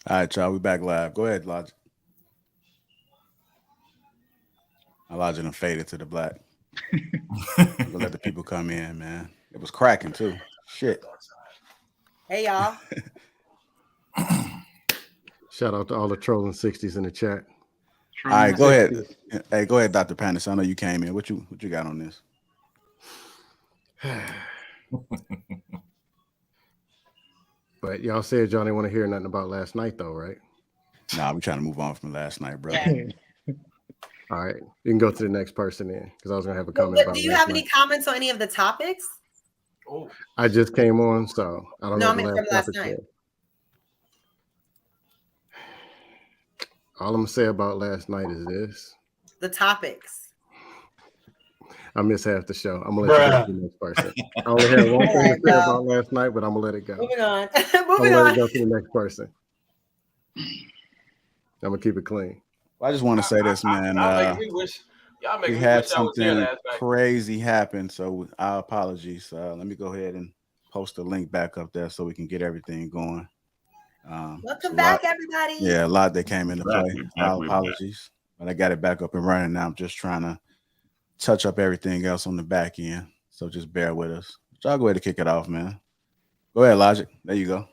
All right, y'all. We back live. Go ahead, Logic. Logic done faded to the black. We'll let the people come in, man. It was cracking too. Shit. Hey y'all. Shout out to all the trolling 60s in the chat. All right, go ahead. Hey, go ahead, Dr. Panis. I know you came in. What you got on this? But y'all said y'all didn't want to hear nothing about last night, though, right? Nah, we trying to move on from last night, bro. Yeah. All right, you can go to the next person then, because I was gonna have a comment. But do you have any comments on any of the topics? Oh, I just came on, so I don't know. No, I mean from last night. All I'm gonna say about last night is this: the topics. I missed half the show. I'm gonna let you go to the next person. I only had one thing to say about last night, but I'm gonna let it go. Moving on. Moving on. Let it go to the next person. I'm gonna keep it clean. Well, I just want to say this, man. We had something crazy happen, so our apologies. Let me go ahead and post the link back up there so we can get everything going. Welcome back, everybody. Yeah, a lot that came into play. Our apologies, but I got it back up and running now. I'm just trying to touch up everything else on the back end, so just bear with us. But y'all go ahead and kick it off, man. Go ahead, Logic. There you go.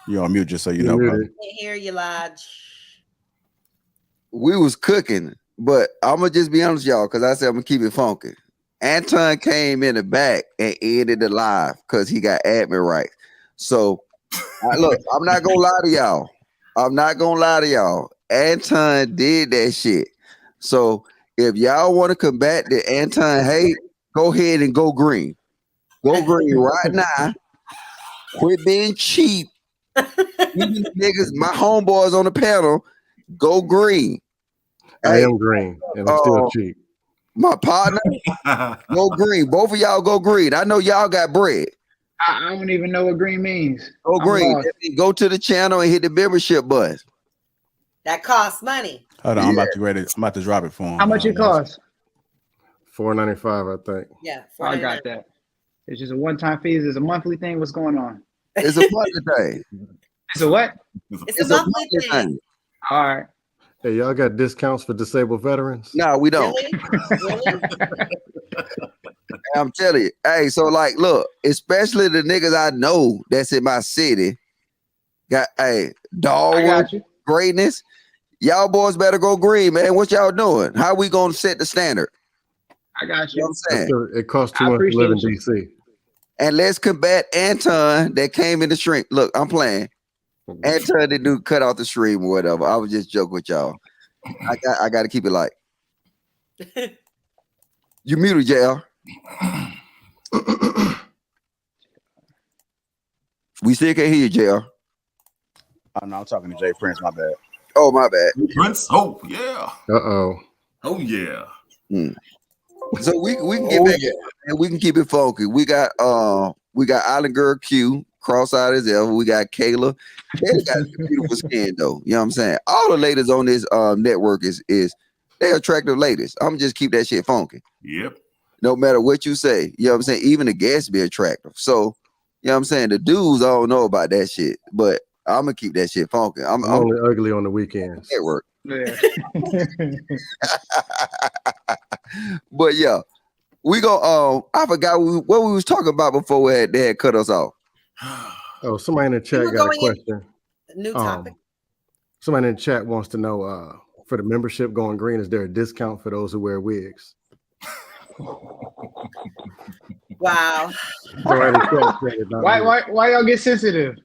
You're on mute, just so you know, brother. Can't hear you, Lodge. We was cooking, but I'm gonna just be honest, y'all, because I said I'm gonna keep it funky. Anton came in the back and ended the live because he got admin rights. So, look, I'm not gonna lie to y'all. Anton did that shit. So, if y'all want to combat the Anton hate, go ahead and go green. Go green right now. Quit being cheap. Even niggas, my homeboys on the panel, go green. I am green, and I'm still cheap. My partner, go green. Both of y'all go green. I know y'all got bread. I don't even know what green means. Go green. Go to the channel and hit the membership button. That costs money. Hold on, I'm about to drop it for him. How much it costs? $4.95, I think. Yeah, I got that. It's just a one-time fee. Is it a monthly thing? What's going on? It's a monthly thing. It's a what? It's a monthly thing. All right. Hey, y'all got discounts for disabled veterans? No, we don't. Really? I'm telling you. Hey, so like, look, especially the niggas I know that's in my city. Got Darwin, greatness. Y'all boys better go green, man. What y'all doing? How we gonna set the standard? I got you. You know what I'm saying? It costs too much to live in DC. And let's combat Anton that came in the stream. Look, I'm playing. Anton didn't do cut off the stream or whatever. I was just joking with y'all. I got to keep it light. You muted, JR. We still can't hear you, JR. Oh, no, I'm talking to Jay Prince. My bad. Oh, my bad. Prince? Oh, yeah. Uh-oh. Oh, yeah. So we can get back and we can keep it funky. We got Island Girl Q, cross-eyed as ever. We got Kayla. They got beautiful skin though. You know what I'm saying? All the ladies on this network is they're attractive ladies. I'm just keep that shit funky. Yep. No matter what you say. You know what I'm saying? Even the guests be attractive. So you know what I'm saying? The dudes, I don't know about that shit, but I'm gonna keep that shit funky. I'm only ugly on the weekends. Network. Yeah. But yeah, we go. I forgot what we was talking about before they had cut us off. Oh, somebody in the chat got a question. New topic. Somebody in the chat wants to know for the membership going green, is there a discount for those who wear wigs? Wow. Why y'all get sensitive?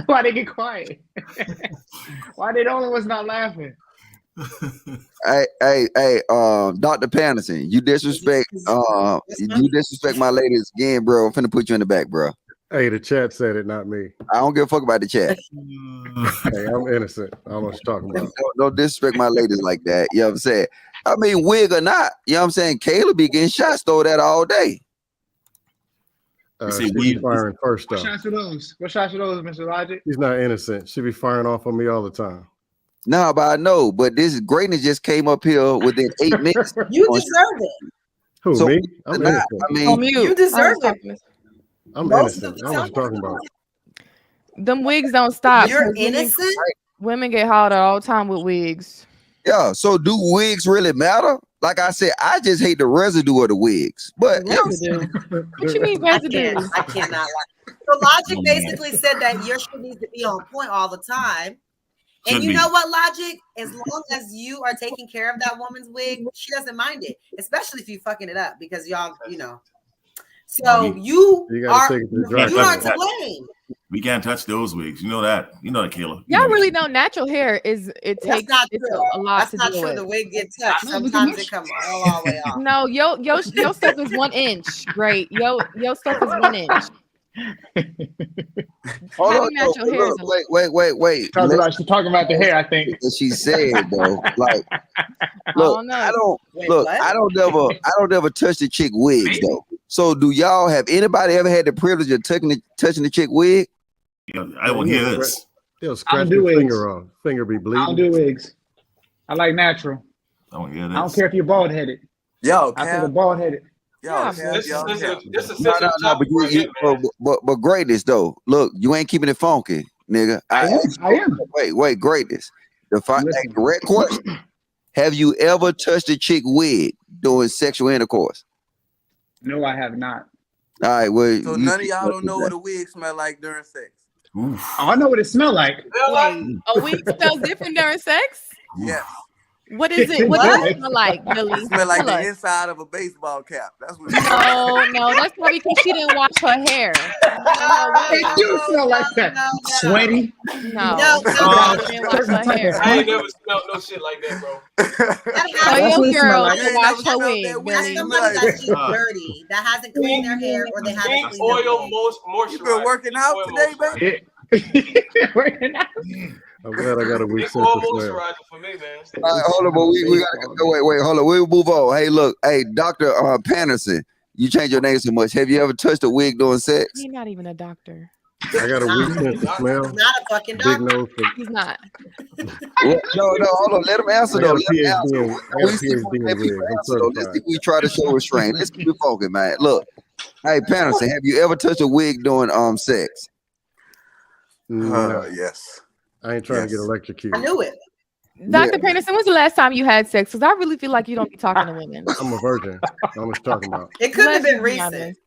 Why they get quiet? Why they the only ones not laughing? Hey, Dr. Patterson, you disrespect my ladies again, bro. I'm finna put you in the back, bro. Hey, the chat said it, not me. I don't give a fuck about the chat. Hey, I'm innocent. I don't know what you're talking about. Don't disrespect my ladies like that. You know what I'm saying? I mean, wig or not, you know what I'm saying? Kayla be getting shots, throw that all day. She be firing first What though. shots are those? What shots are those, Mr. Logic? She's not innocent. She be firing off on me all the time. No, but I know. But this greatness just came up here within 8 minutes. You deserve it. Who, me? I'm innocent. I mean, you deserve it. I'm Most innocent. of I know what you're talking about. Them wigs don't stop. You're 'cause innocent? Women get hollered all the time with wigs. Yeah. So do wigs really matter? Like I said, I just hate the residue of the wigs. But you know, Residue. What you mean I residue? cannot lie. So Logic basically said that your shit needs to be on point all the time. And Should you be. know what, Logic? As long as you are taking care of that woman's wig, she doesn't mind it. Especially if you fucking it up because y'all, you know. So you gotta take it to the dry you aren't cleaner. to blame. We can't touch those wigs. You know that. You know that, Kayla. Y'all really know natural hair That's takes not it's true. a lot That's to not deal true. with. The wig get touched. Sometimes it comes all the way off. No, your stuff is 1 inch. Great. Your stuff is 1 inch. hold Having on, natural hair is wait. She's talking about the hair, I think. What she said though, like, I look, don't know. I don't ever touch the chick wigs though. So do y'all have anybody ever had the privilege of touching the chick wig? Yeah, I want to hear this. They'll scratch your finger off. Finger be bleeding. I don't do wigs. I like natural. I want to hear this. I don't care if you're bald headed. Yo, I think a bald headed. Yo, but greatness though. Look, you ain't keeping it funky, nigga. I am. Wait, greatness. The correct question. Have you ever touched a chick wig during sexual intercourse? No, I have not. All right, well, so none of y'all don't know what a wig smell like during sex. Oh, I know what it smells like. Wait, a wig smells different during sex? Yes. What is it? What does it smell like, Billy? It smell like Tell the us. inside of a baseball cap. That's what. No, that's probably because she didn't wash her hair. It do smell like that. Sweaty. No. She didn't wash her hair. I ain't never smelled no shit like that, bro. Tell your girl to wash her wig, That's Billy. somebody that's just dirty, that hasn't cleaned their hair or they haven't Pink cleaned their oil moisturizer. You been working out today, baby? Working out. I'm glad I got a weak Pink sense oil of smell. moisturizer for me, man. All right, hold on, but we gotta go. Wait, hold on. We'll move on. Hey, look, Dr. Patterson, you change your name so much. Have you ever touched a wig during sex? He's not even a doctor. I got a weak sense of smell. He's not a fucking Big doctor. nose for He's not. No, hold on. Let him answer I though. got a PhD in Let's see wigs. I'm certified. if we try to show restraint. Let's keep it focused, man. Look, hey, Patterson, have you ever touched a wig during sex? No, Yes. I ain't trying to get electrocuted. I knew it. Dr. Peterson, when's the last time you had sex? Because I really feel like you don't be talking to women. I'm a virgin. I know what you're talking about. It couldn't have been Let's be honest.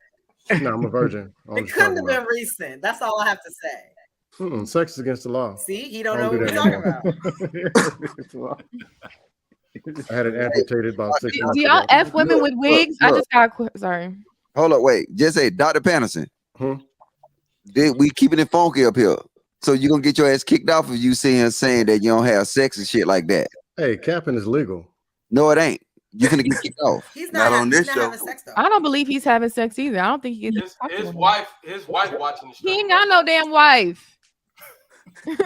recent. No, I'm a virgin. I know what It you're couldn't talking have been recent. That's all I have to say. Sex is against the law. See, he don't I know don't what do we're that talking about. I had it amputated about 6 months Do y'all ago. F women with wigs? I just got sorry. Hold up, wait. Just say, Dr. Patterson. We keeping it funky up here. So you gonna get your ass kicked off if you saying that you don't have sex and shit like that. Hey, capping is legal. No, it ain't. You're gonna get kicked off. He's Not on this he's show. not having sex though. I don't believe he's having sex either. I don't think he gets His wife watching the show. He ain't got no damn wife. I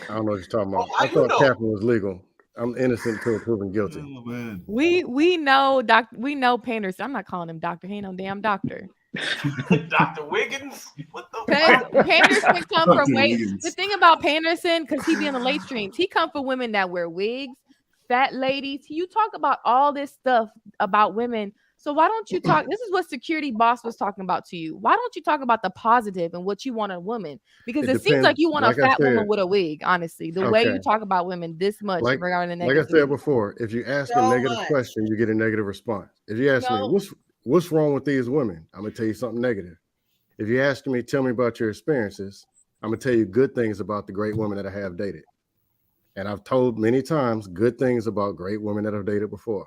don't know what you're talking about. how I you thought know? capping was legal. I'm innocent until proven guilty. Oh, man. We know Panderson. I'm not calling him doctor. He ain't no damn doctor. Dr. Wiggins? What the Because Panderson come for Dr. wait. Wiggins. The thing about Panderson, because he be in the late streams, he come for women that wear wigs, fat ladies. You talk about all this stuff about women. So why don't you talk? This is what Security Boss was talking about to you. Why don't you talk about the positive and what you want in a woman? Because it seems like you want Like a I fat woman said. with a wig, honestly. The way Okay. you talk about women this much Like regarding the I negative. said before, if you ask a So negative much. question, you get a negative response. If you ask No. me, what's wrong with these women? I'm gonna tell you something negative. If you ask me, tell me about your experiences, I'm gonna tell you good things about the great women that I have dated. And I've told many times good things about great women that I've dated before.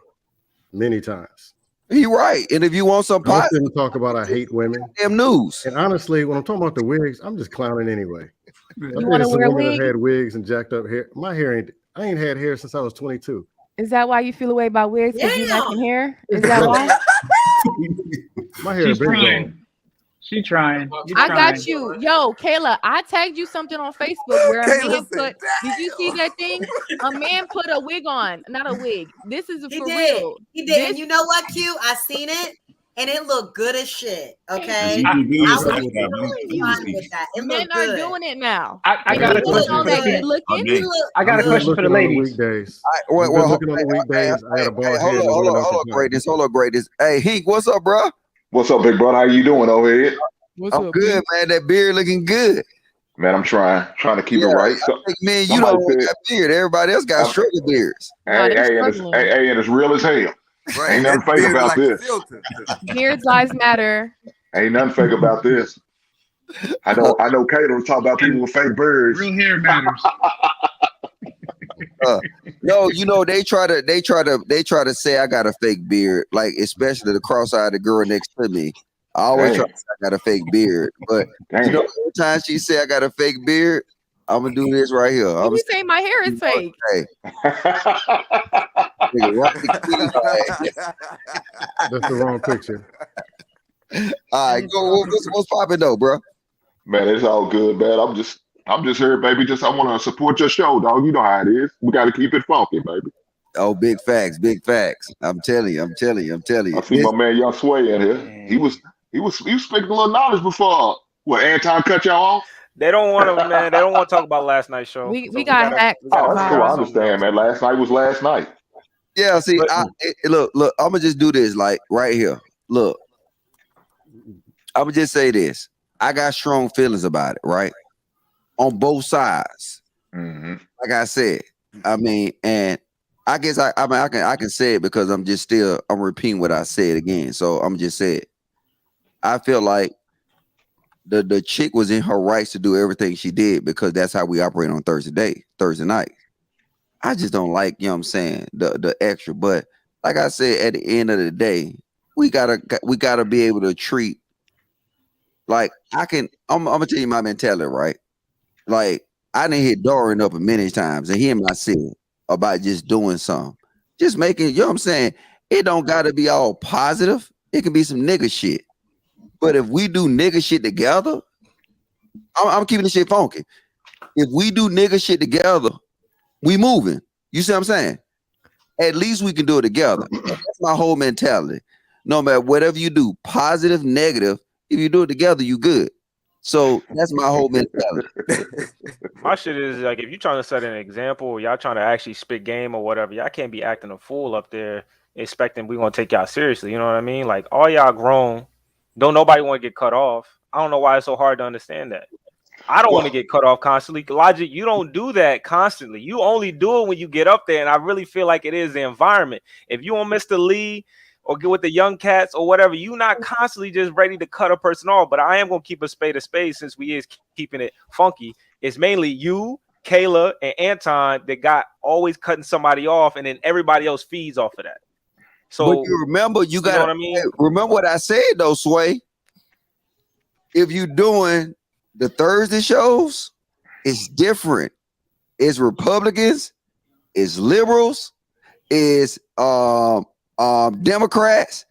Many times. He right. And if you want some I positive, shouldn't talk about I hate women. damn news. And honestly, when I'm talking about the wigs, I'm just clowning anyway. You want to wear a wig? That had wigs and jacked up hair. My hair I ain't had hair since I was 22. Is that why you feel away about wigs? Because you Yeah. lacking hair? Is that why? My hair She's been trying. gone. She trying. You I trying. got you. Yo, Kayla, I tagged you something on Facebook where a Kayla man said, put, did you see that thing? A man put a wig on, not a wig. This is He for did. real. He did. This- And you know what, Q? I seen it and it looked good as shit. Okay. You do I this was stuff with that, man. really fine with that. It Men looked are good. doing it now. I And got a you question look for the good ladies. looking. Okay. I got a I'm question for the looking on the ladies. weekdays. Well, I've been looking on the weekdays. I had a bald head. Hold and went on, out to town. greatness. Hold on, greatness. Hey, Hink, what's up, bro? What's up, big brother? How you doing over here? What's I'm up, good, man. That beard looking good. Man, I'm trying to keep it right. So, man, you don't got beard. Everybody else got struggle beards. And it's real as hell. Right, Ain't nothing fake about like this. Beards lives matter. Ain't nothing fake about this. I know Kato was talking about people with fake beards. Real hair matters. No, they try to say I got a fake beard, like especially the cross-eyed girl next to me. I always try to say I got a fake beard, but every time she say I got a fake beard, I'm gonna do this right here. You say my hair is fake. That's the wrong picture. All right, go. What's popping though, bro? Man, it's all good, man. I'm just here, baby. I want to support your show, dog. You know how it is. We got to keep it funky, baby. Oh, big facts. I'm telling you. I see my man Young Sway in here. He was speaking a little knowledge before. What, Anton cut y'all off? They don't want to, man. They don't want to talk about last night's show. We got hacked. Oh, that's cool. I understand, man. Last night was last night. Yeah, see, look, I'm gonna just do this, like right here. Look, I'm gonna just say this. I got strong feelings about it, right? On both sides. Mm-hmm. Like I said, I mean, and I guess I can say it because I'm repeating what I said again. So I'm just saying, I feel like the chick was in her rights to do everything she did because that's how we operate on Thursday night. I just don't like, you know what I'm saying, the extra. But like I said, at the end of the day, we gotta be able to treat, like I'm gonna tell you my mentality, right? Like I done hit Dorian up many times and him I said about just doing something. Just making, you know what I'm saying? It don't gotta be all positive. It can be some nigga shit. But if we do nigga shit together, I'm keeping the shit funky. If we do nigga shit together, we moving. You see what I'm saying? At least we can do it together. That's my whole mentality. No matter whatever you do, positive, negative, if you do it together, you good. So that's my whole mentality. My shit is like, if you're trying to set an example or y'all trying to actually spit game or whatever, y'all can't be acting a fool up there expecting we gonna take y'all seriously. You know what I mean? Like all y'all grown. Don't nobody want to get cut off. I don't know why it's so hard to understand that. I don't want to get cut off constantly. Logic, you don't do that constantly. You only do it when you get up there. And I really feel like it is the environment. If you want Mr. Lee or get with the young cats or whatever, you not constantly just ready to cut a person off. But I am going to keep a spade since we is keeping it funky. It's mainly you, Kayla, and Anton that got always cutting somebody off. And then everybody else feeds off of that. So but you remember, you got know what I mean? Remember what I said though, Sway. If you're doing the Thursday shows, it's different. It's Republicans, it's liberals, it's Democrats.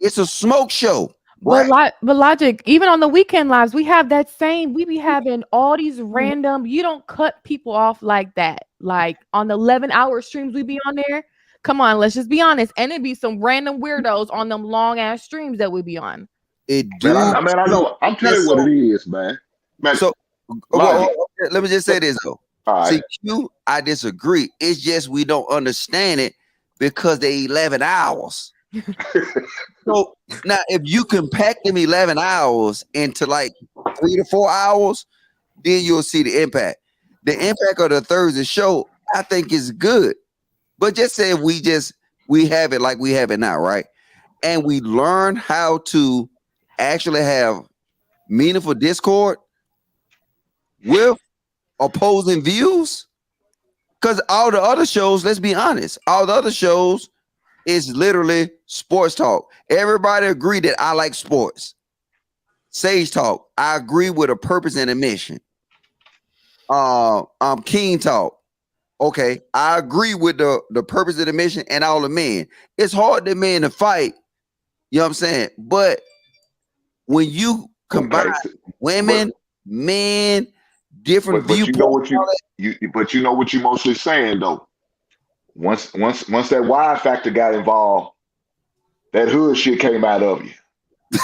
It's a smoke show. Right? But Logic, even on the weekend lives, we have that same. We be having all these random. You don't cut people off like that. Like on the 11-hour streams we be on there. Come on, let's just be honest. And it'd be some random weirdos on them long ass streams that we be on. I know. I'm telling you what it is, man. So let me just say this though. Right. See, Q, I disagree. It's just we don't understand it because they 11 hours. So now if you can pack them 11 hours into like 3 to 4 hours, then you'll see the impact. The impact of the Thursday show, I think, is good. But just say we have it like we have it now, right? And we learn how to actually have meaningful discord with opposing views. Because all the other shows, let's be honest, all the other shows is literally sports talk. Everybody agree that I like sports. Sage Talk, I agree with a purpose and a mission. King Talk. Okay, I agree with the purpose of the mission and all the men. It's hard to men to fight, you know what I'm saying? But when you combine women, men, different viewpoints, but you know what you're mostly saying though. Once that Y factor got involved, that hood shit came out of you.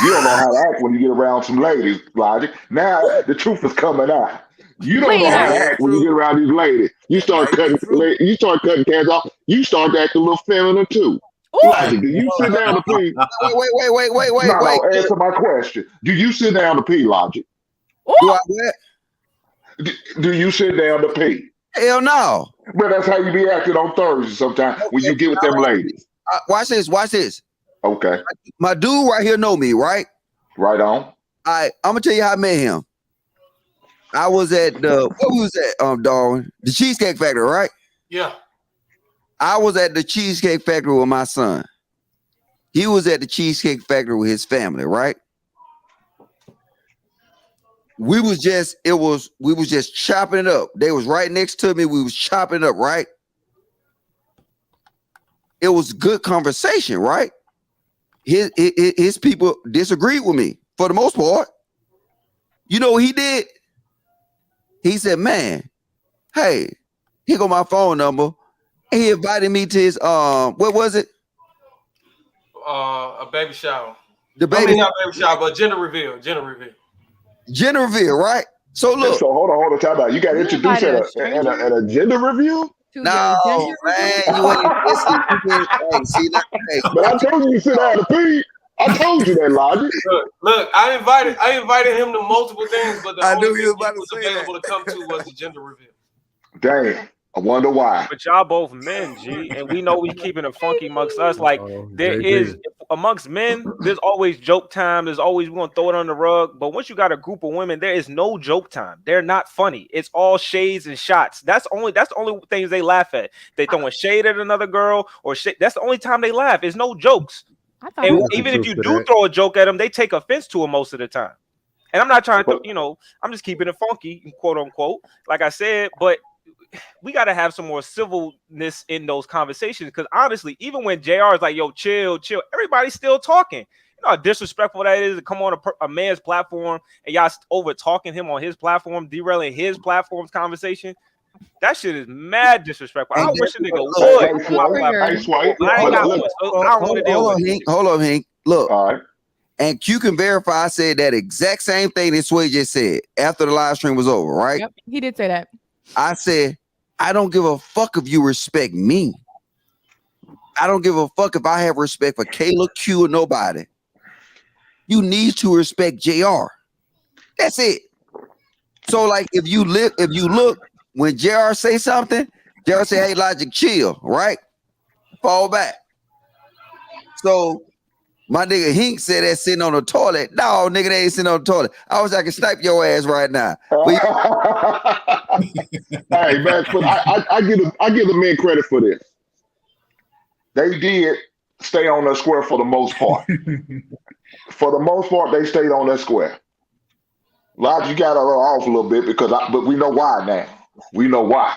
You don't know how to act when you get around some ladies, Logic. Now the truth is coming out. You don't know how to act when you get around these ladies. You start cutting cats off. You start to act a little feminine too. Logic, do you sit down to pee? Wait. No, answer my question. Do you sit down to pee, Logic? Do I what? Do you sit down to pee? Hell no. But that's how you be acting on Thursday sometimes when you get with them ladies. Watch this. Okay. My dude right here know me, right? Right on. I'm gonna tell you how I met him. I was at what was that, Darwin? The Cheesecake Factory, right? Yeah. I was at the Cheesecake Factory with my son. He was at the Cheesecake Factory with his family, right? We was just chopping it up. They was right next to me. We was chopping it up, right? It was good conversation, right? His people disagreed with me for the most part. You know what he did? He said, "Man, hey, here go my phone number." And he invited me to his what was it? A baby shower. Not baby shower, but gender reveal. Gender reveal, right? So look. So hold on, time out. You got introduced at a gender review? No, man, you ain't listen. See, but I told you sit down to pee. I told you that, Logic. Look, I invited him to multiple things, but the I only knew he was thing about he was to say available to come to was the gender reveal. Damn. I wonder why. But y'all both men, G, and we know we keeping it funky amongst us. Like there is amongst men, there's always joke time. There's always we're gonna throw it on the rug. But once you got a group of women, there is no joke time. They're not funny. It's all shades and shots. That's the only things they laugh at. They throwing shade at another girl or shit. That's the only time they laugh. It's no jokes. And even if you do throw a joke at them, they take offense to it most of the time. And I'm not trying to, I'm just keeping it funky, quote unquote. Like I said, but we got to have some more civilness in those conversations because honestly, even when JR is like, yo, chill, everybody's still talking. You know how disrespectful that is to come on a man's platform and y'all over talking him on his platform, derailing his platform's conversation. That shit is mad disrespectful. I wish a nigga would. Hold on, Hank. Look. All right. And Q can verify I said that exact same thing that Sway just said after the live stream was over, right? Yep, he did say that. I said, I don't give a fuck if you respect me. I don't give a fuck if I have respect for Kayla, Q, or nobody. You need to respect JR. That's it. So, like, if you look, when JR say something, JR say, hey, Logic, chill, right? Fall back. So my nigga Hink said that sitting on the toilet. No, nigga, they ain't sitting on the toilet. I wish I could snipe your ass right now. Hey, man, but I give the men credit for this. They did stay on that square for the most part. For the most part, they stayed on that square. Logic, you got off a little bit but we know why now. We know why.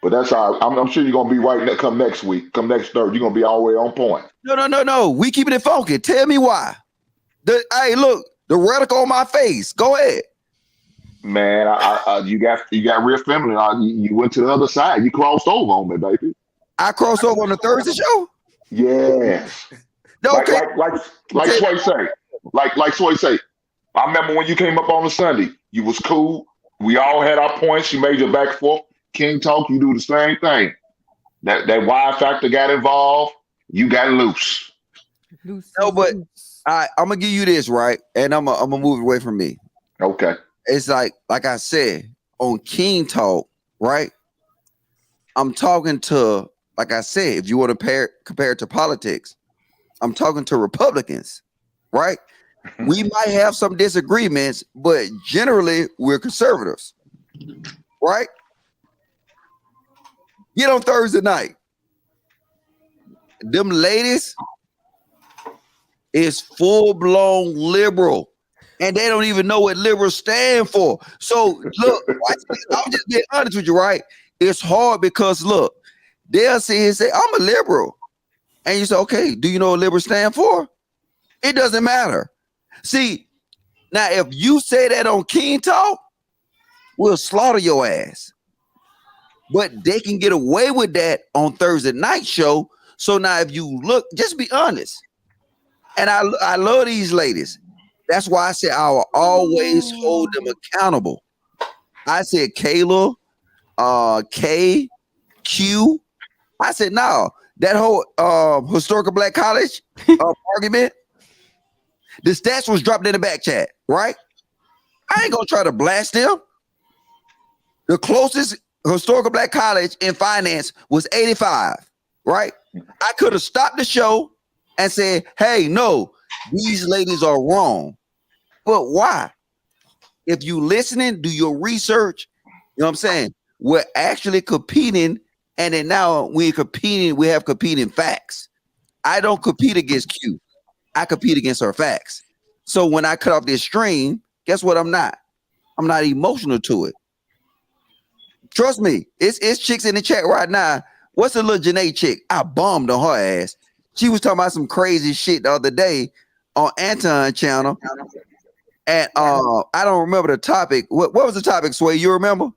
But that's all right. I'm sure you're gonna be right come next week. Come next Thursday, you're gonna be all the way on point. No. We keeping it funky. Tell me why. Hey, look, the radical on my face. Go ahead. Man, you got Reframing. You went to the other side. You crossed over on me, baby. I crossed over on the Thursday show? Yes. Okay. Like Sway say. Like Sway say. I remember when you came up on the Sunday. You was cool. We all had our points. You made your back and forth. King Talk, you do the same thing. That Y factor got involved. You got loose. No, but I'm gonna give you this, right? And I'm gonna move it away from me. Okay. It's like I said on King Talk, right? I'm talking to, like I said, if you want to compare it to politics, I'm talking to Republicans, right? We might have some disagreements, but generally we're conservatives, right? Get on Thursday night. Them ladies is full-blown liberal, and they don't even know what liberal stand for. So look, I'm just being honest with you, right? It's hard because look, they'll sit here and say, I'm a liberal. And you say, okay, do you know what liberal stand for? It doesn't matter. See, now if you say that on King Talk, we'll slaughter your ass. But they can get away with that on Thursday night show. So now if you look, just be honest. And I love these ladies. That's why I said I will always hold them accountable. I said Kayla, K, Q. I said, no, that whole historical black college argument, the stats was dropped in the back chat, right? I ain't gonna try to blast them. The closest historical black college in finance was 85, right? I could have stopped the show and said, hey, no, these ladies are wrong. But why? If you listening, do your research, you know what I'm saying? We're actually competing, and then now we're competing, we have competing facts. I don't compete against Q. I compete against her facts. So when I cut off this stream, guess what I'm not? I'm not emotional to it. Trust me, it's chicks in the chat right now. What's the little Janae chick? I bombed on her ass. She was talking about some crazy shit the other day on Anton channel. And I don't remember the topic. What was the topic, Sway? You remember?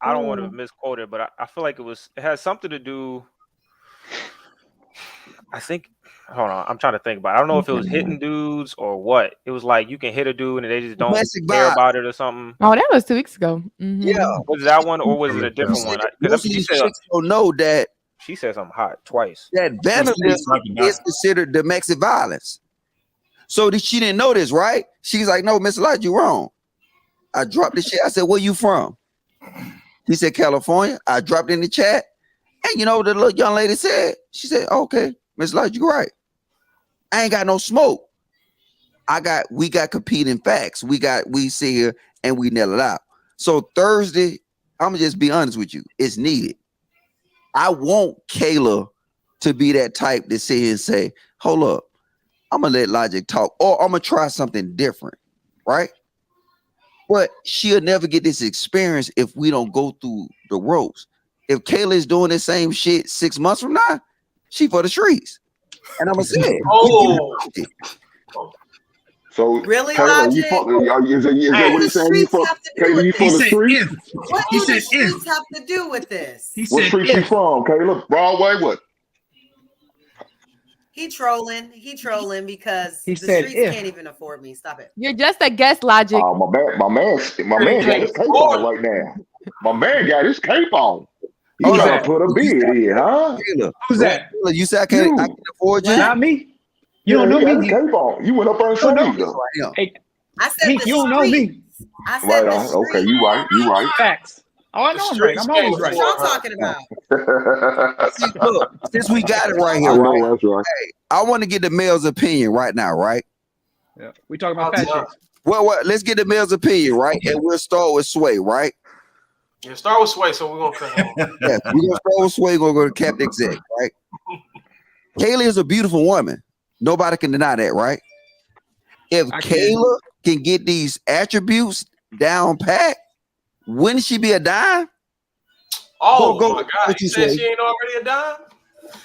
I don't want to misquote it, but I feel like it has something to do. I think, hold on, I'm trying to think about it. I don't know if it was hitting dudes or what. It was like you can hit a dude and they just don't care about it or something. Oh, that was 2 weeks ago. Yeah. Was that one or was it a different one? Most of these chicks don't know that. She said something hot twice. That vandalism is considered domestic violence. So she didn't know this, right? She's like, no, Mr. Lodge, you're wrong. I dropped the shit. I said, where you from? He said, California. I dropped it in the chat. And you know what the little young lady said? She said, okay, Mr. Lodge, you're right. I ain't got no smoke. We got competing facts. We sit here and we nail it out. So Thursday, I'm gonna just be honest with you. It's needed. I want Kayla to be that type to sit here and say, hold up, I'm gonna let Logic talk, or I'm gonna try something different, right? But she'll never get this experience if we don't go through the ropes. If Kayla is doing the same shit 6 months from now, she for the streets. And I'm gonna say it. Oh. So really, Kayla, Logic? is that what he's saying? You for Kayla, you for the streets? What do the streets have to do with this? What street you from, Kayla? Broadway? What? He trolling because the streets can't even afford me. Stop it. You're just a guest, Logic. Oh, my man got his cape on right now. My man got his cape on. He trying to put a beard in, huh? Who's that? You said I can't afford you? Not me. You don't know me. Cape on. You went up on show me though. Hey, I said you don't know me. I said right on. Okay, you right. Facts. Oh, I know I'm right. I'm always right. What y'all talking about? See, look, since we got it right here, right? That's right. Hey, I want to get the male's opinion right now, right? Yeah, we talking about fat chicks. Well, let's get the male's opinion, right? And we'll start with Sway, right? Yeah, start with Sway, so we're gonna cut him. Yeah, we're gonna start with Sway. We're gonna go to Captain Exec, right? Kayla is a beautiful woman. Nobody can deny that, right? If Kayla can get these attributes down pat, wouldn't she be a dime? Oh my God! You said she ain't already a dime?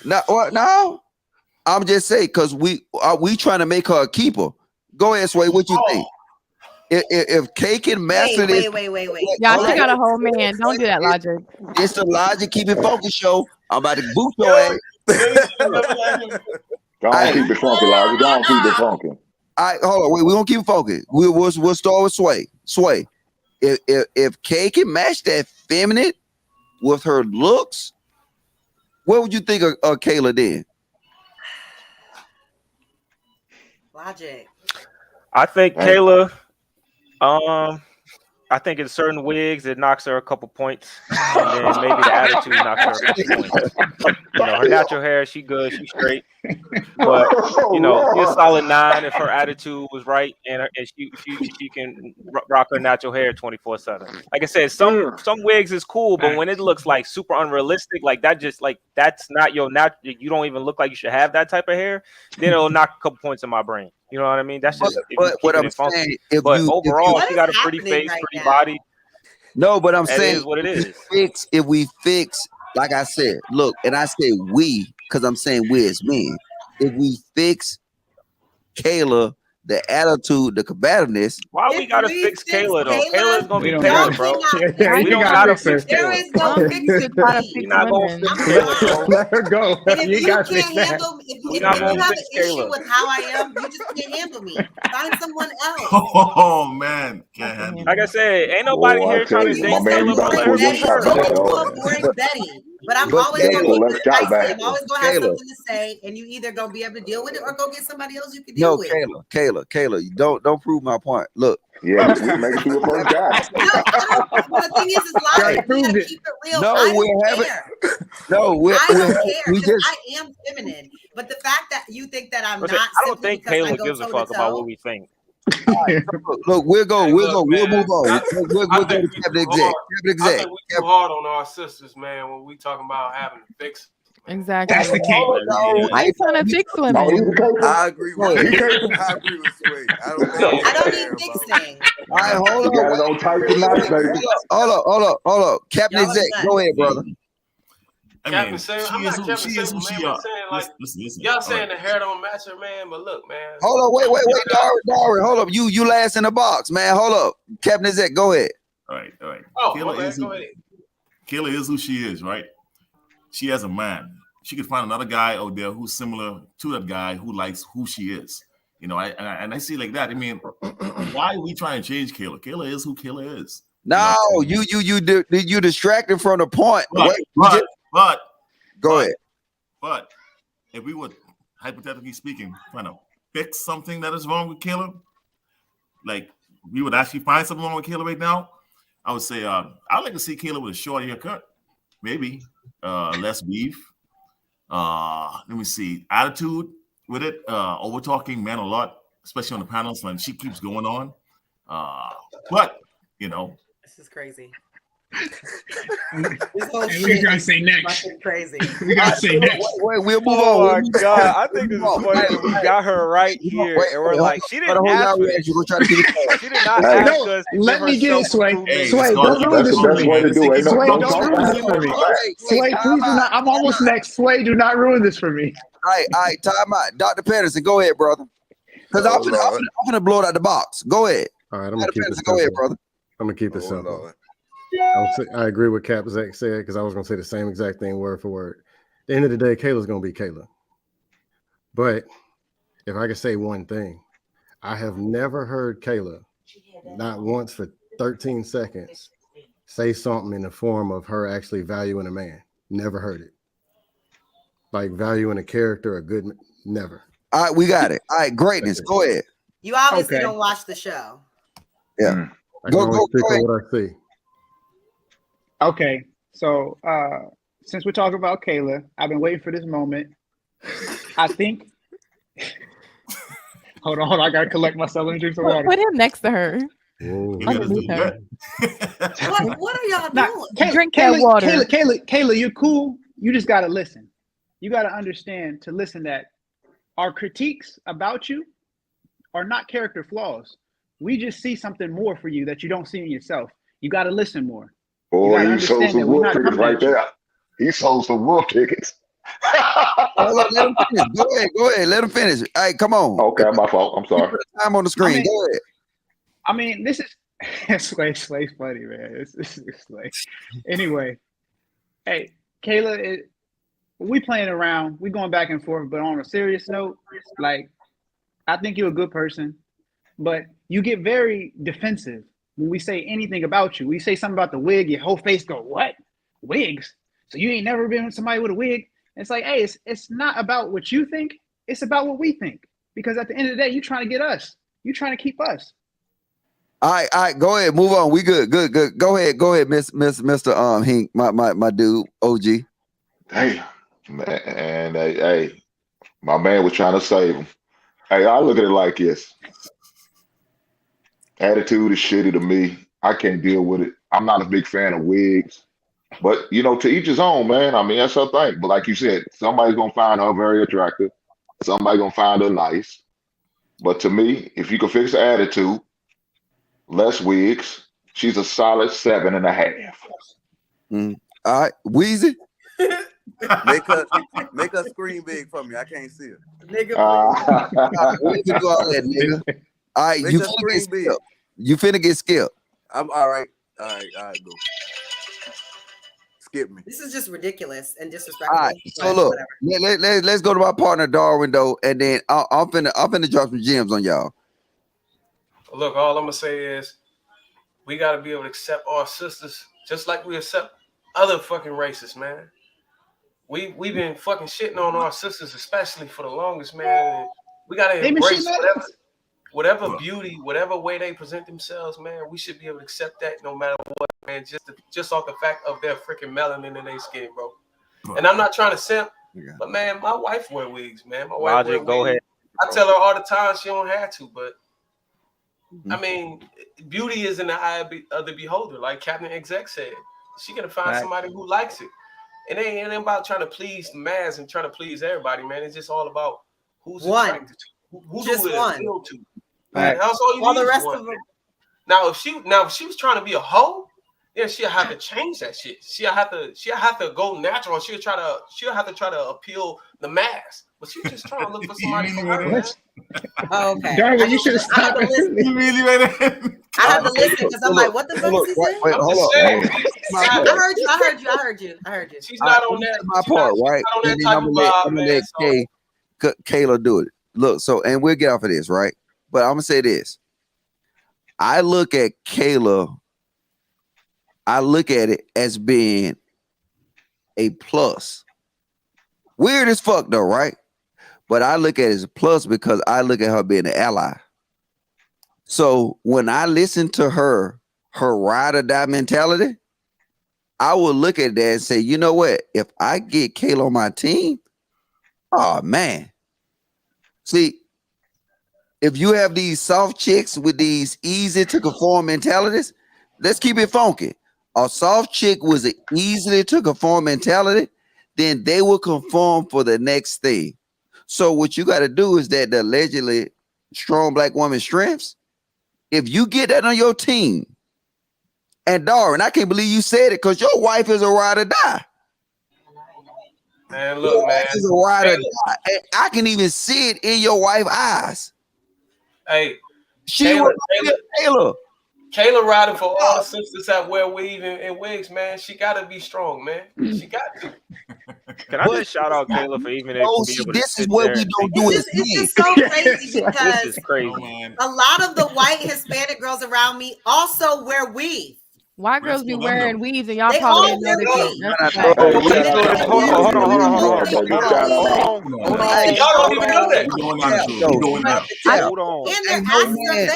No. I'm just saying because we trying to make her a keeper. Go ahead, Sway. What you think? If Kay can master this, wait. Y'all, she got a whole man. Don't do that, Logic. It's the Logic Keep It Focused show. I'm about to boot your ass. Don't keep it funky, Logic. Don't keep it funky. All right, hold on. We're gonna keep it focused. We'll start with Sway. Sway. If Kay can match that feminine with her looks, what would you think of Kayla did? Logic. I think Kayla, I think in certain wigs it knocks her a couple points, and then maybe the attitude knocks her a couple points. You know, her natural hair, she good, she straight, but you know, she's a solid 9 if her attitude was right, and she can rock her natural hair 24/7. Like I said, some wigs is cool, but when it looks like super unrealistic, like that, just like that's not your natural. You don't even look like you should have that type of hair. Then it'll knock a couple points in my brain. You know what I mean? That's just what I'm saying. But overall, she got a pretty face, pretty body. No, but I'm saying is what it is. If we fix, like I said, look, and I say we because I'm saying we as men. If we fix Kayla, the attitude, the combativeness. Why we gotta fix Kayla though? Kayla's gonna be better, bro. We don't gotta fix Kayla. There is no fixing. You're not gonna fix Kayla. Let her go. If you got can't handle, if you have an issue with how I am, you just can't handle me. Find someone else. Oh man, can't handle. Like I said, ain't nobody here trying to date Kayla. Go to a boring Betty. But I'm always Kayla, gonna let's keep it talk spicy. about I'm always gonna have Kayla. something to say, and you either gonna be able to deal with it or go get somebody else you can deal No, with. Kayla, you don't prove my point. Look. Yeah, we make it through the first time. But the thing is life. We gotta keep it real. No, I we're don't having. care. No, I don't care we because just. I am feminine. But the fact that you think that I'm Listen, not, I don't think because I Kayla go gives a toe fuck to about toe. what we think. Right, look, we'll move on. We'll go to cabinet exec. I think we too hard on our sisters, man, when we talking about having to fix. Exactly. That's the key. Why you trying to fix women? I agree with I agree with Sway. I don't think I don't need fixing. All right, hold You got it on tight tonight, baby. Hold up. Captain Y'all are Exec, done. go ahead, brother. I Captain mean, saying, she I'm is not who Captain she is. Who Sable, she man, are. but saying like Listen. y'all All saying right. the hair don't match her, man. But look, man. Hold up, wait, Darwin, hold up. You last in the box, man. Hold up. Captain Exec, go ahead. All right. Oh, Kayla man, is go ahead. Kayla is who she is, right? She has a man. She could find another guy out there who's similar to that guy who likes who she is. You know, I see it like that. I mean, why are we trying to change Kayla? Kayla is who Kayla is. No, you distracted from the point. But go ahead. But if we were hypothetically speaking, trying to fix something that is wrong with Kayla, like we would actually find something wrong with Kayla right now, I would say I'd like to see Kayla with a short haircut, maybe less beef. Let me see, attitude with it. Over talking men a lot, especially on the panels, and she keeps going on. But you know, this is crazy. This whole shit we gonna say next. Crazy. We gotta say next. Wait, we'll move Oh on. my God, I think this is funny that we got her right here, and we're like, she didn't ask for this. She did not ask us. Let me get it, Sway. Hey, Sway, don't ruin this for me. Sway, don't ruin this for me. Sway, please do not. I'm almost next. Sway, do not ruin this for me. All right, time out. Dr. Patterson, go ahead, brother. Because I'm gonna blow it out the box. Go ahead. All right, I'm gonna keep it go ahead, brother. I'm gonna keep it simple. I agree with Cap Zach said because I was gonna say the same exact thing word for word. At the end of the day, Kayla's gonna be Kayla. But if I could say one thing, I have never heard Kayla, not once for 13 seconds, say something in the form of her actually valuing a man. Never heard it. Like valuing a character, a good, never. All right, we got it. All right, greatness. Go ahead. You obviously don't watch the show. Yeah. Go ahead. What I see. Okay, so since we're talking about Kayla, I've been waiting for this moment. I think. Hold on, I gotta collect myself. Let me drink some water. Put him next to her. Underneath her. What are y'all doing? Drink that water. Kayla, you're cool. You just gotta listen. You gotta understand to listen that our critiques about you are not character flaws. We just see something more for you that you don't see in yourself. You gotta listen more. Boy, he sold some wolf tickets right there. He sold some wolf tickets. Hold on, let him finish. Go ahead. Let him finish. All right, come on. Okay, my fault. I'm sorry. Put the time on the screen. Go ahead. I mean, this is Slay's funny, man. This is Slay. Anyway, hey, Kayla, we playing around. We going back and forth, but on a serious note, like, I think you're a good person, but you get very defensive when we say anything about you. We say something about the wig, your whole face go, what? Wigs? So you ain't never been with somebody with a wig? It's like, hey, it's not about what you think. It's about what we think. Because at the end of the day, you're trying to get us. You're trying to keep us. All right, go ahead. Move on. We good. Go ahead, Mr. Hink, my dude, OG. Hey, man, hey, my man was trying to save him. Hey, I look at it like this. Attitude is shitty to me. I can't deal with it. I'm not a big fan of wigs. But, you know, to each his own, man. I mean, that's her thing. But like you said, somebody's going to find her very attractive. Somebody's going to find her nice. But to me, if you can fix the attitude, less wigs, she's a solid 7.5. All right, Weezy. Make her screen big for me. I can't see her. Nigga, Weezy do all that, nigga. All right, you finna get skipped. You finna get skipped. I'm all right. All right, go. Skip me. this is just ridiculous and disrespectful. All right, so look, let's go to my partner Darwin though, and then I'm finna drop some gems on y'all. Look, all I'm gonna say is we gotta be able to accept our sisters just like we accept other fucking races, man. we've been fucking shitting on our sisters, especially for the longest, man. And we gotta They been embrace shitting whatever beauty, whatever way they present themselves, man. We should be able to accept that no matter what, man. Just off the fact of their freaking melanin in their skin, bro. And I'm not trying to simp, but man, my wife wear wigs, man. My wife wear go wigs. ahead. I tell her all the time she don't have to, but I mean, beauty is in the eye of the beholder, like Captain Exec said. She gonna find somebody who likes it. It ain't about trying to please the mass and trying to please everybody, man. It's just all about who's attracted to, who just do it one. appeal to. Right. That's all you All need the is rest one, of them. man. Now, if she was trying to be a hoe, then she'll have to change that shit. She'll have to go natural. She'll have to try to appeal the mass. But she's just trying to look for somebody for her, man. Oh, okay. Darwin, you should have I had stopped. to listen. You really ready? I had to listen because I'm like, what the fuck is he saying? Wait, hold on. I heard you. She's not on that. My part, right? Not on that And then type I'm of gonna vibe, let Kayla do it. Look, so and we'll get off of this, right? But I'm gonna say this. I look at Kayla. I look at it as being a plus. Weird as fuck, though, right? But I look at it as a plus because I look at her being an ally. So when I listen to her ride or die mentality, I will look at that and say, you know what? If I get Kayla on my team, oh man. See, if you have these soft chicks with these easy to conform mentalities, let's keep it funky. A soft chick was an easily to conform mentality, then they will conform for the next thing. So what you got to do is that the allegedly strong black woman strengths, if you get that on your team, and Darwin, I can't believe you said it because your wife is a ride or die. Man, look, man. Is a ride or die. And I can even see it in your wife's eyes. Hey, Kayla riding for all the sisters that wear weave and wigs, man. She gotta be strong, man. She got to. Can I just shout out Kayla for even able to this is what we don't do. It's just so crazy because this is crazy. a lot of the white Hispanic girls around me also wear weave. White girls be wearing weaves and y'all They probably all didn't wear notice it. Hold on. Y'all don't even know that. Hold on.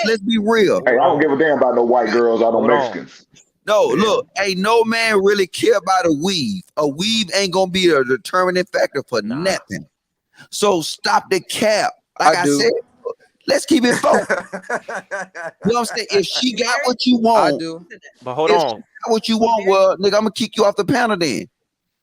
Let's be real. Hey, I don't give a damn about no white girls or no Mexicans. No, look, ain't no man really care about a weave. A weave ain't gonna be a determining factor for nothing. So stop the cap. Like I said, let's keep it focused. You know what I'm saying? If she got what you want, I do. But hold if on. she got what you want, well, nigga, I'm gonna kick you off the panel then.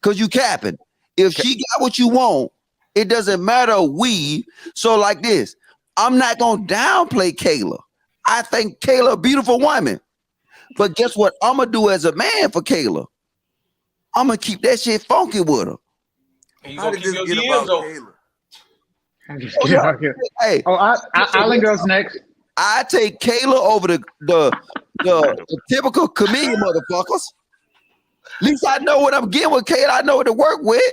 Cause you capping. If she got what you want, it doesn't matter weave. So like this, I'm not gonna downplay Kayla. I think Kayla a beautiful woman. But guess what I'm gonna do as a man for Kayla? I'm gonna keep that shit funky with her. And you gonna keep your DMs open. Hey, Island Girls next. I take Kayla over the typical comedian motherfuckers. At least I know what I'm getting with Kayla. I know what to work with.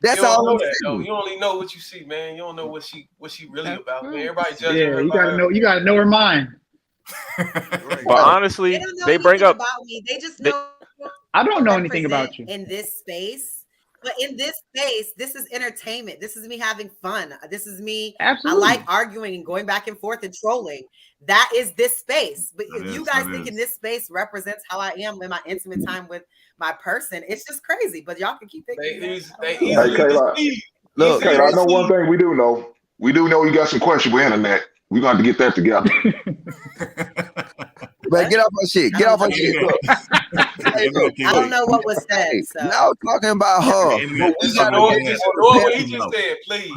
That's all I'm saying. You only know what you see, man. You don't know what she really about, man. Everybody judging. Yeah, you gotta know her mind. But honestly, they bring up about me. They just know. I don't know anything about you in this space. But in this space, this is entertainment. This is me having fun. This is me. Absolutely. I like arguing and going back and forth and trolling. That is this space. But if you guys think in this space represents how I am in my intimate time with my person, it's just crazy. But y'all can keep thinking. Hey, Kayla, look, Kayla, I know one thing we do know. We do know you got some questionable internet. We're going to get that together. But get off my shit. Get off my shit. Look. I don't know what was said. So. Now talking about her. We got what he just said, please.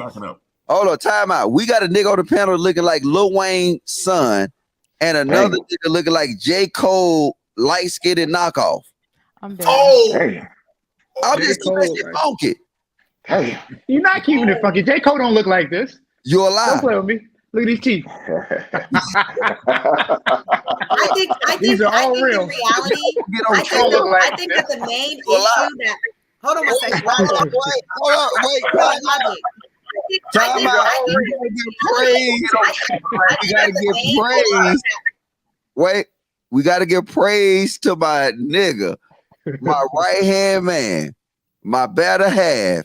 Hold on, time out. We got a nigga on the panel looking like Lil Wayne's son, and another nigga looking like J. Cole, light-skinned knockoff. I'm dead. I'm just keeping that shit funky. Hey, you're not keeping it funky. J. Cole don't look like this. You're alive. Don't play with me. Look at these teeth. I think these are all real. In reality, I think that the main issue that hold on a second. Hold on, wait. Time out. We gotta give praise. Wait, we gotta give praise to my nigga, my right hand man, my better half,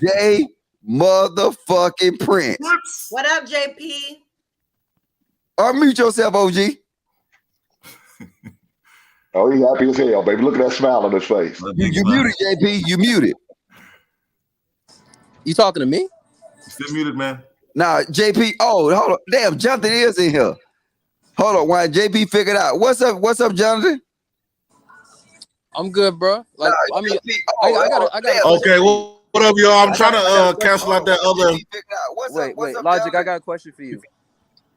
Jay motherfucking Prince. What up, JP? Unmute yourself, OG. Oh, he's happy as hell, baby. Look at that smile on his face. You muted, JP. You muted. You talking to me? Still muted, man. Nah, JP. Oh, hold on. Damn, Jonathan is in here. Hold on, while JP figured out. What's up, Jonathan? I'm good, bro. Like, nah, I mean, JP, I got. Okay, what up, y'all? I'm trying to cancel out that other. Wait, Logic. I got a question for you.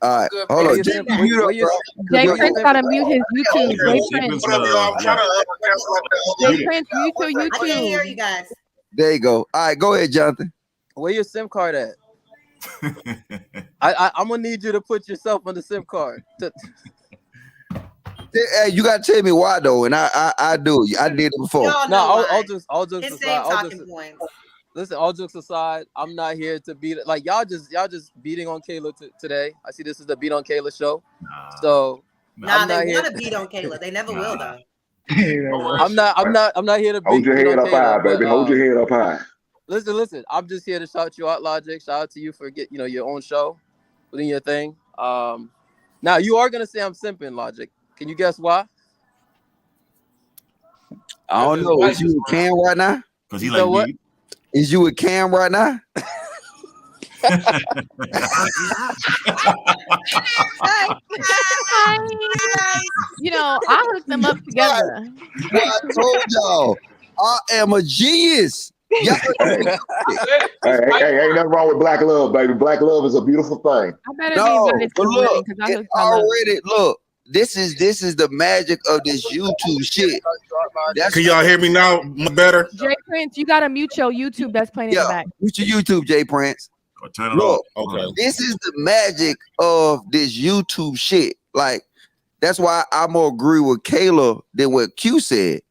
All right, hold on. Jay Prince gotta mute his YouTube. Jay Prince. Jay Prince, mute your YouTube. I can't hear you guys. There you go. All right, go ahead, Jonathan. Where your SIM card at? I'm gonna need you to put yourself on the SIM card. Hey, you gotta tell me why though, and I do. I did it before. No, all jokes aside. Listen, all jokes aside, I'm not here to beat it. Like y'all just beating on Kayla today. I see this is the Beat on Kayla show. So they want to beat on Kayla. They never will though. I'm not here to hold your head up high, baby. Hold your head up high. Listen. I'm just here to shout you out, Logic. Shout out to you for your own show, putting your thing. Now you are gonna say I'm simping, Logic. Can you guess why? I don't know. Is you with Cam right now? Because he like what? me. Is you with Cam right now? I hooked them up together. I told y'all, I am a genius. Hey, ain't nothing wrong with black love, baby. Black love is a beautiful thing. I better be invited to the wedding because I hooked them up. Look. This is the magic of this YouTube shit. Can y'all hear me now? Better. Jay Prince, you gotta mute your YouTube. That's playing in the back. Mute your YouTube, Jay Prince. Turn it off. Okay. This is the magic of this YouTube shit. Like, that's why I'm more agree with Kayla than what Q said.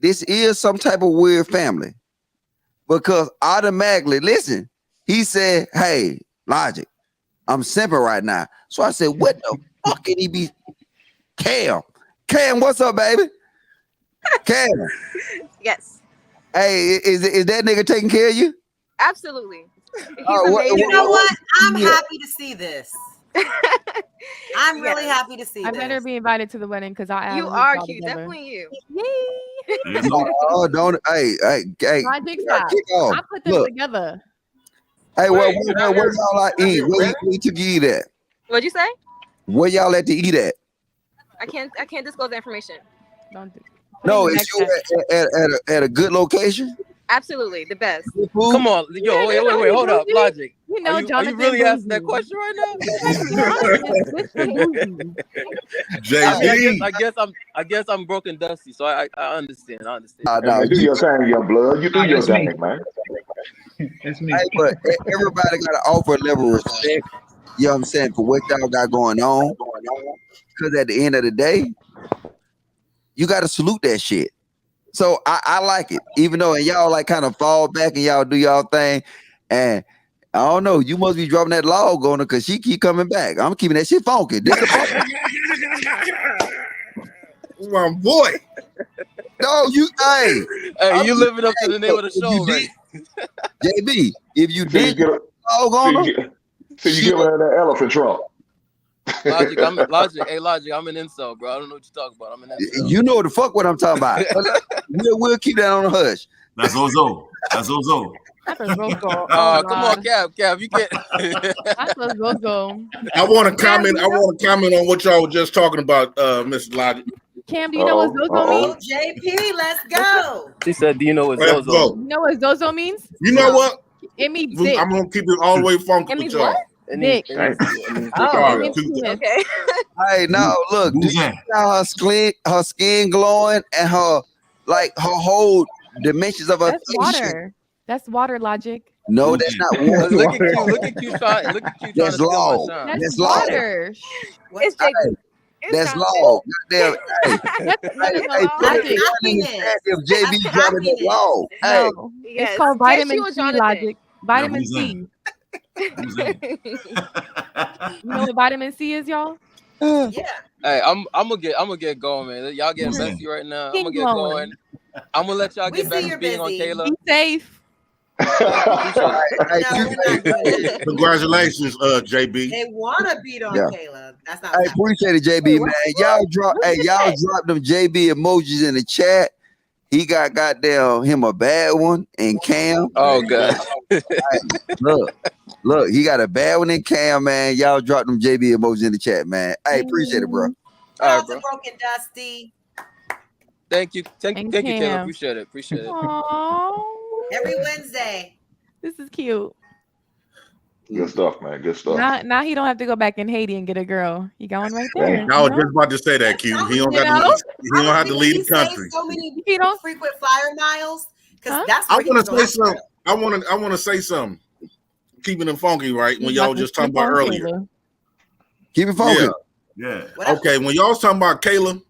This is some type of weird family. Because automatically, listen, he said, hey, Logic, I'm simping right now. So I said, what the fuck can he be? Cam, what's up, baby? Cam. Yes. Hey, is that nigga taking care of you? Absolutely. You know what? I'm happy to see this. I'm really happy to see this. I better be invited to the wedding because you are cute. Definitely you. Yay. Oh, don't. Hey. My big side. I put them together. Hey, where y'all at eat? Where you took you eat at? What'd you say? Where y'all at to eat at? I can't disclose that information. Don't do. No, is you at a good location? Absolutely, the best. Come on, yo, wait, hold up, Logic. Are you really asking that question right now? I guess I'm broken dusty, so I understand. Nah, you do your thing, young blood. You do your thing, man. That's me. Hey, but everybody got to offer a level of respect. You know what I'm saying, for what y'all got going on. Because at the end of the day, you got to salute that shit. So I like it, even though y'all like kind of fall back and y'all do y'all thing. And I don't know, you must be dropping that log on her because she keep coming back. I'm keeping that shit funky. My boy. No, hey, you living up to the name of the show, right? JB, if you did log on her, so you giving her that elephant trunk. Logic, I'm an incel, bro. I don't know what you're talking about. I'm an incel. You know what the fuck what I'm talking about. we'll keep that on the hush. That's Ozo. That's a Zozo. Come on, Cav, you can't. That's a Zozo. I want to comment on what y'all were just talking about, Mr. Logic. Cam, do you know what Zozo means? JP, let's go. She said, do you know what Zozo? You know what Zozo means? You know what? It means dick. I'm gonna keep it all the way funky with y'all. Dick. Okay. Hey, now look, do you know her skin glowing and her whole dimensions of her That's water. That's water, Logic. No, that's not water. Look at you trying. That's law. That's water. It's that's law. Damn. If JB dropping that law, hey, it's called vitamin C, Logic. Vitamin C. You know what vitamin C is, y'all? Yeah. Hey, I'm gonna get going, man. Y'all getting messy right now. I'm gonna get going. I'm gonna let y'all We get back see to you're being on busy. Kayla. Be safe. Congratulations, JB. They want to beat on Yeah. Kayla. That's not. I appreciate it, JB, man. Y'all drop them JB emojis in the chat. He got goddamn him a bad one and Cam. Oh god. Look, he got a bad one in Cam, man. Y'all drop them JB emojis in the chat, man. I appreciate it, bro. All right, bro. Broken Dusty. Thank you, thank you, Kayla. Cam. Appreciate it. Aww. Every Wednesday. This is cute. Good stuff, man. Good stuff. Now he don't have to go back in Haiti and get a girl. He going right there. I was just about to say that, Q. He don't have to leave the country. So many He don't frequent flyer miles because that's. I want to say something. I want to say something. Keeping it funky, right? When y'all just talking about earlier. Keep it funky. Yeah. Okay, when y'all was talking about Kayla,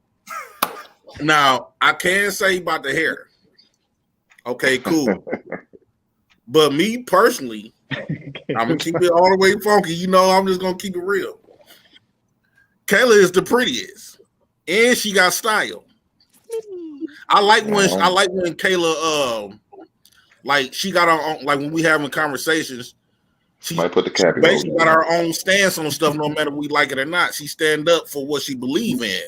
now I can say about the hair. Okay, cool. But me personally, I'm gonna keep it all the way funky. You know, I'm just gonna keep it real. Kayla is the prettiest, and she got style. I like when Kayla, like she got her own. Like when we having conversations, she might put the cap. Basically got her own stance on stuff, no matter we like it or not. She stand up for what she believe in,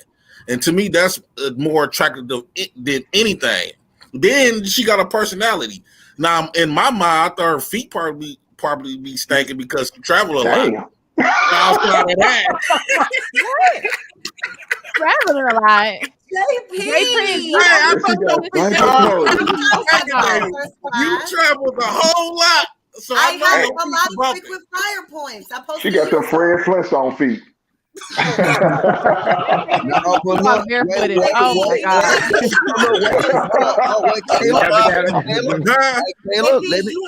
and to me, that's more attractive than anything. Then she got a personality. Now, in my mind, I thought her feet probably be stinking because she traveled a lot. Outside of that, traveling a lot. You traveled a whole lot, so I know have your a feet lot of bumping. frequent flyer points. I posted. She got them Fred Flintstone feet. Barefooted. Oh my god. You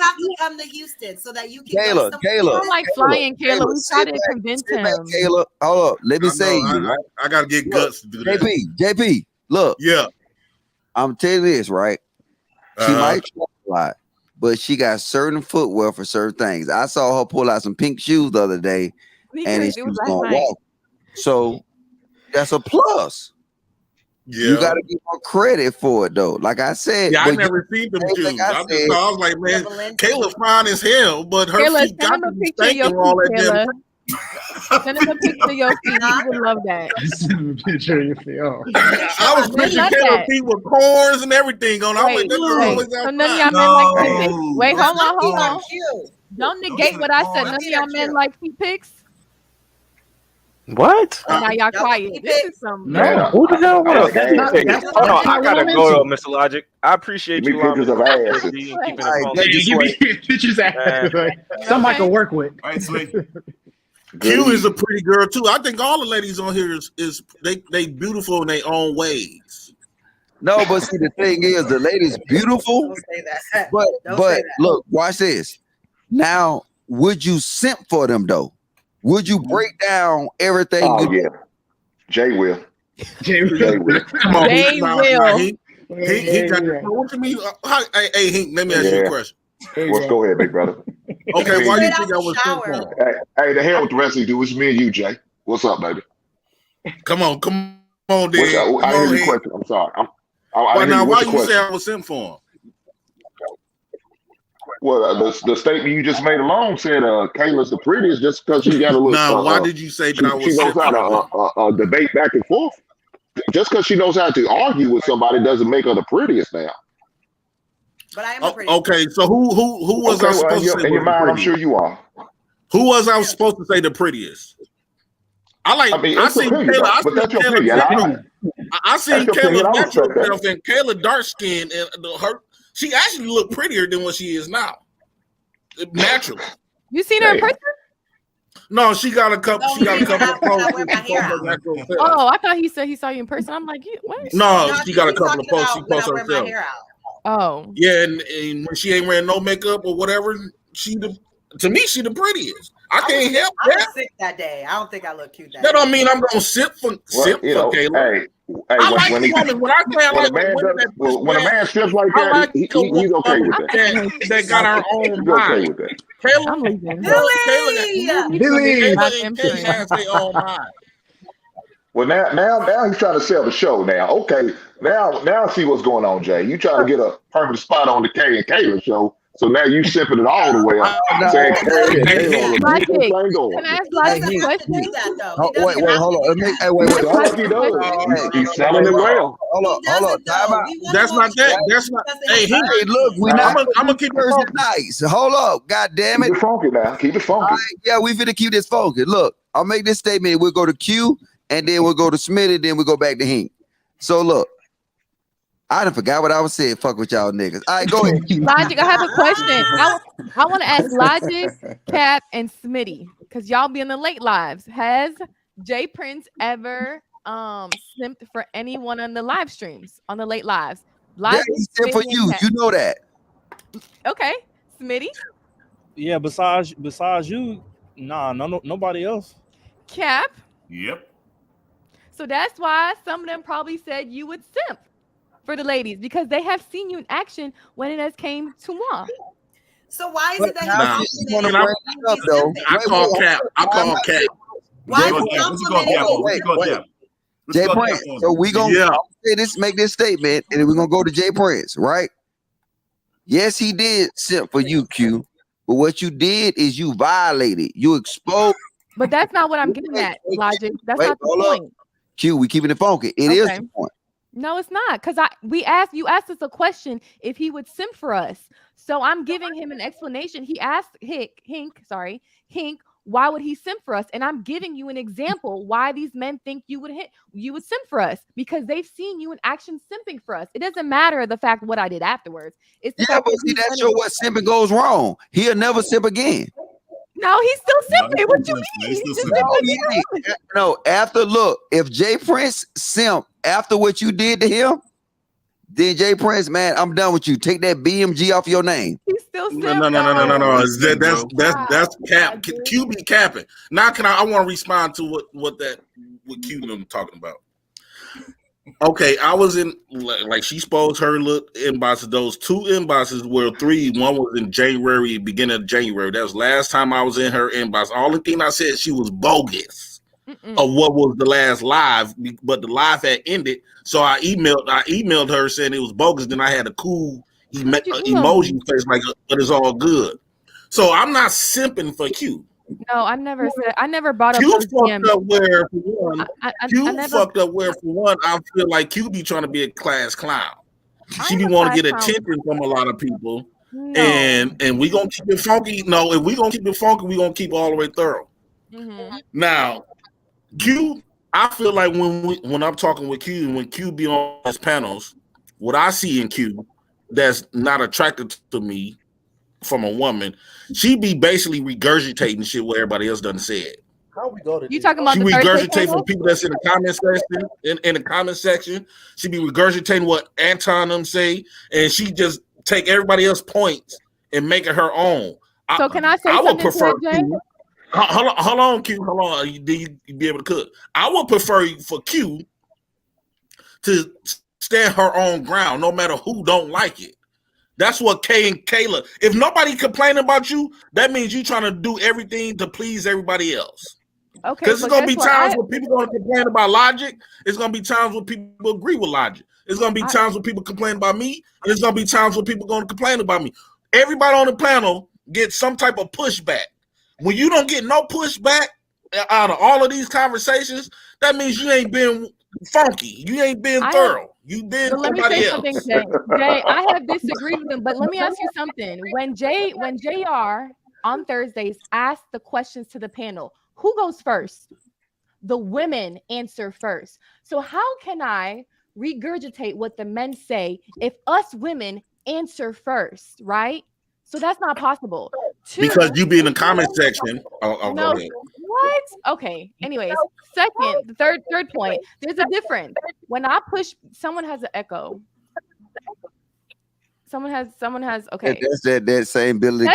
have to come to Houston so that you can. Kayla. I'm like flying, Kayla. We try to convince him. Kayla, hold up. Let me say you. I gotta get guts to do that. JP, look. Yeah. I'm telling you this, right? She might travel a lot, but she got certain footwear for certain things. I saw her pull out some pink shoes the other day, and she was gonna walk. So that's a plus. Yeah. You got to give her credit for it, though. Like I said, I never seen them shoes. I was like, man, Kayla fine as hell, but her feet got to be stinking all that damn. Send him a picture of your feet. He would love that. Send him a picture of your feet. Oh. I was picturing Kayla feet with corns and everything on. I'm like, that's always so none of y'all men like feet pics. Wait, hold on. Don't negate what I said. None of y'all men like feet pics. What? Now y'all quiet. This is some. No. Who the hell? Hold on, I gotta go though, Mr. Logic. I appreciate you. Pictures of ass. Keeping it Give me pictures of ass. Something I can work with. All right, sweet. Q is a pretty girl too. I think all the ladies on here is they beautiful in their own ways. No, but see, the thing is, the lady's beautiful. Don't say that. But Don't say that. look, watch this. Now, would you simp for them though? Would you break down everything? Oh yeah, Jay will. Jay will. Come on, Jay will. He got. What you mean? Hey, Hank, let me ask you a question. Let's go ahead, big brother. Okay, why do you think I was simp? Hey, the hell with the rest of you. It's me and you, Jay. What's up, baby? Come on, dude. I didn't hear your question. I'm sorry. Why you say I was simp for him? Well, the statement you just made alone said Kayla's the prettiest just because she got a little. Now, why did you say that I was? She knows how to debate back and forth. Just because she knows how to argue with somebody doesn't make her the prettiest now. But I am the prettiest. Okay, so who was I supposed to say? In your mind, I'm sure you are. Who was I supposed to say the prettiest? I seen Kayla. I seen Kayla natural herself and Kayla dark skin and she actually looked prettier than what she is now. Naturally. You seen her in person? No, she got a couple. She got a couple of posts. Oh, I thought he said he saw you in person. I'm like, what? No, she got a couple of posts. She posts herself. Oh, yeah, and when she ain't wearing no makeup or whatever, to me she the prettiest. I can't help that. I was sick that day. I don't think I look cute that That day. don't mean I'm gonna sip for Kayla. When a man strips like that, he's okay with that. They got our own mind. Billy has their own mind. Well, now he's trying to sell the show. Now, okay, Now see what's going on, Jay. You trying to get a permanent spot on the K and Kayla show. So now you sipping it all the way up. Saying K and Kayla Can I ask Logic a question? Wait, hold on. He's selling it well. Hold on. That's not that. That's not. Hey, look, I'm gonna keep it nice. Hold up, God damn it. Keep it funky now. Keep it funky. Yeah, we finna keep this funky. Look, I'll make this statement. We'll go to Q, and then we'll go to Smitty, then we'll go back to Hink. So look, I done forgot what I was saying. Fuck with y'all niggas. All right, go ahead. Logic, I have a question. I want to ask Logic, Cap, and Smitty, because y'all be in the late lives. Has Jay Prince ever simped for anyone on the live streams, on the late lives? Yeah, he said for you. You know that. Okay, Smitty. Yeah, besides you, nobody else. Cap. Yep. So that's why some of them probably said you would simp for the ladies, because they have seen you in action when it has came to moi. So why is it that I call Cap. Why Jay Prince. So we gonna say this, make this statement, and then we're gonna go to Jay Prince, right? Yes, he did simp for you, Q. But what you did is you violated. You exposed. But that's not what I'm getting at, Logic. That's not the point. Q, we keeping it funky. It is the point. No, it's not, because you asked us a question if he would simp for us. So I'm giving him an explanation. He asked Hink, why would he simp for us? And I'm giving you an example why these men think you would simp for us, because they've seen you in action simping for us. It doesn't matter the fact what I did afterwards. It's the fact but see, that's sure what simping goes wrong. He'll never simp again. No, he's still simping. What you mean? No, if Jay Prince simp after what you did to him, then Jay Prince, man, I'm done with you. Take that BMG off your name. He's still simping. No. That's cap. Q be capping. Now I want to respond to what Q them talking about. Okay, I was in, like she exposed her little inboxes. Those two inboxes were three. One was in January, beginning of January. That was last time I was in her inbox. All the thing I said, she was bogus of what was the last live, but the live had ended. So I emailed her saying it was bogus. Then I had a cool emoji face like, but it's all good. So I'm not simping for Q. No, I never brought up Q those fucked DMs. up where for one. Fucked up where for one. I feel like Q be trying to be a class clown. She be want to get attention from a lot of people, and we gonna keep it funky. No, if we gonna keep it funky, we gonna keep it all the way thorough. Now, Q, I feel like when I'm talking with Q, when Q be on his panels, what I see in Q that's not attractive to me from a woman, she be basically regurgitating shit what everybody else done said. How we go to you talking about she the regurgitate from people that's in the comment section. In the comment section, she be regurgitating what Anton them say, and she just take everybody else's points and make it her own. So can I say I would something prefer to Jay? Hold on, Q. Hold on. Do you be able to cook? I would prefer for Q to stand her own ground, no matter who don't like it. That's what Kay and Kayla. If nobody complaining about you, that means you trying to do everything to please everybody else. Okay, because it's gonna be times when people gonna complain about Logic. It's gonna be times when people agree with Logic. It's gonna be times when people complain about me, and it's gonna be times when people gonna complain about me. Everybody on the panel gets some type of pushback. When you don't get no pushback out of all of these conversations, that means you ain't been funky. You ain't been thorough. You've been somebody else. Jay, I have disagreed with him, but let me ask you something. When JR on Thursdays asked the questions to the panel, who goes first? The women answer first. So how can I regurgitate what the men say if us women answer first, right? So that's not possible. Because you be in the comment section. No, go ahead. What? Okay. Anyways, the third point. There's a difference. When I push, someone has an echo. Someone has. Okay. That's that same ability.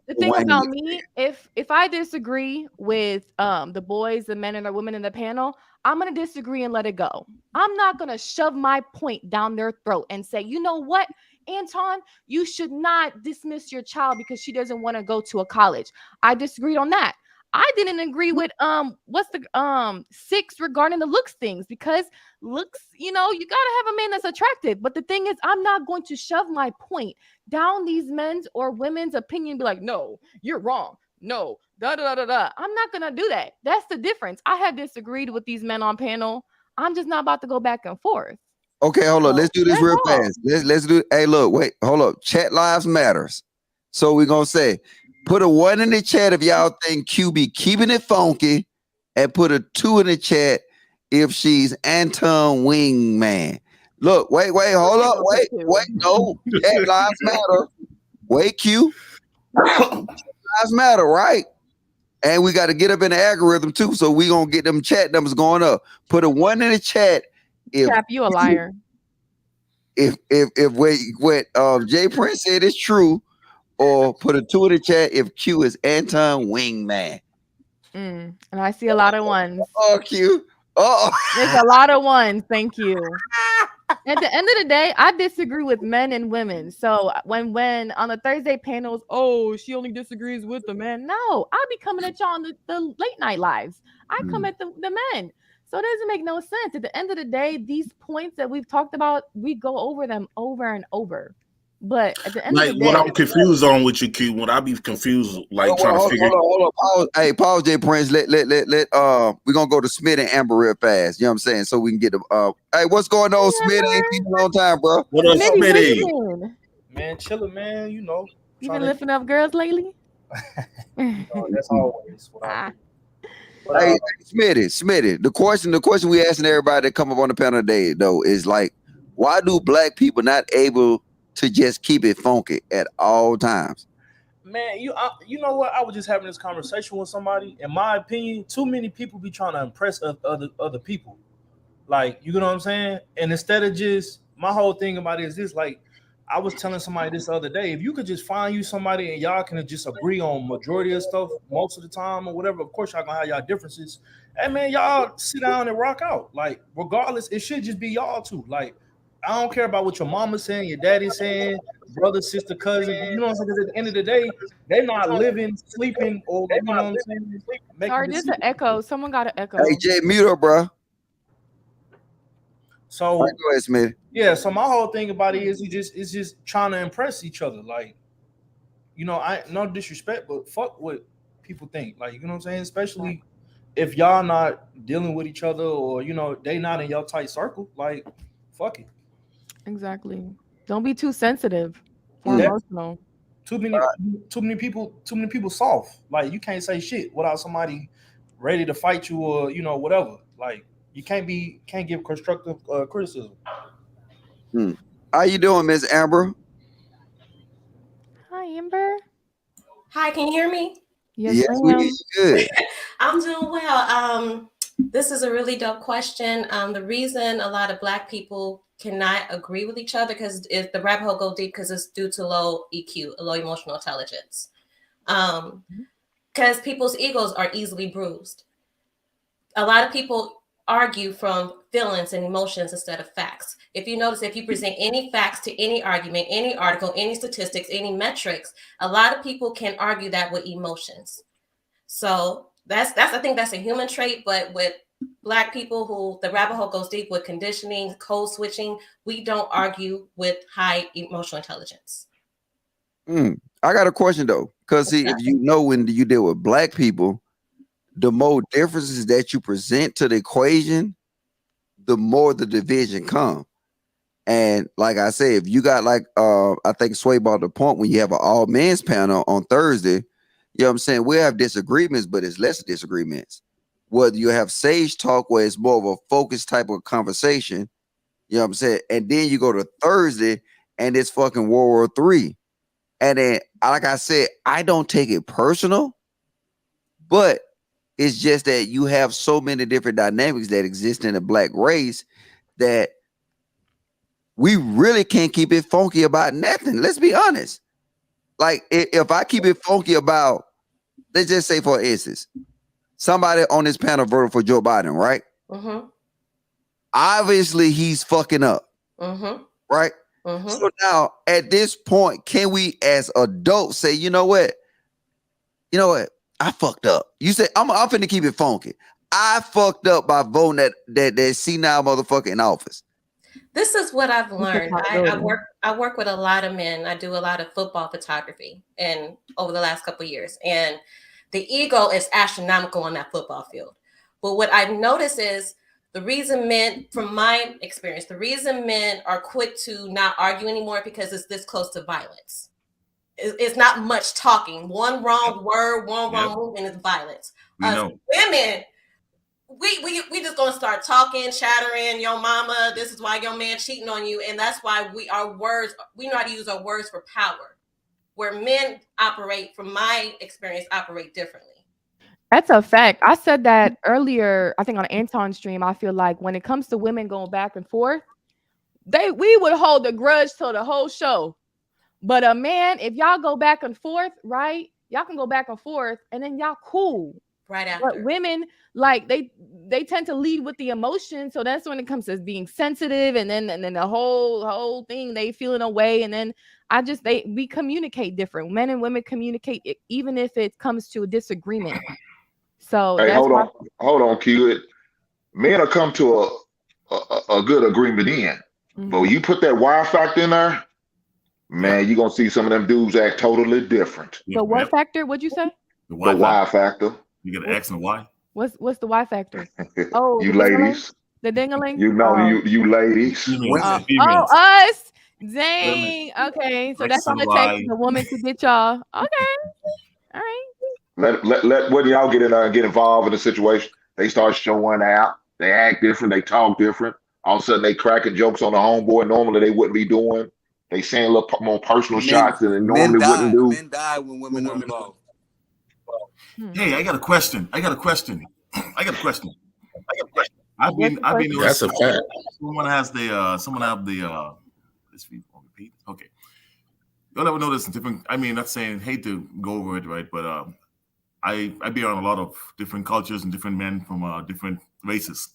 The thing about me, if I disagree with the boys, the men, and the women in the panel, I'm gonna disagree and let it go. I'm not gonna shove my point down their throat and say, you know what, Anton, you should not dismiss your child because she doesn't want to go to a college. I disagreed on that. I didn't agree with what's the 6 regarding the looks things, because looks, you know, you gotta have a man that's attractive. But the thing is, I'm not going to shove my point down these men's or women's opinion and be like, no, you're wrong. No, da da da da da. I'm not gonna do that. That's the difference. I have disagreed with these men on panel. I'm just not about to go back and forth. Okay, hold on. Let's do this real fast. Let's do. Hey, look, wait, hold up. Chat lives matters. So we're gonna say, put a 1 in the chat if y'all think Q be keeping it funky, and put a 2 in the chat if she's Anton Wingman. Look, wait, hold up, wait, no, chat lives matter. Wait, Q. Lives matter, right? And we got to get up in the algorithm too, so we gonna get them chat numbers going up. Put a 1 in the chat. Cap, you a liar. If what Jay Prince said is true, or put a 2 in the chat if Q is Anton Wingman. And I see a lot of ones. Oh, Q. Oh, there's a lot of ones. Thank you. At the end of the day, I disagree with men and women. So when on the Thursday panels, oh, she only disagrees with the men. No, I'll be coming at y'all on the late night lives. I come at the men. So it doesn't make no sense. At the end of the day, these points that we've talked about, we go over them over and over. But at the end of the day, what I'm confused on with you, Q, when I be confused, like trying to figure. Hold on. Hey, Paul J. Prince, let we're gonna go to Smith and Amber real fast. You know what I'm saying? So we can get the hey, what's going on, Smith? Ain't been a long time, bro. What up, Smitty? Man, chilling, man. You know, you been lifting up girls lately? That's always what I do. Hey, Smitty, the question we asking everybody that come up on the panel today, though, is like, why do black people not able to just keep it funky at all times? Man, you know what? I was just having this conversation with somebody. In my opinion, too many people be trying to impress other people. Like, you know what I'm saying? And instead of just, my whole thing about it is this, like, I was telling somebody this the other day, if you could just find you somebody and y'all can just agree on majority of stuff most of the time or whatever, of course y'all gonna have y'all differences. And man, y'all sit down and rock out. Like, regardless, it should just be y'all two. Like, I don't care about what your mama's saying, your daddy's saying, brother, sister, cousin. You know what I'm saying? Because at the end of the day, they're not living, sleeping, or you know what I'm saying? Sorry, there's an echo. Someone got an echo. Hey, Jay, mute her, bro. So go ahead, Smith. Yeah, so my whole thing about it is it's just trying to impress each other. Like, you know, I no disrespect, but fuck what people think. Like, you know what I'm saying? Especially if y'all not dealing with each other, or you know, they not in your tight circle. Like, fuck it. Exactly. Don't be too sensitive or emotional. Too many people soft. Like, you can't say shit without somebody ready to fight you, or you know, whatever. Like, you can't give constructive criticism. How you doing, Miss Amber? Hi, Amber. Hi, can you hear me? Yes, we hear you good. I'm doing well. This is a really dope question. The reason a lot of Black people cannot agree with each other, because if the rabbit hole go deep, because it's due to low EQ, low emotional intelligence. Because people's egos are easily bruised. A lot of people argue from feelings and emotions instead of facts. If you notice, if you present any facts to any argument, any article, any statistics, any metrics, a lot of people can argue that with emotions. So that's I think that's a human trait, but with Black people who the rabbit hole goes deep with conditioning, code switching, we don't argue with high emotional intelligence. I got a question though, because see, if you know, when you deal with Black people, the more differences that you present to the equation, the more the division come. And like I said, if you got like I think Sway brought the point, when you have an all men's panel on Thursday, you know what I'm saying, we have disagreements, but it's less disagreements. Whether you have sage talk, where it's more of a focused type of conversation, you know what I'm saying, and then you go to Thursday and it's fucking World War III. And then, like I said, I don't take it personal, but it's just that you have so many different dynamics that exist in the Black race that we really can't keep it funky about nothing. Let's be honest. Like, if I keep it funky about, let's just say, for instance, somebody on this panel voted for Joe Biden, right? Obviously, he's fucking up, right? So now, at this point, can we as adults say, you know what? I fucked up. You say I'm finna keep it funky. I fucked up by voting that senile motherfucker in office. This is what I've learned. I work with a lot of men. I do a lot of football photography and over the last couple of years. And the ego is astronomical on that football field. But what I've noticed is the reason men, from my experience, the reason men are quick to not argue anymore because it's this close to violence. It's not much talking. One wrong word, one wrong movement is violence. Women, we just gonna start talking, chattering. Your mama, this is why your man cheating on you, and that's why we know how to use our words for power. Where men operate, from my experience, operate differently. That's a fact. I said that earlier, I think on Anton's stream. I feel like when it comes to women going back and forth, we would hold a grudge till the whole show. But a man, if y'all go back and forth, right? Y'all can go back and forth and then y'all cool. Right after. But women, like they tend to lead with the emotion. So that's when it comes to being sensitive, and then the whole thing, they feeling away. And then we communicate different. Men and women communicate even if it comes to a disagreement. So hey, hold on, Q. Men will come to a good agreement in. But when you put that why factor in there, man, you're gonna see some of them dudes act totally different. The what factor? What'd you say? The why factor. You get an X and Y. What's the Y factor? Oh, you ladies. The dingaling. You know, you ladies. Us. Dang. Okay, so that's all it takes, a woman to get y'all. Okay. All right. Let when y'all get in there and get involved in the situation, they start showing out. They act different. They talk different. All of a sudden, they cracking jokes on the homeboy. Normally, they wouldn't be doing. They saying a little more personal shots than they normally wouldn't do. Men die when women are involved. Hey, I got a question. I've been That's a fact. Someone have the this repeat. Okay. Y'all ever notice different? I mean, not saying hate to go over it, right? But I be around a lot of different cultures and different men from different races,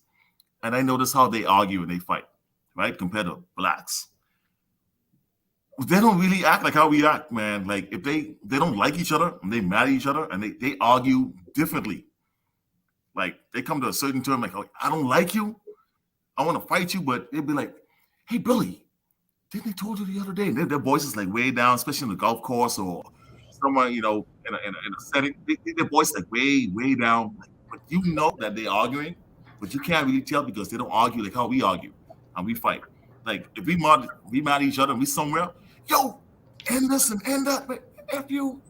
and I notice how they argue and they fight, right? Compared to blacks, they don't really act like how we act, man. Like if they don't like each other and they mad at each other and they argue differently. Like they come to a certain term, like, oh, I don't like you, I want to fight you, but they'd be like, hey Billy, didn't they told you the other day? And their voices like way down, especially on the golf course or somewhere, in a setting. Their voice like way down. But you know that they're arguing, but you can't really tell because they don't argue like how we argue and we fight. Like if we mad at each other and we somewhere, yo, end this and end that, but F you.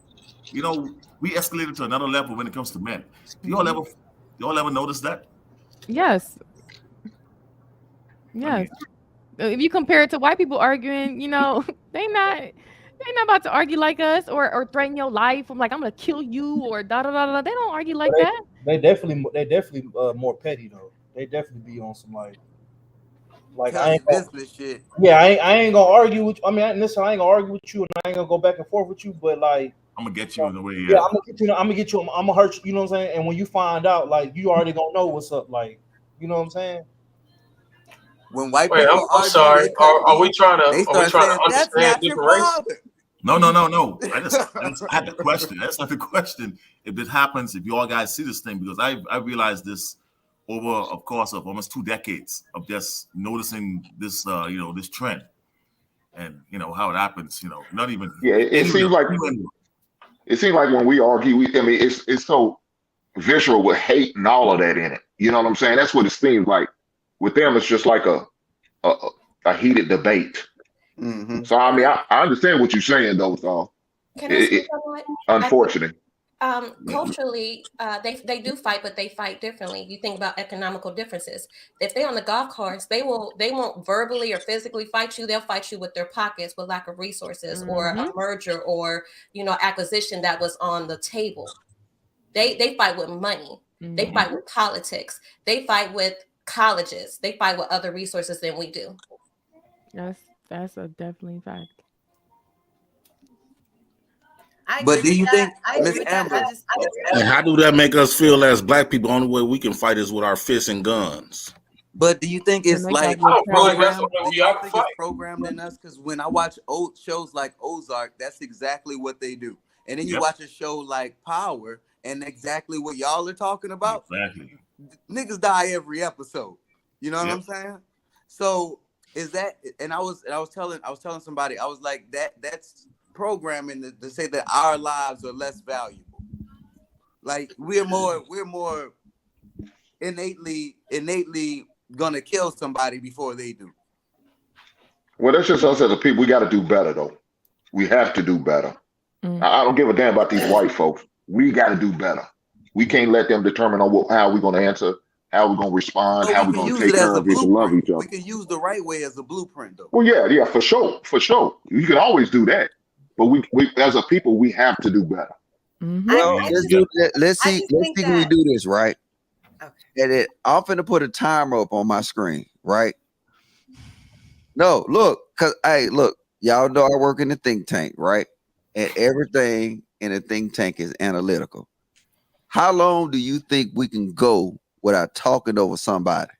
We escalated to another level when it comes to men. Do y'all ever notice that? Yes. Yes. If you compare it to white people arguing, they not about to argue like us or threaten your life. I'm like, I'm gonna kill you or da da da da. They don't argue like that. They definitely more petty though. They definitely be on some like I ain't gonna, shit. Yeah, I ain't gonna argue with you. I mean, I ain't gonna argue with you, and I ain't gonna go back and forth with you. But like, I'm gonna get you in the way. Yeah, I'm gonna get you. I'm gonna hurt you. You know what I'm saying? And when you find out, like, you already gonna know what's up. Like, you know what I'm saying? When white people argue, I'm sorry. Are we trying to understand different races? No. I just had the question. That's not the question. If it happens, if you all guys see this thing, because I realized this over, of course, of almost 2 decades of just noticing this, this trend, and how it happens. Not even. Yeah, it seems like when we argue, it's so visceral with hate and all of that in it. You know what I'm saying? That's what it seems like. With them, it's just like a heated debate. Mm-hmm. So I mean, I understand what you're saying, though. So unfortunate. Culturally, they do fight, but they fight differently. You think about economical differences. If they're on the golf course, they won't verbally or physically fight you. They'll fight you with their pockets, with lack of resources, or a merger, or acquisition that was on the table. They fight with money. They fight with politics. They fight with colleges. They fight with other resources than we do. That's a definitely fact. But do you think, Miss Amber, and how do that make us feel as black people? Only way we can fight is with our fists and guns. But do you think it's like programmed in us? Because when I watch old shows like Ozark, that's exactly what they do. and then you watch a show like Power, and exactly what y'all are talking about. Exactly. Niggas die every episode. You know what I'm saying? So is that? And I was telling somebody, I was like, that's programming to say that our lives are less valuable. Like we're more innately gonna kill somebody before they do. Well, that's just us as a people. We got to do better, though. We have to do better. I don't give a damn about these white folks. We got to do better. We can't let them determine on how we're going to answer, how we're going to respond, how we're going to take care of each and love each other. We can use the right way as a blueprint, though. Well, yeah, for sure. You can always do that. But we as a people, we have to do better. Well, let's see can we do this, right? Okay. And I'm finna put a timer up on my screen, right? No, look, look, y'all know I work in the think tank, right? And everything in a think tank is analytical. How long do you think we can go without talking over somebody?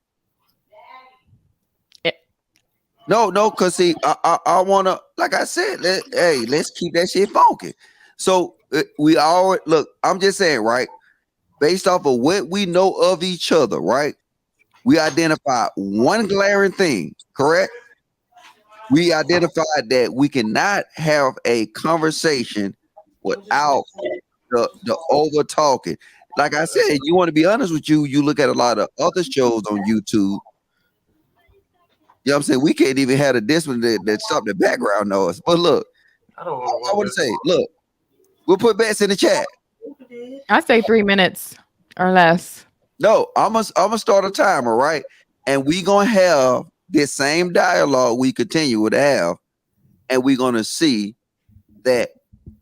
No, because see, I wanna, like I said, let's keep that shit funky. So we all look. I'm just saying, right? Based off of what we know of each other, right? We identify one glaring thing, correct? We identified that we cannot have a conversation without the over talking. Like I said, you want to be honest with you, you look at a lot of other shows on YouTube. You know what I'm saying? We can't even have a discipline that stop the background noise. But look, I want to say, look, we'll put bets in the chat. I say 3 minutes or less. No, I'm gonna start a timer, right? And we gonna have this same dialogue we continue to have, and we're gonna see that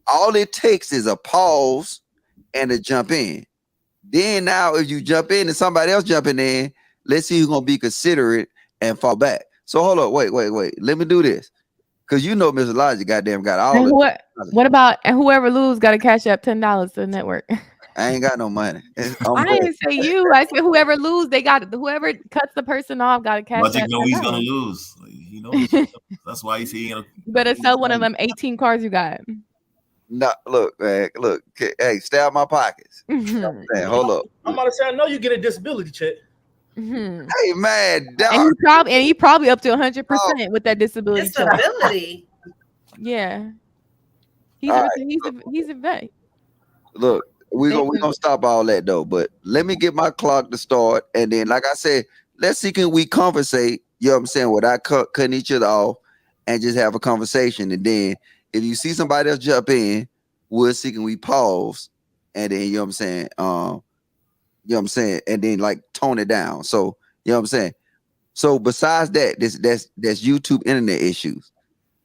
all it takes is a pause and a jump in. Then now, if you jump in and somebody else jumping in, let's see who's gonna be considerate and fall back. So hold up, wait. Let me do this. Cause you know Mr. Elijah goddamn got all and of what about and whoever loses got to cash up $10 to the network? I ain't got no money. I didn't say you. I said whoever lose, whoever cuts the person off got to cash up. Logic know he's gonna lose. He knows. That's why he's saying. You better sell one of them 18 cars you got. No, look, man, look. Hey, stay out my pockets. Man, hold up. I'm about to say, I know you get a disability check. Mm-hmm. Hey, man, dog. And he probably up to 100% with that disability. Disability. Yeah. He's a vet. Look, we're gonna stop all that though. But let me get my clock to start, and then, like I said, let's see can we conversate. You know what I'm saying? Without cutting each other off, and just have a conversation. And then, if you see somebody else jump in, we'll see can we pause, and then you know what I'm saying. You know what I'm saying, and then like tone it down. So you know what I'm saying. So besides that, that's YouTube internet issues.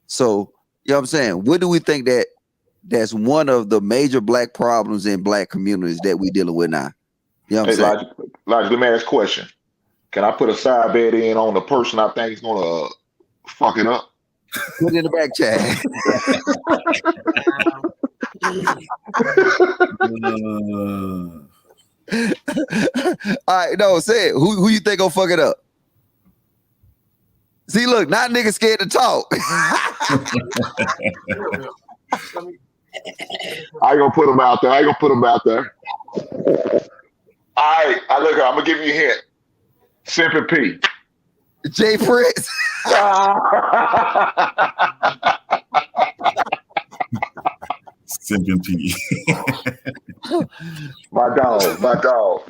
So you know what I'm saying. What do we think that's one of the major black problems in black communities that we dealing with now? You know what I'm saying. Logic, let me ask a question. Can I put a side bet in on the person I think is gonna fuck it up? Put it in the back chat. All right, no, say it. Who you think gonna fuck it up? See, look, not niggas scared to talk. I ain't gonna put them out there. All right, I'm gonna give you a hint. Simple P. Jay Prince. Simple P. My dog.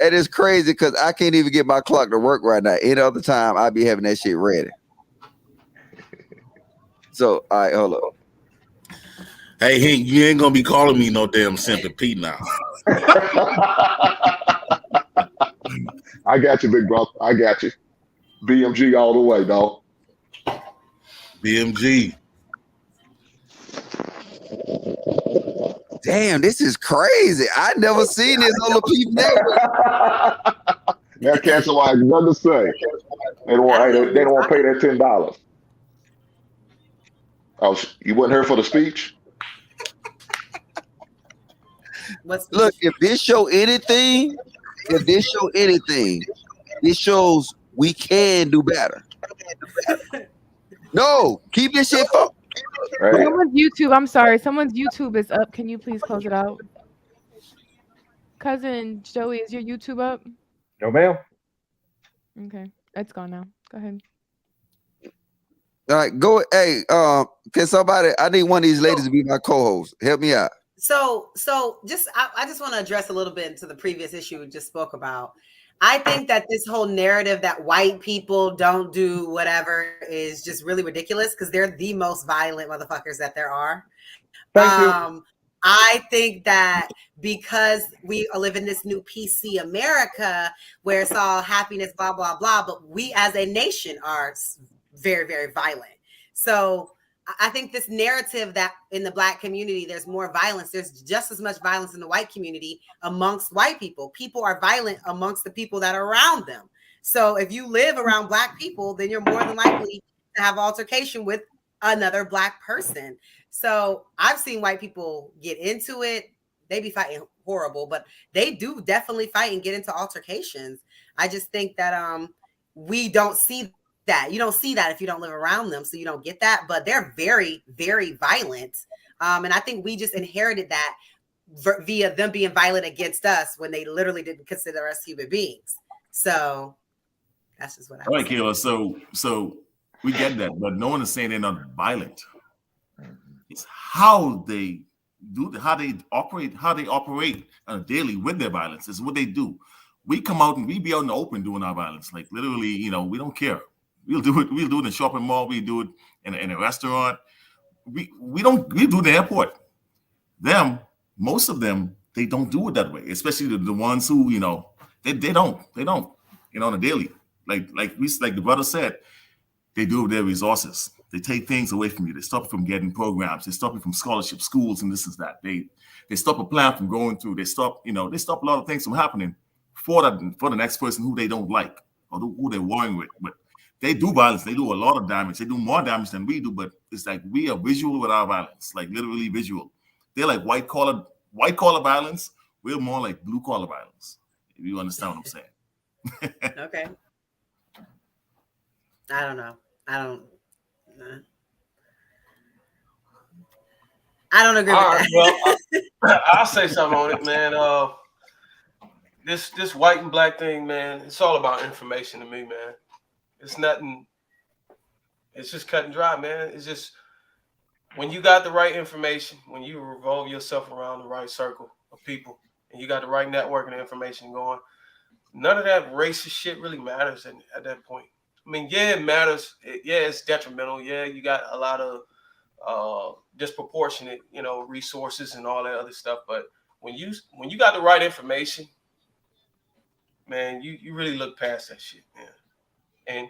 It is crazy because I can't even get my clock to work right now. Any other time, I'd be having that shit ready. So, all right, hold up. Hey, Hank, you ain't gonna be calling me no damn Simple P now. I got you, big brother. I got you. BMG all the way, dog. BMG. Damn, this is crazy. I never seen this on Lapeef Network. Now cancel like nothing to say. They don't want to pay that $10. Oh, you wasn't here for the speech? Look, if this show anything, this shows we can do better. No, keep this shit focused. Right. Someone's YouTube. I'm sorry. Someone's YouTube is up. Can you please close it out? Cousin Joey, is your YouTube up? No, ma'am. Okay, it's gone now. Go ahead. All right, go. Hey, can somebody? I need one of these ladies to be my co-host. Help me out. So I just want to address a little bit into the previous issue we just spoke about. I think that this whole narrative that white people don't do whatever is just really ridiculous because they're the most violent motherfuckers that there are. Thank you. I think that because we live in this new PC America where it's all happiness, blah, blah, blah, but we as a nation are very, very violent. So I think this narrative that in the Black community, there's more violence. There's just as much violence in the white community amongst white people. People are violent amongst the people that are around them. So if you live around Black people, then you're more than likely to have altercation with another Black person. So I've seen white people get into it. They be fighting horrible, but they do definitely fight and get into altercations. I just think that we don't see that. You don't see that if you don't live around them, so you don't get that. But they're very, very violent. And I think we just inherited that via them being violent against us when they literally didn't consider us human beings. So that's just what I All right, Kayla. So we get that, but no one is saying they're not violent. It's how they do, how they operate on a daily with their violence. Is what they do. We come out and we be out in the open doing our violence. Like literally, we don't care. We'll do it. We'll do it in the shopping mall. We do it in a restaurant. We do it in the airport. Most of them, they don't do it that way. Especially the ones who, they don't, on a daily. Like the brother said, they do it with their resources. They take things away from you. They stop you from getting programs. They stop you from scholarship schools and this and that. They stop a plan from going through. They stop a lot of things from happening for the next person who they don't like or who they're warring with. But they do violence. They do a lot of damage. They do more damage than we do. But it's like we are visual with our violence, like literally visual. They're like white collar violence. We're more like blue collar violence. If you understand what I'm saying. Okay. I don't know. I don't agree with that. Well, I'll say something on it, man. This white and Black thing, man, it's all about information to me, man. It's nothing. It's just cut and dry, man. It's just when you got the right information, when you revolve yourself around the right circle of people, and you got the right network and information going, none of that racist shit really matters at that point. I mean, yeah, it matters. Yeah, it's detrimental. Yeah, you got a lot of disproportionate, resources and all that other stuff. But when you got the right information, man, you really look past that shit, man. And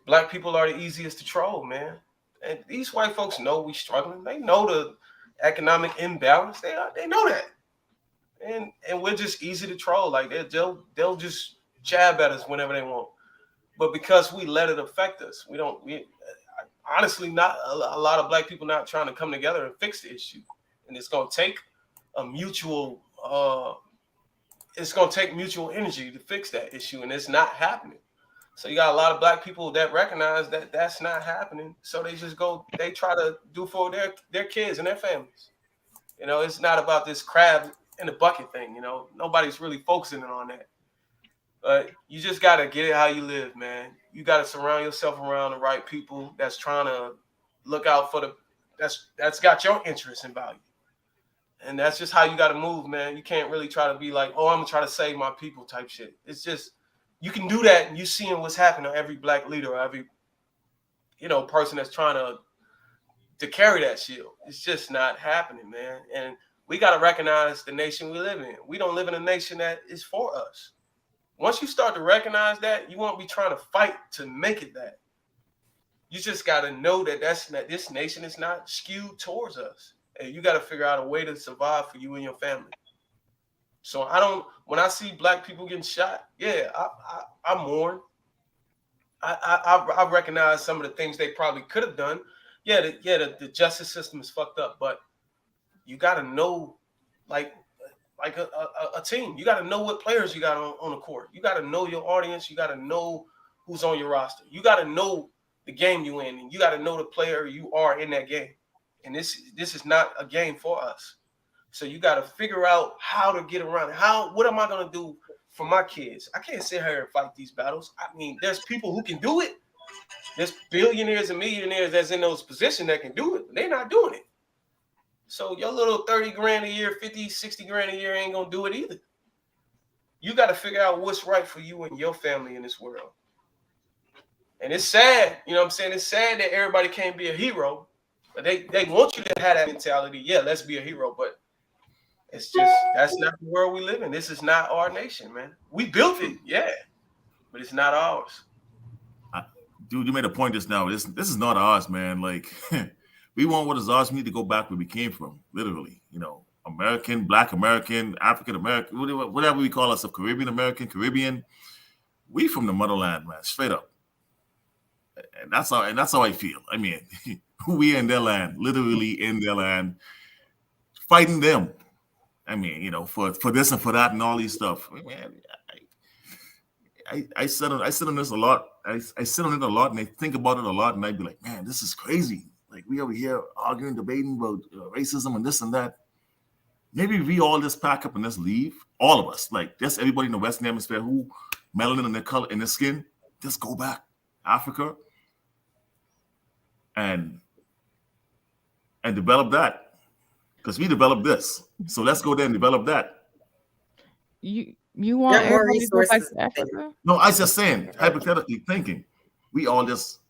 Black people are the easiest to troll, man. And these white folks know we struggling. They know the economic imbalance. They know that. And we're just easy to troll. Like they'll just jab at us whenever they want. But because we let it affect us, we honestly not a lot of Black people not trying to come together and fix the issue. And it's gonna take mutual energy to fix that issue, and it's not happening. So you got a lot of Black people that recognize that that's not happening. So they try to do for their kids and their families. It's not about this crab in the bucket thing. Nobody's really focusing on that. But you just got to get it how you live, man. You got to surround yourself around the right people that's trying to look out for that's got your interests and value. And that's just how you got to move, man. You can't really try to be like, oh, I'm going to try to save my people type shit. It's just, you can do that and you seeing what's happening to every Black leader or every, person that's trying to carry that shield. It's just not happening, man. And we got to recognize the nation we live in. We don't live in a nation that is for us. Once you start to recognize that, you won't be trying to fight to make it that. You just got to know that this nation is not skewed towards us. And you got to figure out a way to survive for you and your family. So when I see Black people getting shot, yeah, I mourn. I recognize some of the things they probably could have done. Yeah, the justice system is fucked up, but you got to know, like a team. You got to know what players you got on the court. You got to know your audience. You got to know who's on your roster. You got to know the game you in, and you got to know the player you are in that game. and this is not a game for us. So you got to figure out how to get around it. What am I going to do for my kids? I can't sit here and fight these battles. I mean, there's people who can do it. There's billionaires and millionaires that's in those positions that can do it, but they're not doing it. So your little 30 grand a year, 50, 60 grand a year ain't going to do it either. You got to figure out what's right for you and your family in this world. And it's sad, you know what I'm saying? It's sad that everybody can't be a hero, but they want you to have that mentality. Yeah, let's be a hero, but it's just, that's not the world we live in. This is not our nation, man. We built it, yeah, but it's not ours. Dude, you made a point just now. This is not ours, man. Like, we want what is ours. We need to go back where we came from, literally. You know, American, Black American, African American, whatever we call ourselves, Caribbean American, Caribbean. We from the motherland, man, straight up. And that's how I feel. I mean, we in their land, literally in their land, fighting them. I mean, you know, for this and for that and all these stuff. Man, I sit on this a lot. I sit on it a lot and I think about it a lot, and I'd be like, man, this is crazy. Like, we over here arguing, debating about racism and this and that. Maybe we all just pack up and just leave. All of us, like just everybody in the Western Hemisphere who melanin in their color, in their skin, just go back Africa and develop that, because we developed this. So let's go there and develop that. You want everybody to go back to Africa? No, I was just saying, hypothetically thinking, we all just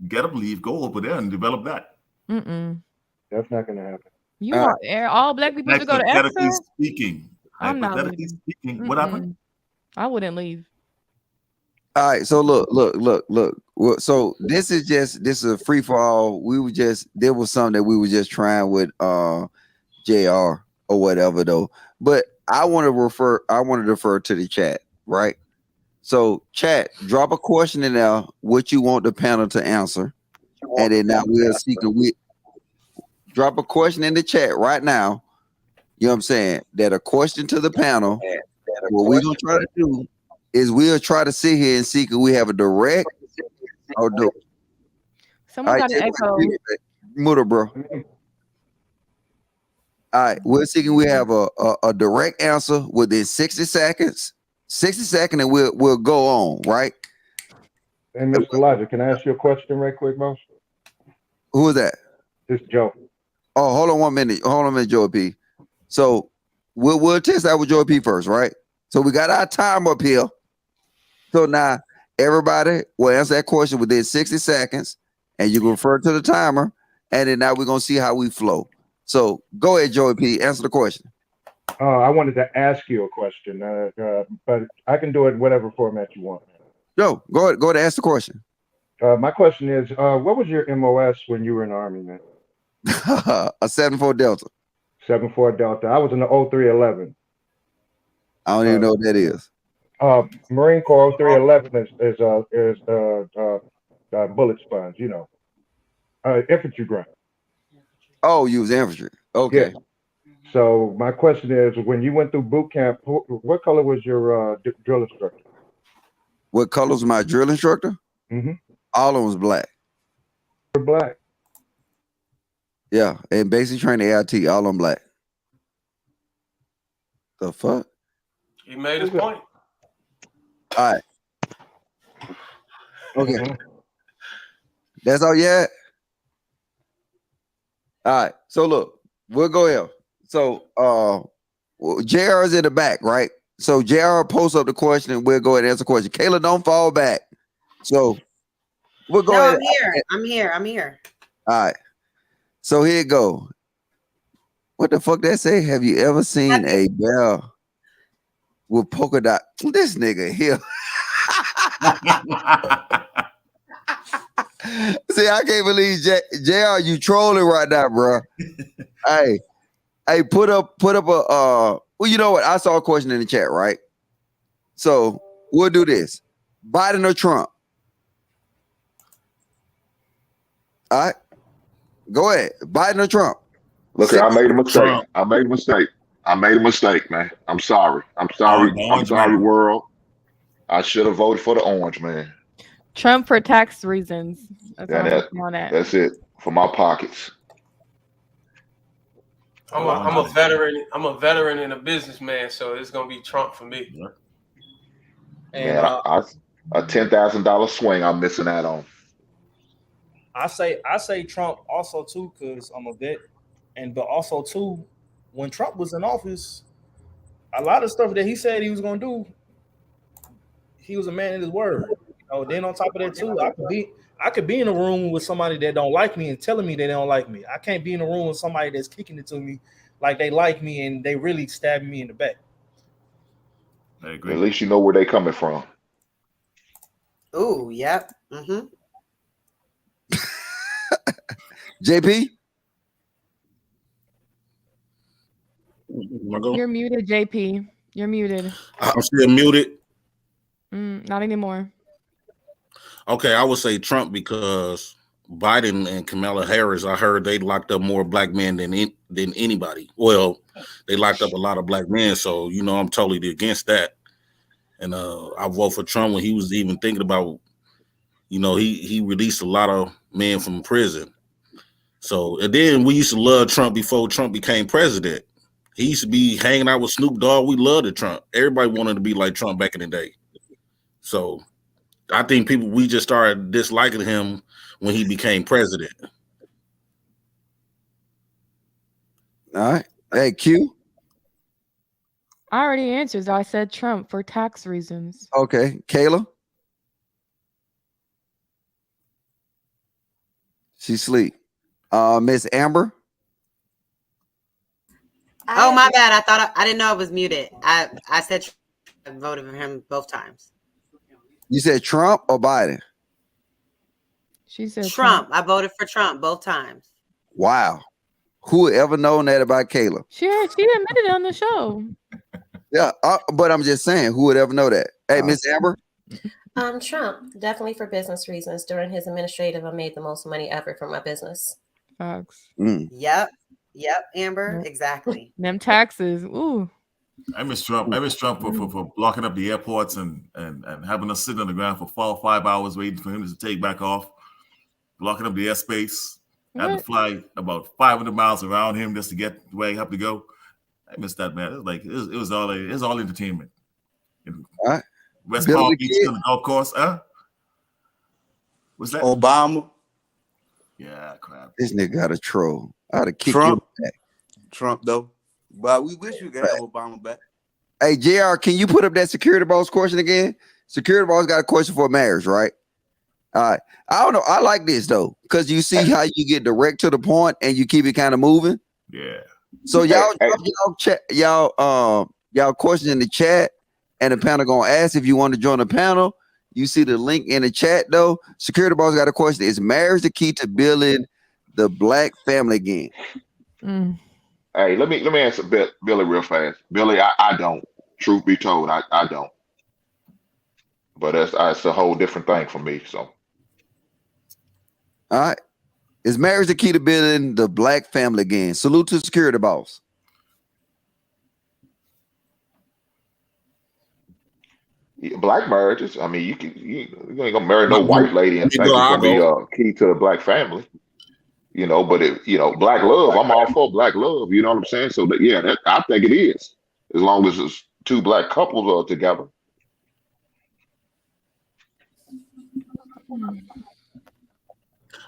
get up, leave, go over there and develop that. That's not going to happen. You want all Black people to go to Africa? I'm not leaving. What happened? I wouldn't leave. All right, so look. So this is a free for all. There was something that we were just trying with JR or whatever though. But I want to refer to the chat, right? So chat, drop a question in there what you want the panel to answer, and then now we drop a question in the chat right now. You know what I'm saying? That a question to the panel. What we're gonna try to do is we'll try to sit here and see, can we have a direct or do someone got an echo. Mutter, bro. All right, we're see, can we have a direct answer within 60 seconds? 60 seconds, and we'll go on, right? And Mr. Elijah, can I ask you a question right quick, Mouse? Who is that? It's Joe. Oh, hold on 1 minute. Hold on a minute, Joe P. So we'll test that with Joe P first, right? So we got our time up here. So now everybody will answer that question within 60 seconds, and you can refer to the timer, and then now we're gonna see how we flow. So go ahead, Joey P. Answer the question. I wanted to ask you a question, but I can do it in whatever format you want. Joe, go ahead and ask the question. My question is, what was your MOS when you were in the Army, man? A 7-4 Delta. 7-4 Delta. I was in the 0311. I don't even know what that is. Marine Corps 0311 is bullet sponge, you know. Infantry grunt. Oh, you was infantry. Okay. Yeah. So my question is, when you went through boot camp, what color was your drill instructor? What color was my drill instructor? All of them was black. Black. Yeah, and basic training AIT, all of them black. The fuck? He made his point. All right. Okay. That's all you had? All right. So look, we'll go here. So JR is in the back, right? So JR posts up the question and we'll go ahead and answer the question. Kayla, don't fall back. So we'll go ahead. I'm here. All right. So here it go. What the fuck that say? Have you ever seen a bear with polka dot? This nigga here. See, I can't believe JR, you trolling right now, bro. Hey, put up a well, you know what? I saw a question in the chat, right? So we'll do this. Biden or Trump? All right. Go ahead. Biden or Trump? Look, I made a mistake. I made a mistake, man. I'm sorry. I'm sorry, world. I should have voted for the orange man. Trump for tax reasons. That's it for my pockets. I'm a veteran. I'm a veteran and a businessman, so it's gonna be Trump for me. And Man, a $10,000 swing I'm missing out on. I say Trump also too, because I'm a vet, but also too, when Trump was in office, a lot of stuff that he said he was gonna do, he was a man in his word. Then on top of that too, I could be in a room with somebody that don't like me and telling me they don't like me. I can't be in a room with somebody that's kicking it to me like they like me and they really stabbing me in the back. I agree. At least you know where they coming from. Oh, yep. Mm-hmm. JP? You're muted, JP. You're muted. I'm still muted. Not anymore. Okay, I would say Trump because Biden and Kamala Harris, I heard they locked up more black men than anybody. Well, they locked up a lot of black men, so I'm totally against that. And I vote for Trump when he was even thinking about, he released a lot of men from prison. So, and then we used to love Trump before Trump became president. He used to be hanging out with Snoop Dogg. We loved Trump. Everybody wanted to be like Trump back in the day. So I think we just started disliking him when he became president. All right. Hey, Q. I already answered. I said Trump for tax reasons. Okay. Kayla? She sleep. Miss Amber? Oh, my bad. I didn't know I was muted. I said I voted for him both times. You said Trump or Biden? She said Trump. I voted for Trump both times. Wow. Who would ever known that about Kayla? She admitted it on the show. Yeah, but I'm just saying, who would ever know that? Hey, Miss Amber? Trump, definitely for business reasons. During his administrative, I made the most money ever for my business. Facts. Yep, Amber, exactly. Them taxes, ooh. I miss Trump. I miss Trump for blocking up the airports and having us sitting on the ground for 4 or 5 hours waiting for him to take back off, blocking up the airspace. I had to fly about 500 miles around him just to get where I have to go. I miss that, man. It was all entertainment. All right. West Palm Beach on the golf course, huh? What's that? Obama. Yeah, crap. This nigga got a troll. I ought to kick Trump. you back. Trump, though. But we wish we could have Obama back. Hey, JR, can you put up that security boss question again? Security boss got a question for marriage, right? All right. I don't know. I like this, though, because you see how you get direct to the point and you keep it kind of moving. Yeah. So y'all question in the chat, and the panel gonna ask if you want to join the panel. You see the link in the chat, though. Security boss got a question. Is marriage the key to building the black family again? Hey, let me answer Billy real fast. Billy, I don't. Truth be told, I don't. But that's a whole different thing for me. So, all right. Is marriage the key to building the black family again? Salute to security boss. Black marriages. I mean, you ain't gonna marry no white lady and think it's gonna be a key to the black family. But black love. I'm all for black love. You know what I'm saying? So I think it is, as long as it's two black couples are together.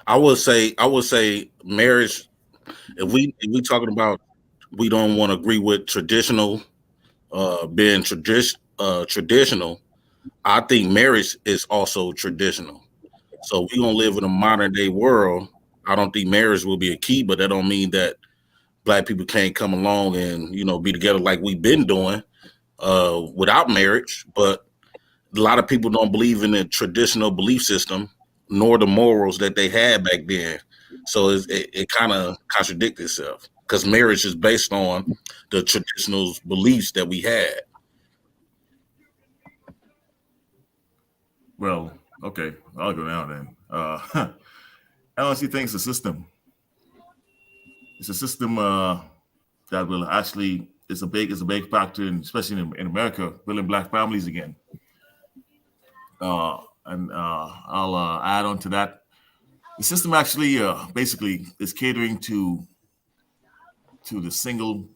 I would say marriage. If we talking about, we don't want to agree with traditional, being traditional. I think marriage is also traditional. So we gonna live in a modern day world. I don't think marriage will be a key, but that don't mean that black people can't come along and be together like we've been doing without marriage. But a lot of people don't believe in the traditional belief system nor the morals that they had back then. So it kind of contradicts itself because marriage is based on the traditional beliefs that we had. Well, okay, I'll go now then. I honestly think it's a system. It's a system that will actually is a big factor, especially in America, building black families again. And I'll add on to that. The system actually basically is catering to to the single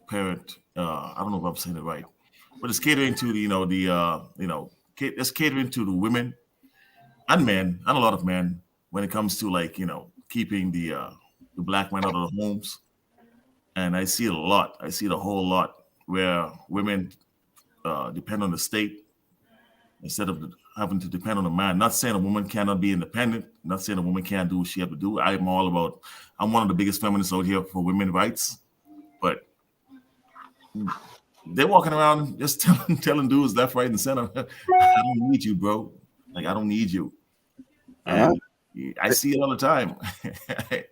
parent. I don't know if I'm saying it right, but it's catering to it's catering to the women and men and a lot of men when it comes to like keeping the black men out of the homes. And I see it a lot. I see it a whole lot where women depend on the state instead of having to depend on a man. Not saying a woman cannot be independent. Not saying a woman can't do what she have to do. I'm one of the biggest feminists out here for women's rights, but they're walking around just telling dudes left, right, and center, I don't need you, bro. Like, I don't need you. And I see it all the time. I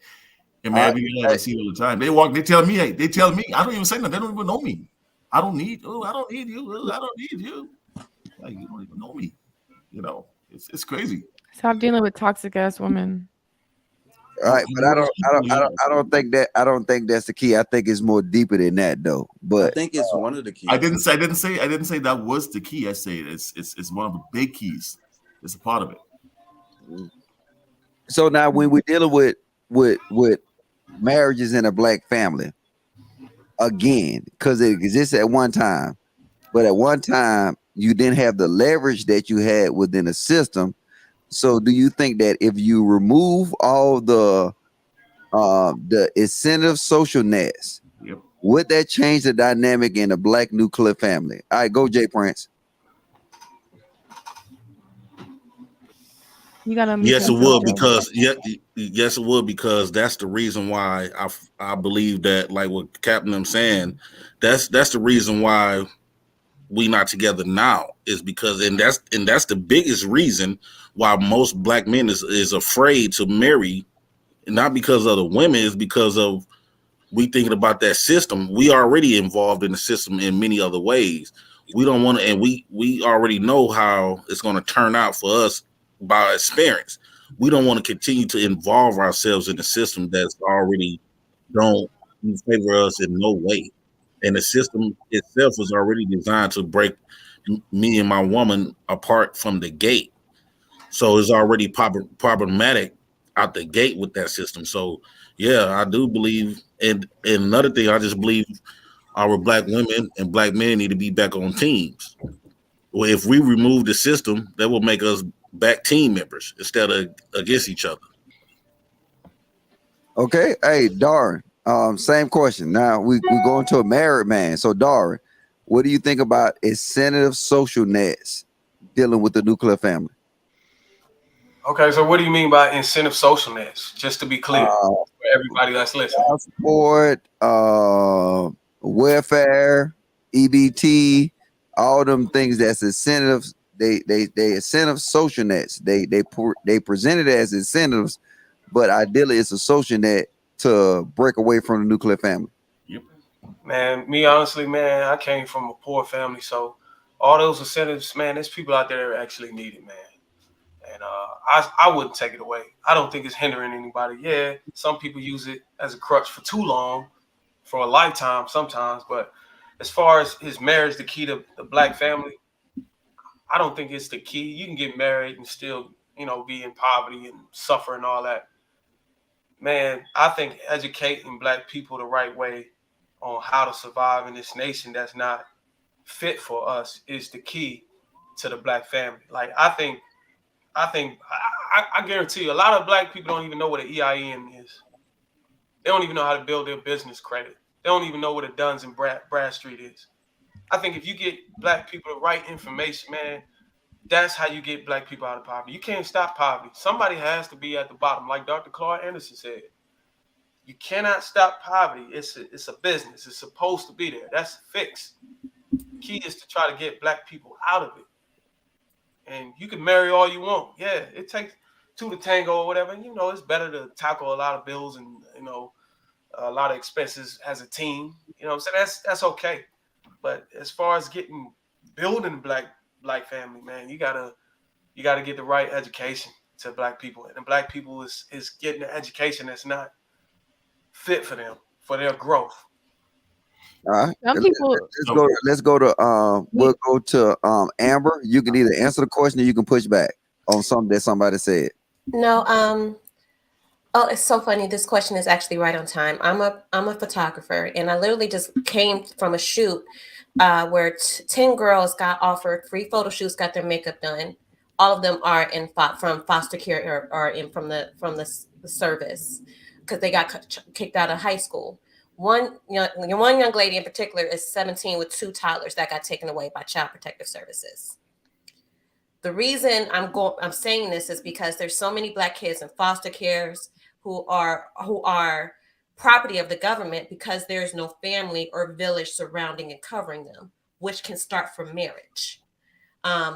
see it all the time. They tell me, I don't even say nothing. They don't even know me. I don't need you. I don't need you. Like, you don't even know me. It's crazy. Stop dealing with toxic ass women. All right, but I don't think that's the key. I think it's more deeper than that, though. But I think it's one of the keys. I didn't say that was the key. I say it's one of the big keys. It's a part of it. So now, when we're dealing with marriages in a black family, again, because it exists at one time, but at one time you didn't have the leverage that you had within the system. So do you think that if you remove all the incentive social nets, would that change the dynamic in a black nuclear family? All right, go Jay Prince. Yes, it would, because yes, it would, because that's the reason why I believe that, like what Captain I'm saying, that's the reason why we not together now, is because and that's the biggest reason why most black men is afraid to marry, not because of the women, it's because of we thinking about that system. We already involved in the system in many other ways. We don't want to, and we already know how it's going to turn out for us by experience. We don't want to continue to involve ourselves in the system that's already don't favor us in no way. And the system itself was already designed to break me and my woman apart from the gate. So it's already problematic out the gate with that system. So yeah, I do believe, and another thing, I just believe our black women and black men need to be back on teams. Well, if we remove the system, that will make us back team members instead of against each other. Okay, hey Darren, same question. Now we go into a married man. So Darren, what do you think about incentive social nets dealing with the nuclear family? Okay, so what do you mean by incentive social nets? Just to be clear for everybody that's listening. Support, welfare, EBT, all them things that's incentives. They incentive social nets. They present it as incentives, but ideally it's a social net to break away from the nuclear family. Yep. Man, me honestly, man, I came from a poor family, so all those incentives, man, there's people out there that actually need it, man. And I wouldn't take it away. I don't think it's hindering anybody. Yeah, some people use it as a crutch for too long, for a lifetime sometimes. But as far as his marriage, the key to the black family, I don't think it's the key. You can get married and still, be in poverty and suffer and all that. Man, I think educating black people the right way on how to survive in this nation that's not fit for us is the key to the black family. Like, I guarantee you, a lot of black people don't even know what an EIN is. They don't even know how to build their business credit. They don't even know what a Duns and Bradstreet is. I think if you get black people the right information, man, that's how you get black people out of poverty. You can't stop poverty. Somebody has to be at the bottom, like Dr. Clark Anderson said. You cannot stop poverty. It's a business. It's supposed to be there. That's a fix. The key is to try to get black people out of it. And you can marry all you want. Yeah, it takes two to tango or whatever. And, it's better to tackle a lot of bills and, a lot of expenses as a team. So that's okay. But as far as building black family, man, you gotta get the right education to black people. And the black people is getting the education that's not fit for them, for their growth. All right. Some people. Let's go to we'll go to Amber. You can either answer the question or you can push back on something that somebody said. No, Oh, it's so funny. This question is actually right on time. I'm a photographer, and I literally just came from a shoot where 10 girls got offered free photo shoots, got their makeup done. All of them are from foster care or from the service because they got kicked out of high school. One young lady in particular is 17 with 2 toddlers that got taken away by Child Protective Services. The reason I'm saying this is because there's so many Black kids in foster cares who are property of the government because there's no family or village surrounding and covering them, which can start from marriage.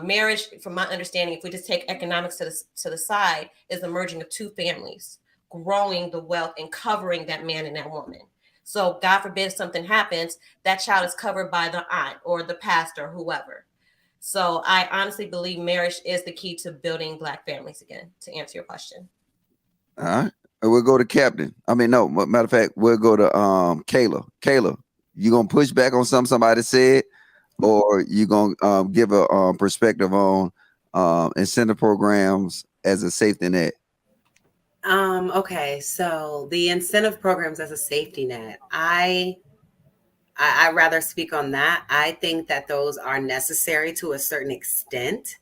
Marriage, from my understanding, if we just take economics to the side, is the merging of 2 families, growing the wealth and covering that man and that woman. So God forbid something happens, that child is covered by the aunt or the pastor or whoever. So I honestly believe marriage is the key to building Black families again, to answer your question. All right. We'll go to Captain. I mean, no, matter of fact, we'll go to Kayla. Kayla, you gonna push back on somebody said, or you gonna give a perspective on incentive programs as a safety net? Okay, so the incentive programs as a safety net, I'd rather speak on that. I think that those are necessary to a certain extent.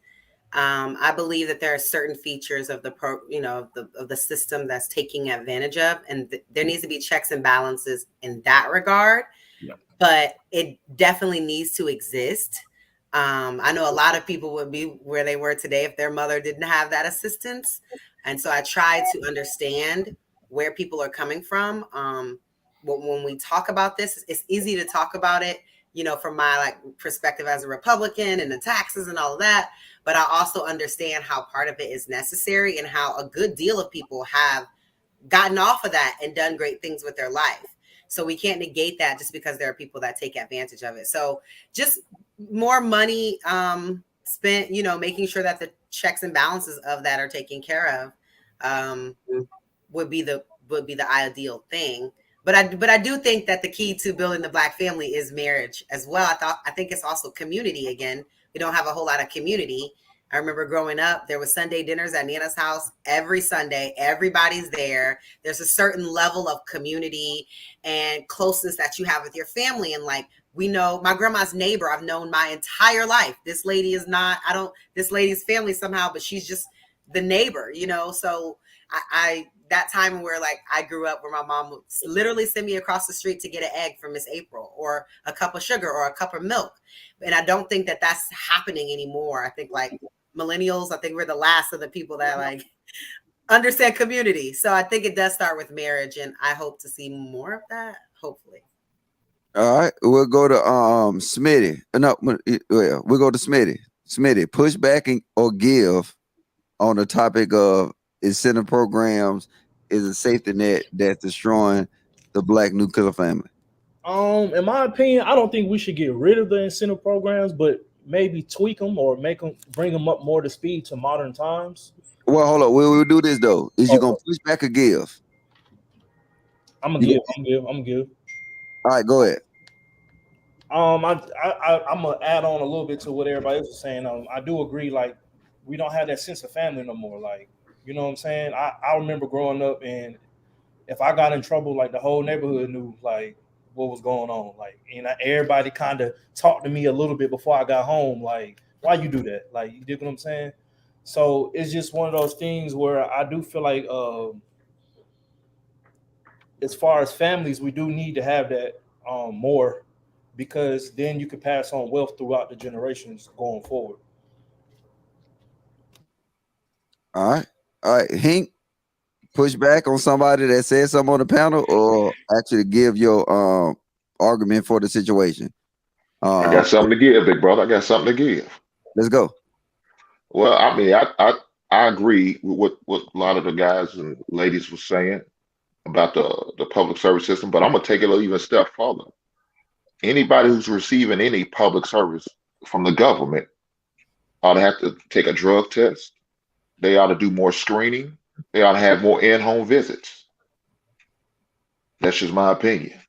I believe that there are certain features of the system that's taking advantage of, and there needs to be checks and balances in that regard. Yeah. But it definitely needs to exist. I know a lot of people would be where they were today if their mother didn't have that assistance, and so I try to understand where people are coming from. When we talk about this, it's easy to talk about it, from my perspective as a Republican and the taxes and all of that. But I also understand how part of it is necessary and how a good deal of people have gotten off of that and done great things with their life. So we can't negate that just because there are people that take advantage of it. So just more money spent, making sure that the checks and balances of that are taken care of would be the ideal thing. But I do think that the key to building the Black family is marriage as well. I think it's also community. Again, we don't have a whole lot of community. I remember growing up, there was Sunday dinners at Nana's house every Sunday. Everybody's there. There's a certain level of community and closeness that you have with your family. And we know my grandma's neighbor, I've known my entire life. This lady is not, this lady's family somehow, but she's just the neighbor, So that time where I grew up where my mom would literally send me across the street to get an egg from Miss April or a cup of sugar or a cup of milk. And I don't think that that's happening anymore. I think millennials, I think we're the last of the people that understand community. So I think it does start with marriage, and I hope to see more of that, hopefully. All right, we'll go to Smitty. No, we'll go to Smitty. Smitty, push back or give on the topic of incentive programs is a safety net that's destroying the Black nuclear family. In my opinion, I don't think we should get rid of the incentive programs, but maybe tweak them or bring them up more to speed to modern times. Well, hold on. We'll do this though. Is you gonna push back or give? I'm gonna give. All right, go ahead. I'm gonna add on a little bit to what everybody else is saying. I do agree. We don't have that sense of family no more. You know what I'm saying? I remember growing up, and if I got in trouble, the whole neighborhood knew what was going on. Everybody kind of talked to me a little bit before I got home. Why you do that? You dig what I'm saying? So it's just one of those things where I do feel as far as families, we do need to have that more, because then you can pass on wealth throughout the generations going forward. All right, Hank, push back on somebody that said something on the panel, or actually give your argument for the situation. I got something to give, big brother. I got something to give. Let's go. Well, I mean, I agree with what a lot of the guys and ladies were saying about the public service system, but I'm gonna take it even a step further. Anybody who's receiving any public service from the government ought to have to take a drug test. They ought to do more screening. They ought to have more in-home visits. That's just my opinion.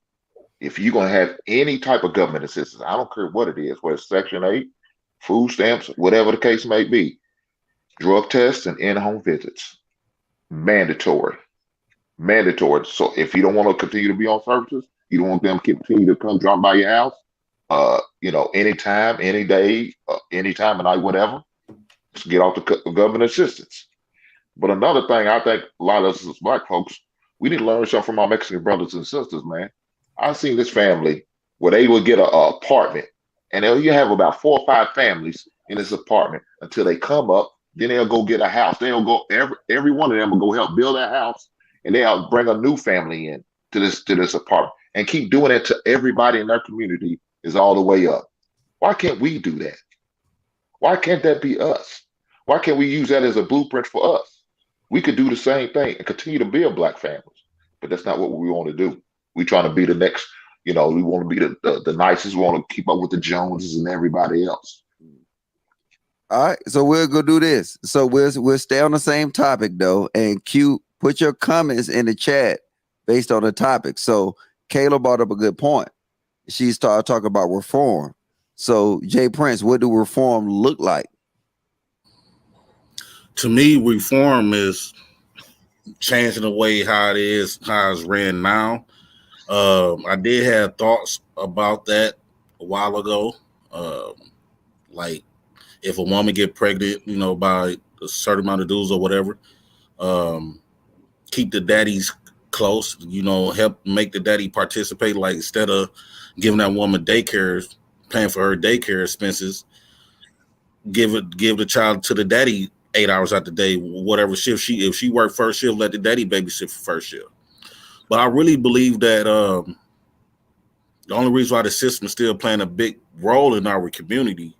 If you're going to have any type of government assistance, I don't care what it is, whether it's Section 8, food stamps, whatever the case may be, drug tests and in-home visits, mandatory. mandatory. So if you don't want to continue to be on services, you don't want them to continue to come drop by your house, anytime, any day, anytime of night, whatever, just get off the government assistance. But another thing, I think a lot of us as Black folks, we need to learn something from our Mexican brothers and sisters, man. I've seen this family where they would get a apartment, and you have about 4 or 5 families in this apartment until they come up. Then they'll go get a house. They'll go every one of them will go help build that house, and they'll bring a new family in to this apartment and keep doing it to everybody in their community is all the way up. Why can't we do that? Why can't that be us? Why can't we use that as a blueprint for us? We could do the same thing and continue to build Black families, but that's not what we want to do. We trying to be the next, we want to be the nicest. We want to keep up with the Joneses and everybody else. All right, so we'll go do this. So we'll stay on the same topic though, and Q, put your comments in the chat based on the topic. So Kayla brought up a good point. She started talking about reform. So Jay Prince, what do reform look like? To me, reform is changing the way how it's ran now. I did have thoughts about that a while ago. Like if a woman get pregnant, by a certain amount of dudes or whatever, keep the daddies close, help make the daddy participate. Like instead of giving that woman daycare, paying for her daycare expenses, give the child to the daddy 8 hours out the day, whatever shift if she worked first shift, let the daddy babysit for first shift. But I really believe that the only reason why the system is still playing a big role in our community,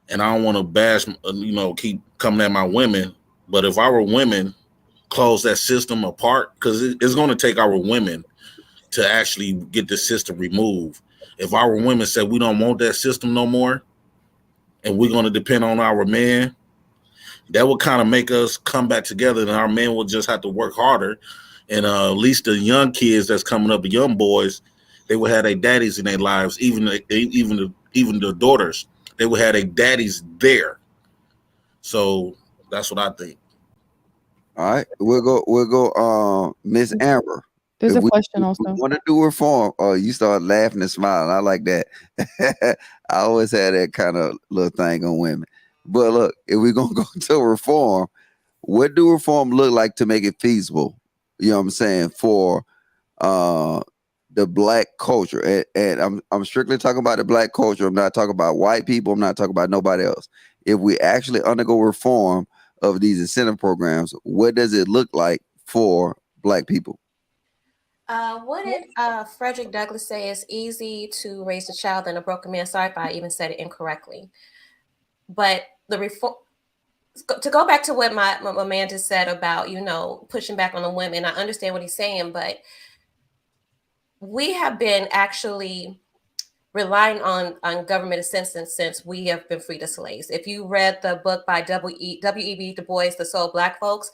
and I don't want to bash, keep coming at my women, but if our women close that system apart, because it's going to take our women to actually get the system removed. If our women said we don't want that system no more, and we're going to depend on our men, that would kind of make us come back together, and our men will just have to work harder. And at least the young kids that's coming up, the young boys, they will have their daddies in their lives, even the daughters, they will have their daddies there. So that's what I think. All right, we'll go. Miss Amber. There's a question also. Want to do reform? Oh, you start laughing and smiling. I like that. I always had that kind of little thing on women. But look, if we're gonna go to reform, what do reform look like to make it feasible? You know what I'm saying, for the Black culture, and I'm strictly talking about the Black culture. I'm not talking about white people. I'm not talking about nobody else. If we actually undergo reform of these incentive programs, what does it look like for Black people? What did Frederick Douglass say? It's easy to raise a child than a broken man. Sorry if I even said it incorrectly. But the reform, to go back to what my man just said about, pushing back on the women, I understand what he's saying, but we have been actually relying on government assistance since we have been freed as slaves. If you read the book by W.E.B. Du Bois, The Soul of Black Folks,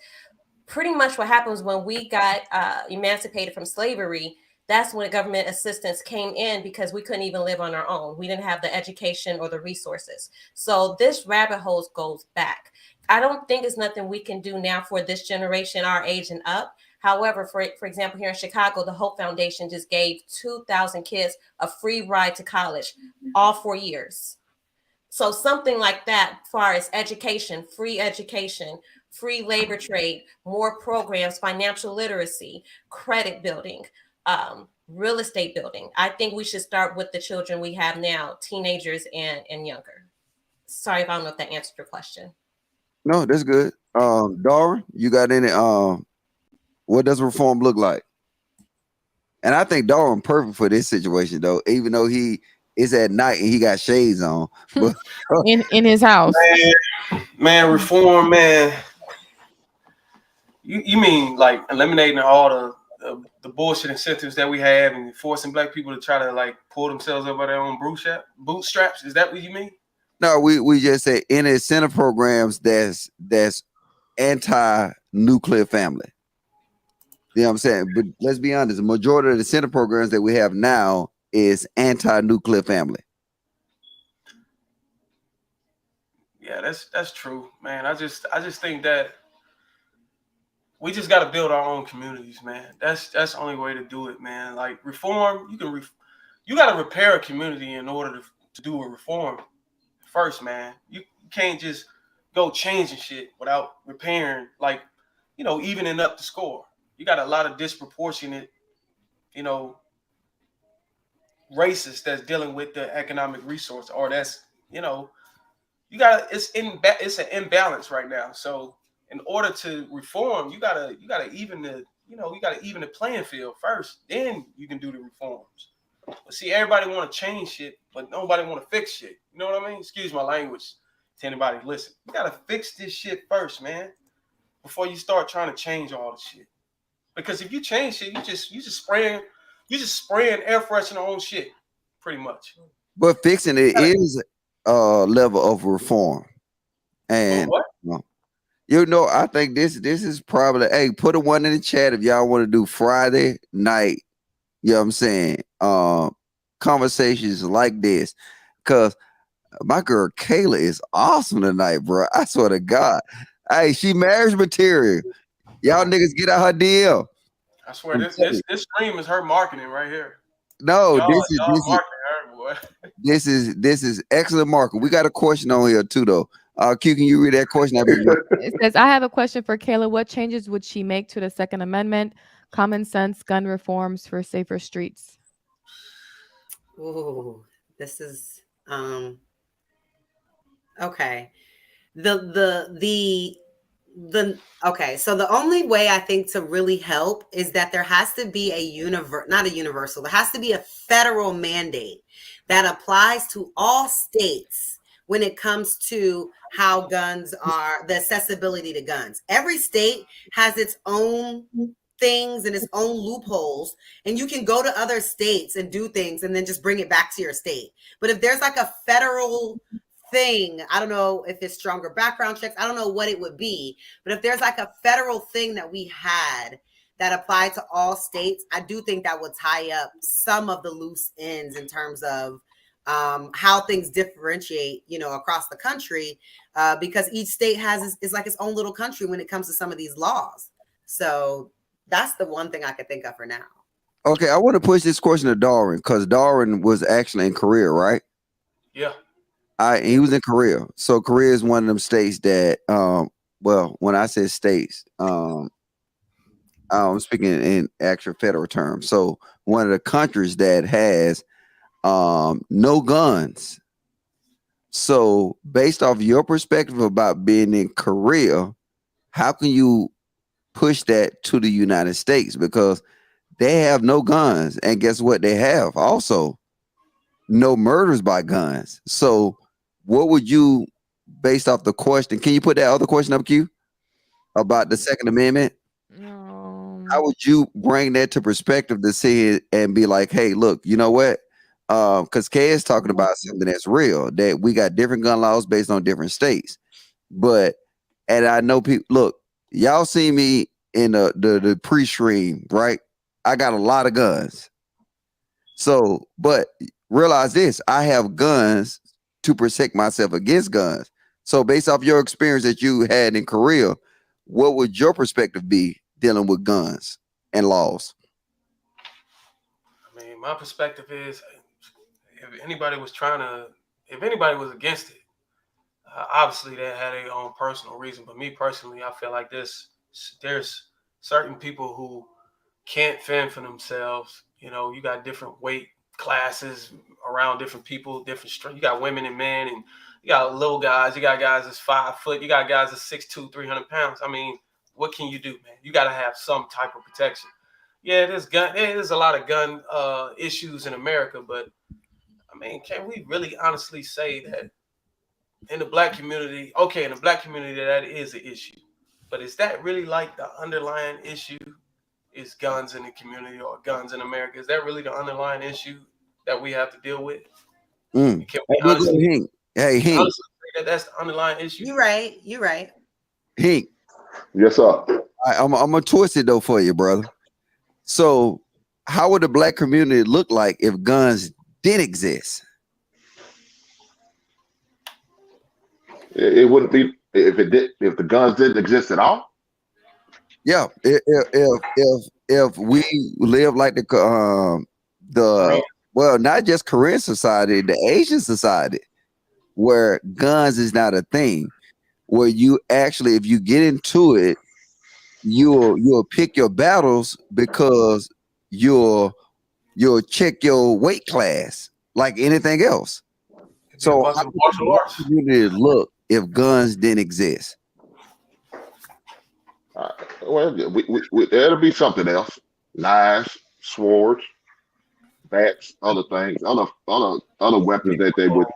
pretty much what happens when we got emancipated from slavery, that's when government assistance came in, because we couldn't even live on our own. We didn't have the education or the resources. So this rabbit hole goes back. I don't think it's nothing we can do now for this generation, our age and up. However, for example, here in Chicago, the Hope Foundation just gave 2,000 kids a free ride to college all 4 years. So something like that, as far as education, free labor trade, more programs, financial literacy, credit building, real estate building. I think we should start with the children we have now, teenagers and younger. Sorry if I don't know if that answered your question. No, that's good. Dara, you got any? What does reform look like? And I think Dara perfect for this situation, though, even though he is at night and he got shades on. But in his house. Man, reform, man. You mean like eliminating all the bullshit incentives that we have and forcing Black people to try to like pull themselves up by their own bootstraps? Is that what you mean? No, we just say in incentive programs that's anti-nuclear family. You know what I'm saying? But let's be honest, the majority of the incentive programs that we have now is anti-nuclear family. Yeah, that's true, man. I just think that we just got to build our own communities, man. That's the only way to do it, man. Like reform, you got to repair a community in order to do a reform first, man. You can't just go changing shit without repairing, like, evening up the score. You got a lot of disproportionate, races that's dealing with the economic resource, or that's, it's an imbalance right now. So in order to reform, you gotta even the playing field first. Then you can do the reforms. But see, everybody want to change shit, but nobody want to fix shit. You know what I mean? Excuse my language to anybody listen. You gotta fix this shit first, man, before you start trying to change all the shit. Because if you change shit, you just spraying air freshener on shit, pretty much. But fixing it is a level of reform. And I think this is probably, hey, put a one in the chat if y'all want to do Friday night, you know what I'm saying, conversations like this. Because my girl Kayla is awesome tonight, bro. I swear to God. Hey, she marriage material. Y'all niggas get out her DM. I swear this stream is her marketing right here. No, y'all marketing her, boy. This is excellent marketing. We got a question on here too, though. Q, can you read that question? It says, I have a question for Kayla. What changes would she make to the Second Amendment? Common sense gun reforms for safer streets. Ooh, this is okay. Okay, so the only way I think to really help is that there has to be there has to be a federal mandate that applies to all states when it comes to how guns are, the accessibility to guns. Every state has its own things and its own loopholes, and you can go to other states and do things and then just bring it back to your state. But if there's like a federal thing, I don't know if it's stronger background checks, I don't know what it would be, but if there's like a federal thing that we had that applied to all states, I do think that would tie up some of the loose ends in terms of how things differentiate, across the country, because each state is like its own little country when it comes to some of these laws. So that's the one thing I could think of for now. Okay, I want to push this question to Darwin, because Darwin was actually in Korea, right? Yeah. He was in Korea. So Korea is one of them states that, well, when I say states, I'm speaking in actual federal terms. So one of the countries that has no guns. So based off your perspective about being in Korea, how can you push that to the United States? Because they have no guns. And guess what? They have also no murders by guns. So what would you, based off the question, can you put that other question up, Q, about the Second Amendment? How would you bring that to perspective to see it and be like, hey, look, you know what? Because Kay is talking about something that's real, that we got different gun laws based on different states. And I know people, look, y'all see me in the pre-stream, right? I got a lot of guns. So, but realize this, I have guns to protect myself against guns. So based off your experience that you had in Korea, what would your perspective be dealing with guns and laws? I mean, my perspective is, if anybody was against it, obviously they had their own personal reason. But me personally, I feel like there's certain people who can't fend for themselves. You got different weight classes around different people, different strength. You got women and men, and you got little guys. You got guys that's 5 foot. You got guys that's 6'2", 300 pounds. I mean, what can you do, man? You got to have some type of protection. Yeah, there's a lot of gun issues in America, but I mean, can we really honestly say that in the black community, that is an issue, but is that really like the underlying issue? Is guns in the community or guns in America? Is that really the underlying issue that we have to deal with? Can we honestly, Hey, Hink. honestly say that that's the underlying issue? You're right. Hink. Yes, sir. I'm gonna twist it though for you, brother. So, how would the black community look like if guns did exist? It wouldn't be if the guns didn't exist at all. Yeah, if we live like the well, not just Korean society, the Asian society, where guns is not a thing, where you actually, if you get into it, you'll pick your battles because you'll check your weight class like anything else. So how would the black community look if guns didn't exist? Well, there'll be something else: knives, swords, bats, other things, other weapons that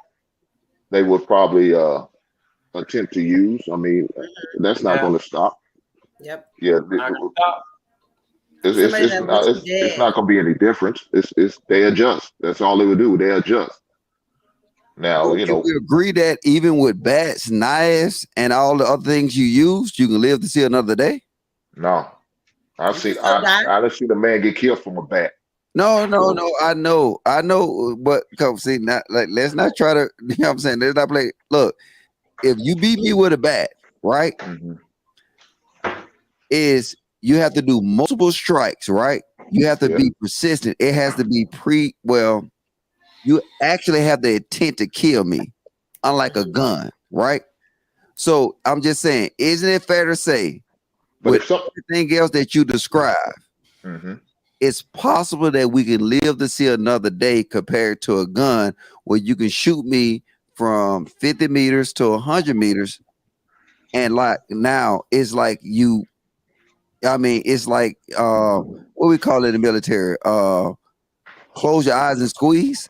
they would probably attempt to use. I mean, that's not going to stop. Yep. Yeah, it's not going to be any difference. It's they adjust. That's all they would do. They adjust. Now, you know, we agree that even with bats, knives, and all the other things you use, you can live to see another day. No, I seen a man get killed from a bat. No, I know, but come see, not like let's not try to. You know what I'm saying? Let's not play. Look, if you beat me with a bat, right? Is you have to do multiple strikes, right? You have to be persistent. It has to be you actually have the intent to kill me, unlike a gun, right? So I'm just saying, isn't it fair to say, with everything else that you describe, it's possible that we can live to see another day compared to a gun where you can shoot me from 50 meters to 100 meters. And like now it's like it's like what we call it in the military, close your eyes and squeeze.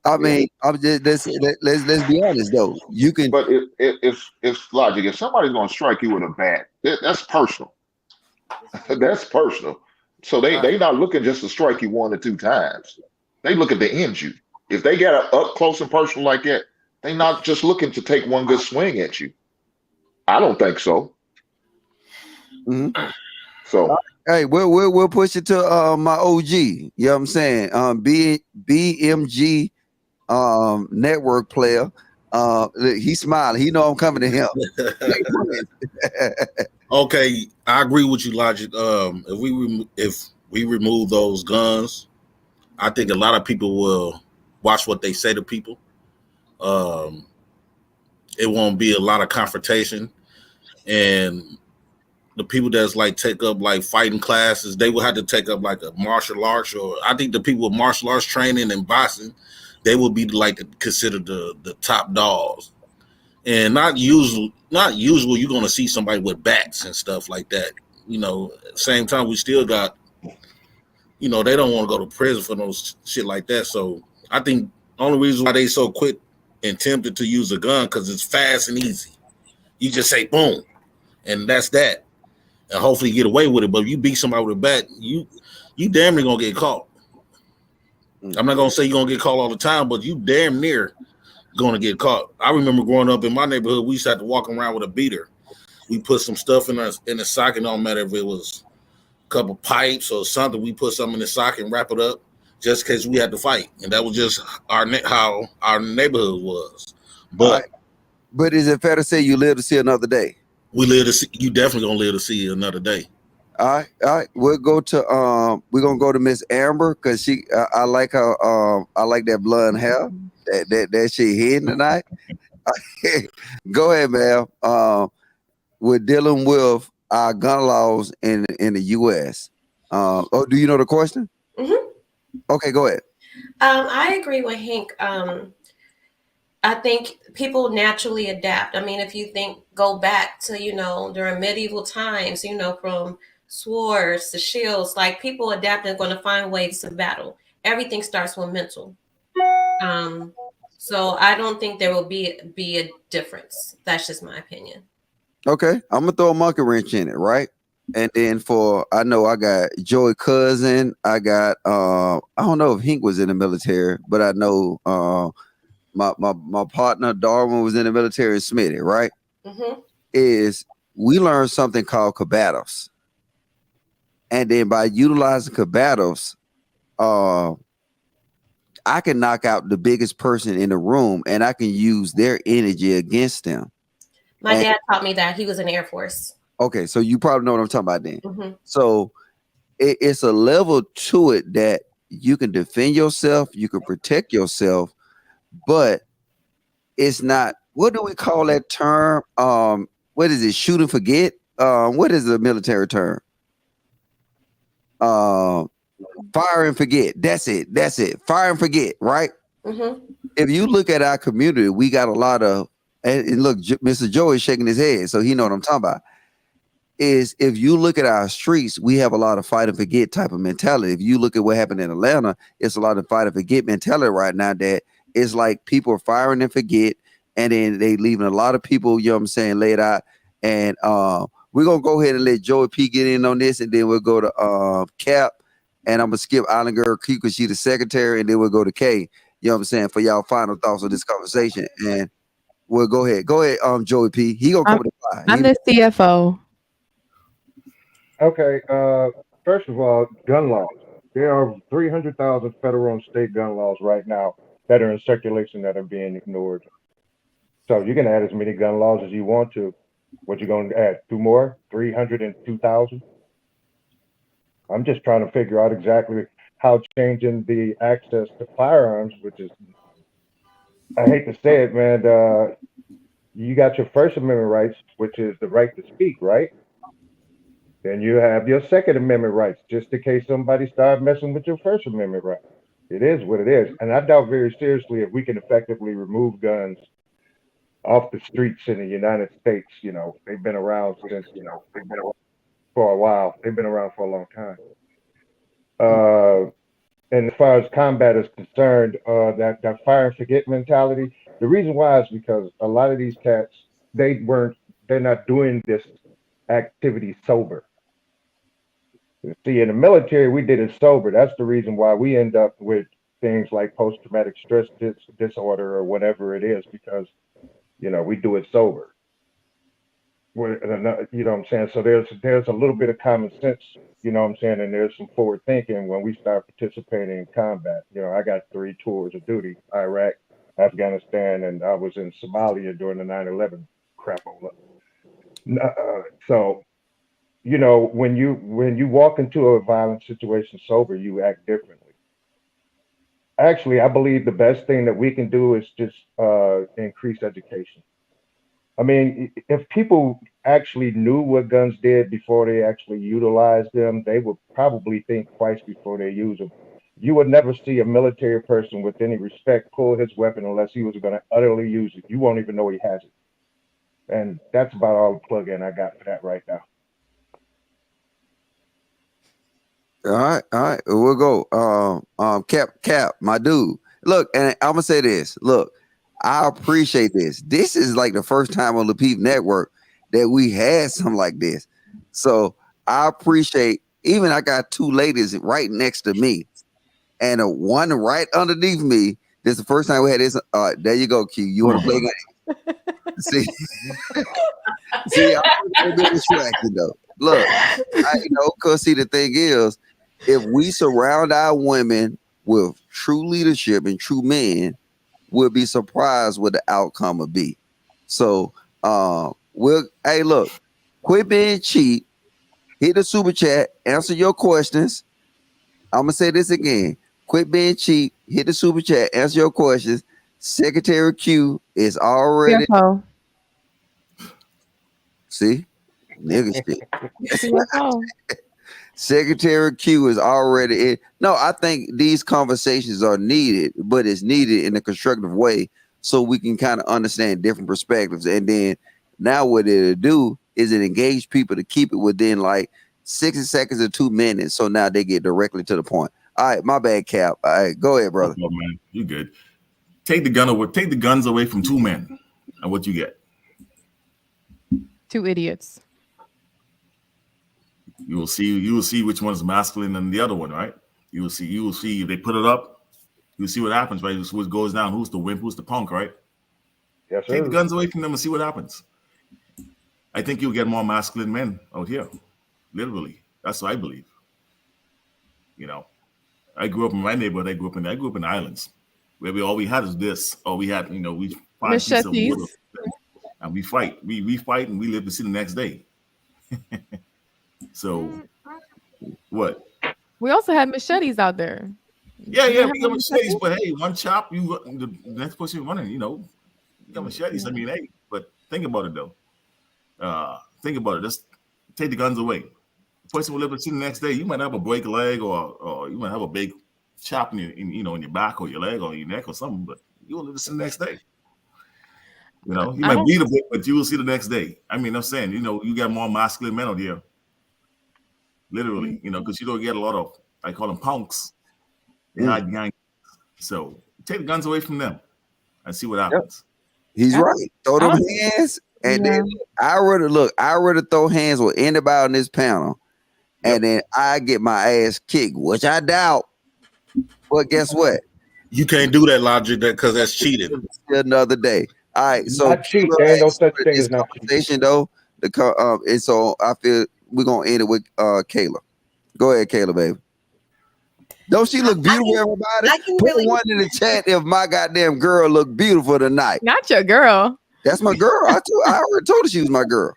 I mean, I'm just let's be honest though. You can, but if logic, if somebody's going to strike you with a bat, that's personal. That's personal. So they not looking just to strike you 1 or 2 times. They looking to end you. If they get up close and personal like that, they not just looking to take one good swing at you. I don't think so. So hey, we'll push it to my OG. You know what I'm saying? BMG network player. He's smiling. He know I'm coming to him. Okay, I agree with you, Logic. If we remove those guns, I think a lot of people will watch what they say to people. It won't be a lot of confrontation, and the people that's like take up like fighting classes, they will have to take up like a martial arts, or I think the people with martial arts training and boxing, they will be like considered the top dogs. And not usual you're going to see somebody with bats and stuff like that. You know, at the same time, we still got, you know, they don't want to go to prison for those shit like that. So I think the only reason why they so quick and tempted to use a gun, because it's fast and easy. You just say boom, and that's that. And hopefully you get away with it. But if you beat somebody with a bat, you damn near going to get caught. I'm not going to say you're going to get caught all the time, but you damn near going to get caught. I remember growing up in my neighborhood, we used to have to walk around with a beater. We put some stuff in the socket. It don't matter if it was a couple pipes or something. We put something in the socket and wrap it up just in case we had to fight. And that was just how our neighborhood was. But is it fair to say you live to see another day? You definitely gonna live to see another day. All right. We'll go to we're gonna go to Miss Amber, because she I like her I like that blonde hair. That shit hitting tonight. Go ahead, man. We're dealing with our gun laws in the US. Do you know the question? Okay, go ahead. I agree with Hank. I think people naturally adapt. I mean, if you go back to, you know, during medieval times, you know, from swords to shields, like people adapt and going to find ways to battle. Everything starts with mental. So I don't think there will be a difference. That's just my opinion. Okay, I'm gonna throw a monkey wrench in it, right? And then I know I got Joey Cousin. I got I don't know if Hank was in the military, but I know my partner Darwin was in the military, and Smitty, right? Is we learned something called combatives, and then by utilizing combatives, I can knock out the biggest person in the room, and I can use their energy against them. My dad taught me that. He was in the Air Force. Okay, so you probably know what I'm talking about then. Mhm. So it's a level to it that you can defend yourself, you can protect yourself, but it's not. What do we call that term? What is it? Shoot and forget. What is the military term? Fire and forget. That's it. That's it. Fire and forget. Right. Mhm. If you look at our community, we got a lot of. And look, Mr. Joe is shaking his head, so he know what I'm talking about. Is if you look at our streets, we have a lot of fight and forget type of mentality. If you look at what happened in Atlanta, it's a lot of fight and forget mentality right now. That it's like people are firing and forget, and then they leaving a lot of people, you know what I'm saying, laid out. And we're gonna go ahead and let Joey P get in on this, and then we'll go to Cap, and I'm gonna skip Island Girl Q because she's the secretary, and then we'll go to K. You know what I'm saying, for y'all final thoughts on this conversation. And we'll go ahead, Joey P. He gonna come to the line. I'm the CFO. Okay. First of all, gun laws. There are 300,000 federal and state gun laws right now that are in circulation that are being ignored. So you can add as many gun laws as you want to. What you going to add? 2 more? 302,000? I'm just trying to figure out exactly how changing the access to firearms, which is, I hate to say it, man, you got your First Amendment rights, which is the right to speak, right? Then you have your Second Amendment rights, just in case somebody started messing with your First Amendment rights. It is what it is. And I doubt very seriously if we can effectively remove guns off the streets in the United States. You know, they've been around since, they've been around for a while. They've been around for a long time. And as far as combat is concerned, that fire and forget mentality, the reason why is because a lot of these cats, they're not doing this activity sober. See, in the military, we did it sober. That's the reason why we end up with things like post-traumatic stress disorder or whatever it is, because, we do it sober. You know what I'm saying? So there's a little bit of common sense, you know what I'm saying? And there's some forward thinking when we start participating in combat. I got 3 tours of duty: Iraq, Afghanistan, and I was in Somalia during the 9/11 crapola. So, when you walk into a violent situation sober, you act differently. Actually, I believe the best thing that we can do is just increase education. I mean, if people actually knew what guns did before they actually utilized them, they would probably think twice before they use them. You would never see a military person with any respect pull his weapon unless he was going to utterly use it. You won't even know he has it. And that's about all the plug-in I got for that right now. All right. We'll go. Cap, my dude. Look, and I'm gonna say this. Look, I appreciate this. This is like the first time on Lapeef Network that we had something like this. So I appreciate. Even I got 2 ladies right next to me, and one right underneath me. This is the first time we had this. There you go, Q. You want to play game? See, I'm a bit distracted though. Look, because see, the thing is, if we surround our women with true leadership and true men, we'll be surprised what the outcome will be. So, hey, look, quit being cheap. Hit the super chat. Answer your questions. I'm gonna say this again. Quit being cheap. Hit the super chat. Answer your questions. Secretary Q is already. CFO. See, nigga shit. Secretary Q is already in. No, I think these conversations are needed, but it's needed in a constructive way so we can kind of understand different perspectives. And then now what it'll do is it engage people to keep it within like 60 seconds or 2 minutes. So now they get directly to the point. All right, my bad, Cap. All right, go ahead, brother. Oh, man, you good. Take the guns away from 2 men, and what you get? 2 idiots. You will see which one is masculine than the other one, right? You will see if they put it up, you'll see what happens, right? What goes down, who's the wimp, who's the punk, right? Yes, sir. Take the guns away from them and see what happens. I think you'll get more masculine men out here. Literally. That's what I believe. I grew up in my neighborhood, I grew up in the islands, where all we had is this. All we had, we find pieces of wood and we fight. We fight and we live to see the next day. So what? We also had machetes out there. Yeah, You yeah, didn't we have got no machetes, machete? but hey, one chop, the next person running, you know, you got machetes. I Yeah. mean, hey, but think about it though. Think about it. Just take the guns away. The person will live to see the next day. You might have a break leg, or you might have a big chop in your, in your back or your leg or your neck or something, but you will live to see the next day. You know, you I might don't. bleed a bit, but you will see the next day. I mean, I'm saying, you know, you got more masculine men out here, literally, you know, because you don't get a lot of, I call them punks. They hide behind. So take the guns away from them and see what happens. He's I don't. right. Throw I them don't. hands, and Yeah. then I rather throw hands with anybody on this panel, and then I get my ass kicked, which I doubt. But guess what? You can't do that, Logic, because that's cheating. Another day. All right, so Not cheat. There ain't no such thing this as not cheat. conversation though, and so I feel we're gonna end it with Kayla. Go ahead, Kayla, baby. Don't she look beautiful, everybody? I can Put really one in the chat if my goddamn girl look beautiful tonight. Not your girl. That's my girl. I already told her she was my girl.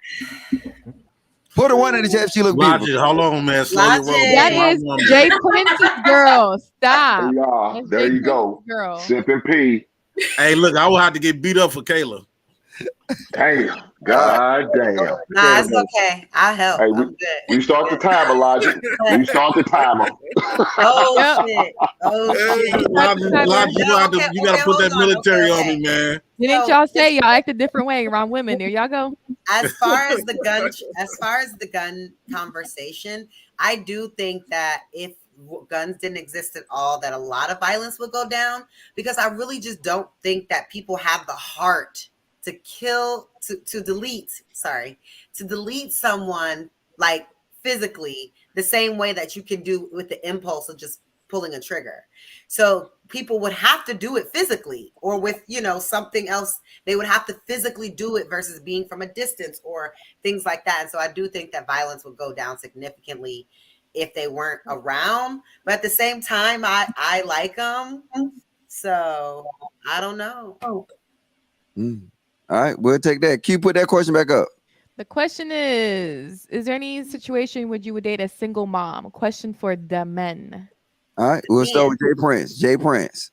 Put her one in the chat if she look beautiful. Logic, hold on, man. Slow your roll. That is Jay Prince's girl. Stop. Yeah, That's there Jay you go. Prince's girl. Sip and pee. Hey, look, I will have to get beat up for Kayla. Damn. God damn. Nah, it's okay. I'll help. Hey, I'm good. restart the timer, Logic. Restart the timer. Oh shit. Oh shit. Logic, you gotta put that military on me, man. Didn't y'all say y'all act a different way around women? There y'all go. As far as the gun conversation, I do think that if guns didn't exist at all, that a lot of violence would go down, because I really just don't think that people have the heart to kill, to delete someone like physically the same way that you can do with the impulse of just pulling a trigger. So people would have to do it physically, or with, something else. They would have to physically do it versus being from a distance or things like that. And so I do think that violence would go down significantly if they weren't around. But at the same time, I like them. So I don't know. All right, we'll take that. Q, put that question back up. The question is there any situation where you would date a single mom? Question for the men. All right, we'll start with Jay Prince. Jay Prince.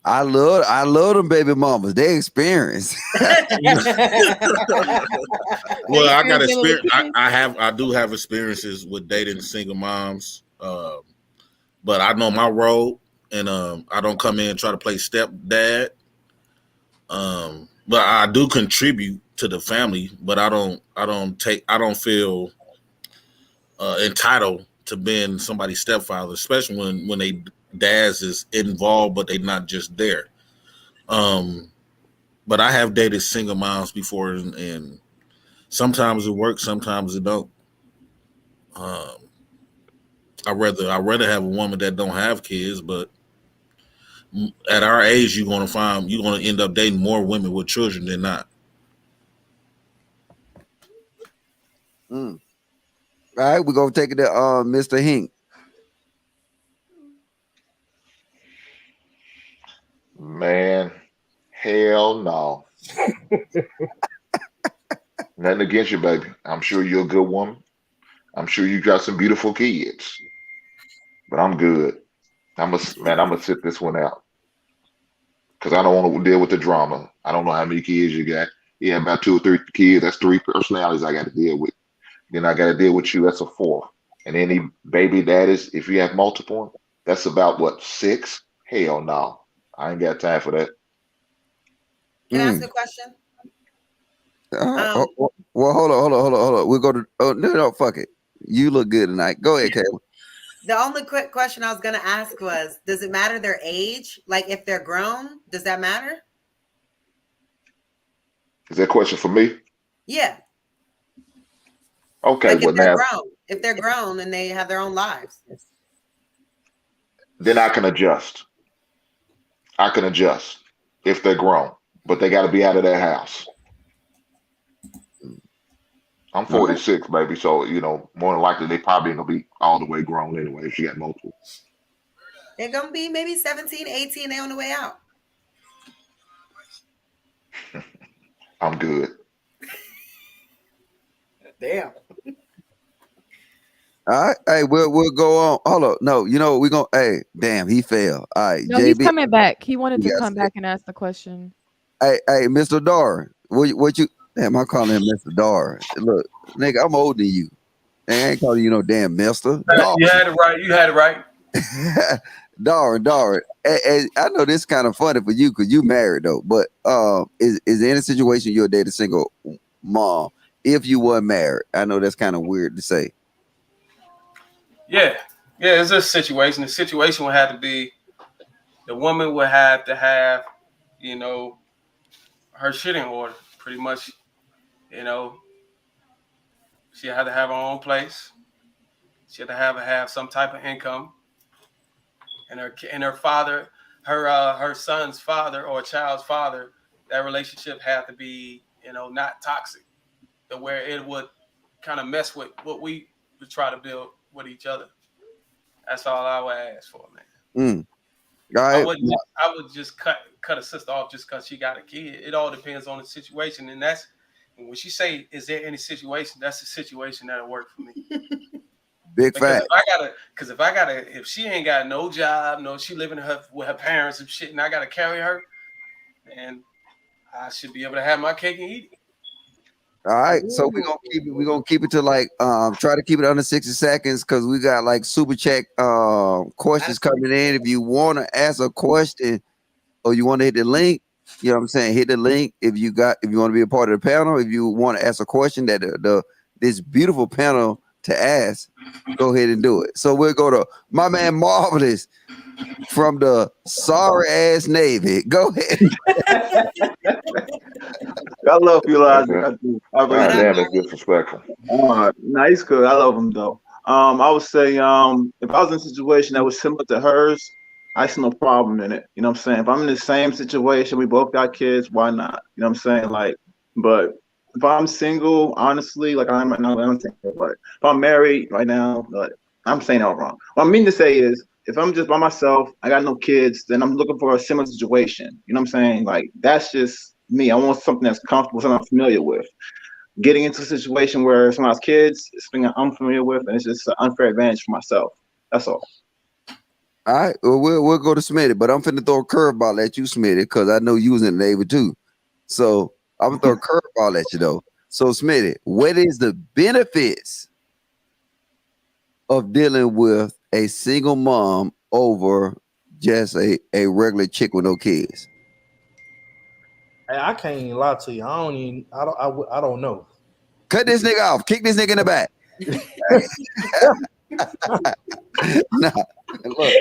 I love them baby mamas. They experience. Well, I got experience. I do have experiences with dating single moms. But I know my role, and I don't come in and try to play stepdad. But I do contribute to the family, but I don't feel entitled to being somebody's stepfather, especially when they dads is involved, but they not just there. But I have dated single moms before, and sometimes it works, sometimes it don't. I'd rather have a woman that don't have kids, but at our age, you're gonna end up dating more women with children than not. All right, we're gonna take it to Mr. Hink. Man, hell no. Nothing against you, baby. I'm sure you're a good woman. I'm sure you got some beautiful kids. But I'm good. I'm gonna sit this one out. Because I don't want to deal with the drama. I don't know how many kids you got. Yeah, about 2 or 3 kids. That's 3 personalities I got to deal with. Then I got to deal with you. That's a 4th. And any baby daddies, if you have multiple, that's about what, 6? Hell no. I ain't got time for that. Can I ask a question? Well, hold on. We'll go to. Oh no, fuck it. You look good tonight. Go ahead, Kayla. The only quick question I was going to ask was, does it matter their age? Like if they're grown, does that matter? Is that a question for me? Yeah. Okay, like well now, if they're grown and they have their own lives. then I can adjust. I can adjust if they're grown, but they got to be out of their house. I'm 46, baby, so more than likely they probably ain't gonna be all the way grown anyway if you got multiple. They're gonna be maybe 17, 18, they're on the way out. I'm good. Damn. All right, hey, we'll go on. Hold up, no, you know we're gonna. Hey, damn, he fell. All right, No, he's JB, coming back. He wanted to you come back and ask the question. hey, Mr. Dar, what you? Damn, I'm calling him Mr. Dar. Look, nigga, I'm older than you. I ain't calling you no damn Mister. Dar. You had it right. You had it right. Dar. And I know this is kind of funny for you because you married though. But is there any situation you'll date a single mom if you weren't married? I know that's kind of weird to say. Yeah, it's a situation. The situation would have to be the woman would have to have, you know, her shit in order, pretty much. You know, she had to have her own place. She had to have some type of income, and her father, her son's father or child's father, that relationship had to be, you know, not toxic, to where it would kind of mess with what we would try to build with each other. That's all I would ask for, man. Right. I would just cut a sister off just because she got a kid. It all depends on the situation, and that's when she say, "Is there any situation?" That's the situation that'll work for me. Big fact. If she ain't got no job, no, she living with her parents and shit, and I gotta carry her, and I should be able to have my cake and eat it. All right, so we're gonna keep it to like try to keep it under 60 seconds because we got like super chat questions coming in. If you want to ask a question or you want to hit the link, you know what I'm saying, hit the link. If you want to be a part of the panel, if you want to ask a question that this beautiful panel to ask, go ahead and do it. So we'll go to my man Marvelous from the sorry ass Navy. Go ahead. I love you, Elijah. I do. Damn, that's disrespectful. Nice, good. I love him though. I would say, if I was in a situation that was similar to hers, I see no problem in it. You know what I'm saying? If I'm in the same situation, we both got kids, why not? You know what I'm saying? Like, but if I'm single, honestly, like I'm single, but if I'm married right now, like, I'm saying all wrong. What I mean to say is, if I'm just by myself, I got no kids, then I'm looking for a similar situation. You know what I'm saying? Like, that's just me. I want something that's comfortable, something I'm familiar with. Getting into a situation where someone has kids, it's something I'm unfamiliar with, and it's just an unfair advantage for myself. That's all. All right, well, we'll go to Smitty, but I'm finna throw a curveball at you, Smitty, because I know you was in the Navy too. So I'm gonna throw a curveball at you though. So Smitty, what is the benefits of dealing with a single mom over just a regular chick with no kids? Hey, I can't even lie to you. I don't know. Cut this nigga off. Kick this nigga in the back. Nah, look,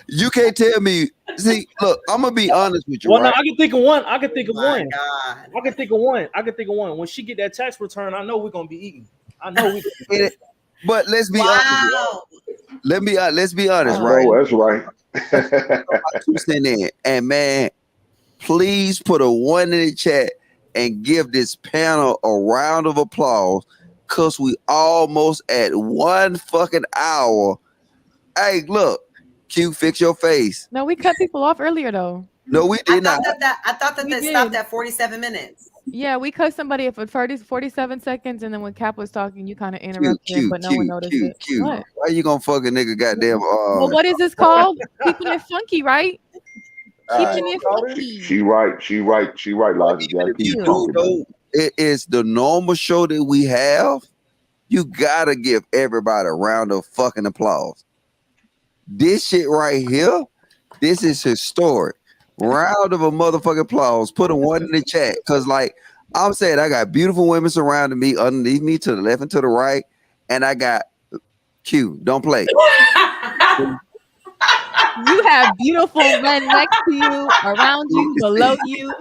you can't tell me. See, look, I'm gonna be honest with you. Well, right? no, I can think of one. I can think of one. God. I can think of one. When she get that tax return, I know we're gonna be eating. I know we. But let's be honest. Let's be honest, right? Oh, that's right. And man, please put a 1 in the chat and give this panel a round of applause because we almost at 1 fucking hour. Hey, look, Q, fix your face. No, we cut people off earlier though. No, we did not. I thought that they stopped at 47 minutes. Yeah, we cut somebody for 47 seconds, and then when Cap was talking, you kind of interrupted him, but no one noticed it. What? Why you gonna fuck a nigga goddamn? Well, what is this called? Keeping it funky, right? Keeping it funky. She right, Logic. It is the normal show that we have. You gotta give everybody a round of fucking applause. This shit right here, this is historic. Round of a motherfucking applause. Put a 1 in the chat. Cause like I'm saying, I got beautiful women surrounding me, underneath me, to the left and to the right. And I got Q, don't play. You have beautiful men next to you, around you, below you.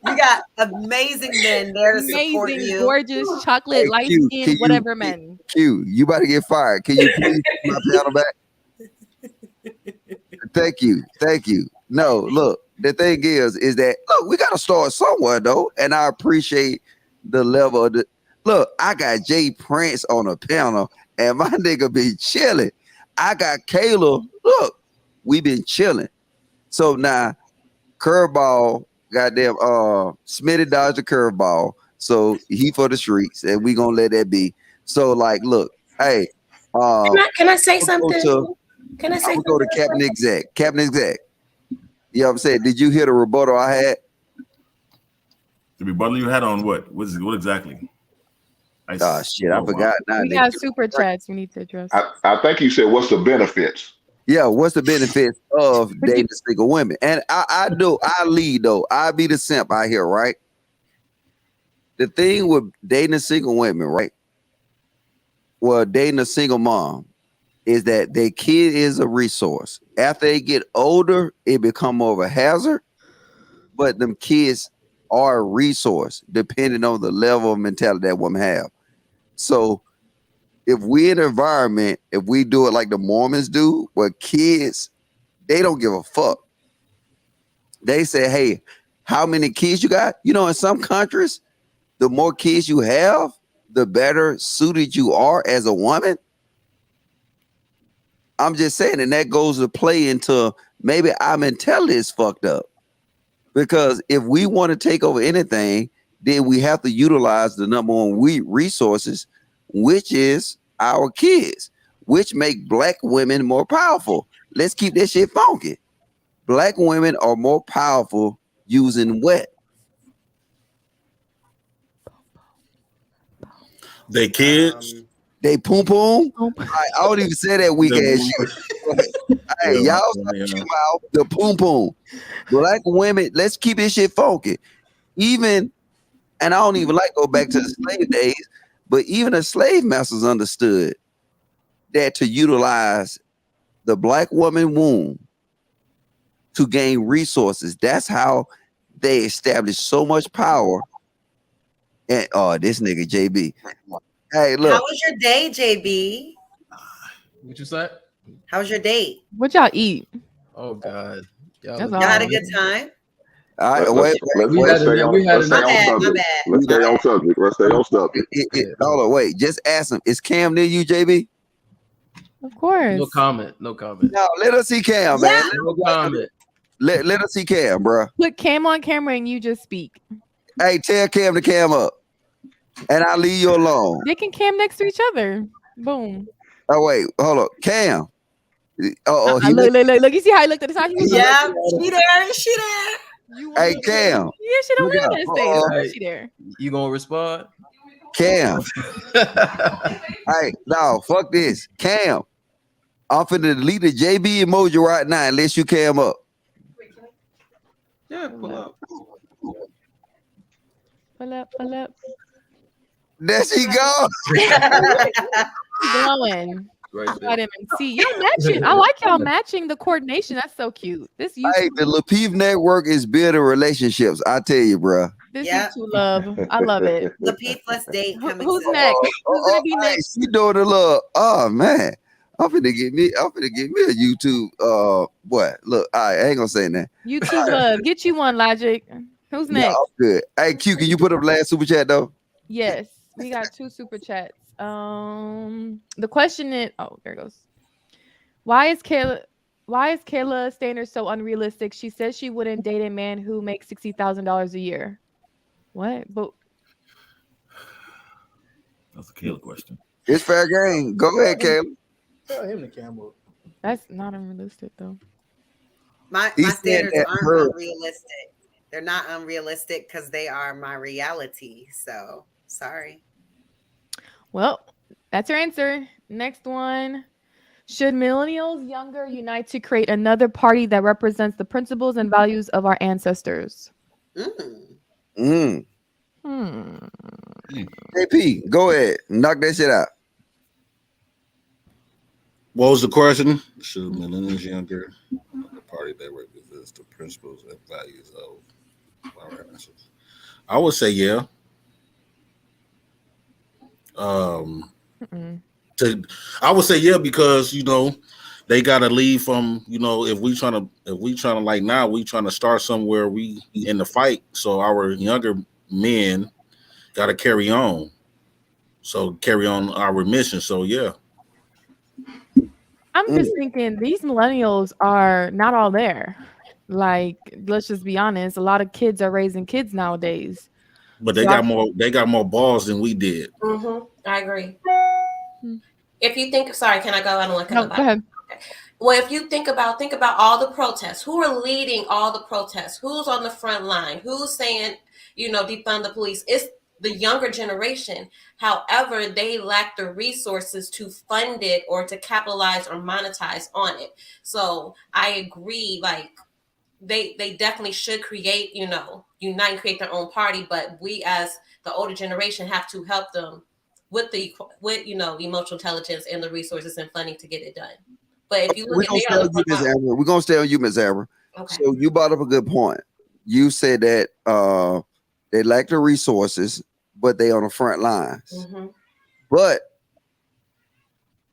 You got amazing men there to support you. Gorgeous, chocolate, light skin, whatever men. Q, you about to get fired. Can you please put my panel back? Thank you. No, look, the thing is that look, we gotta start somewhere though, and I appreciate the level of the look. I got Jay Prince on a panel, and my nigga be chilling. I got Kayla. Look, we been chilling. So now, curveball, goddamn, Smitty dodged the curveball. So he for the streets, and we gonna let that be. So like, look, hey, can I say something? Can I say I'm gonna go to Captain Exec. Captain Exec. You know what I'm saying? Did you hear the rebuttal I had? The rebuttal you had on what? What exactly? Oh shit, I forgot. Now We got super chats we need to address. I think you said, what's the benefits? Yeah, what's the benefits of dating single women? And I lead though. I be the simp out here, right? The thing with dating single women, right? Well, dating a single mom is that their kid is a resource. After they get older, it become more of a hazard. But them kids are a resource depending on the level of mentality that woman have. So if we in an environment, if we do it like the Mormons do, where kids, they don't give a fuck. They say, hey, how many kids you got? You know, in some countries, the more kids you have, the better suited you are as a woman. I'm just saying, and that goes to play into maybe our mentality is fucked up. Because if we want to take over anything, then we have to utilize the number one resources, which is our kids, which make black women more powerful. Let's keep that shit funky. Black women are more powerful using what? They kids. They poom poom. I don't even say that weak ass shit. Hey, y'all stop about the poom poom. Black women, let's keep this shit funky. Even, and I don't even like go back to the slave days, but even the slave masters understood that to utilize the black woman womb to gain resources. That's how they established so much power. And this nigga JB. Hey, look. How was your day, JB? What you say? How was your date? What y'all eat? Oh God. Y'all had a good time? All right, Let's stay on subject. Let's stay on subject. Hold on, wait. Just ask him. Is Cam near you, JB? Of course. No comment. No comment. No, let us see Cam, man. No comment. Let us see Cam, bro. Put Cam on camera and you just speak. Hey, tell Cam to cam up, and I'll leave you alone. They can cam next to each other. Boom. Oh wait, hold on, Cam. Look. You see how he looked at the side? Yeah, she there. She there. Hey, Cam. Yeah, she don't wear that stage. She there. You gonna respond? Cam. Hey, no, fuck this. Cam. I'm finna delete the JB emoji right now unless you cam up. Yeah, pull up. Pull up. There she goes. Going. Vitamin C. Y'all matching. I like y'all matching the coordination. That's so cute. This YouTube. Hey, the Lapeef Network is building relationships. I tell you, bro. This YouTube love. I love it. Lapeef, let's date. Who's next? Who's gonna be next? She doing a little. Oh man, I'm finna get me a YouTube. What? Look, I ain't gonna say that. YouTube love. Get you one, Logic. Who's next? I'm good. Hey, Q, can you put up the last super chat though? Yes, we got 2 super chats. The question is, there it goes. Why is Kayla standards so unrealistic? She says she wouldn't date a man who makes $60,000 a year. What? But that's a Kayla question. It's fair game. Go ahead, Kayla. Tell him to camera. That's not unrealistic though. My standards aren't unrealistic. They're not unrealistic because they are my reality. So sorry. Well, that's your answer. Next one. Should millennials younger unite to create another party that represents the principles and values of our ancestors? JP, go ahead. Knock that shit out. What was the question? Should millennials younger the party that represents the principles and values of our ancestors? I would say yeah. I would say yeah because they gotta leave from if we trying to like now we trying to start somewhere we in the fight, so our younger men gotta carry on our mission. So yeah. I'm just thinking these millennials are not all there. Like, let's just be honest. A lot of kids are raising kids nowadays. But they got more balls than we did. I agree. If you think, sorry, can I go? I don't want to go ahead. Okay. Well, if you think about all the protests, who are leading all the protests? Who's on the front line? Who's saying, defund the police? It's the younger generation. However, they lack the resources to fund it or to capitalize or monetize on it. So I agree, like they definitely should create, unite and create their own party, but we as the older generation have to help them with emotional intelligence and the resources and funding to get it done. But if you look at we're gonna stay on you, Ms. Amber. Okay. So you brought up a good point. You said that they lack the resources, but they on the front lines. But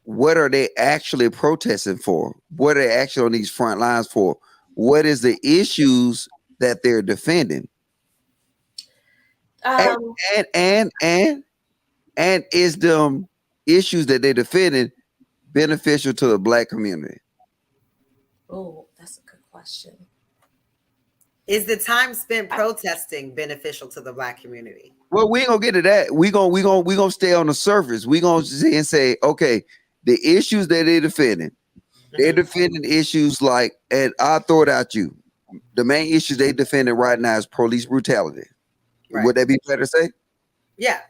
what are they actually protesting for? What are they actually on these front lines for? What is the issues that they're defending? And is them issues that they're defending beneficial to the Black community? Oh, that's a good question. Is the time spent protesting beneficial to the Black community? Well, we ain't gonna get to that. We gonna stay on the surface. We gonna say, okay, the issues that they're defending, they're defending issues like, and I'll throw it at you. The main issues they defending right now is police brutality. Right. Would that be fair to say? Yeah.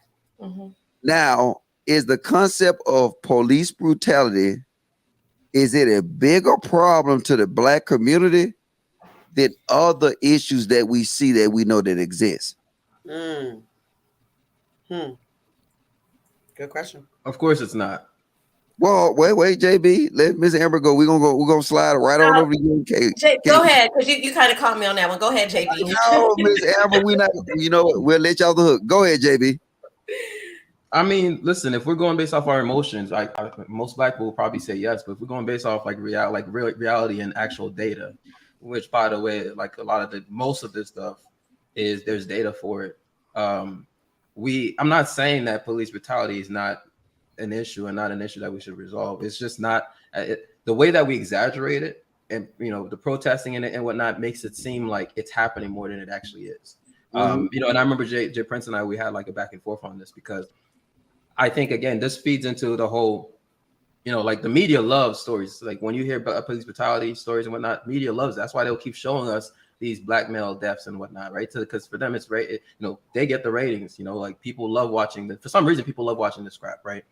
Now, is the concept of police brutality, is it a bigger problem to the Black community than other issues that we see that we know that exist? Good question. Of course it's not. Well, wait, JB. Let Ms. Amber go. We're gonna slide right on over to you. Go ahead, because you kind of caught me on that one. Go ahead, JB. No, Ms. Amber, we'll let y'all the hook. Go ahead, JB. I mean, listen, if we're going based off our emotions, most Black people will probably say yes, but if we're going based off reality and actual data, which, by the way, like most of this stuff is there's data for it. I'm not saying that police brutality is not an issue and not an issue that we should resolve. It's just not the way that we exaggerate it, and the protesting and whatnot makes it seem like it's happening more than it actually is. And I remember Jay Prince and we had like a back and forth on this, because I think, again, this feeds into the whole, like the media loves stories. Like when you hear about police brutality stories and whatnot, media loves. That's why they'll keep showing us these Black male deaths and whatnot, right? Because for them, it's right. They get the ratings. Like people love watching for some reason, people love watching this crap, right?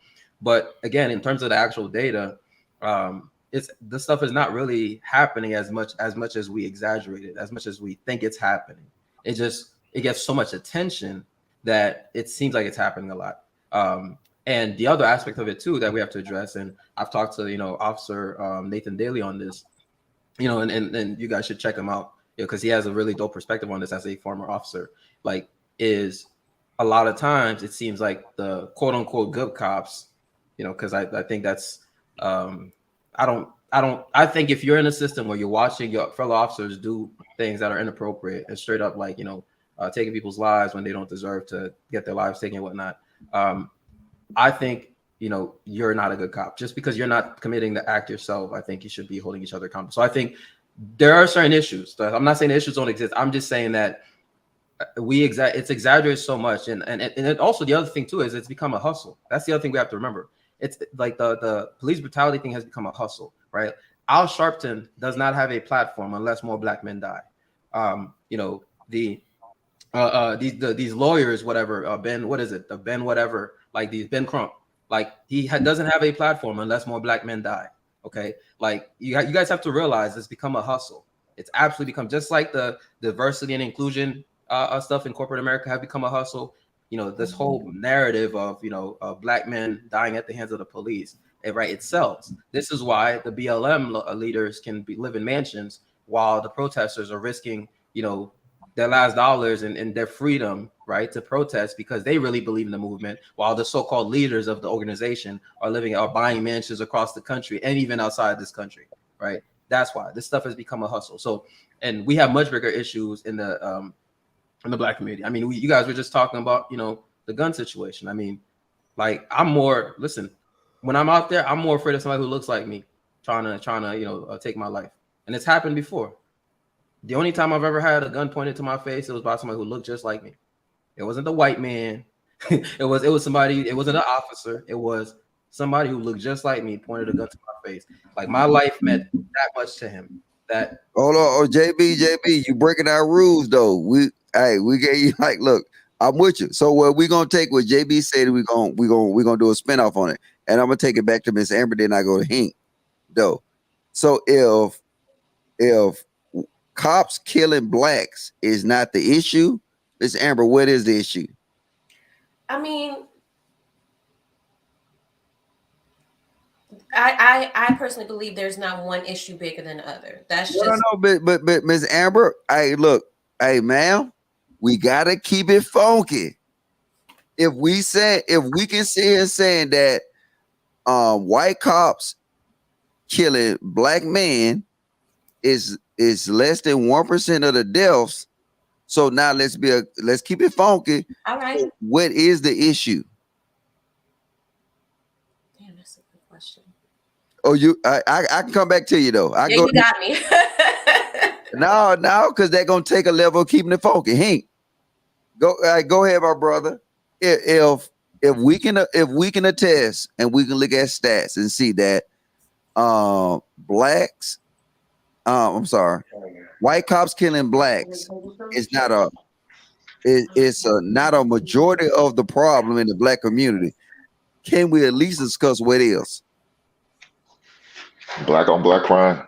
But again, in terms of the actual data, this stuff is not really happening as much as we exaggerate it, as much as we think it's happening. It gets so much attention that it seems like it's happening a lot. And the other aspect of it too that we have to address, and I've talked to Officer Nathan Daly on this, and you guys should check him out, because he has a really dope perspective on this as a former officer. Like, is a lot of times it seems like the quote unquote good cops, because I think that's I think if you're in a system where you're watching your fellow officers do things that are inappropriate and straight up like taking people's lives when they don't deserve to get their lives taken and whatnot, I think you're not a good cop. Just because you're not committing the act yourself, I think you should be holding each other accountable. So I think there are certain issues. I'm not saying the issues don't exist. I'm just saying that it's exaggerated so much, and also the other thing too is it's become a hustle. That's the other thing we have to remember. It's like the police brutality thing has become a hustle, right? Al Sharpton does not have a platform unless more Black men die. These lawyers, whatever, Ben whatever, like these Ben Crump, like doesn't have a platform unless more Black men die. Okay, like you guys have to realize it's become a hustle. It's absolutely become, just like the diversity and inclusion stuff in corporate America have become a hustle. This whole narrative of Black men dying at the hands of the police, right? It sells. This is why the BLM leaders can live in mansions while the protesters are risking their last dollars and their freedom, right, to protest, because they really believe in the movement, while the so-called leaders of the organization are buying mansions across the country and even outside this country, right? That's why this stuff has become a hustle. So, and we have much bigger issues in the Black community. I mean, you guys were just talking about the gun situation. I mean, like when I'm out there, I'm more afraid of somebody who looks like me trying to take my life, and it's happened before. The only time I've ever had a gun pointed to my face, it was by somebody who looked just like me. It wasn't the white man. It was somebody. It wasn't an officer. It was somebody who looked just like me, pointed a gun to my face. Like my life meant that much to him. That hold on, JB, you breaking our rules though. We gave you like, look, I'm with you. So what we gonna take what JB said, we're gonna do a spinoff on it, and I'm gonna take it back to Miss Amber. Then I go to Hink though. So if cops killing blacks is not the issue, Miss Amber, what is the issue? I mean, I personally believe there's not one issue bigger than the other. That's just no, but Miss Amber, look, ma'am, we gotta keep it funky. If we can sit here saying that white cops killing black men is less than 1% of the deaths. So now let's keep it funky. All right. What is the issue? Damn, that's a good question. Oh, I can come back to you though. You got me. No, because they're gonna take a level of keeping it funky. Hank, go ahead, my brother. If we can attest and we can look at stats and see that white cops killing blacks is not a majority of the problem in the black community. Can we at least discuss what is? Black on black crime.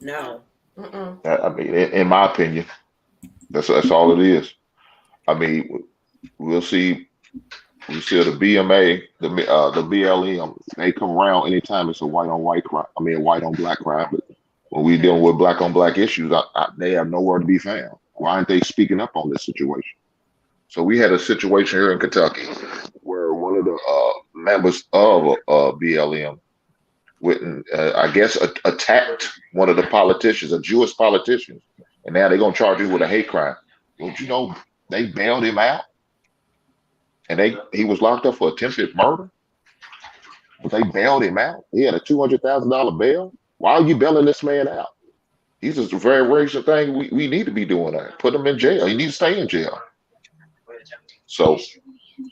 No. I mean, in my opinion, that's all it is. I mean, we'll see the BMA, the BLM, they come around anytime it's a white on white crime. I mean, a white on black crime. But when we dealing with black on black issues, they have nowhere to be found. Why aren't they speaking up on this situation? So we had a situation here in Kentucky where one of the members of BLM went and I guess attacked one of the politicians, a Jewish politician, and now they're gonna charge him with a hate crime. Don't you know they bailed him out, and he was locked up for attempted murder, but they bailed him out. He had a $200,000 bail. Why are you bailing this man out? He's just a very racist thing. We need to be doing that. Put him in jail. He needs to stay in jail. So,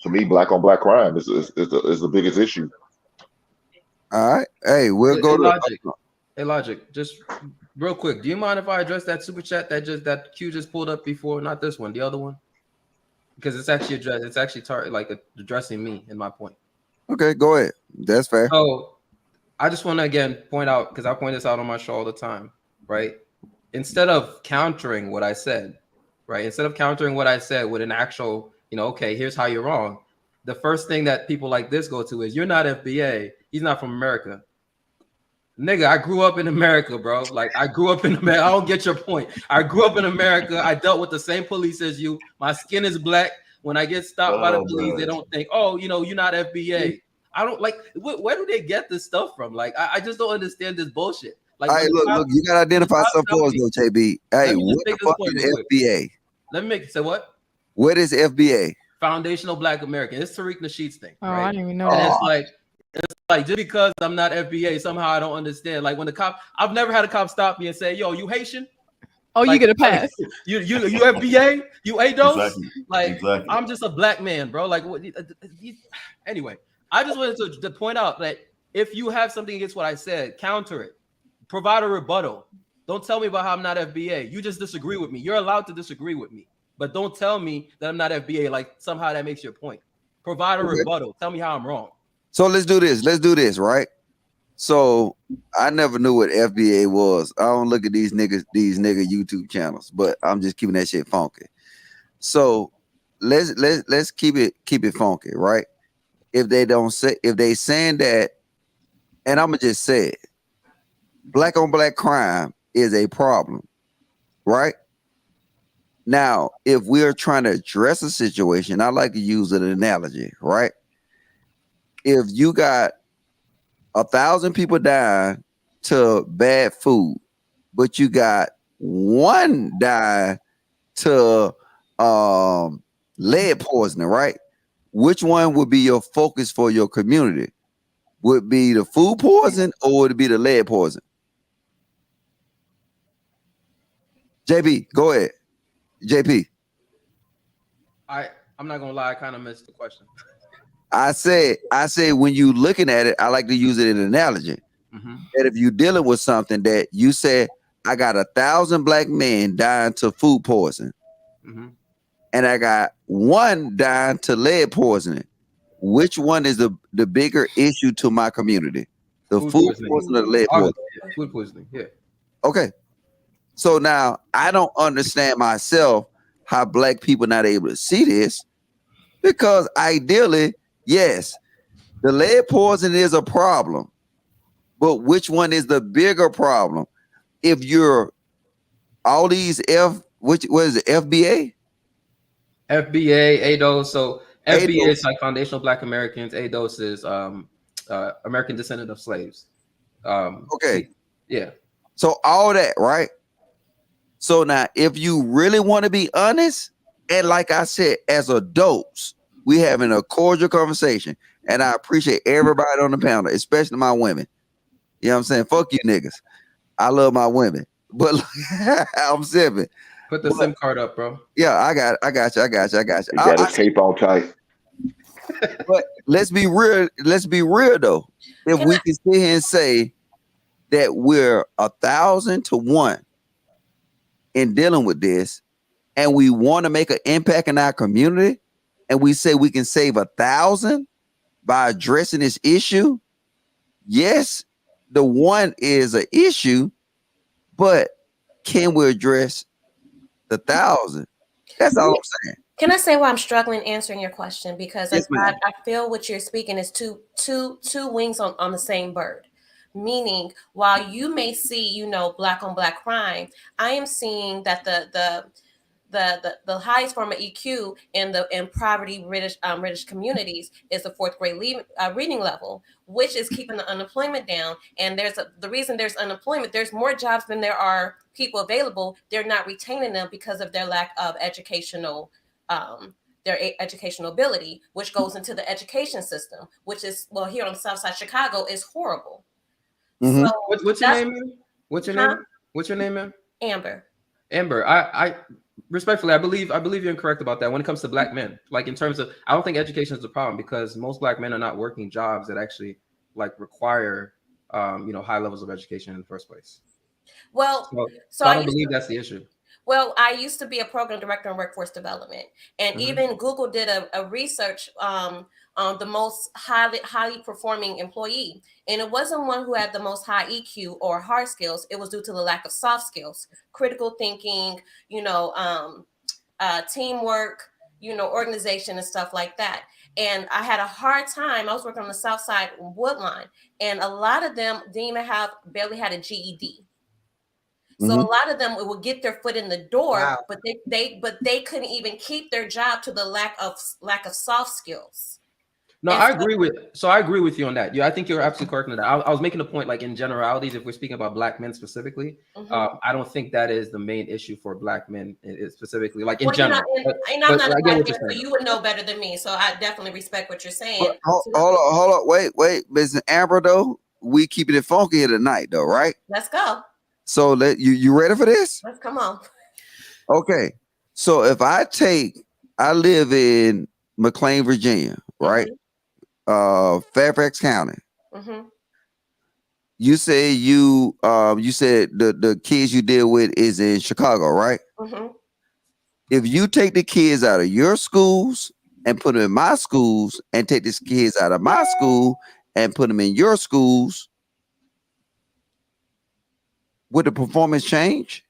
to me, black on black crime is the biggest issue. All right. Hey, we'll go to Logic. Just real quick. Do you mind if I address that super chat that Q just pulled up before? Not this one, the other one, because it's actually addressing me and my point. Okay, go ahead. That's fair. So I just want to again point out, because I point this out on my show all the time, right? Instead of countering what I said, right? Instead of countering what I said with an actual, okay, here's how you're wrong. The first thing that people like this go to is, you're not FBA. He's not from America. Nigga, I grew up in America, bro. Like, I grew up in America. I don't get your point. I grew up in America. I dealt with the same police as you. My skin is black. When I get stopped by the police, they don't think, you're not FBA. I don't like, where do they get this stuff from? Like, I just don't understand this bullshit. Like, look, you gotta identify some for us though, JB. Hey, what the fuck is FBA? Let me say what? What is FBA? Foundational Black American. It's Tariq Nasheed's thing. Oh, right? I didn't even know And that. it's like just because I'm not FBA, somehow I don't understand. Like when the cop, I've never had a cop stop me and say, "Yo, you Haitian?" Oh, you get a pass. You FBA? You ADOS? Exactly. I'm just a black man, bro. Like what? Anyway, I just wanted to point out that if you have something against what I said, counter it. Provide a rebuttal. Don't tell me about how I'm not FBA. You just disagree with me. You're allowed to disagree with me, but don't tell me that I'm not FBA. Like somehow that makes your point. Provide a rebuttal. Tell me how I'm wrong. So let's do this, right? So I never knew what FBA was. I don't look at these nigga YouTube channels, but I'm just keeping that shit funky. So let's keep it funky, right? If they saying that, and I'ma just say it, black on black crime is a problem, right? Now, if we're trying to address a situation, I like to use an analogy, right? If you got 1,000 people dying to bad food, but you got one dying to lead poisoning, right? Which one would be your focus for your community? Would it be the food poison or would it be the lead poison? JP, go ahead. JP. I'm not gonna lie, I kind of missed the question. I said when you looking at it, I like to use it in an analogy. That if you're dealing with something that you said, I got 1,000 black men dying to food poisoning, and I got 1 dying to lead poisoning. Which one is the bigger issue to my community? The food poisoning or the lead poisoning? Food poisoning, yeah. Okay. So now I don't understand myself how black people not able to see this, because ideally, yes, the lead poisoning is a problem, but which one is the bigger problem? If you're all these what is it, FBA? FBA, ADOS. So FBA is like Foundational Black Americans. ADOS is American Descendant of Slaves. Okay. Yeah. So all that, right? So now, if you really want to be honest, and like I said, as adults, we having a cordial conversation, and I appreciate everybody on the panel, especially my women. You know what I'm saying? Fuck you niggas. I love my women, but I'm sipping. Put the SIM card up, bro. Yeah, I got you. He got his tape on tight. But let's be real. Let's be real though. If we can sit here and say that we're 1,000 to 1 in dealing with this, and we want to make an impact in our community, and we say we can save 1,000 by addressing this issue, yes, the 1 is an issue, but can we address the 1,000? That's all I'm saying. Can I say why I'm struggling answering your question? Because Yes, I feel what you're speaking is two wings on the same bird. Meaning, while you may see, black on black crime, I am seeing that the highest form of EQ in poverty British communities is the 4th grade reading level, which is keeping the unemployment down. And the reason there's unemployment, there's more jobs than there are people available. They're not retaining them because of their lack of educational ability, which goes into the education system, which is, well, here on the south side of Chicago, is horrible. Mm-hmm. So what's your name, man? What's your name? What's your name, man? Amber. Amber, I respectfully, I believe you're incorrect about that when it comes to black men. Like, in terms of, I don't think education is the problem, because most black men are not working jobs that actually require high levels of education in the first place. Well, so I don't believe that's the issue. Well, I used to be a program director in workforce development, and even Google did a research on the most highly performing employee, and it wasn't one who had the most high EQ or hard skills. It was due to the lack of soft skills, critical thinking, teamwork, organization and stuff like that. And I had a hard time. I was working on the south side Woodline, and a lot of them didn't even barely had a GED. So a lot of them would get their foot in the door, but they couldn't even keep their job to the lack of soft skills. No, I agree with you on that. Yeah, I think you're absolutely correct on that. I was making a point, like, in generalities, if we're speaking about black men specifically, I don't think that is the main issue for black men specifically, like, in general. I'm not a black man, so you would know better than me. So I definitely respect what you're saying. Hold on, wait, Ms. Amber, though, we keeping it funky here tonight, though, right? Let's go. So you ready for this? Let's come on. Okay. So if I live in McLean, Virginia, right? Fairfax County. You say you said the kids you deal with is in Chicago, right? If you take the kids out of your schools and put them in my schools, and take these kids out of my school and put them in your schools, would the performance change?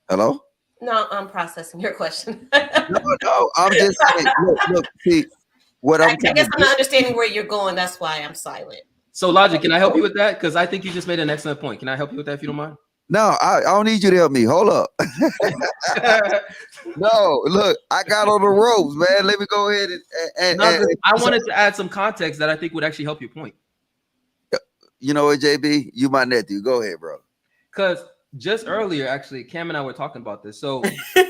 Hello? No, I'm processing your question. No, I'm just saying. Look, see, what I guess I'm not understanding where you're going. That's why I'm silent. So, Logic, can I help you with that? Because I think you just made an excellent point. Can I help you with that, if you don't mind? No, I don't need you to help me. Hold up. No, look, I got on the ropes, man. Let me go ahead and I wanted to add some context that I think would actually help your point. You know what, JB? You my nephew. Go ahead, bro. Because just earlier, actually, Cam and I were talking about this. So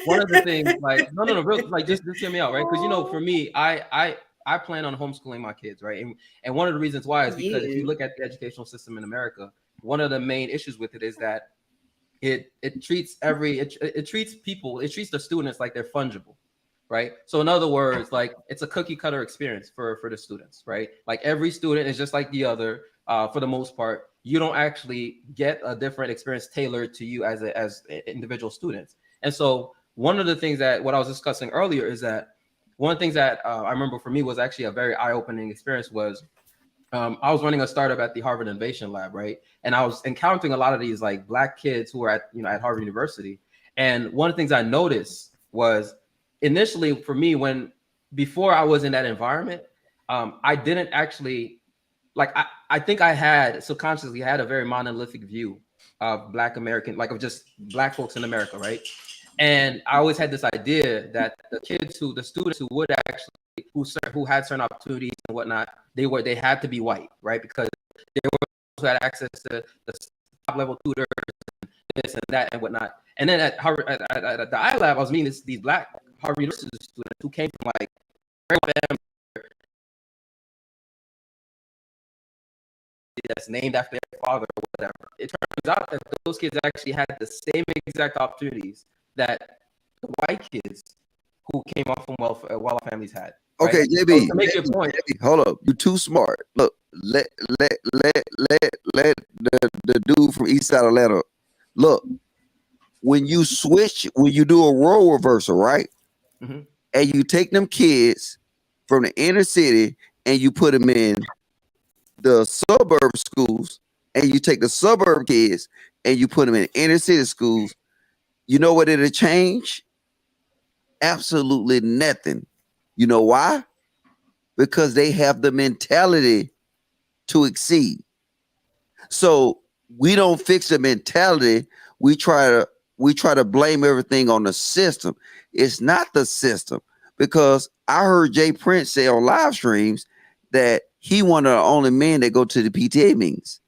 one of the things, like, no, real, like, just hear me out, right? Because, for me, I plan on homeschooling my kids, right? And one of the reasons why is because if you look at the educational system in America, one of the main issues with it is that it treats it treats people, it treats the students like they're fungible, right? So in other words, like it's a cookie cutter experience for the students, right? Like every student is just like the other for the most part. You don't actually get a different experience tailored to you as individual students. And so one of the things that what I was discussing earlier is that one of the things that I remember for me was actually a very eye-opening experience was I was running a startup at the Harvard Innovation Lab, right? And I was encountering a lot of these like Black kids who were at Harvard University. And one of the things I noticed was initially for me, before I was in that environment, I didn't actually I think I had subconsciously had a very monolithic view of Black American, like of just Black folks in America, right? And I always had this idea that the students who would actually who had certain opportunities and whatnot, they had to be white, right? Because they were those who had access to the top level tutors and this and that and whatnot. And then at Harvard, at the iLab, I was meeting these Black Harvard University students who came from like families that's named after their father or whatever. It turns out that those kids actually had the same exact opportunities that the white kids who came off from well families had. Right? Okay, JB, so to make your point. JB, hold up, you're too smart. Look, let the dude from East Side Atlanta. Look, when you do a role reversal, right? Mm-hmm. And you take them kids from the inner city and you put them in the suburb schools, and you take the suburb kids and you put them in inner city schools, you know what it'll change? Absolutely nothing. You know why? Because they have the mentality to exceed. So we don't fix the mentality. We try to blame everything on the system. It's not the system, because I heard Jay Prince say on live streams that he one of the only men that go to the PTA meetings.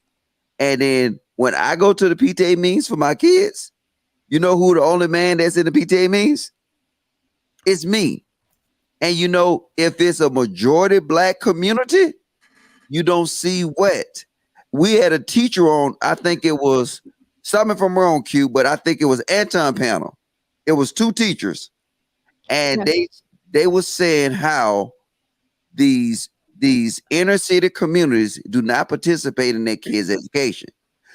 And then when I go to the PTA meetings for my kids, you know who the only man that's in the PTA meetings? It's me. And you know, if it's a majority Black community, you don't see what. We had a teacher on, I think it was, stop me if I'm wrong, Q, but I think it was Anton panel. It was 2 teachers. And they were saying how these inner city communities do not participate in their kids' education.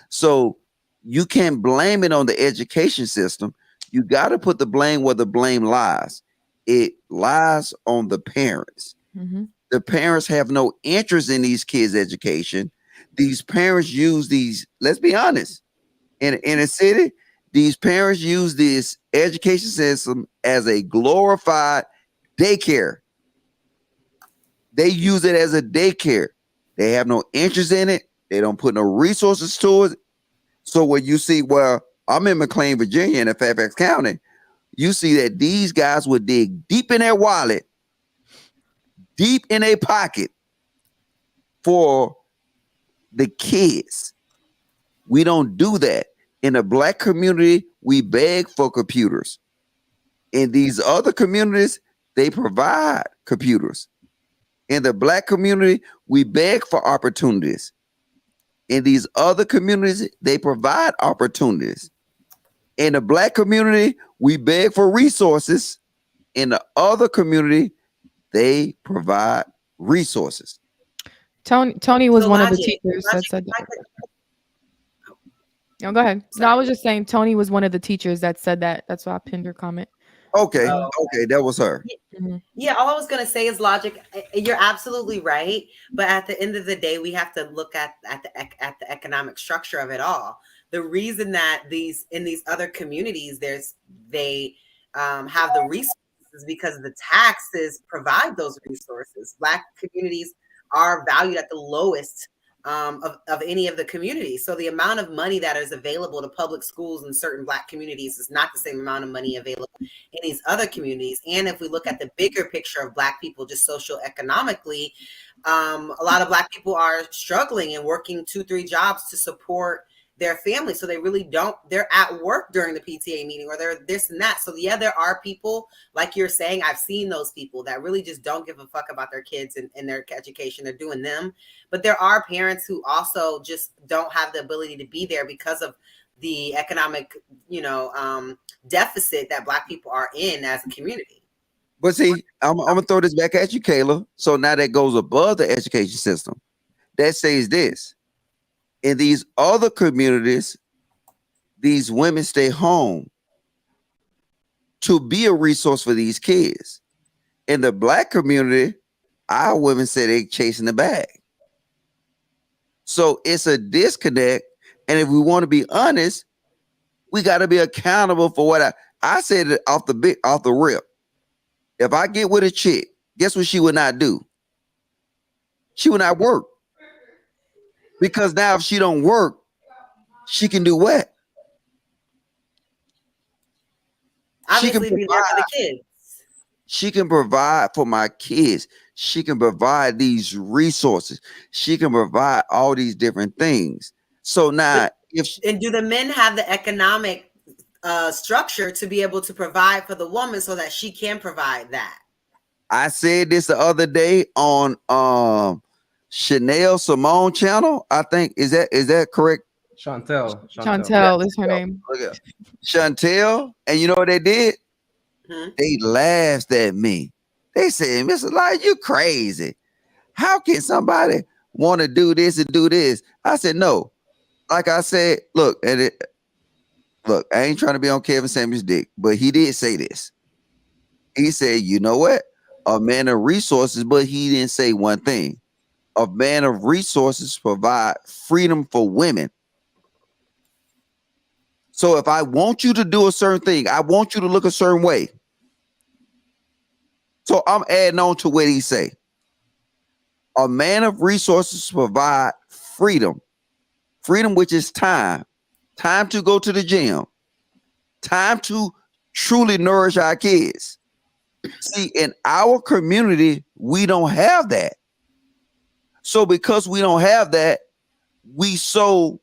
So you can't blame it on the education system. You got to put the blame where the blame lies. It lies on the parents. Mm-hmm. The parents have no interest in these kids' education. These parents use these, let's be honest, in a city, these parents use this education system as a glorified daycare. They use it as a daycare. They have no interest in it. They don't put no resources towards it. So when you see, well, I'm in McLean, Virginia, in Fairfax County, you see that these guys would dig deep in their wallet, deep in their pocket for the kids. We don't do that. In the Black community, we beg for computers. In these other communities, they provide computers. In the Black community, we beg for opportunities. In these other communities, they provide opportunities. In the Black community, we beg for resources. In the other community, they provide resources. Tony was one of the teachers that said that. No, go ahead. No, I was just saying Tony was one of the teachers that said that. That's why I pinned her comment. Okay, okay, that was her. Yeah, all I was gonna say is logic. You're absolutely right, but at the end of the day, we have to look at the economic structure of it all. The reason that in these other communities, they have the resources is because the taxes provide those resources. Black communities are valued at the lowest of any of the communities. So the amount of money that is available to public schools in certain Black communities is not the same amount of money available in these other communities. And if we look at the bigger picture of Black people, just socioeconomically, a lot of Black people are struggling and working 2-3 jobs to support their family. So they really don't, they're at work during the PTA meeting, or they're this and that. So yeah, there are people, like you're saying, I've seen those people that really just don't give a fuck about their kids and their education. They're doing them. But there are parents who also just don't have the ability to be there because of the economic, deficit that Black people are in as a community. But see, I'm gonna throw this back at you, Kayla. So now that goes above the education system. That says this: in these other communities, these women stay home to be a resource for these kids. In the Black community, our women say they chasing the bag. So it's a disconnect. And if we want to be honest, we got to be accountable for what I said it off the rip. If I get with a chick, guess what she would not do? She would not work. Because now if she don't work, she can do what? Obviously, be there for the kids. She can provide for my kids. She can provide these resources. She can provide all these different things. So now, and do the men have the economic structure to be able to provide for the woman so that she can provide that? I said this the other day on Chanel Simone channel. I think is that correct? Chantel is her name. Chantel, and you know what they did? They laughed at me. They said, "Mr. Light, you crazy. How can somebody want to do this and do this?" I said, "No." Like I said, look, I ain't trying to be on Kevin Samuels' dick, but he did say this. He said, "You know what? A man of resources," but he didn't say one thing. A man of resources provide freedom for women. So if I want you to do a certain thing, I want you to look a certain way. So I'm adding on to what he say. A man of resources provide freedom. Freedom, which is time. Time to go to the gym. Time to truly nourish our kids. See, in our community, we don't have that. So because we don't have that, we scared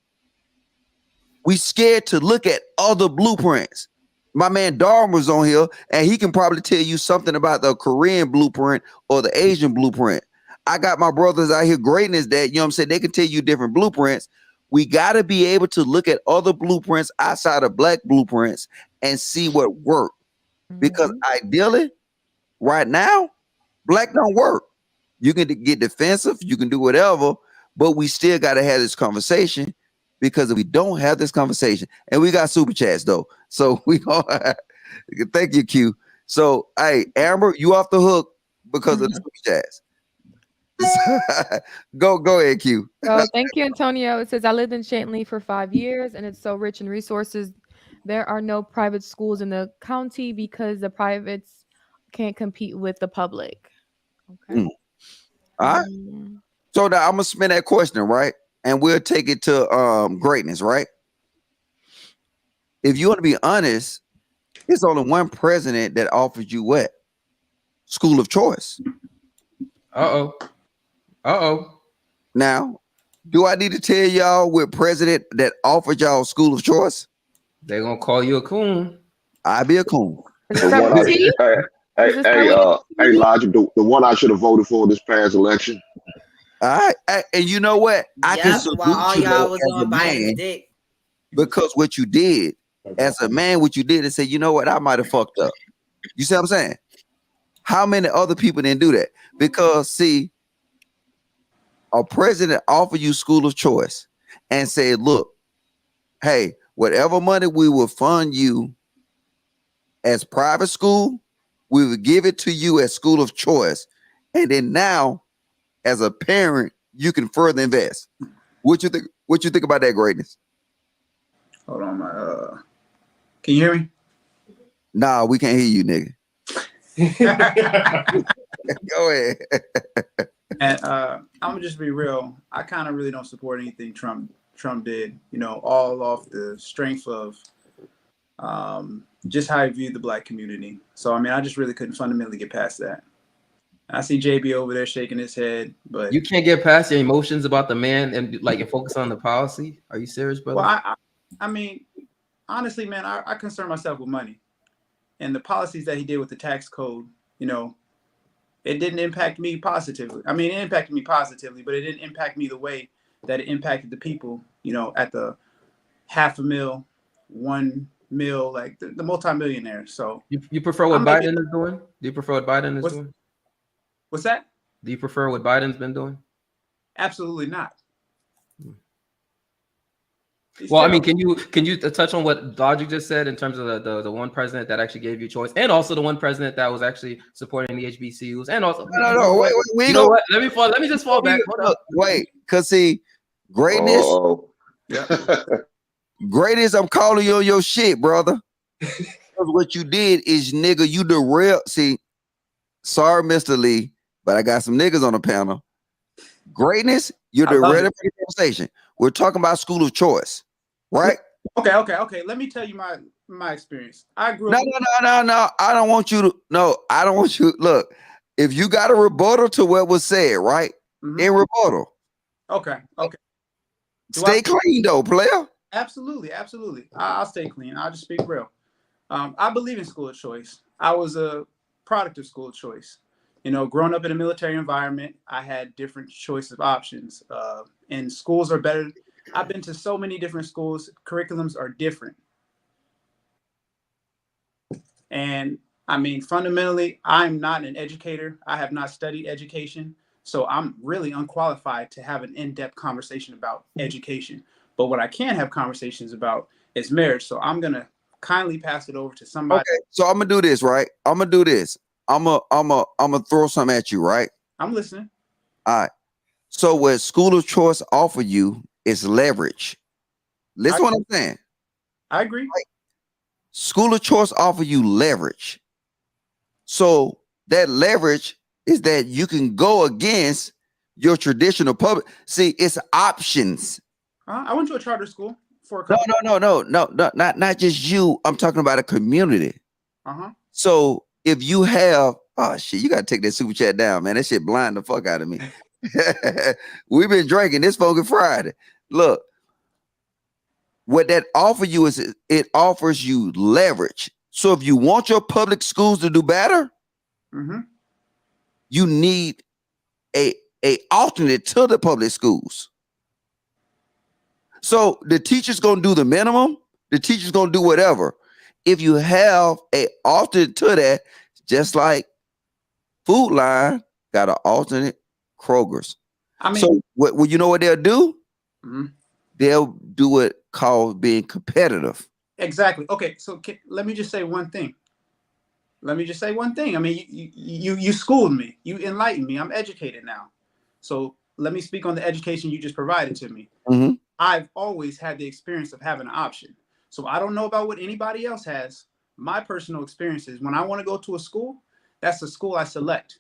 to look at other blueprints. My man Darwin was on here, and he can probably tell you something about the Korean blueprint or the Asian blueprint. I got my brothers out here greatness that, you know what I'm saying, they can tell you different blueprints. We got to be able to look at other blueprints outside of Black blueprints and see what work. Because ideally, right now, Black don't work. You can get defensive, you can do whatever, but we still got to have this conversation, because if we don't have this conversation, and we got super chats though, so we gonna thank you, Q. So, hey, Amber, you off the hook because of the super chats. Go ahead, Q. Oh, thank you, Antonio. It says, I lived in Shantley for 5 years, and it's so rich in resources. There are no private schools in the county because the privates can't compete with the public. Okay. All right. So now I'm gonna spin that question, right? And we'll take it to greatness, right? If you want to be honest, there's only one president that offers you what? School of choice. Now, do I need to tell y'all what president that offered y'all school of choice? They're gonna call you a coon. I be a coon. Hey, Logic, the one I should have voted for this past election. All right, and you know what? I can salute while all you y'all was as a on Biden's man, dick. because what you did as a man, what you did is say, you know what, I might have fucked up. You see what I'm saying? How many other people didn't do that? Because see, a president offered you school of choice and said, look, hey, whatever money we will fund you as private school, we will give it to you as school of choice. And then now, as a parent, you can further invest. What you think? What you think about that, greatness? Hold on, can you hear me? Nah, we can't hear you, nigga. Go ahead. And I'm gonna just be real. I kind of really don't support anything Trump did. You know, all off the strength of just how he viewed the Black community. So I mean, I just really couldn't fundamentally get past that. I see JB over there shaking his head, but you can't get past your emotions about the man and focus on the policy. Are you serious, brother? Well, I mean, honestly, man, I concern myself with money and the policies that he did with the tax code. You know, it didn't impact me positively. I mean, it impacted me positively, but it didn't impact me the way that it impacted the people. You know, at the $500,000 $1 million, like the multimillionaire. So you prefer what Biden is doing? Do you prefer what Biden is doing? What's that? Do you prefer what Biden's been doing? Absolutely not. Well, I mean, can you touch on what Logic just said in terms of the one president that actually gave you choice, and also the one president that was actually supporting the HBCUs, and also wait, you know what? Let me just fall back. Hold on. Wait, cause see, greatness. Greatness, I'm calling you on your shit, brother. What you did is, nigga, you derailed. See, sorry, Mr. Lee, but I got some niggas on the panel. Greatness, you're derailing the conversation. We're talking about school of choice, right? Okay. Let me tell you my experience. I grew up. No. I don't want you to. No, I don't want you. Look, if you got a rebuttal to what was said, right? In rebuttal. Okay. Stay clean though, player. Absolutely. I'll stay clean. I'll just speak real. I believe in school of choice. I was a product of school of choice. You know, growing up in a military environment, I had different choice of options. And schools are better. I've been to so many different schools. Curriculums are different. And I mean, fundamentally, I'm not an educator. I have not studied education. So I'm really unqualified to have an in-depth conversation about education. But what I can have conversations about is marriage. So I'm going to kindly pass it over to somebody. Okay, so I'm going to do this, right? I'm going to do this. I'm gonna throw something at you, right? I'm listening. All right. So what school of choice offer you is leverage. Listen what I'm saying. I agree. Right? School of choice offer you leverage. So that leverage is that you can go against your traditional public. See, it's options. I went to a charter school for a couple. No, not just you. I'm talking about a community. So if you have, oh shit, you gotta take that super chat down, man. That shit blind the fuck out of me. We've been drinking this Funky Friday. Look, what that offer you is it offers you leverage. So if you want your public schools to do better, you need a alternate to the public schools. So the teacher's gonna do the minimum, the teacher's gonna do whatever. If you have a alternate to that, just like Food Line got an alternate Kroger's. I mean, so what you know what they'll do? They'll do it called being competitive. Exactly. Okay, so let me just say one thing. I mean, you schooled me. You enlightened me. I'm educated now. So let me speak on the education you just provided to me. I've always had the experience of having an option. So I don't know about what anybody else has. My personal experience is when I want to go to a school, that's the school I select.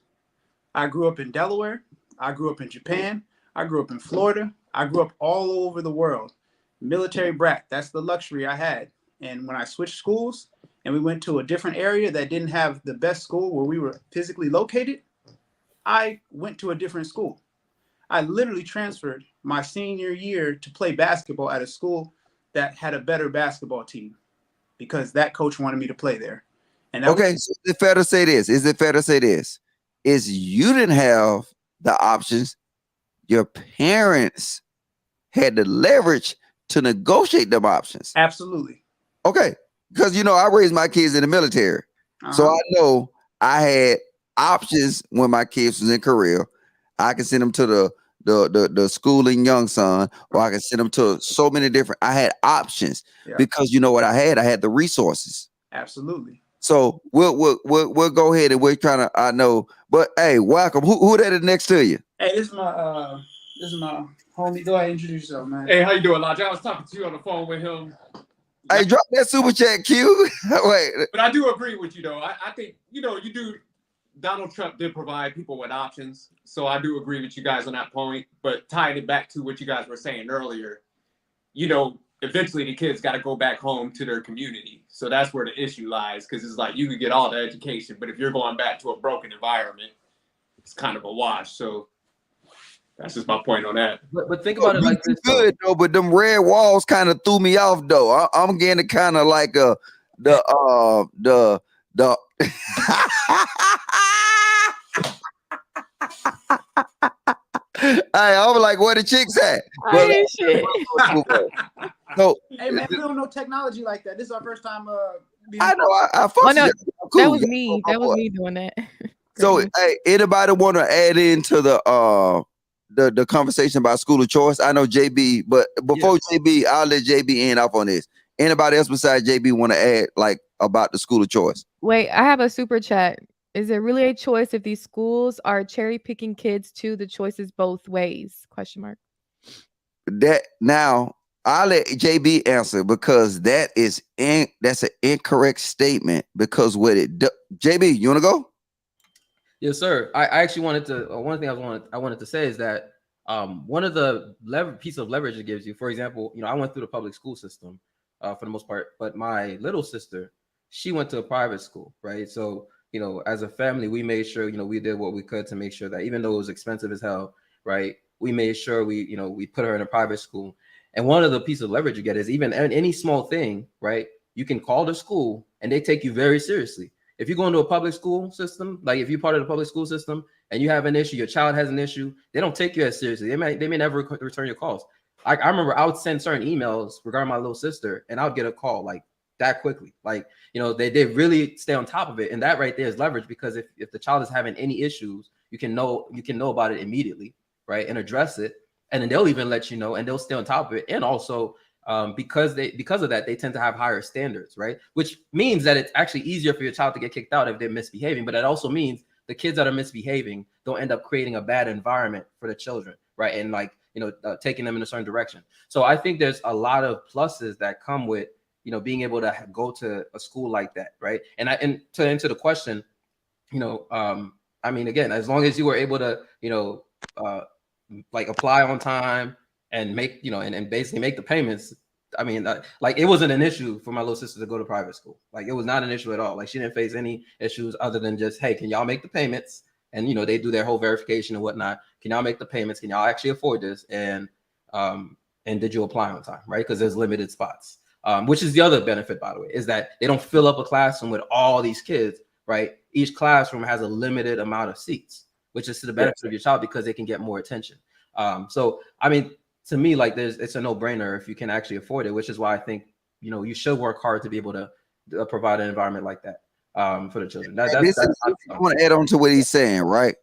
I grew up in Delaware. I grew up in Japan. I grew up in Florida. I grew up all over the world. Military brat, that's the luxury I had. And when I switched schools and we went to a different area that didn't have the best school where we were physically located, I went to a different school. I literally transferred my senior year to play basketball at a school that had a better basketball team because that coach wanted me to play there. And that okay, so is it fair to say this? Is you didn't have the options. Your parents had the leverage to negotiate them options. Absolutely. Okay, because I raised my kids in the military. So I know I had options when my kids was in Korea. I could send them to the school in Youngson, or I could send them to so many different. I had options because you know what I had the resources. Absolutely. So we'll go ahead and we're trying to. I know, but hey, welcome. Who that is next to you? Hey, this is my homie. Go ahead, introduce yourself, man. Hey, how you doing, Lodge? I was talking to you on the phone with him. Hey, drop that super chat, Q. Wait, but I do agree with you though. I think you do. Donald Trump did provide people with options, so I do agree with you guys on that point. But tying it back to what you guys were saying earlier, eventually the kids got to go back home to their community. So that's where the issue lies, because it's like you could get all the education, but if you're going back to a broken environment, it's kind of a wash. So that's just my point on that. But think about it like this. Good though, but them red walls kind of threw me off though. I'm getting kind of like the Hey, I was like, where the chicks at? So, hey man, we don't know technology like that. This is our first time. I know. I Oh fuck no, with you. Cool. that was Y'all me. my That was boy. me doing that. So, Greatness. hey, anybody want to add into the conversation about school of choice? I know JB, but before JB, I'll let JB end off on this. Anybody else besides JB want to add like about the school of choice? Wait, I have a super chat. Is it really a choice if these schools are cherry picking kids too? The choice is both ways? Question mark. That now I'll let JB answer because that's an incorrect statement because what it JB, you want to go? Yes, sir. I actually wanted to. One thing I wanted to say is that one of the piece of leverage it gives you. For example, I went through the public school system for the most part, but my little sister, she went to a private school, right? So as a family, we made sure we did what we could to make sure that even though it was expensive as hell, right? We made sure we put her in a private school. And one of the pieces of leverage you get is even any small thing, right? You can call the school and they take you very seriously. If you go into a public school system, like if you're part of the public school system and you have an issue, your child has an issue, they don't take you as seriously. They may never return your calls. I remember I would send certain emails regarding my little sister and I would get a call like that quickly. Like, they really stay on top of it. And that right there is leverage because if the child is having any issues, you can know about it immediately, right? And address it. And then they'll even let you know and they'll stay on top of it. And also because of that, they tend to have higher standards, right? Which means that it's actually easier for your child to get kicked out if they're misbehaving. But it also means the kids that are misbehaving don't end up creating a bad environment for the children, right? And taking them in a certain direction. So I think there's a lot of pluses that come with being able to go to a school like that, right? And to answer the question, I mean, again, as long as you were able to, apply on time and make, and basically make the payments. I mean, it wasn't an issue for my little sister to go to private school. Like it was not an issue at all. Like she didn't face any issues other than just, hey, can y'all make the payments? And they do their whole verification and whatnot. Can y'all make the payments? Can y'all actually afford this? And did you apply on time, right? Because there's limited spots. Which is the other benefit, by the way, is that they don't fill up a classroom with all these kids, right? Each classroom has a limited amount of seats, which is to the benefit of your child because they can get more attention. So, I mean, to me, it's a no-brainer if you can actually afford it, which is why I think, you should work hard to be able to provide an environment like that for the children. I want to add on to what he's saying, right?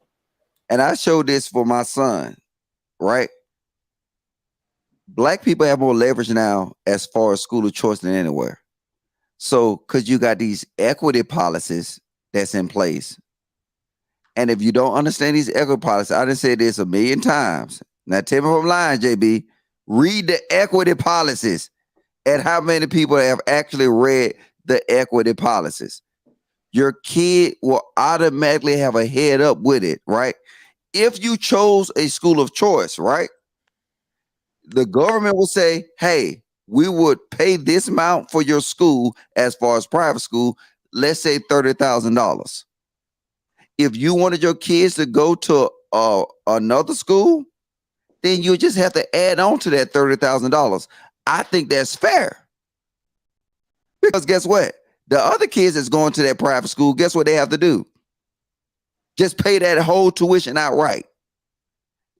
And I showed this for my son, right? Black people have more leverage now as far as school of choice than anywhere. So, because you got these equity policies that's in place. And if you don't understand these equity policies, I done said this a million times. Now, tell me if I'm lying, JB. Read the equity policies and how many people have actually read the equity policies. Your kid will automatically have a head up with it, right? If you chose a school of choice, right? The government will say, hey, we would pay this amount for your school as far as private school, let's say $30,000. If you wanted your kids to go to another school, then you just have to add on to that $30,000. I think that's fair. Because guess what? The other kids that's going to that private school, guess what they have to do? Just pay that whole tuition outright.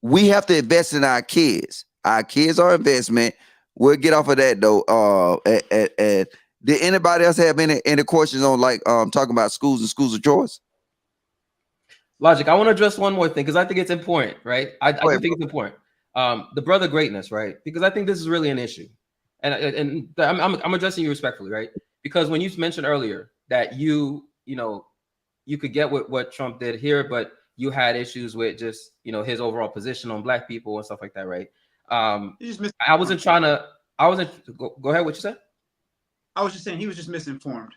We have to invest in our kids. Our kids are investment. We'll get off of that though. Did anybody else have any questions on talking about schools and schools of choice? Logic, I want to address one more thing because I think it's important, right? I do think it's important. The brother greatness, right? Because I think this is really an issue. And I'm addressing you respectfully, right? Because when you mentioned earlier that you could get what Trump did here, but you had issues with just, his overall position on black people and stuff like that, right? I wasn't trying to, go ahead, what you said? I was just saying he was just misinformed.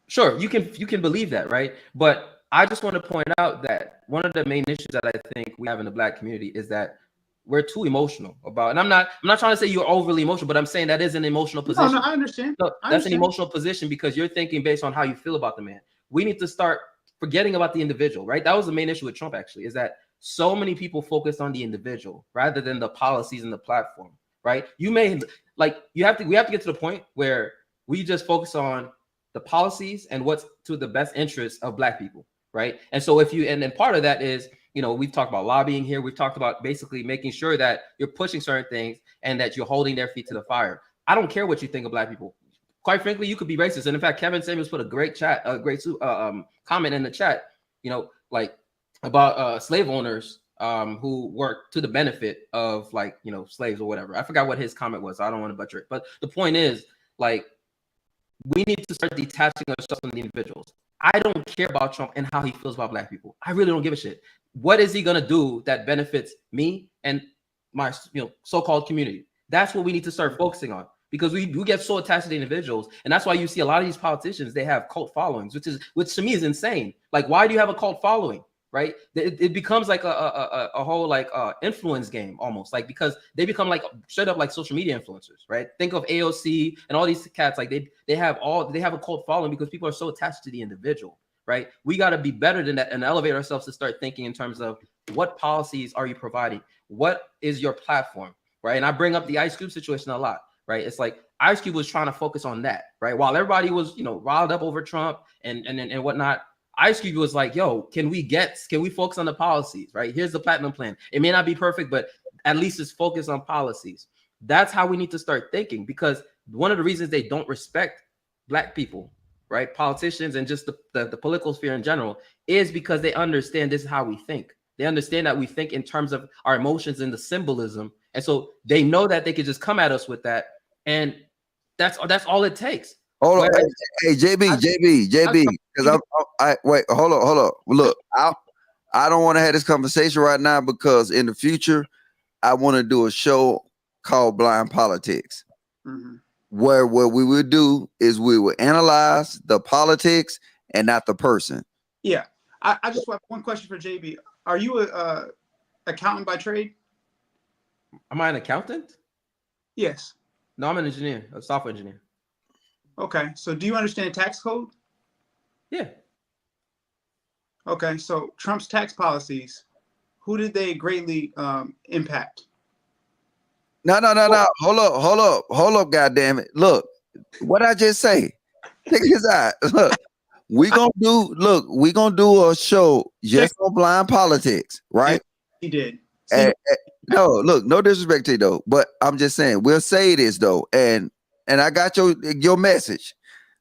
Sure, you can believe that, right? But I just want to point out that one of the main issues that I think we have in the black community is that we're too emotional about, and I'm not trying to say you're overly emotional, but I'm saying that is an emotional position. No, I understand. No, that's an emotional position because you're thinking based on how you feel about the man. We need to start forgetting about the individual, right? That was the main issue with Trump, actually, is that so many people focus on the individual rather than the policies and the platform, right? We have to get to the point where we just focus on the policies and what's to the best interest of black people, right? And so and then part of that is, we've talked about lobbying here. We've talked about basically making sure that you're pushing certain things and that you're holding their feet to the fire. I don't care what you think of black people. Quite frankly, you could be racist. And in fact, Kevin Samuels put a great comment in the chat, you know, like about slave owners who work to the benefit of, like, you know, slaves or whatever. I forgot what his comment was. I don't want to butcher it. But the point is, like, we need to start detaching ourselves from the individuals. I don't care about Trump and how he feels about black people. I really don't give a shit. What is he gonna do that benefits me and my, you know, so-called community? That's what we need to start focusing on, because we get so attached to the individuals, and that's why you see a lot of these politicians, they have cult followings, which to me is insane. Like, why do you have a cult following? Right? It becomes like a whole like influence game almost, like, because they become like straight up like social media influencers, right? Think of AOC and all these cats, like they have a cult following because people are so attached to the individual, right? We got to be better than that and elevate ourselves to start thinking in terms of what policies are you providing? What is your platform, right? And I bring up the Ice Cube situation a lot, right? It's like Ice Cube was trying to focus on that, right? While everybody was, you know, riled up over Trump and whatnot, Ice Cube was like, yo, can we focus on the policies, right? Here's the platinum plan. It may not be perfect, but at least it's focused on policies. That's how we need to start thinking, because one of the reasons they don't respect black people, right, politicians and just the political sphere in general, is because they understand this is how we think. They understand that we think in terms of our emotions and the symbolism. And so they know that they could just come at us with that. And that's all it takes. Hold on, hey, JB, because wait, hold on. Look, I don't want to have this conversation right now, because in the future, I want to do a show called Blind Politics, where what we would do is we would analyze the politics and not the person. Yeah, I just have one question for JB. Are you a accountant by trade? Am I an accountant? Yes. No, I'm an engineer, a software engineer. Okay, so do you understand tax code? Yeah. Okay, so Trump's tax policies, who did they greatly impact? No. Hold up, goddamn it. Look, what I just say. Check this out. Look, we gonna do a show just on blind politics, right? He did. No, look, no disrespect to you though, but I'm just saying, we'll say this though, and I got your message,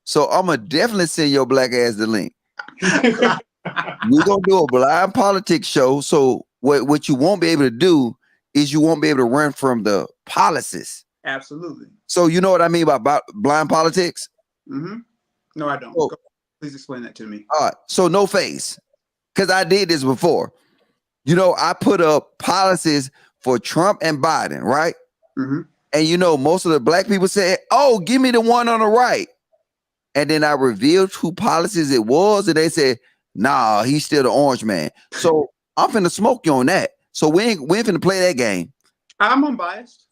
so I'm gonna definitely send your black ass the link. We're gonna do a blind politics show. So what you won't be able to do is you won't be able to run from the policies. Absolutely. So you know what I mean by blind politics? Mm-hmm. No, I don't. Please explain that to me. All right. So no face, because I did this before. You know, I put up policies for Trump and Biden, right? Mm-hmm. And you know, most of the black people said, "Oh, give me the one on the right." And then I revealed who policies it was, and they said, "Nah, he's still the orange man." So I'm finna smoke you on that. So we ain't finna play that game. I'm unbiased.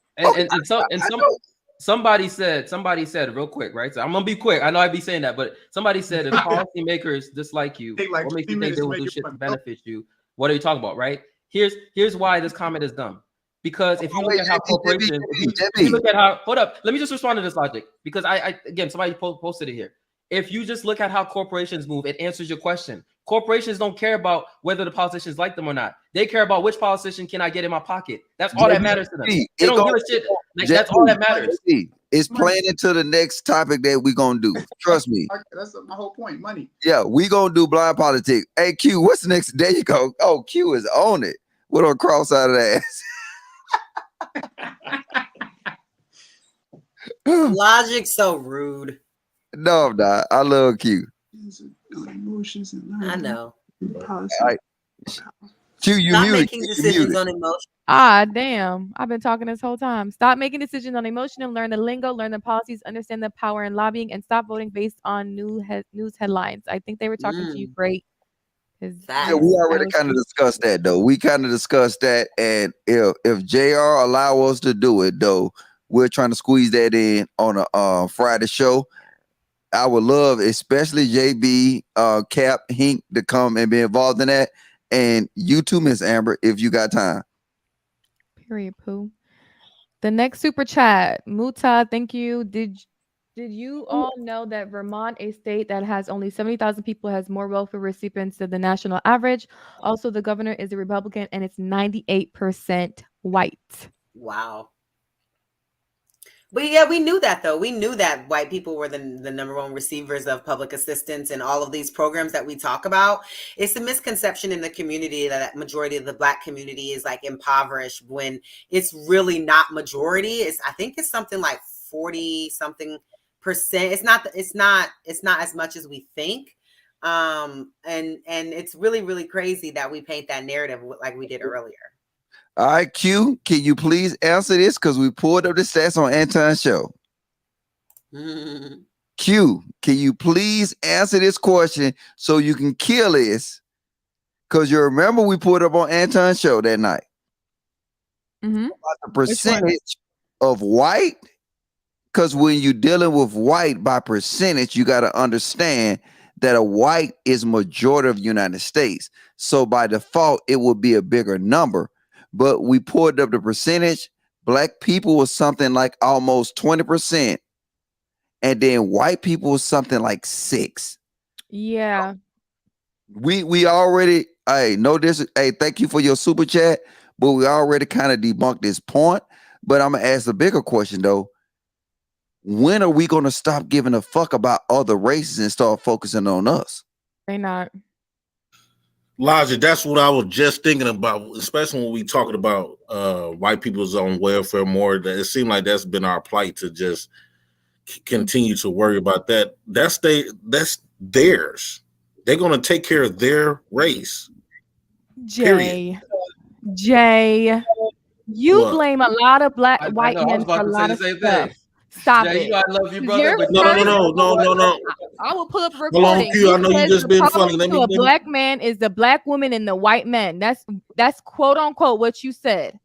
Somebody said real quick, right? So I'm gonna be quick. I know I'd be saying that, but somebody said if policymakers dislike you, what makes you think they will do shit to benefit you? What are you talking about, right? Here's why this comment is dumb. Because if you look at how corporations, if you look at how, hold up, let me just respond to this logic. Because I again, somebody posted it here. If you just look at how corporations move, it answers your question. Corporations don't care about whether the politicians like them or not. They care about which politician can I get in my pocket. That's all that matters to them. They don't give a shit. Like, that's all that matters. It's playing into the next topic that we're gonna do. Trust me. That's my whole point. Money. Yeah, we gonna do blind politics. Hey, Q, what's the next? There you go. Oh, Q is on it. What on cross out of that? Logic so rude. No, I'm not. I love Q. I know. Q, you Stop muted. making decisions on emotion. Ah, damn. I've been talking this whole time. Stop making decisions on emotion and learn the lingo, learn the policies, understand the power in lobbying, and stop voting based on news headlines. I think they were talking to you great. Yeah, we already kind of discussed that though. We kind of discussed that, and if JR allow us to do it though, we're trying to squeeze that in on a Friday show. I would love, especially JB, Cap, Hink to come and be involved in that, and you too, Miss Amber, if you got time. Period. Pooh. The next super chat, Muta. Thank you. Did you all know that Vermont, a state that has only 70,000 people, has more welfare recipients than the national average? Also, the governor is a Republican and it's 98% white. Wow. But yeah, we knew that though. We knew that white people were the number one receivers of public assistance and all of these programs that we talk about. It's a misconception in the community that majority of the Black community is like impoverished when it's really not majority. I think it's something like 40 something percent. It's not as much as we think. And it's really, really crazy that we paint that narrative like we did earlier. All right, Q, can you please answer this? Because we pulled up the stats on Anton's show. Q, can you please answer this question so you can kill this? Because you remember we pulled up on Anton's show that night. Mm-hmm. About the percentage of white. Because when you're dealing with white by percentage, you got to understand that a white is majority of the United States. So by default, it would be a bigger number. But we pulled up the percentage. Black people was something like almost 20%. And then white people was something like 6%. Yeah. We already, hey, thank you for your super chat, but we already kind of debunked this point. But I'm gonna ask a bigger question though. When are we gonna stop giving a fuck about other races and start focusing on us? They not. Logic, that's what I was just thinking about, especially when we talking about white people's on welfare more. That it seemed like that's been our plight to just continue to worry about that. That's theirs. They're gonna take care of their race. Jay, you blame a lot of white men for a lot of stuff. Stop it. I love you, brother. No. I will pull up a Hold on, recording. Q. I know you just been funny. A black man is the black woman and the white man. That's quote unquote what you said.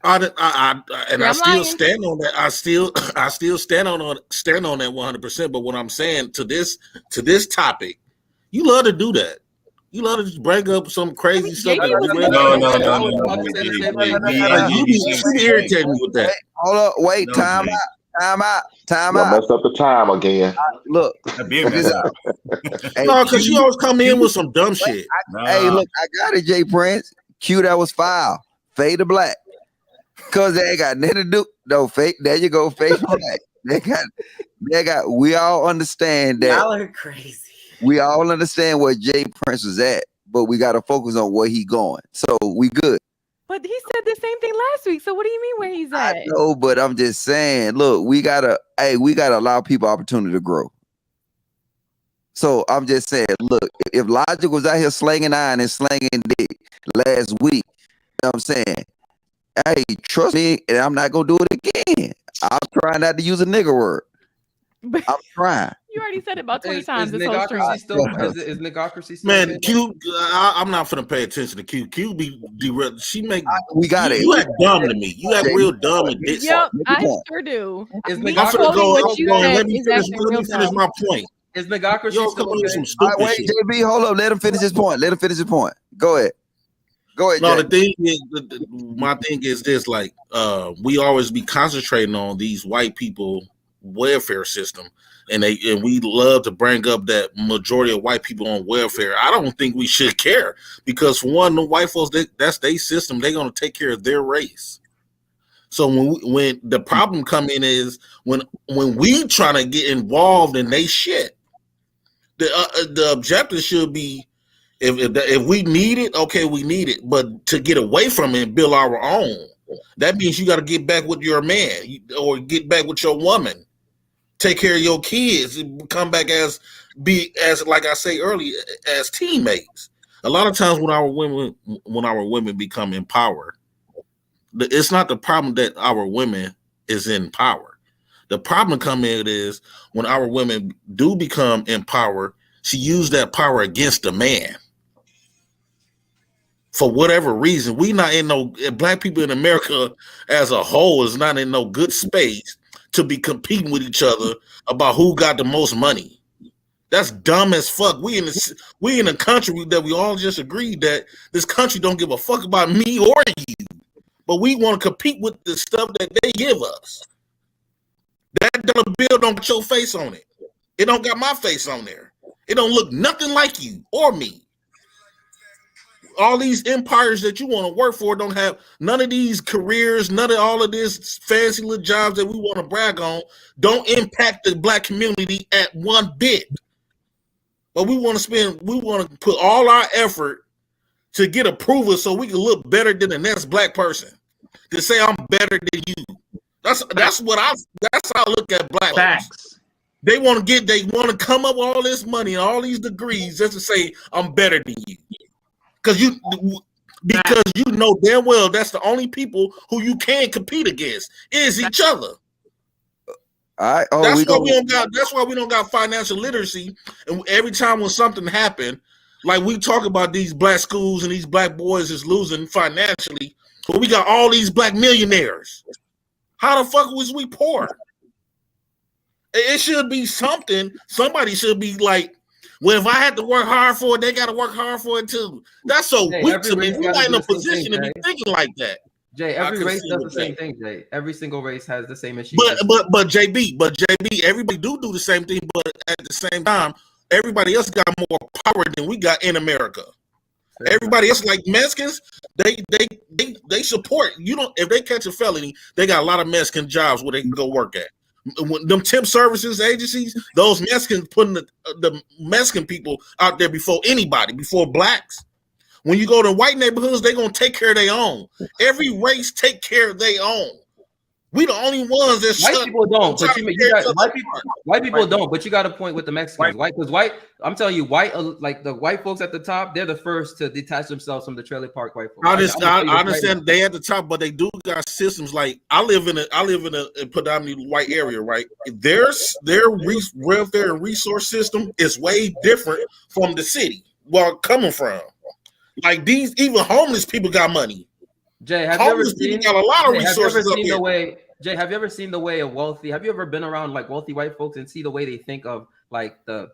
I still stand on that. I still stand on that 100%. But what I'm saying to this topic, you love to do that. You love to just bring up some crazy stuff. No. You irritate me with that. Hold up, wait, time out. Messed up the time again. Look, no, because you always come in with some dumb shit. Hey, look, I got it, Jay Prince. Q, that was foul. Fade to black. Because they ain't got nothing to do. No, fake. There you go, fade to black. They got. We all understand that. Y'all are crazy. We all understand where Jay Prince was at, but we got to focus on where he going. So we good. But he said the same thing last week. So what do you mean where he's at? I know, but I'm just saying, look, we gotta allow people opportunity to grow. So I'm just saying, look, if Logic was out here slanging iron and slanging dick last week, you know what I'm saying? Hey, trust me, and I'm not gonna do it again. I'm trying not to use a nigger word. I'm trying. You already said it about 20 times. This whole Nickocracy stream. is Nickocracy still? Man, Q, I'm not finna pay attention to Q. Q be derailed. She make. We got it. You act dumb to me. You act real dumb and dick. Yep, I sure do. I'm finna go. Let me finish my point. Is Nickocracy Yo, still come on, okay? some stupid Wait, shit. JB, hold up. Let him finish his point. Go ahead. No, Jay. the thing is, my thing is this: like, we always be concentrating on these white people welfare system, and we love to bring up that majority of white people on welfare. I don't think we should care because for one, the white folks that's their system. They're gonna take care of their race. So when the problem come in is when we try to get involved in they shit, the objective should be. If we need it, okay, we need it. But to get away from it and build our own, that means you got to get back with your man or get back with your woman, take care of your kids, come back as like I say earlier, as teammates. A lot of times when our women become empowered, it's not the problem that our women is in power. The problem come in is when our women do become empowered, she used that power against the man. For whatever reason, we not in black people in America as a whole is not in no good space to be competing with each other about who got the most money. That's dumb as fuck. We in a country that we all just agreed that this country don't give a fuck about me or you, but we want to compete with the stuff that they give us. That dollar bill don't got your face on it. It don't got my face on there. It don't look nothing like you or me. all these empires that you want to work for don't have none of these careers, none of all of this fancy little jobs that we want to brag on, don't impact the Black community at one bit. But we want to put all our effort to get approval so we can look better than the next Black person. To say I'm better than you. That's how I look at Black Facts. folks. They want to come up with all this money and all these degrees just to say I'm better than you. Because you know damn well that's the only people who you can compete against is each other. That's why we don't got financial literacy. And every time when something happened, like we talk about these Black schools and these Black boys is losing financially, but we got all these Black millionaires. How the fuck was we poor? It should be something. Somebody should be like, well, if I had to work hard for it, they got to work hard for it too. That's so weak to me. We're not in a position to be thinking like that. Jay, every race does the same thing, Jay. Every single race has the same issue. But JB, everybody do the same thing, but at the same time, everybody else got more power than we got in America. Everybody else, like Mexicans, they support. You don't if they catch a felony, they got a lot of Mexican jobs where they can go work at. When them temp services agencies, those Mexicans putting the Mexican people out there before anybody, before Blacks. When you go to white neighborhoods, they're gonna take care of their own. Every race take care of their own. We the only ones that white people don't, but white people don't. But you got a point with the Mexicans. I'm telling you, like the white folks at the top, they're the first to detach themselves from the trailer park white folks. I understand they at the top, but they do got systems. Like I live in a predominantly white area, right? Their welfare and resource system is way different from the city where I'm coming from. Like these, even homeless people got money. Jay, have you ever seen got a lot of resources up here. Jay, have you ever seen the way of wealthy? Have you ever been around like wealthy white folks and see the way they think of like the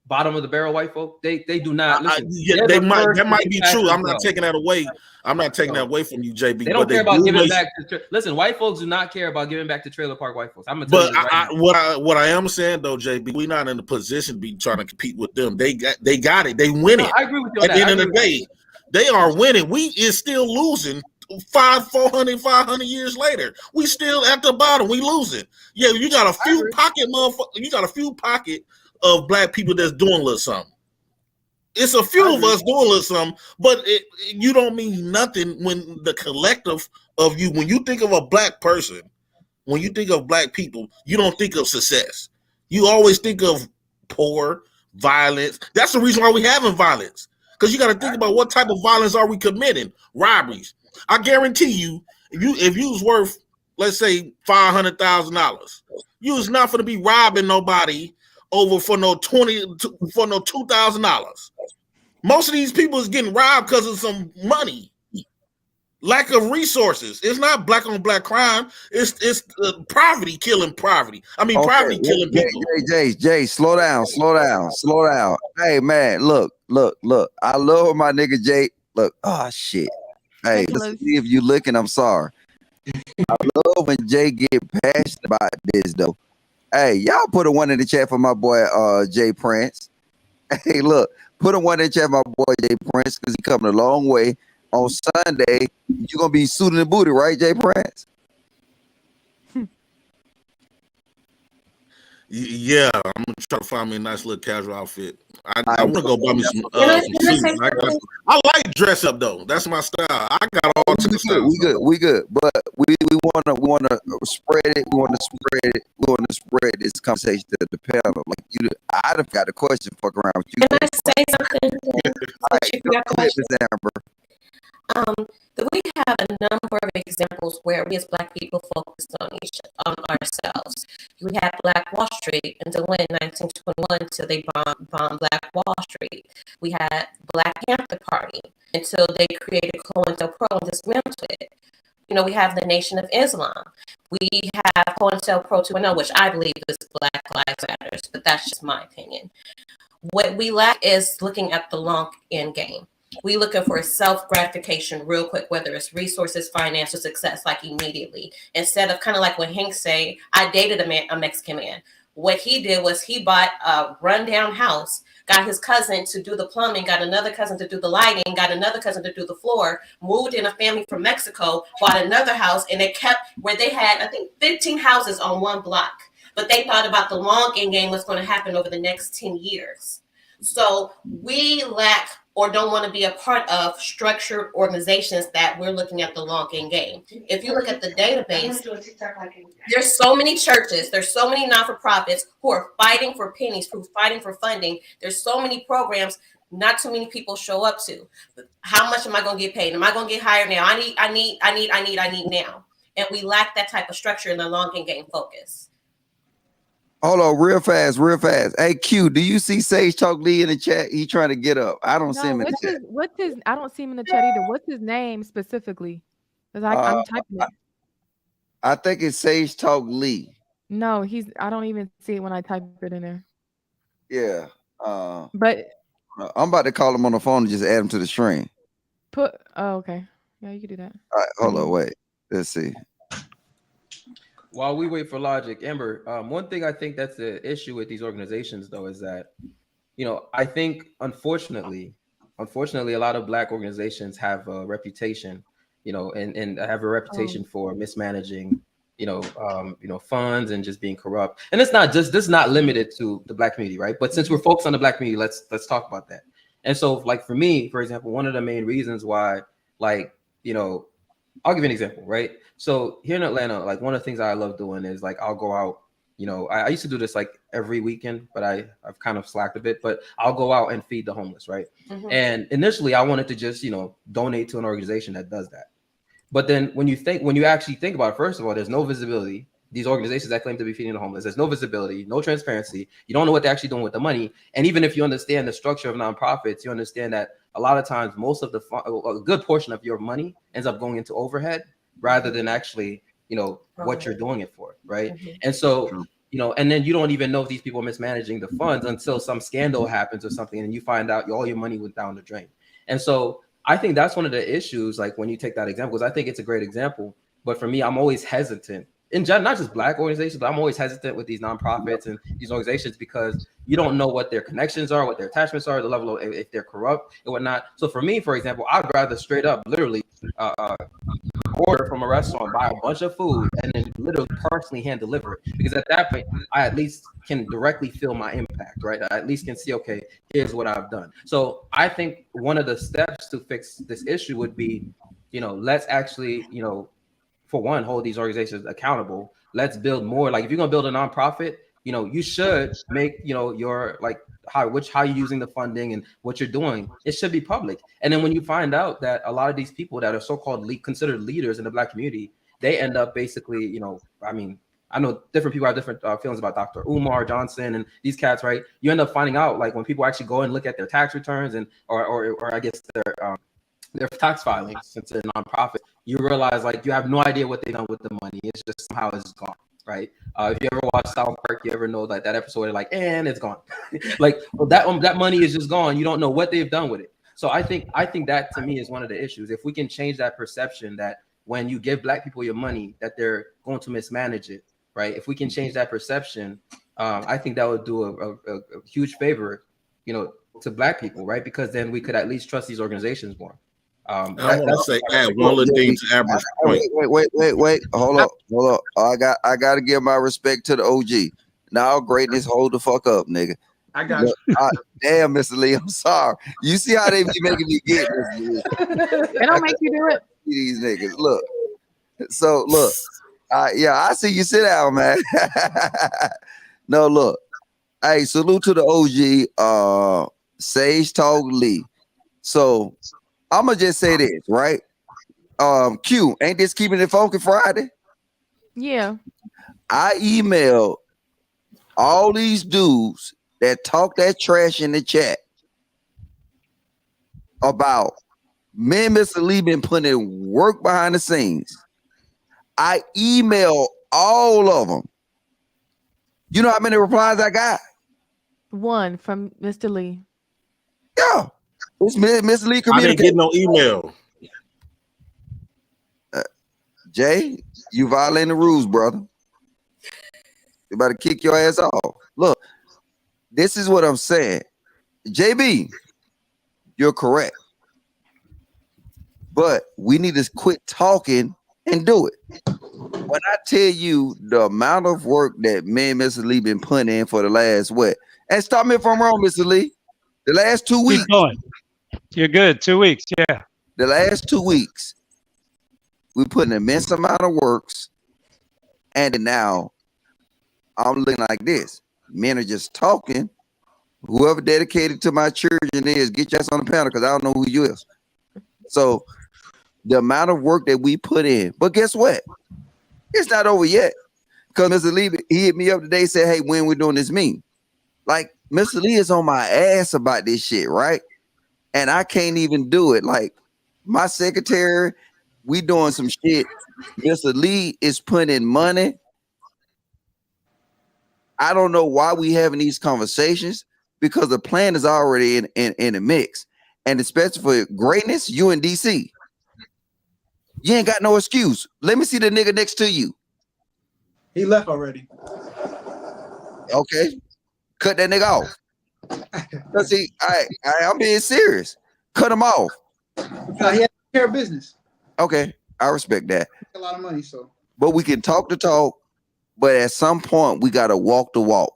bottom of the barrel white folk? They do not listen. That might be true. I'm not taking that away. I'm not taking that away from you, JB. They don't care about giving back. Listen, white folks do not care about giving back to trailer park white folks. I'm gonna tell you what I am saying though, JB, we're not in a position to be trying to compete with them. They got it. They win it. I agree with you. At the end of the day, they are winning. We is still losing. 500 years later, we still at the bottom. We losing. Yeah, you got a few pocket of Black people that's doing a little something. It's a few of us doing a little something, but you don't mean nothing when the collective of you. When you think of a Black person, when you think of Black people, you don't think of success. You always think of poor, violence. That's the reason why we having violence. Because you got to think about what type of violence are we committing? Robberies. I guarantee you, if you was worth, let's say, $500,000, you was not going to be robbing nobody over for no $2,000. Most of these people is getting robbed because of some money, lack of resources. It's not Black on Black crime. It's poverty killing poverty. I mean, poverty killing people. Jay, slow down. Hey man, look. I love my nigga Jay. Look, oh shit. Hey, let's see if you looking. I'm sorry. I love when Jay get passionate about this though. Hey, y'all put a one in the chat for my boy Jay Prince. Hey, look, put a one in the chat for my boy Jay Prince because he coming a long way. On Sunday, you're gonna be suited and booted, right, Jay Prince? Yeah, I'm gonna try to find me a nice little casual outfit. I want to go buy me some suits. I like dress up though. That's my style. I got all two styles. We good. But we wanna spread it. We wanna spread this conversation to the panel. Like I'd have got a question. Fuck around with you. Can I say something? All right, go ahead, Ms. Amber. We have a number of examples where we as Black people focused on ourselves. We had Black Wall Street until when 1921 until they bombed Black Wall Street. We had Black Panther Party until they created COINTELPRO and dismantled it. We have the Nation of Islam. We have COINTELPRO 2.0, which I believe is Black Lives Matter, but that's just my opinion. What we lack is looking at the long end game. We looking for self-gratification real quick, whether it's resources, financial success, like immediately. Instead of kind of like when Hank say, I dated a Mexican man. What he did was he bought a rundown house got his cousin to do the plumbing, got another cousin to do the lighting, got another cousin to do the floor, moved in a family from Mexico, bought another house, and they kept where they had, I think, 15 houses on one block. But they thought about the long game, what's going to happen over the next 10 years. So we lack or don't want to be a part of structured organizations that we're looking at the long game. If you look at the database, there's so many churches, there's so many not-for-profits who are fighting for pennies, who are fighting for funding. There's so many programs not too many people show up to. How much am I going to get paid? Am I going to get hired now? I need now. And we lack that type of structure in the long game focus. Hold on, real fast. Hey, Q, do you see Sage Talk Lee in the chat? He trying to get up. I don't see him in the chat. I don't see him in the chat either. What's his name specifically? Because I'm typing it. I think it's Sage Talk Lee. No, I don't even see it when I type it in there. Yeah. But I'm about to call him on the phone and just add him to the stream. Oh, okay. Yeah, you can do that. All right, hold on, wait. Let's see. While we wait for Logic, Amber, one thing I think that's the issue with these organizations, though, is that, I think, unfortunately, a lot of Black organizations have a reputation, and have a reputation for mismanaging, funds and just being corrupt. And this is not limited to the Black community, right? But since we're focused on the Black community, let's talk about that. And so, like, for me, for example, one of the main reasons why, I'll give you an example, right? So here in Atlanta, like, one of the things I love doing is, like, I'll go out, I used to do this like every weekend, but I've kind of slacked a bit, but I'll go out and feed the homeless, right? Mm-hmm. And initially I wanted to just, donate to an organization that does that. But then when you actually think about it, first of all, there's no visibility. These organizations that claim to be feeding the homeless, there's no visibility, no transparency. You don't know what they're actually doing with the money. And even if you understand the structure of nonprofits, you understand that a lot of times, most of a good portion of your money ends up going into overhead rather than actually, what you're doing it for, right? Mm-hmm. And so, and then you don't even know if these people are mismanaging the funds until some scandal happens or something, and you find out all your money went down the drain. And so I think that's one of the issues, like, when you take that example, because I think it's a great example. But for me, I'm always hesitant. In general, not just Black organizations, but I'm always hesitant with these nonprofits and these organizations because you don't know what their connections are, what their attachments are, the level of if they're corrupt and whatnot. So for me, for example, I'd rather straight up literally order from a restaurant, buy a bunch of food, and then literally personally hand deliver it. Because at that point, I at least can directly feel my impact, right? I at least can see, okay, here's what I've done. So I think one of the steps to fix this issue would be, let's actually, for one, hold these organizations accountable. Let's build more. Like, if you're gonna build a nonprofit, you should make, your, like, how you're using the funding and what you're doing. It should be public. And then when you find out that a lot of these people that are so-called considered leaders in the Black community, they end up basically, I know different people have different feelings about Dr. Umar Johnson and these cats, right? You end up finding out, like, when people actually go and look at their tax returns and or I guess their tax filings, since they're nonprofit, you realize, like, you have no idea what they've done with the money. It's just somehow it's gone, right? If you ever watch South Park, you ever know, like, that episode where, like, and it's gone. Like, well, that money is just gone. You don't know what they've done with it. So I think that, to me, is one of the issues. If we can change that perception that when you give Black people your money, that they're going to mismanage it, right? If we can change that perception, I think that would do a huge favor, to Black people, right? Because then we could at least trust these organizations more. I want to say, add one little thing to Amber's point. Wait. Hold up. I got to give my respect to the OG. Now, greatness, hold the fuck up, nigga. I got you. Damn, Mr. Lee, I'm sorry. You see how they be making me get this? They don't make you do it. These niggas, look. So look, I see you sit down, man. No, look. Hey, salute to the OG, Sage Talk Lee. So I'm gonna just say this, right? Q, ain't this Keeping It Funky Friday? Yeah. I emailed all these dudes that talk that trash in the chat about me and Mr. Lee been putting in work behind the scenes. I emailed all of them. You know how many replies I got? One from Mr. Lee. Yeah. It's Mr. Lee. I didn't get no email. Jay, you violating the rules, brother. You better kick your ass off. Look, this is what I'm saying. JB, you're correct. But we need to quit talking and do it. When I tell you the amount of work that me and Mr. Lee been putting in for the last what? And stop me if I'm wrong, Mr. Lee. The last 2 weeks. Keep going. You're good. 2 weeks. Yeah. The last 2 weeks, we put an immense amount of works, and now I'm looking like this. Men are just talking. Whoever dedicated to my children is, get your ass on the panel because I don't know who you is. So the amount of work that we put in, but guess what? It's not over yet. Because Mr. Lee, he hit me up today and said, hey, when we're doing this meeting. Like, Mr. Lee is on my ass about this shit, right? And I can't even do it. Like, my secretary, we doing some shit. Mr. Lee is putting in money. I don't know why we having these conversations because the plan is already in the mix. And especially for greatness, you in DC. You ain't got no excuse. Let me see the nigga next to you. He left already. Okay. Cut that nigga off. Cause I'm being serious. Cut him off. No, he had to take care of business. Okay. I respect that. A lot of money, so. But we can talk the talk, but at some point we gotta walk the walk.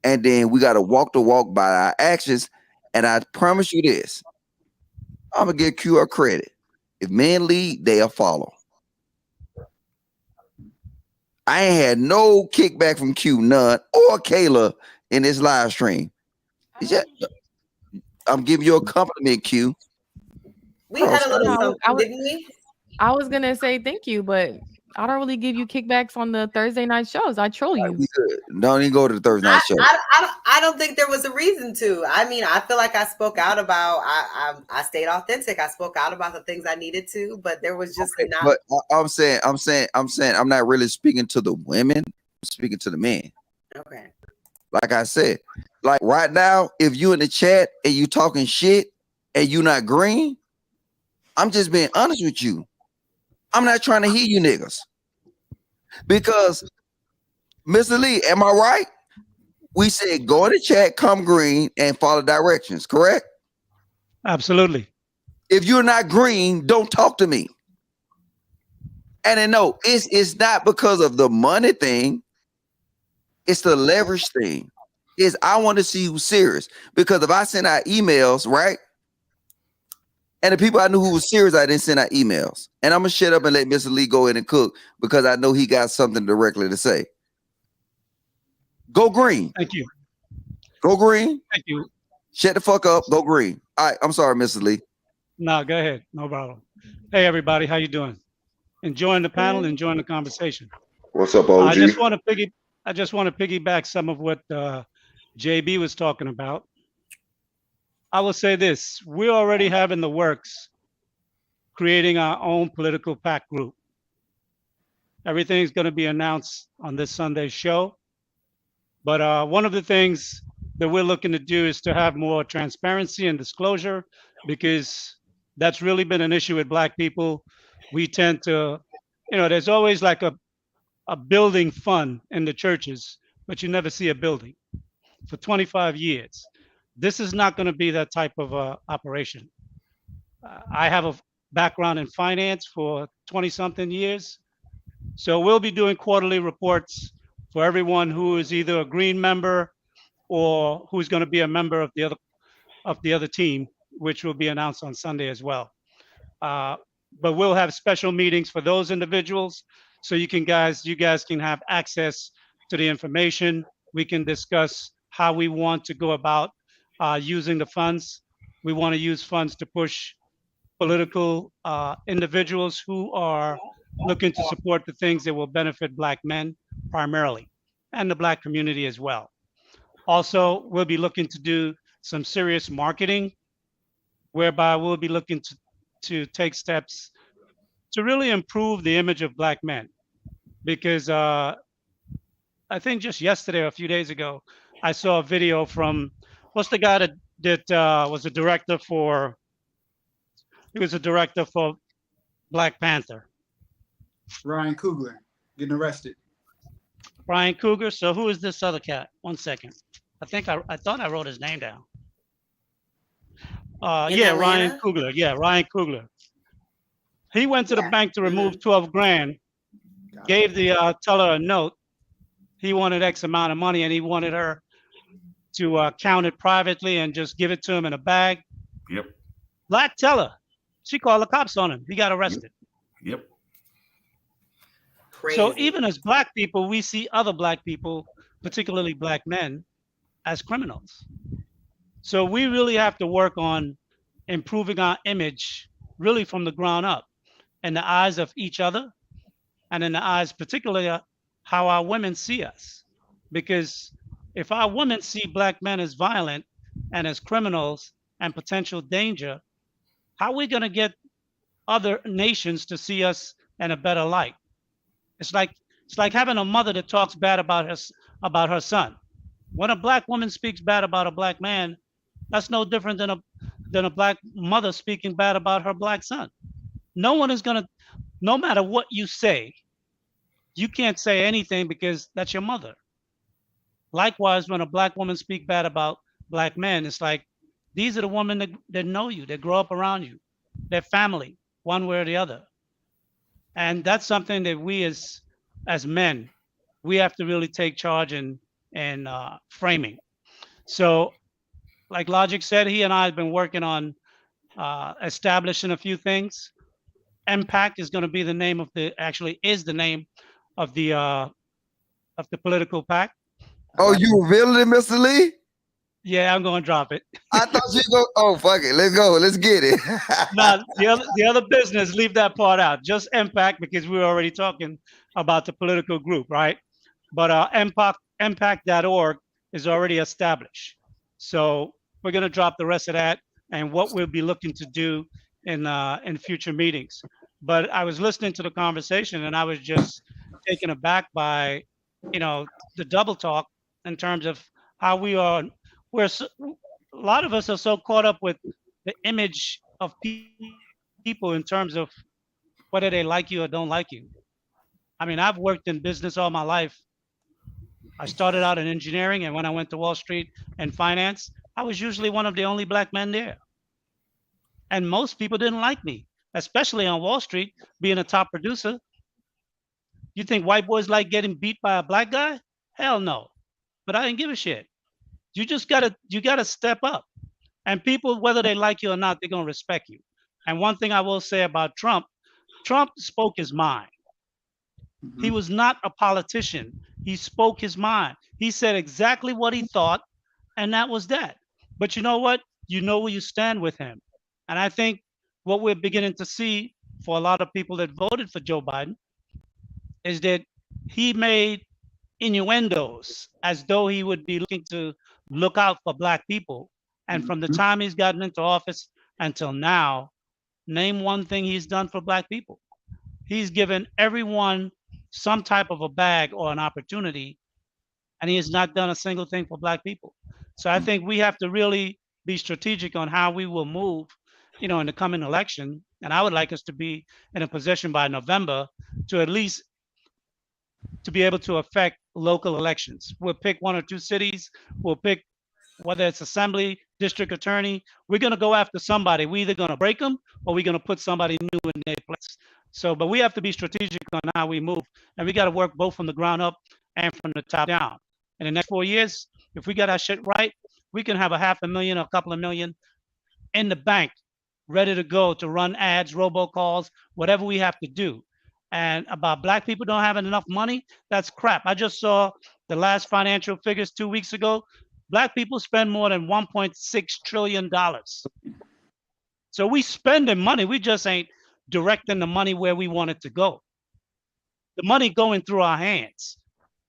And then we gotta walk the walk by our actions. And I promise you this. I'm gonna give Q a credit. If men lead, they'll follow. I ain't had no kickback from Q, none, or Kayla in this live stream. I'm giving you a compliment, Q. We had a little something, didn't we? I was gonna say thank you, but I don't really give you kickbacks on the Thursday night shows. I troll you. Don't even go to the Thursday night show. I don't think there was a reason to. I mean, I feel like I spoke out about. I stayed authentic. I spoke out about the things I needed to, but there was just not. But I'm saying, I'm not really speaking to the women. I'm speaking to the men. Okay. Like I said, like right now, if you in the chat and you talking shit and you not green, I'm just being honest with you. I'm not trying to hear you niggas. Because, Mr. Lee, am I right? We said go in the chat, come green, and follow directions, correct? Absolutely. If you're not green, don't talk to me. And then no, it's not because of the money thing. It's the leverage thing. I want to see you serious. Because if I send out emails, right? And the people I knew who was serious, I didn't send out emails. And I'm going to shut up and let Mr. Lee go in and cook because I know he got something directly to say. Go green. Thank you. Go green. Thank you. Shut the fuck up. Go green. All right. I'm sorry, Mr. Lee. No, go ahead. No problem. Hey, everybody. How you doing? Enjoying the panel, enjoying the conversation. What's up, OG? I just want to piggyback some of what JB was talking about. I will say this, we already have in the works creating our own political PAC group. Everything's going to be announced on this Sunday's show. But one of the things that we're looking to do is to have more transparency and disclosure, because that's really been an issue with Black people. We tend to, there's always like a building fund in the churches, but you never see a building for 25 years. This is not going to be that type of operation. I have a background in finance for 20-something years. So we'll be doing quarterly reports for everyone who is either a green member or who's going to be a member of the other team, which will be announced on Sunday as well. But we'll have special meetings for those individuals so you guys can have access to the information. We can discuss how we want to go about using the funds. We want to use funds to push political individuals who are looking to support the things that will benefit Black men primarily, and the Black community as well. Also, we'll be looking to do some serious marketing, whereby we'll be looking to take steps to really improve the image of Black men. Because I think just yesterday or a few days ago, I saw a video from, what's the guy that was a director for, he was a director for Black Panther. Ryan Coogler getting arrested. Ryan Coogler. So who is this other cat? 1 second. I thought I wrote his name down. Yeah, Ryan Coogler. Yeah, Ryan Coogler. He went to the bank to remove 12 grand, gave the teller a note. He wanted X amount of money, and he wanted her to count it privately and just give it to him in a bag. Yep. Black teller. She called the cops on him. He got arrested. Yep. So even as black people, we see other black people, particularly black men, as criminals. So we really have to work on improving our image really from the ground up in the eyes of each other and in the eyes particularly how our women see us. Because if our women see black men as violent and as criminals and potential danger, how are we going to get other nations to see us in a better light? It's like having a mother that talks bad about her son. When a black woman speaks bad about a black man, that's no different than a black mother speaking bad about her black son. No one is gonna, no matter what you say, you can't say anything because that's your mother. Likewise, when a black woman speaks bad about black men, it's like these are the women that know you, that grow up around you, they're family, one way or the other. And that's something that we as men, we have to really take charge in framing. So, like Logic said, he and I have been working on establishing a few things. MPAC is going to be the name of actually is the name of the political pack. Oh, you revealed it, Mr. Lee? Yeah, I'm going to drop it. I thought you go. Oh, fuck it. Let's go. Let's get it. Now, the other business, leave that part out. Just MPAC because we were already talking about the political group, right? But MPAC.org is already established. So we're going to drop the rest of that and what we'll be looking to do in future meetings. But I was listening to the conversation and I was just taken aback by, the double talk in terms of how a lot of us are so caught up with the image of people in terms of whether they like you or don't like you. I mean, I've worked in business all my life. I started out in engineering, and when I went to Wall Street and finance, I was usually one of the only black men there. And most people didn't like me, especially on Wall Street, being a top producer. You think white boys like getting beat by a black guy? Hell no. But I didn't give a shit. You gotta step up. And people, whether they like you or not, they're gonna respect you. And one thing I will say about Trump spoke his mind. He was not a politician. He spoke his mind. He said exactly what he thought, and that was that. But you know what? You know where you stand with him. And I think what we're beginning to see for a lot of people that voted for Joe Biden is that he made innuendos as though he would be looking to look out for black people. And from the time he's gotten into office until now, name one thing he's done for black people. He's given everyone some type of a bag or an opportunity, and he has not done a single thing for black people. So I think we have to really be strategic on how we will move, in the coming election. And I would like us to be in a position by November to at least to be able to affect local elections. We'll pick one or two cities. We'll pick whether it's assembly, district attorney. We're going to go after somebody. We're either going to break them or we're going to put somebody new in their place. So, but we have to be strategic on how we move. And we got to work both from the ground up and from the top down. In the next 4 years, if we get our shit right, we can have 500,000 or a couple of million in the bank, ready to go to run ads, robocalls, whatever we have to do. And about black people don't have enough money, that's crap. I just saw the last financial figures 2 weeks ago. Black people spend more than $1.6 trillion. So we spending money, we just ain't directing the money where we want it to go. The money going through our hands.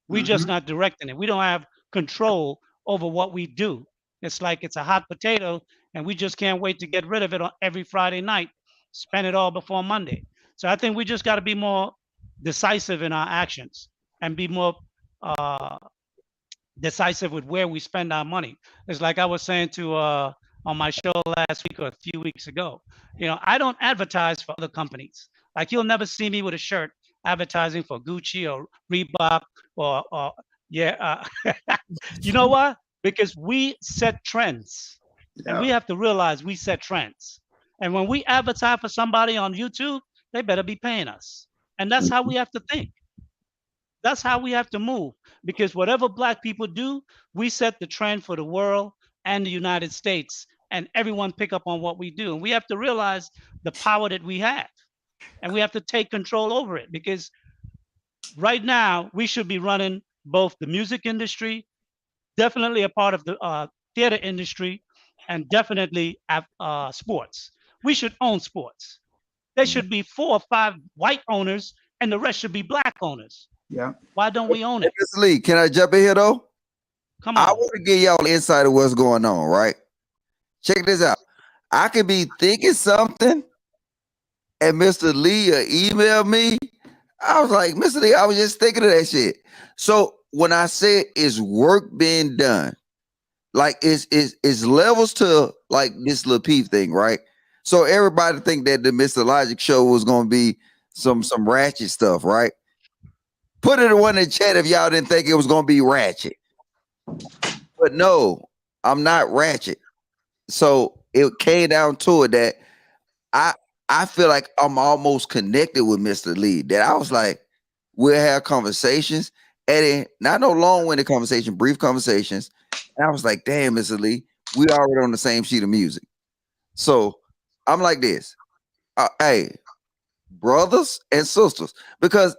We just not directing it. We don't have control over what we do. It's like it's a hot potato and we just can't wait to get rid of it on every Friday night, spend it all before Monday. So I think we just got to be more decisive in our actions and be more decisive with where we spend our money. It's like I was saying to on my show last week or a few weeks ago, I don't advertise for other companies. Like you'll never see me with a shirt advertising for Gucci or Reebok or you know what? Because we set trends. And we have to realize we set trends. And when we advertise for somebody on YouTube, they better be paying us. And that's how we have to think. That's how we have to move. Because whatever black people do, we set the trend for the world and the United States. And everyone pick up on what we do. And we have to realize the power that we have. And we have to take control over it. Because right now, we should be running both the music industry, definitely a part of the theater industry, and definitely sports. We should own sports. There should be 4 or 5 white owners, and the rest should be black owners. Yeah. Why don't we own it? Mr. Lee, can I jump in here though? Come on. I want to give y'all insight of what's going on, right? Check this out. I could be thinking something, and Mr. Lee email me. I was like, Mr. Lee, I was just thinking of that shit. So when I said is work being done, like it's levels to like this Lapeef thing, right? So everybody think that the Mr. Logic show was gonna be some ratchet stuff, right? Put it in one in the chat if y'all didn't think it was gonna be ratchet. But no, I'm not ratchet. So it came down to it that I feel like I'm almost connected with Mr. Lee. That I was like, we'll have conversations, and then not no long-winded conversation, brief conversations. And I was like, damn, Mr. Lee, we already on the same sheet of music. So I'm like this. Hey, brothers and sisters, because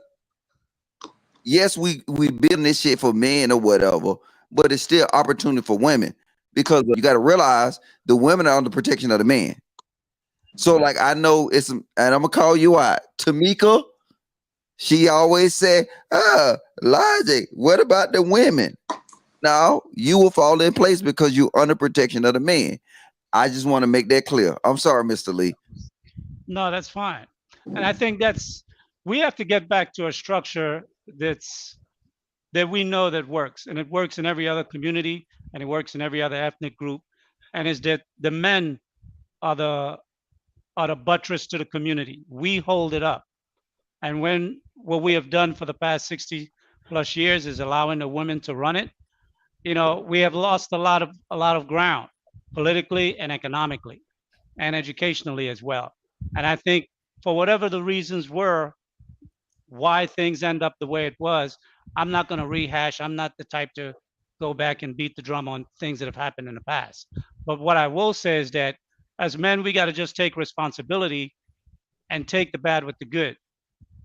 yes, we building this shit for men or whatever, but it's still opportunity for women, because you got to realize the women are under protection of the man. So like I know it's, and I'm gonna call you out, Tamika. She always said, Logic, what about the women? Now you will fall in place because you're under protection of the man. I just want to make that clear. I'm sorry, Mr. Lee. No, that's fine. And I think we have to get back to a structure that we know that works, and it works in every other community, and it works in every other ethnic group, and is that the men are the buttress to the community. We hold it up. And what we have done for the past 60 plus years is allowing the women to run it, we have lost a lot of ground politically and economically and educationally as well. And I think for whatever the reasons were why things end up the way it was, I'm not going to rehash. I'm not the type to go back and beat the drum on things that have happened in the past. But what I will say is that as men, we got to just take responsibility and take the bad with the good.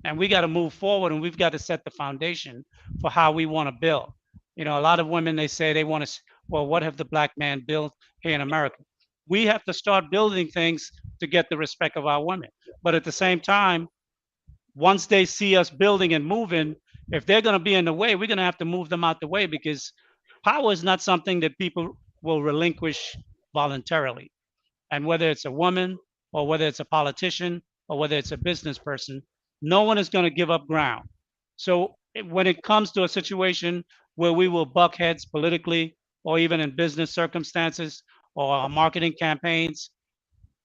And we got to move forward, and we've got to set the foundation for how we want to build. A lot of women, they say they want to, well, what have the black man built here in America? We have to start building things to get the respect of our women. But at the same time, once they see us building and moving, if they're going to be in the way, we're going to have to move them out the way, because power is not something that people will relinquish voluntarily. And whether it's a woman or whether it's a politician or whether it's a business person, no one is going to give up ground. So when it comes to a situation where we will buck heads politically or even in business circumstances or our marketing campaigns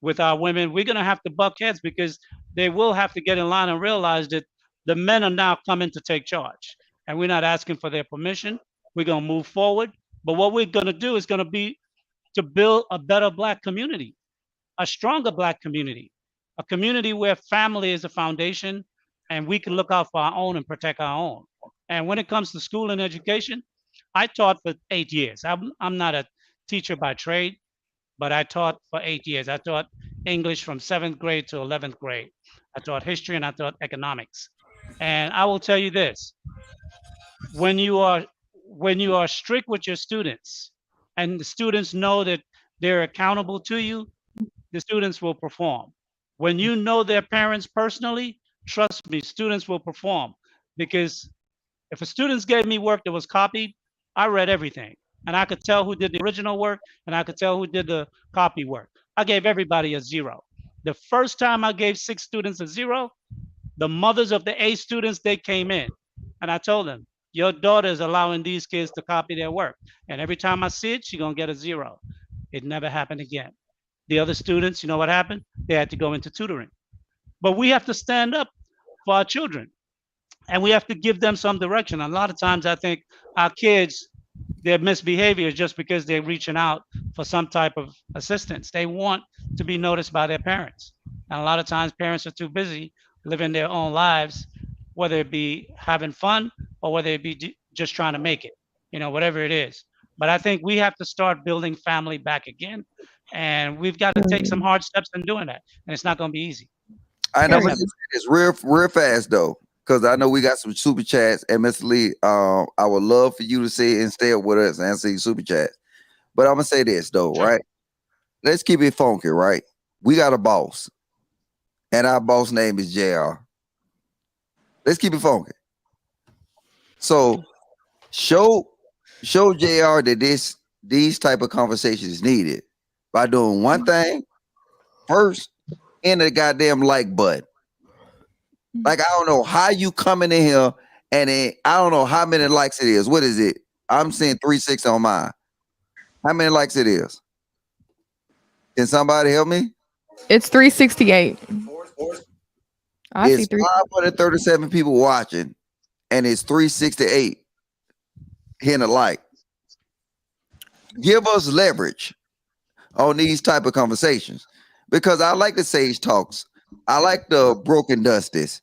with our women, we're going to have to buck heads, because they will have to get in line and realize that the men are now coming to take charge. And we're not asking for their permission. We're going to move forward. But what we're going to do is going to be to build a better black community, a stronger black community, a community where family is a foundation and we can look out for our own and protect our own. And when it comes to school and education, I taught for 8 years. I'm not a teacher by trade, but I taught for 8 years. I taught English from 7th grade to 11th grade. I taught history and I taught economics. And I will tell you this, when you are strict with your students and the students know that they're accountable to you, the students will perform. When you know their parents personally, trust me, students will perform. Because if a student gave me work that was copied, I read everything. And I could tell who did the original work and I could tell who did the copy work. I gave everybody a 0. The first time I gave 6 students a 0, the mothers of the A students, they came in. And I told them, your daughter is allowing these kids to copy their work. And every time I see it, she's going to get a 0. It never happened again. The other students, you know what happened? They had to go into tutoring. But we have to stand up for our children. And we have to give them some direction. A lot of times I think our kids, their misbehavior is just because they're reaching out for some type of assistance. They want to be noticed by their parents. And a lot of times parents are too busy living their own lives, whether it be having fun or whether it be just trying to make it, whatever it is. But I think we have to start building family back again. And we've got to take some hard steps in doing that. And it's not going to be easy. I know it's real fast though, because I know we got some super chats. And Mr. Lee, I would love for you to say and stay up with us and answer your super chats. But I'm gonna say this though, right? Let's keep it funky, right? We got a boss, and our boss name is JR. Let's keep it funky. So show JR that these type of conversations is needed by doing one thing first, in the goddamn like button. Like, I don't know how you coming in here and I don't know how many likes it is. What is it? I'm seeing 360 on mine. How many likes it is? Can somebody help me? It's 368. I see It's 537 people watching, and it's 368 hitting a like. Give us leverage on these type of conversations, because I like the sage talks. I like the broken dusties.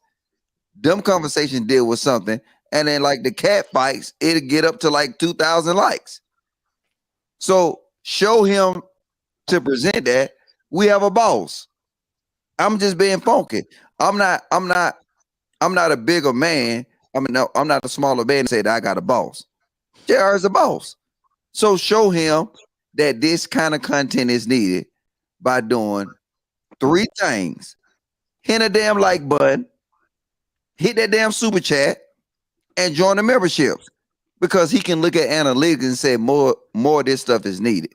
Them conversations deal with something, and then like the cat fights, it'll get up to like 2,000 likes. So show him to present that we have a boss. I'm just being funky. I'm not a bigger man. I'm not a smaller man to say that I got a boss. JR is a boss. So show him that this kind of content is needed by doing 3 things. Hit a damn like button, hit that damn super chat, and join the memberships, because he can look at analytics and say more of this stuff is needed.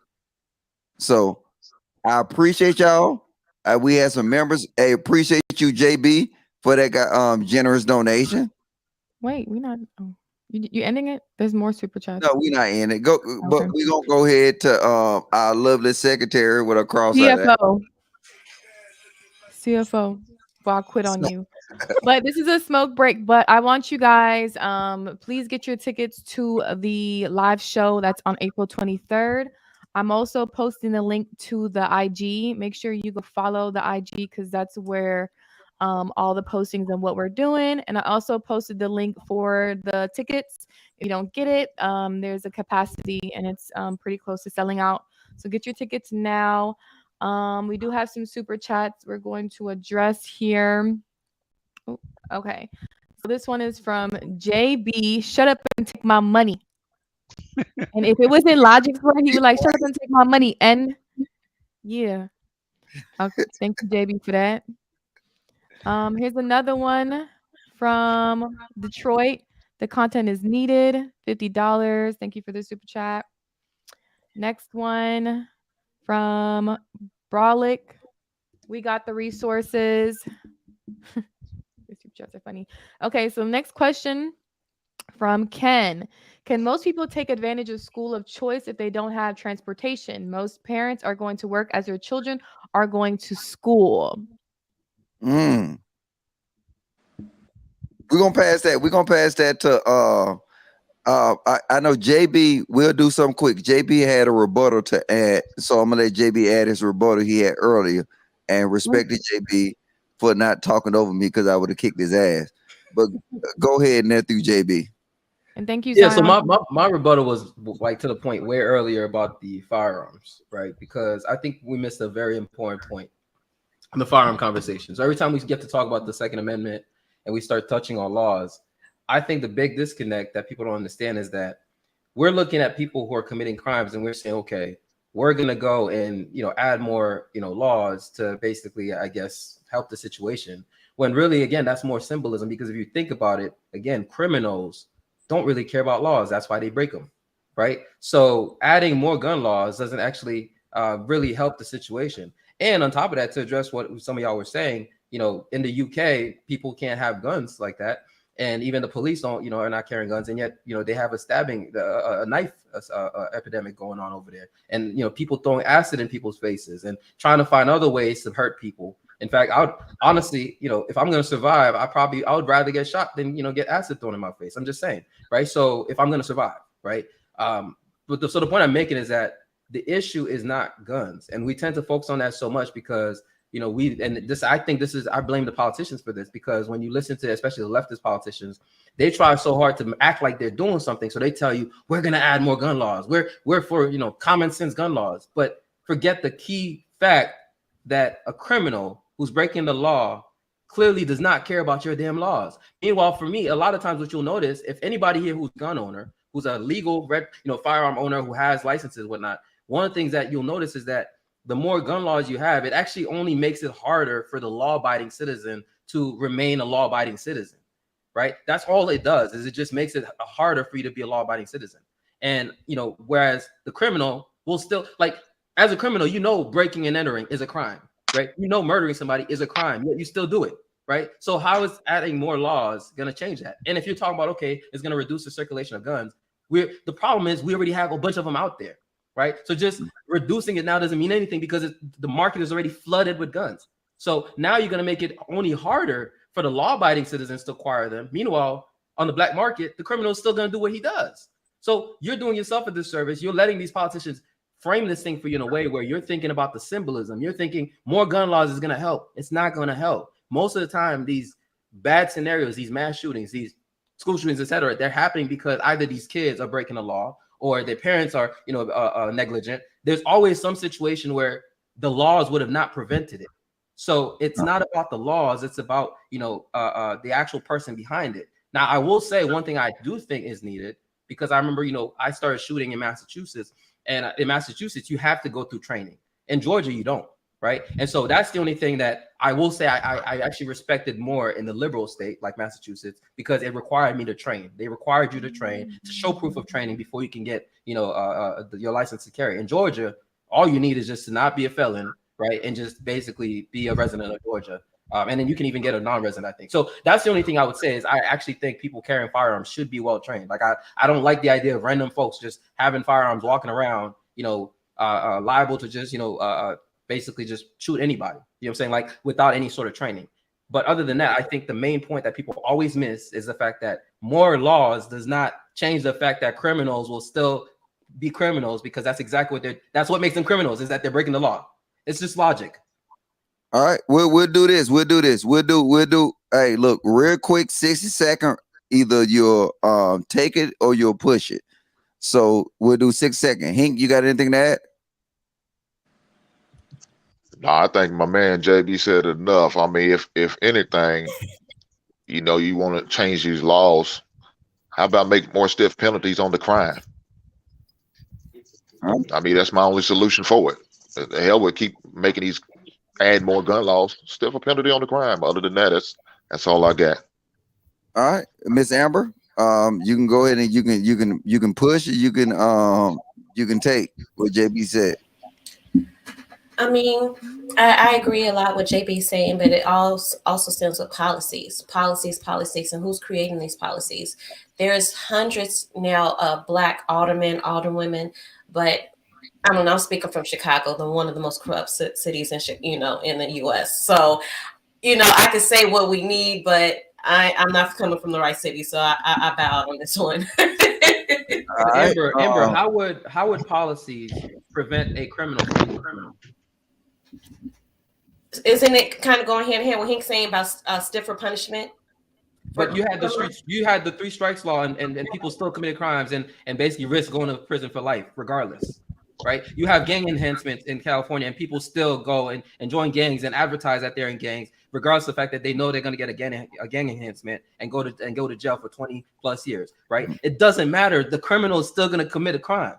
So I appreciate y'all. We had some members. I appreciate you, JB, for that generous donation. Wait, we're not. Oh, you ending it? There's more super chats. No, we're not in it. But we're gonna go ahead to our lovely secretary with a cross. CFO. Well, I'll quit on you. But this is a smoke break. But I want you guys, please get your tickets to the live show that's on April 23rd. I'm also posting the link to the IG. Make sure you go follow the IG, because that's where all the postings and what we're doing. And I also posted the link for the tickets. If you don't get it, there's a capacity, and it's pretty close to selling out. So get your tickets now. We do have some super chats we're going to address here. Oh, okay. So this one is from JB. Shut up and take my money. And if it was in Logic's word, he would like, shut up and take my money. And yeah. Okay. Thank you, JB, for that. Here's another one from Detroit. The content is needed. $50. Thank you for the super chat. Next one from Brolic. We got the resources. The super chats are funny. Okay, so next question from Ken. Can most people take advantage of school of choice if they don't have transportation? Most parents are going to work as their children are going to school. We're gonna pass that. We're gonna pass that to I know JB will do something quick. JB had a rebuttal to add, so I'm gonna let JB add his rebuttal he had earlier, and respected JB for not talking over me, because I would have kicked his ass. But go ahead and through JB. And thank you. Yeah, so my rebuttal was like to the point way earlier about the firearms, right? Because I think we missed a very important point in the firearm conversation. So every time we get to talk about the Second Amendment and we start touching on laws, I think the big disconnect that people don't understand is that we're looking at people who are committing crimes and we're saying, okay, we're going to go and, add more, laws to basically, I guess, help the situation. When really, again, that's more symbolism, because if you think about it, again, criminals don't really care about laws. That's why they break them, right? So adding more gun laws doesn't actually really help the situation. And on top of that, to address what some of y'all were saying, in the UK, people can't have guns like that. And even the police don't, are not carrying guns. And yet, they have a stabbing, a knife epidemic going on over there. And, people throwing acid in people's faces and trying to find other ways to hurt people. In fact, I would honestly, if I'm going to survive, I would rather get shot than, get acid thrown in my face. I'm just saying, right? So if I'm going to survive, right? but so the point I'm making is that the issue is not guns, and we tend to focus on that so much because I blame the politicians for this, because when you listen to especially the leftist politicians, they try so hard to act like they're doing something. So they tell you we're going to add more gun laws. We're for common sense gun laws, but forget the key fact that a criminal who's breaking the law clearly does not care about your damn laws. Meanwhile, for me, a lot of times what you'll notice, if anybody here who's a gun owner, who's a legal firearm owner who has licenses, whatnot, one of the things that you'll notice is that the more gun laws you have, it actually only makes it harder for the law-abiding citizen to remain a law-abiding citizen, right? That's all it does, is it just makes it harder for you to be a law-abiding citizen. And, whereas the criminal will still, like, as a criminal, breaking and entering is a crime, right? Murdering somebody is a crime, yet you still do it, right? So how is adding more laws going to change that? And if you're talking about, okay, it's going to reduce the circulation of guns, the problem is we already have a bunch of them out there, right? So just reducing it now doesn't mean anything, because the market is already flooded with guns. So now you're going to make it only harder for the law-abiding citizens to acquire them. Meanwhile, on the black market, the criminal is still going to do what he does. So you're doing yourself a disservice. You're letting these politicians frame this thing for you in a way where you're thinking about the symbolism. You're thinking more gun laws is going to help. It's not going to help. Most of the time, these bad scenarios, these mass shootings, these school shootings, etc., they're happening because either these kids are breaking the law or their parents are, negligent. There's always some situation where the laws would have not prevented it. So it's not about the laws. It's about, the actual person behind it. Now, I will say one thing I do think is needed, because I remember, I started shooting in Massachusetts, and in Massachusetts, you have to go through training. In Georgia, you don't, right? And so that's the only thing that I will say I actually respected more in the liberal state like Massachusetts, because it required me to train. They required you to train, to show proof of training before you can get, your license to carry. In Georgia, all you need is just to not be a felon, right? And just basically be a resident of Georgia. And then you can even get a non-resident, I think. So that's the only thing I would say is I actually think people carrying firearms should be well trained. Like I don't like the idea of random folks just having firearms walking around, liable to just, basically just shoot anybody. You know what I'm saying? Like without any sort of training. But other than that, I think the main point that people always miss is the fact that more laws does not change the fact that criminals will still be criminals, because that's exactly that's what makes them criminals, is that they're breaking the law. It's just logic. All right, we'll do this. We'll do. Hey, look, real quick, 60-second. Either you'll take it or you'll push it. So we'll do 6 seconds. Hink, you got anything to add? No, I think my man JB said enough. I mean, if anything, you want to change these laws, how about make more stiff penalties on the crime? I mean, that's my only solution for it. The hell with keep making these, add more gun laws, stiffer penalty on the crime. Other than that, that's all I got. All right, Miss Amber, you can go ahead and you can push, you can take what JB said. I mean, I agree a lot with JB saying, but it also stems with policies, and who's creating these policies. There's hundreds now of Black aldermen, alderwomen, but I don't know, I'm speaking from Chicago, one of the most corrupt cities in the U.S. So, I could say what we need, but I'm not coming from the right city, so I bow on this one. Amber, how would policies prevent a criminal from being a criminal? Isn't it kind of going hand in hand with Hink saying about stiffer punishment? But you had the 3 strikes law, and people still committed crimes and basically risk going to prison for life regardless, right? You have gang enhancements in California, and people still go and join gangs and advertise that they're in gangs, regardless of the fact that they know they're going to get a gang enhancement and go to jail for 20 plus years, right? It doesn't matter. The criminal is still going to commit a crime.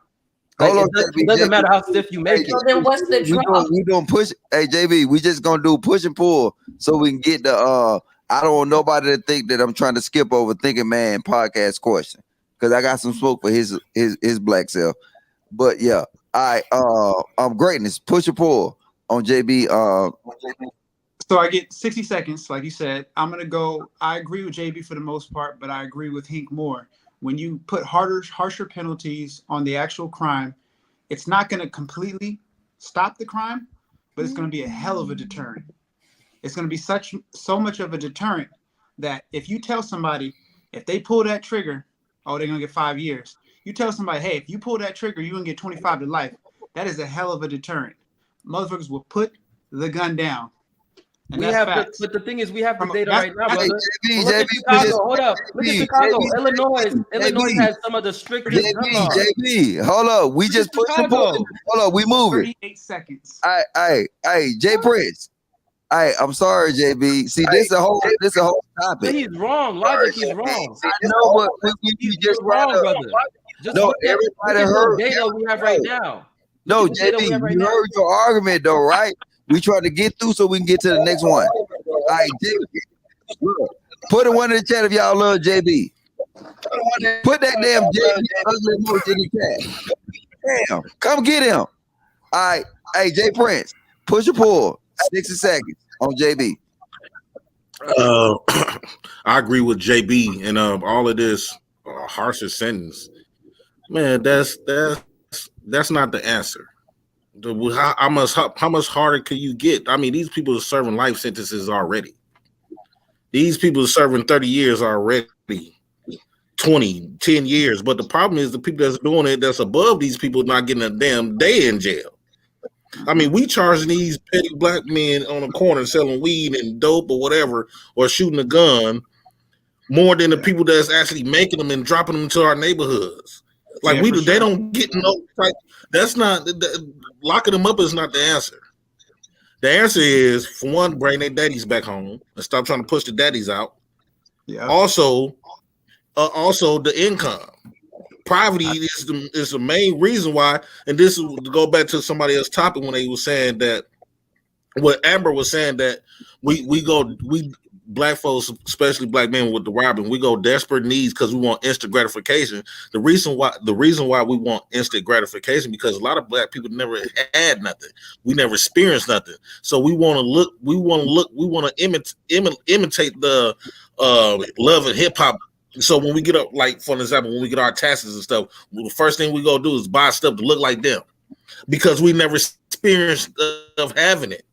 Like, it doesn't matter how stiff you make it. So then what's the draw? We gonna push. Hey JB, we just gonna do push and pull so we can get the. I don't want nobody to think that I'm trying to skip over Thinking Man podcast question, because I got some smoke for his black self. But yeah, all right. Greatness, push and pull on JB. So I get 60 seconds, like you said. I'm gonna go. I agree with JB for the most part, but I agree with Hink more. When you put harsher penalties on the actual crime, it's not going to completely stop the crime, but it's going to be a hell of a deterrent. It's going to be so much of a deterrent that if you tell somebody, if they pull that trigger, oh, they're going to get 5 years. You tell somebody, hey, if you pull that trigger, you're gonna get 25 to life. That is a hell of a deterrent. Motherfuckers will put the gun down. And We that's have, facts. but the thing is, we have the data that's- right now, that's- brother. JB, Well, look at JB, Chicago. Hold up. Look at Chicago. Illinois has some of the strictest gun laws. JB, hold up. We just pushed the Chicago. point. Hold up, we moving. 38 seconds. Hey, Jay Prince. I'm sorry, JB. See, this a whole topic. But he's wrong. Logic, he's wrong. I know, but we just wrong, brother. Just no, look at everybody the heard data we have right now. No, Look at the data JB, we have right you now. heard your argument though, right? We tried to get through so we can get to the next one. All right, JB, look, put a one in the chat if y'all love JB. Put that damn JB ugly emoji in the chat. Damn, come get him. All right, hey, Jay Prince, push or pull, 60 seconds on JB. I agree with JB and all of this harsher sentence. Man, that's not the answer. How much harder can you get? I mean, these people are serving life sentences already. These people are serving 30 years already, 20, 10 years. But the problem is the people that's doing it, that's above these people, not getting a damn day in jail. I mean, we charging these petty black men on the corner selling weed and dope or whatever, or shooting a gun, more than the people that's actually making them and dropping them into our neighborhoods. Like Yeah, they don't get no. Like that's not locking them up is not the answer. The answer is, for one, bring their daddies back home and stop trying to push the daddies out. Yeah. Also the income. Poverty is the main reason why, and this is to go back to somebody else's topic when they were saying that, what Amber was saying, that we black folks, especially black men with the robbing, we go desperate needs because we want instant gratification. The reason why we want instant gratification, because a lot of black people never had nothing. We never experienced nothing. So we want to imitate the love and hip hop. So when we get up, like for example, when we get our taxes and stuff, the first thing we go do is buy stuff to look like them, because we never experienced of having it.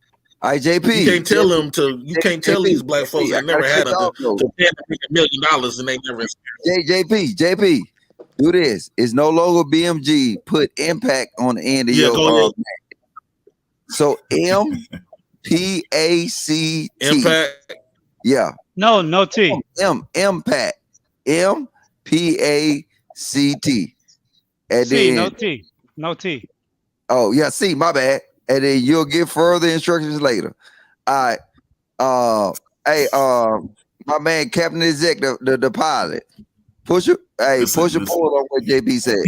All right, JP. You can't tell them to. You can't tell these black folks that never had to pay $1 million and they never experienced. JP, do this. It's no longer BMG. Put impact on the end of your. So MPACT. Impact. Yeah. No T. Impact. MPACT. And C, then no T. Oh yeah, C. My bad. And then you'll get further instructions later. All right. My man, Captain Exec, the pilot. Push it. Hey, push a pull on what JB said.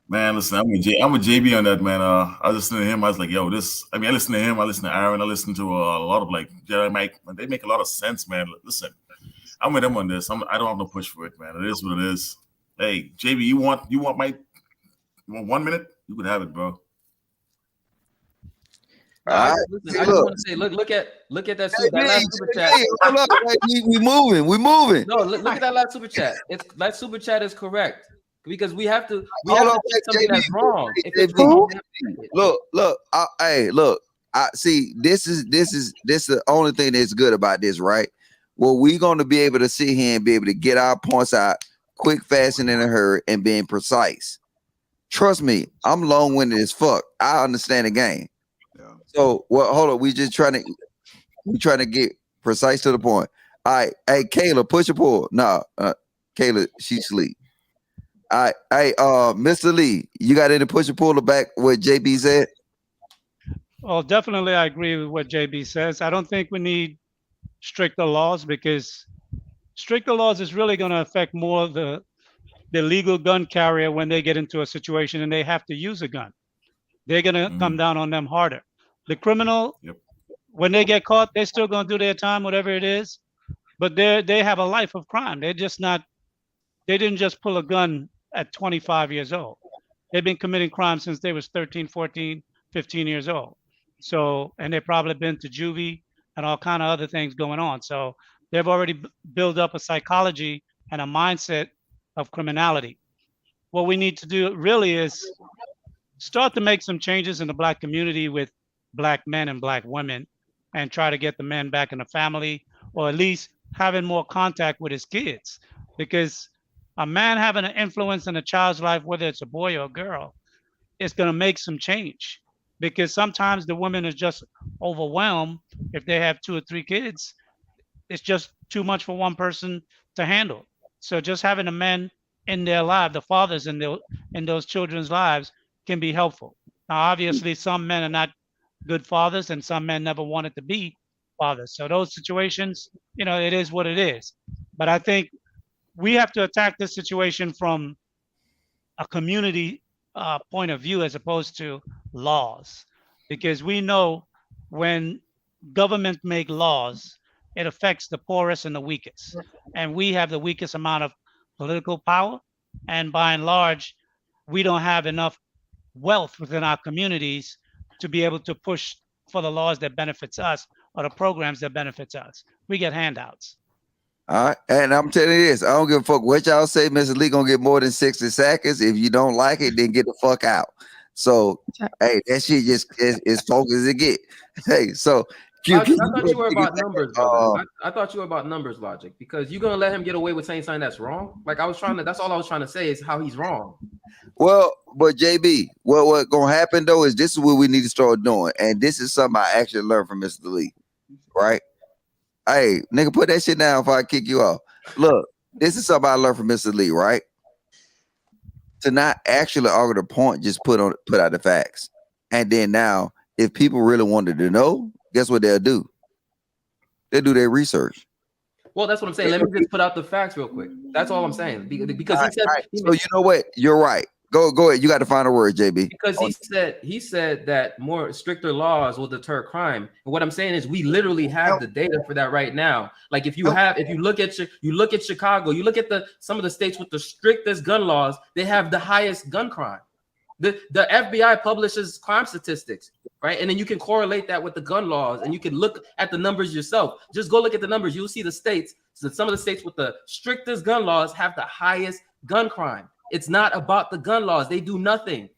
Man, listen, I'm with JB on that, man. I was listening to him. I was like, yo, I listen to him. I listen to Aaron. I listen to a lot of like Jerry Mike. They make a lot of sense, man. Listen, I'm with them on this. I don't have no push for it, man. It is what it is. Hey, JB, you want 1 minute? You could have it, bro. Listen, I just want to say, look at that that last super chat. Hold up, we moving. No, look at that last super chat. That super chat is correct, because we have to Hold say on, something JB. that's wrong. If it's wrong, Look. I see. This is the only thing that's good about this, right? Well, we're going to be able to sit here and be able to get our points out quick, fast, and in a hurry, and being precise. Trust me, I'm long-winded as fuck. I understand the game. So, well, hold on. We trying to get precise to the point. All right, hey, Kayla, push or pull. No, Kayla, she sleep. All right, hey, Mr. Lee, you got any push or pull back what JB said? Well, definitely, I agree with what JB says. I don't think we need stricter laws, because stricter laws is really going to affect more the legal gun carrier when they get into a situation and they have to use a gun. They're going to come down on them harder. The criminal, when they get caught, they're still going to do their time, whatever it is, but they have a life of crime. They didn't just pull a gun at 25 years old. They've been committing crime since they was 13, 14, 15 years old. So, and they've probably been to juvie and all kind of other things going on. So they've already built up a psychology and a mindset of criminality. What we need to do really is start to make some changes in the Black community with Black men and Black women, and try to get the men back in the family, or at least having more contact with his kids, because A man having an influence in a child's life, whether it's a boy or a girl, is going to make some change, because sometimes the woman is just overwhelmed. If they have 2 or 3 kids, it's just too much for one person to handle. So just having the men in their life, the fathers in those children's lives, can be helpful. Now, obviously, some men are not good fathers, and some men never wanted to be fathers. So those situations, it is what it is. But I think we have to attack this situation from a community point of view as opposed to laws, because we know when government make laws, it affects the poorest and the weakest, and we have the weakest amount of political power, and by and large, we don't have enough wealth within our communities to be able to push for the laws that benefits us or the programs that benefits us. We get handouts. All right, and I'm telling you this, I don't give a fuck what y'all say. Mr. Lee gonna get more than 60 seconds. If you don't like it, then get the fuck out. So, hey, that shit just is focused as it get. Hey, so I thought you were about numbers, brother. I thought you were about numbers logic, because you're gonna let him get away with saying something that's wrong. Like that's all I was trying to say is how he's wrong. Well, but JB, what gonna happen though is this is what we need to start doing, and this is something I actually learned from Mr. Lee, right? Hey, nigga, put that shit down before I kick you off. Look, this is something I learned from Mr. Lee, right? To not actually argue the point, just put out the facts. And then now, if people really wanted to know, guess what they'll do? They'll do their research. Well, that's what I'm saying. Let me just put out the facts real quick. That's all I'm saying. Because he said, so you know what? You're right. Go ahead. You got the final word, JB. Because he said that more stricter laws will deter crime. And what I'm saying is we literally have the data for that right now. Like if you look at Chicago, you look at some of the states with the strictest gun laws, they have the highest gun crime. The FBI publishes crime statistics, right? And then you can correlate that with the gun laws, and you can look at the numbers yourself. Just go look at the numbers. You'll see the states. So some of the states with the strictest gun laws have the highest gun crime. It's not about the gun laws. They do nothing.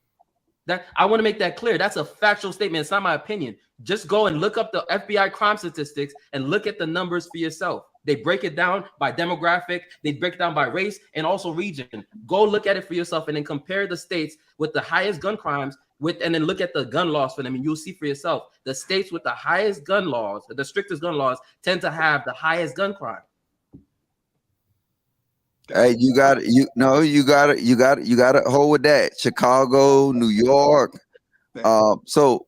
That I want to make that clear. That's a factual statement. It's not my opinion. Just go and look up the FBI crime statistics and look at the numbers for yourself. They break it down by demographic. They break it down by race and also region. Go look at it for yourself and then compare the states with the highest gun crimes and then look at the gun laws for them, and you'll see for yourself. The states with the highest gun laws, the strictest gun laws, tend to have the highest gun crime. Hey, you got to hold with that. Chicago, New York. But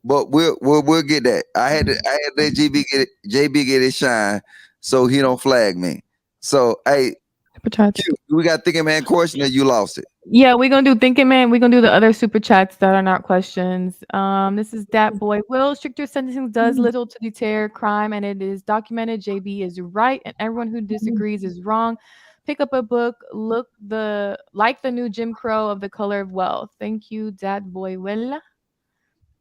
we'll get that. I had to let JB get his shine so he don't flag me. So hey, we got thinking man question, or you lost it. Yeah, we're gonna do thinking man. We're gonna do the other super chats that are not questions. This is Dat Boy. Will stricter sentencing does little to deter crime, and it is documented. JB is right, and everyone who disagrees is wrong. Pick up a book. Look the new Jim Crow of the Color of Wealth. Thank you, Dat Boy. Will.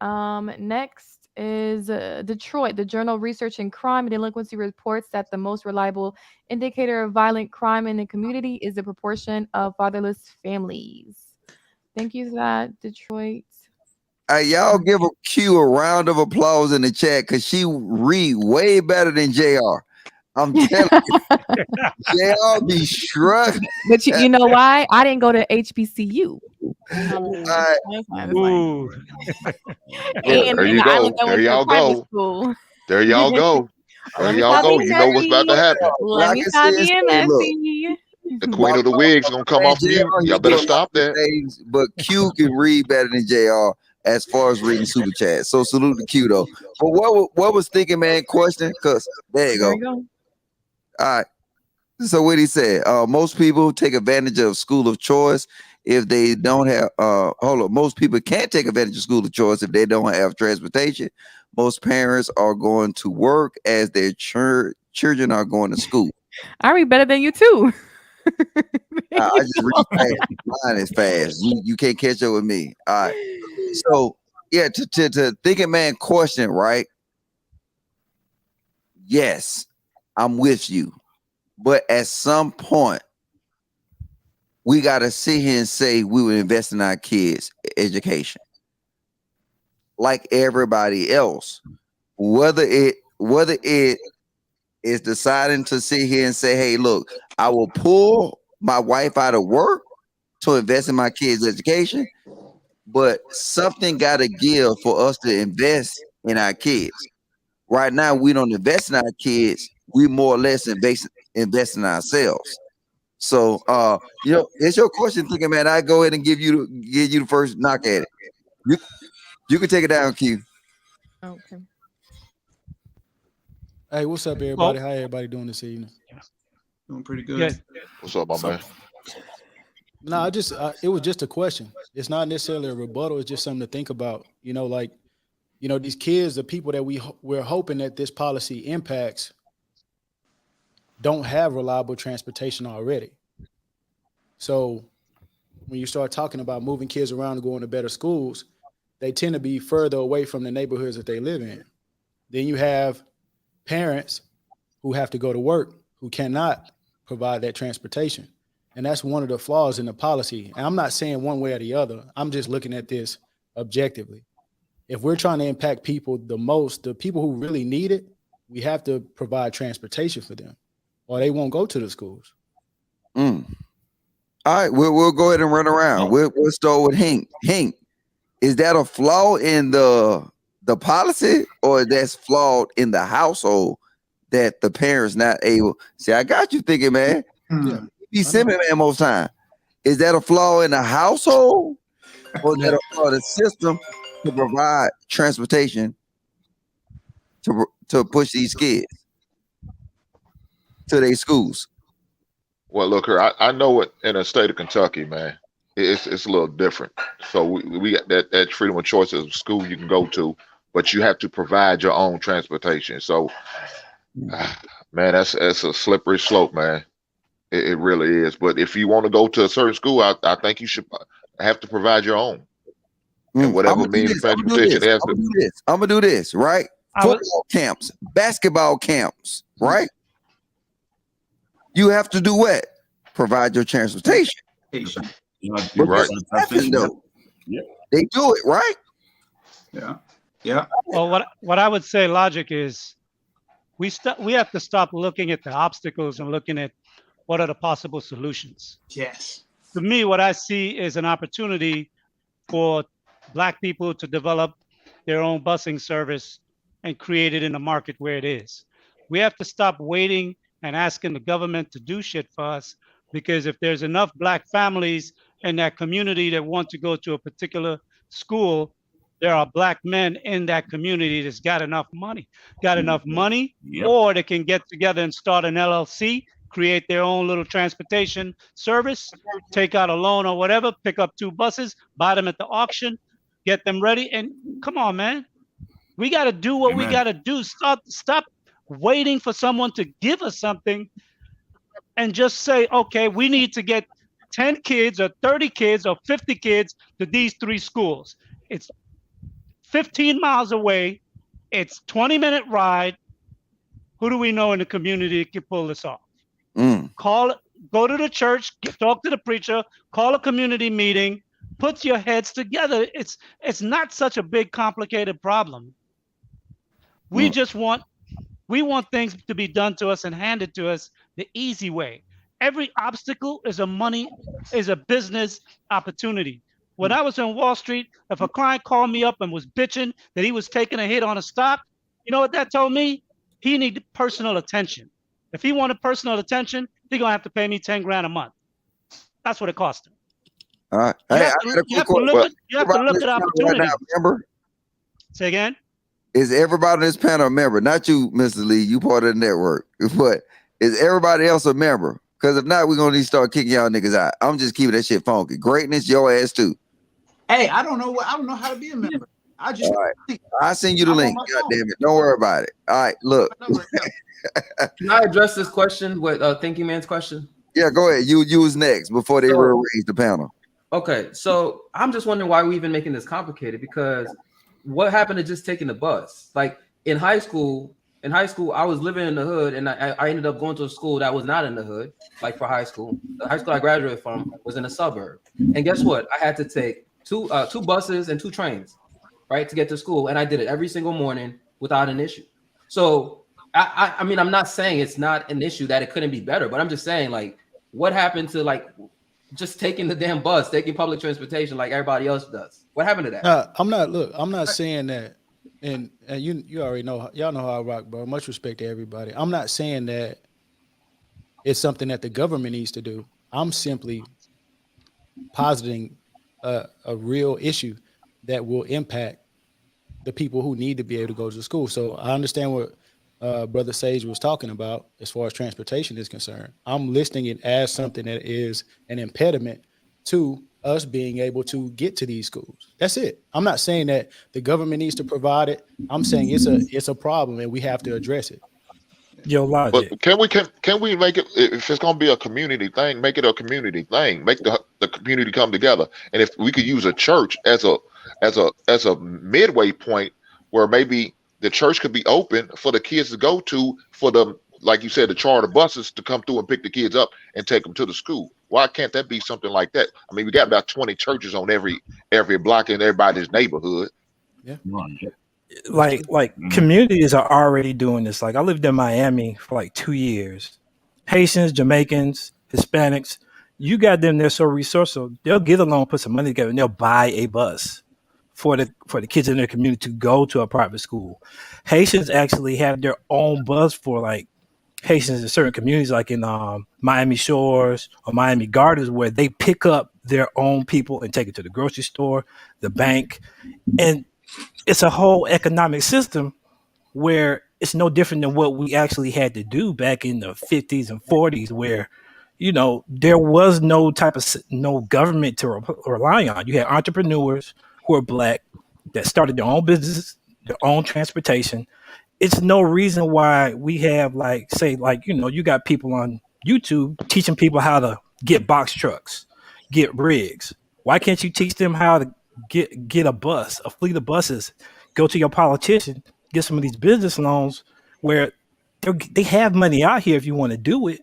Next is Detroit. The journal Research in Crime and Delinquency reports that the most reliable indicator of violent crime in the community is the proportion of fatherless families. Thank you for that, Detroit. Y'all give a Q a round of applause in the chat, because she read way better than JR. I'm telling you, JR be struggling. But you know why? I didn't go to HBCU. Ooh. There you go. There y'all go. There y'all go. There y'all go. You know what's about to happen. Let me stop being messy. The queen of the wigs gonna come off mute. Y'all better stop that. But Q can read better than JR as far as reading super chat. So salute to Q though. But what was thinking man question? Because there you go. All right. So what he said, most people take advantage of school of choice if they don't have most people can't take advantage of school of choice if they don't have transportation. Most parents are going to work as their children are going to school. I read better than you too. I just read fast. Mine is fast. You can't catch up with me. All right. So yeah, to thinking man question, right? Yes, I'm with you. But at some point, we got to sit here and say we would invest in our kids' education. Like everybody else. Whether it is deciding to sit here and say, hey, look, I will pull my wife out of work to invest in my kids' education, but something got to give for us to invest in our kids. Right now, we don't invest in our kids. We more or less invest in ourselves. So, it's your question, thinking, man. I go ahead and give you the first knock at it. You can take it down, Q. Okay. Hey, what's up, everybody? How everybody doing this evening? Doing pretty good. Yes. What's up, my man? No, it was just a question. It's not necessarily a rebuttal. It's just something to think about. These kids, the people that we're hoping that this policy impacts, don't have reliable transportation already. So when you start talking about moving kids around and going to better schools, they tend to be further away from the neighborhoods that they live in. Then you have parents who have to go to work who cannot provide that transportation. And that's one of the flaws in the policy. And I'm not saying one way or the other. I'm just looking at this objectively. If we're trying to impact people the most, the people who really need it, we have to provide transportation for them, or they won't go to the schools. All right, we'll go ahead and run around. We'll start with Hank. Hank, is that a flaw in the policy, or that's flawed in the household that the parents not able? See, I got you thinking, man. Yeah. Be simple, man, most time. Is that a flaw in the household, or is that a flaw in the system to provide transportation to push these kids to their schools? Well, look here, I know it in the state of Kentucky, man. It's a little different. So we got that freedom of choice of school you can go to, but you have to provide your own transportation. So, man, that's a slippery slope, man. It really is. But if you want to go to a certain school, I think you should have to provide your own. And whatever means of transportation has to. I'm gonna do this, right? Football camps, basketball camps, right? You have to do what? Provide your transportation. You're right. Yeah. They do it, right? Yeah. Yeah. Well, what I would say logic is we have to stop looking at the obstacles and looking at what are the possible solutions. Yes. To me, what I see is an opportunity for Black people to develop their own busing service and create it in the market where it is. We have to stop waiting and asking the government to do shit for us, because if there's enough Black families in that community that want to go to a particular school, there are Black men in that community that's got enough money, or they can get together and start an LLC, create their own little transportation service, take out a loan or whatever, pick up 2 buses, buy them at the auction, get them ready. And come on, man, we got to do what we got to do. Stop waiting for someone to give us something and just say, okay, we need to get 10 kids or 30 kids or 50 kids to these 3 schools. It's 15 miles away. It's 20-minute ride. Who do we know in the community that can pull this off? Go to the church, talk to the preacher, call a community meeting, put your heads together. It's not such a big, complicated problem. We want things to be done to us and handed to us the easy way. Every obstacle is a business opportunity. When I was on Wall Street, if a client called me up and was bitching that he was taking a hit on a stock, you know what that told me? He needed personal attention. If he wanted personal attention, he's gonna have to pay me 10 grand a month. That's what it cost him. All right. You have to look at opportunities. Remember? Say again? Is everybody on this panel a member? Not you, Mr. Lee. You part of the network. But is everybody else a member? Because if not, we're gonna need to start kicking y'all niggas out. I'm just keeping that shit funky. Greatness, your ass too. Hey, I don't know how to be a member. I send you the link. God damn it. Don't worry about it. All right, look. Can I address this question with Thinking Man's question? Yeah, go ahead. You was next before they rearrange the panel. Okay, so I'm just wondering why we're even making this complicated, because what happened to just taking the bus? Like in high school, I was living in the hood, and I ended up going to a school that was not in the hood, like for high school. The high school I graduated from was in a suburb. And guess what? I had to take two buses and 2 trains, right, to get to school. And I did it every single morning without an issue. So I mean, I'm not saying it's not an issue that it couldn't be better, but I'm just saying, like, What happened to like just taking the damn bus, taking public transportation like everybody else does? What happened to that? I'm not saying that, and you already know, y'all know how I rock, bro. Much respect to everybody. I'm not saying that it's something that the government needs to do. I'm simply positing a real issue that will impact the people who need to be able to go to school. So I understand what Brother Sage was talking about as far as transportation is concerned. I'm listing it as something that is an impediment to us being able to get to these schools. That's it. I'm not saying that the government needs to provide it. I'm saying it's a problem and we have to address it. Your logic. But can we make it, if it's gonna be a community thing, make it a community thing. Make the community come together. And if we could use a church as a midway point where maybe the church could be open for the kids to go to, for them, like you said, the charter buses to come through and pick the kids up and take them to the school. Why can't that be something like that? I mean, we got about 20 churches on every block in everybody's neighborhood. Yeah. Like communities are already doing this. Like I lived in Miami for like 2 years. Haitians, Jamaicans, Hispanics, you got them, they're so resourceful, they'll get a loan, put some money together, and they'll buy a bus for the kids in their community to go to a private school. Haitians actually have their own bus for like Haitians in certain communities, like in Miami Shores or Miami Gardens, where they pick up their own people and take it to the grocery store, the bank, and it's a whole economic system where it's no different than what we actually had to do back in the 50s and 40s, where, you know, there was no government to rely on. You had entrepreneurs who are Black that started their own businesses, their own transportation. It's no reason why we have you got people on YouTube teaching people how to get box trucks, get rigs. Why can't you teach them how to get a bus, a fleet of buses, go to your politician, get some of these business loans where they have money out here if you want to do it,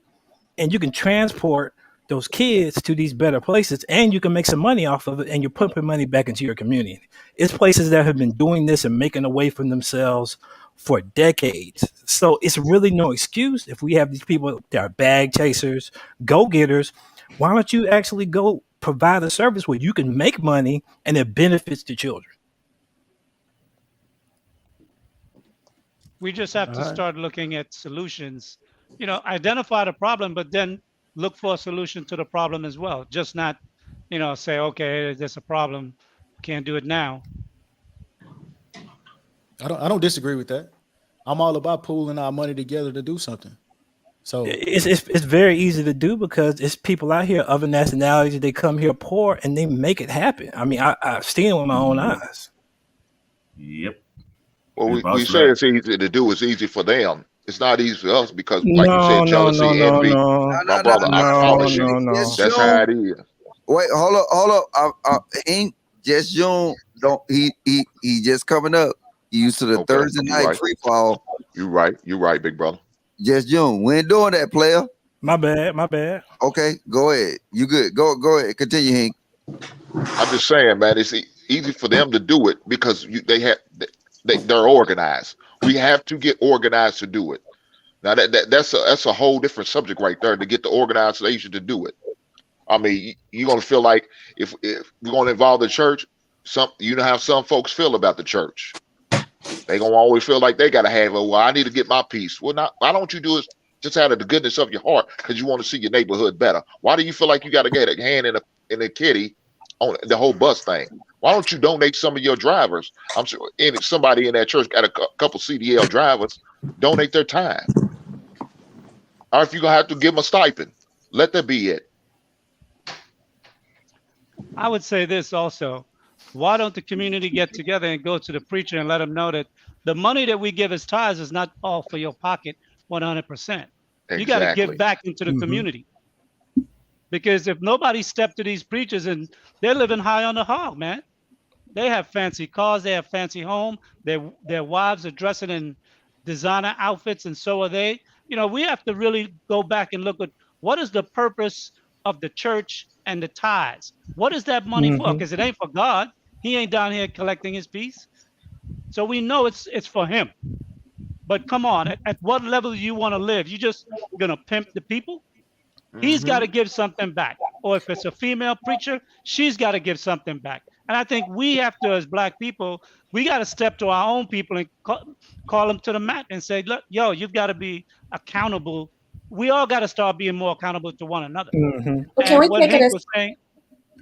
and you can transport those kids to these better places and you can make some money off of it, and you're pumping money back into your community. It's places that have been doing this and making a way for themselves for decades. So it's really no excuse if we have these people that are bag chasers, go-getters. Why don't you actually go provide a service where you can make money and it benefits the children? We just have to start looking at solutions. You know, identify the problem, but then look for a solution to the problem as well. Just not, say, okay, there's a problem, can't do it now. I don't disagree with that. I'm all about pooling our money together to do something. So it's very easy to do because it's people out here, other nationalities, they come here poor and they make it happen. I mean, I've seen it with my own eyes. Yep. Well, we say it's easy to do. It's easy for them. It's not easy for us because, like you said, jealousy, envy. My brother, I promise you, that's how it is. Wait, hold up. Just June, he just coming up. He used to the Thursday night free fall. You're right, big brother. Just June, we ain't doing that, player. My bad. Okay, go ahead. You good? Go ahead. Continue, Hank. I'm just saying, man, it's easy for them to do it because they're organized. We have to get organized to do it. Now that's a whole different subject right there, to get the organization to do it. I mean, you're gonna feel like if we're gonna involve the church, you know how some folks feel about the church. They gonna always feel like they gotta have I need to get my piece. Well, why don't you do it just out of the goodness of your heart because you want to see your neighborhood better? Why do you feel like you gotta get a hand in a kitty on the whole bus thing? Why don't you donate some of your drivers? I'm sure somebody in that church got a couple CDL drivers, donate their time. Or if you're gonna have to give them a stipend, let that be it. I would say this also. Why don't the community get together and go to the preacher and let them know that the money that we give as tithes is not all for your pocket 100%. You got to give back into the community. Because if nobody stepped to these preachers, and they're living high on the hog, man. They have fancy cars, they have fancy home, their wives are dressing in designer outfits, and so are they. We have to really go back and look at what is the purpose of the church and the tithes. What is that money for? Because it ain't for God. He ain't down here collecting his piece. So we know it's for him. But come on, at what level do you want to live? You just gonna pimp the people? He's got to give something back. Or if it's a female preacher, she's got to give something back. And I think we have to, as Black people, we got to step to our own people and call them to the mat and say, look, yo, you've got to be accountable. We all got to start being more accountable to one another. Well, can And we what take it Hank as? was saying,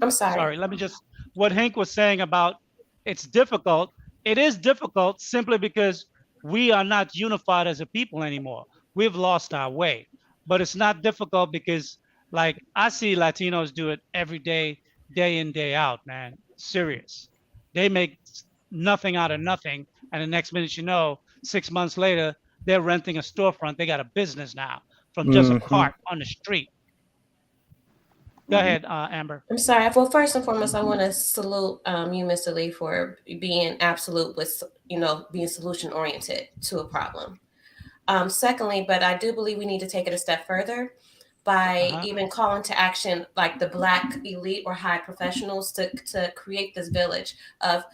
I'm sorry. sorry, let me just, what Hank was saying about it's difficult. It is difficult simply because we are not unified as a people anymore. We've lost our way. But it's not difficult because, like, I see Latinos do it every day, day in, day out, man. Serious. They make nothing out of nothing. And the next minute, you know, 6 months later, they're renting a storefront. They got a business now from just a cart on the street. Go ahead, Amber. I'm sorry. Well, first and foremost, I want to salute you, Mr. Lee, for being absolute with, being solution oriented to a problem. Secondly, but I do believe we need to take it a step further by even calling to action like the Black elite or high professionals to create this village of,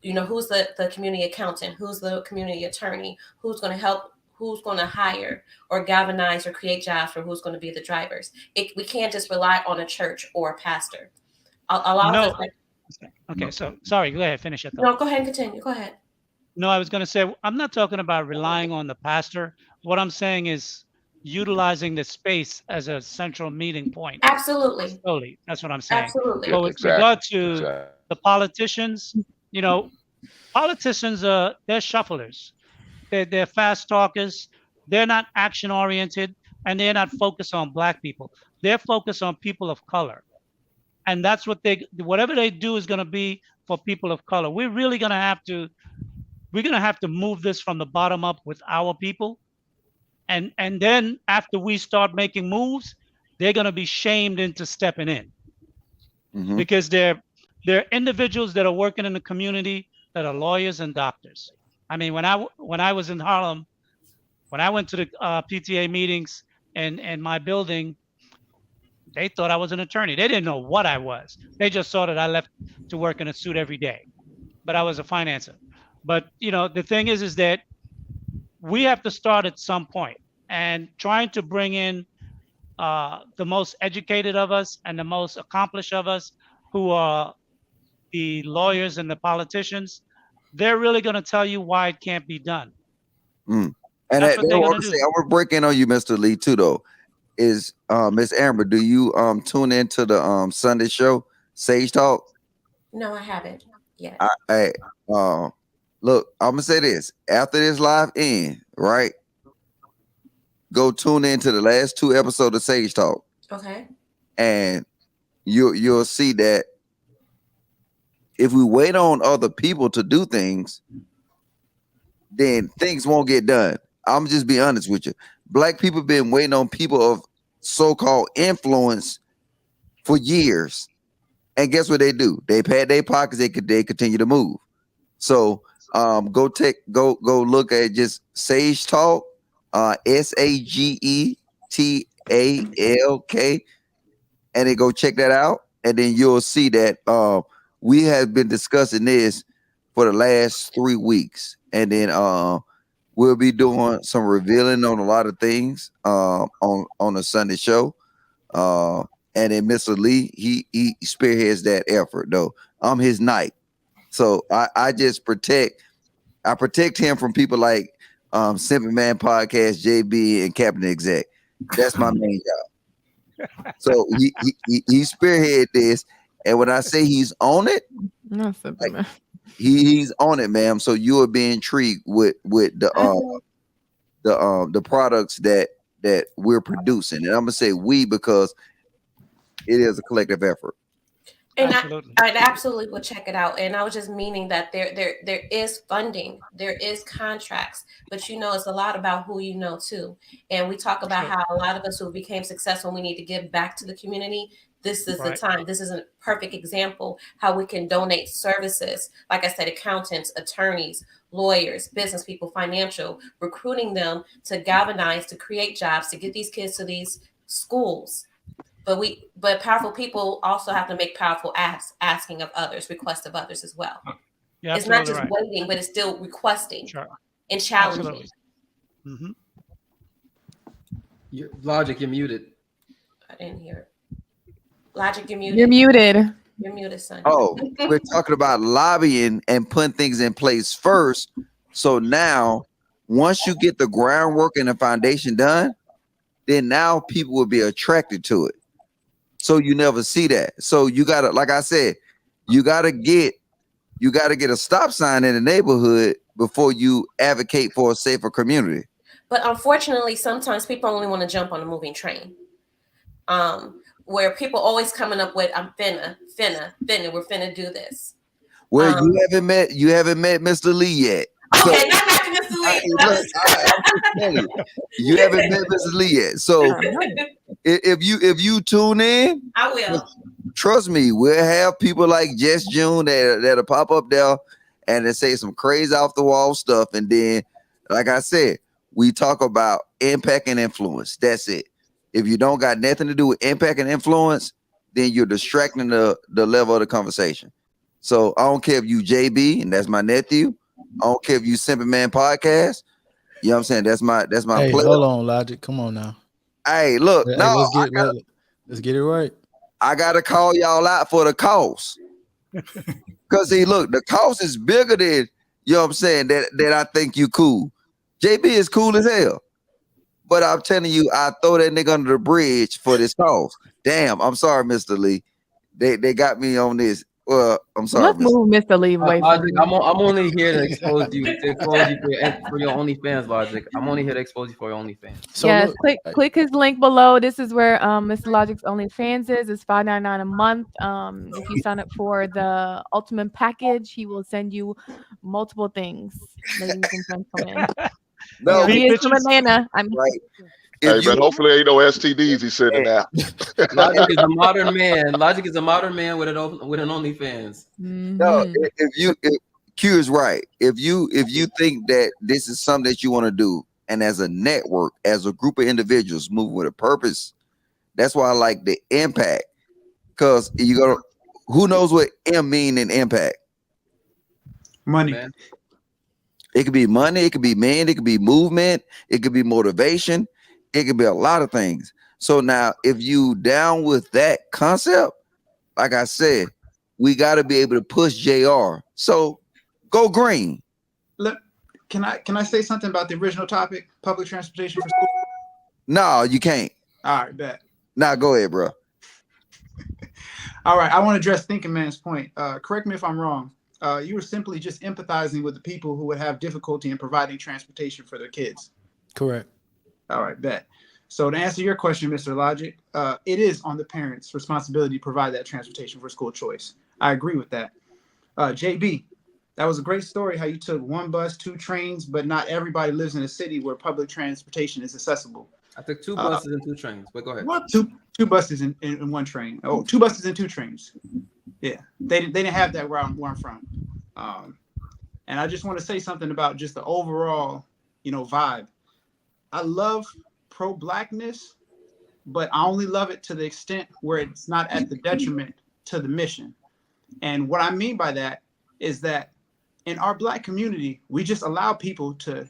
who's the community accountant, who's the community attorney, who's going to help, who's going to hire or galvanize or create jobs for who's going to be the drivers. We can't just rely on a church or a pastor. A lot of us. Okay, so sorry, go ahead, finish it. No, go ahead and continue. Go ahead. No, I was going to say, I'm not talking about relying on the pastor. What I'm saying is utilizing the space as a central meeting point. Absolutely. Slowly. That's what I'm saying. Absolutely. But with regard to the politicians, politicians are, they're shufflers. They're fast talkers. They're not action oriented, and they're not focused on Black people. They're focused on people of color. And that's what whatever they do is going to be for people of color. We're really going to have to move this from the bottom up with our people. And then after we start making moves, they're going to be shamed into stepping in. Because they're individuals that are working in the community that are lawyers and doctors. I mean, when I was in Harlem, when I went to the PTA meetings and my building, they thought I was an attorney. They didn't know what I was. They just saw that I left to work in a suit every day, but I was a financer. But the thing is that we have to start at some point, and trying to bring in the most educated of us and the most accomplished of us, who are the lawyers and the politicians. They're really going to tell you why it can't be done. And I want to break in on you, Mr. Lee, too, though. Is Miss Amber, do you tune into the Sunday show, Sage Talk? No, I haven't yet. Look, I'm gonna say this. After this live end, right? Go tune into the last 2 episodes of Sage Talk. Okay. And you'll see that if we wait on other people to do things, then things won't get done. I'm just be honest with you. Black people been waiting on people of so-called influence for years. And guess what they do? They pad their pockets, they continue to move. So go look at just Sage Talk, SAGETALK, and then go check that out. And then you'll see that we have been discussing this for the last 3 weeks. And then we'll be doing some revealing on a lot of things on the Sunday show. And then Mr. Lee, he spearheads that effort, though. I'm his knight. So I protect him from people like Simple Man Podcast, JB, and Captain Exec. That's my main job. So he spearhead this, and when I say he's on it, like, he's on it, ma'am. So you will be intrigued with the products that we're producing, and I'm gonna say we because it is a collective effort. And I absolutely will check it out. And I was just meaning that there is funding, there is contracts, but it's a lot about who you know too. And we talk about how a lot of us who became successful, we need to give back to the community. This is the time. This is a perfect example how we can donate services. Like I said, accountants, attorneys, lawyers, business people, financial, recruiting them to galvanize, to create jobs, to get these kids to these schools. But powerful people also have to make powerful asking of others, request of others as well. It's not just waiting, but it's still requesting and challenging. Your Logic, you're muted. I didn't hear it. Logic, you're muted. You're muted. You're muted, son. Oh, we're talking about lobbying and putting things in place first. So now, once you get the groundwork and the foundation done, then now people will be attracted to it. So you never see that. So you gotta, like I said, you gotta get a stop sign in the neighborhood before you advocate for a safer community. But unfortunately, sometimes people only want to jump on a moving train. Where people always coming up with, I'm finna, we're finna do this. Well, you haven't met Mr. Lee yet. Okay, So, not back to Mr. Lee. look, I'm just telling you haven't met Mr. Lee yet. So if you tune in, I will. Trust me, we'll have people like Jess June that'll pop up there and they say some crazy off the wall stuff. And then, like I said, we talk about impact and influence. That's it. If you don't got nothing to do with impact and influence, then you're distracting the level of the conversation. So I don't care if you JB, and that's my nephew. I don't care if you Simple Man Podcast. You know what I'm saying? That's my Hey, play. hold on, Logic. Come on now. Hey, look, Hey, no, let's get it right. I gotta call y'all out for the cost. Cause see, look, the cost is bigger than, you know what I'm saying, that I think you cool. JB is cool as hell. But I'm telling you, I throw that nigga under the bridge for this cause. Damn, I'm sorry, Mr. Lee. They got me on this. Well, I'm sorry. Let's move Mr. Lee away from Logic, you. I'm only here to expose you for your OnlyFans, Logic. I'm only here to expose you for your OnlyFans. So yes, click his link below. This is where Mr. Logic's OnlyFans is. It's $5.99 a month. If you sign up for the ultimate package, he will send you multiple things, ladies and gentlemen. No, he is from Atlanta. I'm right. Hey, man, hopefully ain't no STDs he's sending out. Logic is a modern man. Logic is a modern man with an OnlyFans. No, if Q is right. If you think that this is something that you want to do, and as a network, as a group of individuals moving with a purpose, that's why I like the impact. Because you go, who knows what M mean in impact? Money. Man. It could be money, it could be men, it could be movement, it could be motivation, it could be a lot of things. So now, if you down with that concept, like I said, we got to be able to push JR. So go green. Look, can I say something about the original topic, public transportation for school? No, you can't. All right, bet. Nah, go ahead, bro. All right, I want to address Thinking Man's point. Correct me if I'm wrong. You were simply just empathizing with the people who would have difficulty in providing transportation for their kids. Correct. All right, bet. So to answer your question, Mr. Logic, it is on the parents' responsibility to provide that transportation for school choice. I agree with that. JB, that was a great story how you took one bus, 2 trains, but not everybody lives in a city where public transportation is accessible. I took 2 buses and 2 trains, but go ahead. What? Two buses in 1 train. Oh, 2 buses and 2 trains. Yeah, they didn't have that where I'm from. And I just want to say something about just the overall, vibe. I love pro-blackness, but I only love it to the extent where it's not at the detriment to the mission. And what I mean by that is that in our Black community, we just allow people to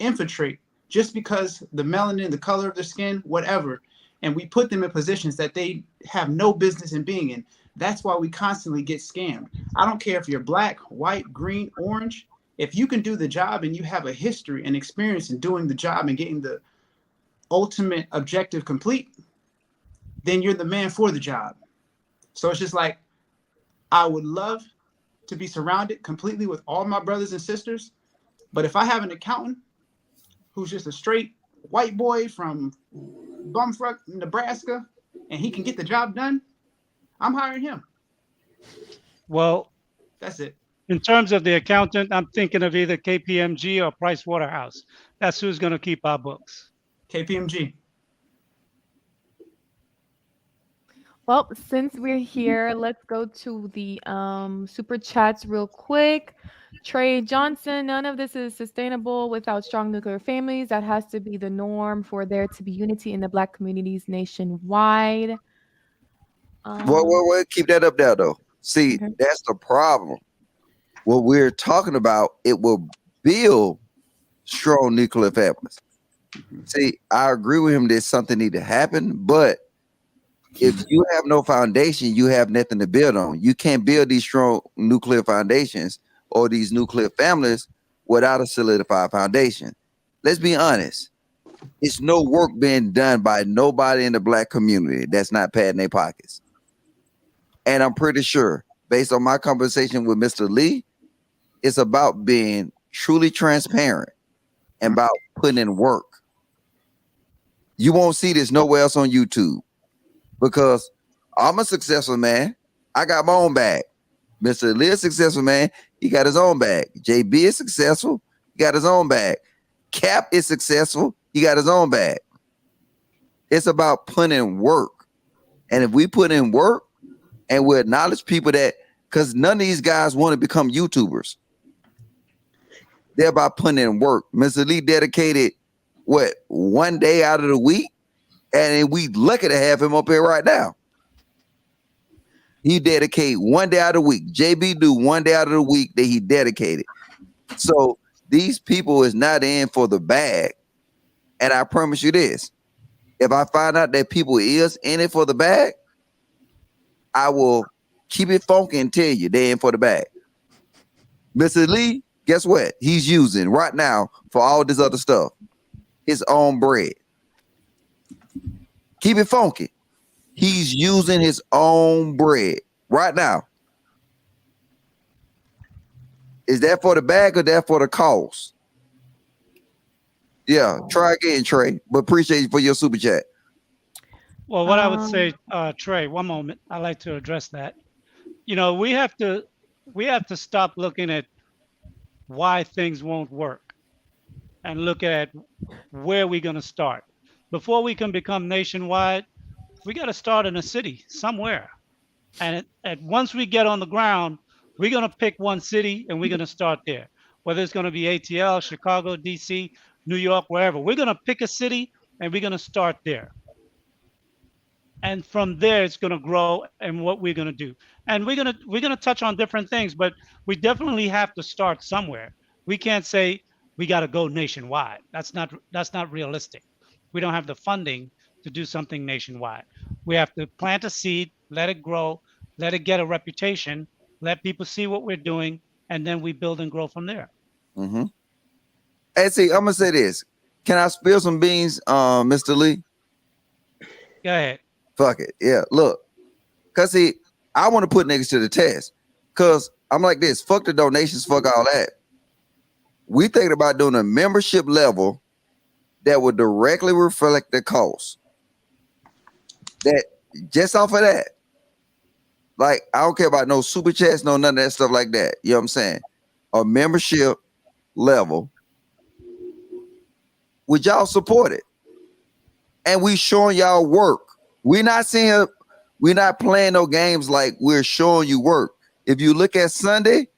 infiltrate just because the melanin, the color of their skin, whatever, and we put them in positions that they have no business in being in. That's why we constantly get scammed. I don't care if you're Black, white, green, orange. If you can do the job and you have a history and experience in doing the job and getting the ultimate objective complete, then you're the man for the job. So it's just like, I would love to be surrounded completely with all my brothers and sisters. But if I have an accountant who's just a straight white boy from bumfuck Nebraska and he can get the job done, I'm hiring him. Well, that's it. In terms of the accountant, I'm thinking of either KPMG or Price Waterhouse. That's who's going to keep our books. KPMG. Well, since we're here, let's go to the super chats real quick. Trey Johnson, none of this is sustainable without strong nuclear families. That has to be the norm for there to be unity in the Black communities nationwide. Well, keep that up there, though. See, that's the problem. What we're talking about, it will build strong nuclear families. See, I agree with him that something need to happen, but If you have no foundation, you have nothing to build on. You can't build these strong nuclear foundations or these nuclear families without a solidified foundation. Let's be honest. It's no work being done by nobody in the black community that's not patting their pockets. And I'm pretty sure, based on my conversation with Mr. Lee, it's about being truly transparent and about putting in work. You won't see this nowhere else on YouTube because I'm a successful man. I got my own bag. Mr. Lee is a successful man. He got his own bag. JB is successful. He got his own bag. Cap is successful. He got his own bag. It's about putting in work. And if we put in work and we acknowledge people that, because none of these guys want to become YouTubers. They're about putting in work. Mr. Lee dedicated, what, one day out of the week? And we lucky to have him up here right now. He dedicate one day out of the week. JB do one day out of the week that he dedicated. So these people is not in for the bag. And I promise you this, if I find out that people is in it for the bag, I will keep it funky and tell you they're in for the bag. Mr. Lee, guess what? He's using right now for all this other stuff, his own bread. Keep it funky. He's using his own bread right now. Is that for the bag or that for the cause? Yeah, try again, Trey. But appreciate you for your super chat. Well, what I would say, Trey, one moment. I'd like to address that. You know, we have to stop looking at why things won't work and look at where we're going to start. Before we can become nationwide, we got to start in a city somewhere. And once we get on the ground, we're going to pick one city and we're going to start there. Whether it's going to be ATL, Chicago, DC, New York, wherever. We're going to pick a city and we're going to start there. And from there, it's going to grow and what we're going to do. And we're going to touch on different things, but we definitely have to start somewhere. We can't say we got to go nationwide. That's not realistic. We don't have the funding to do something nationwide. We have to plant a seed, let it grow, let it get a reputation, let people see what we're doing, and then we build and grow from there. Mm-hmm. Hey, see, I'm gonna say this. Can I spill some beans, Mr. Lee? Go ahead. Fuck it. Yeah, look. Cause see, I want to put niggas to the test. Cause I'm like this. Fuck the donations, fuck all that. We thinking about doing a membership level that would directly reflect the cost. That just off of that. Like, I don't care about no super chats, no none of that stuff like that. You know what I'm saying? A membership level. Would y'all support it? And we showing y'all work. We're not playing no games like we're showing you work. If you look at Sunday,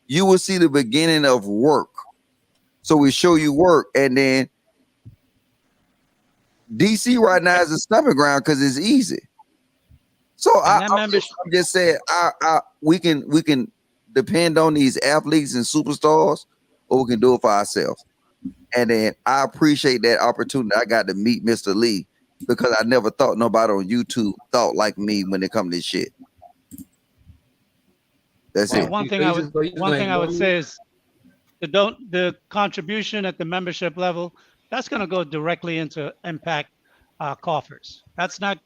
you will see the beginning of work. So we show you work, and then DC right now is a stomping ground because it's easy. So I'm just saying, we can depend on these athletes and superstars, or we can do it for ourselves. And then I appreciate that opportunity. I got to meet Mr. Lee because I never thought nobody on YouTube thought like me when it comes to this shit. That's it. One thing I would say is the contribution at the membership level, that's going to go directly into impact coffers. That's not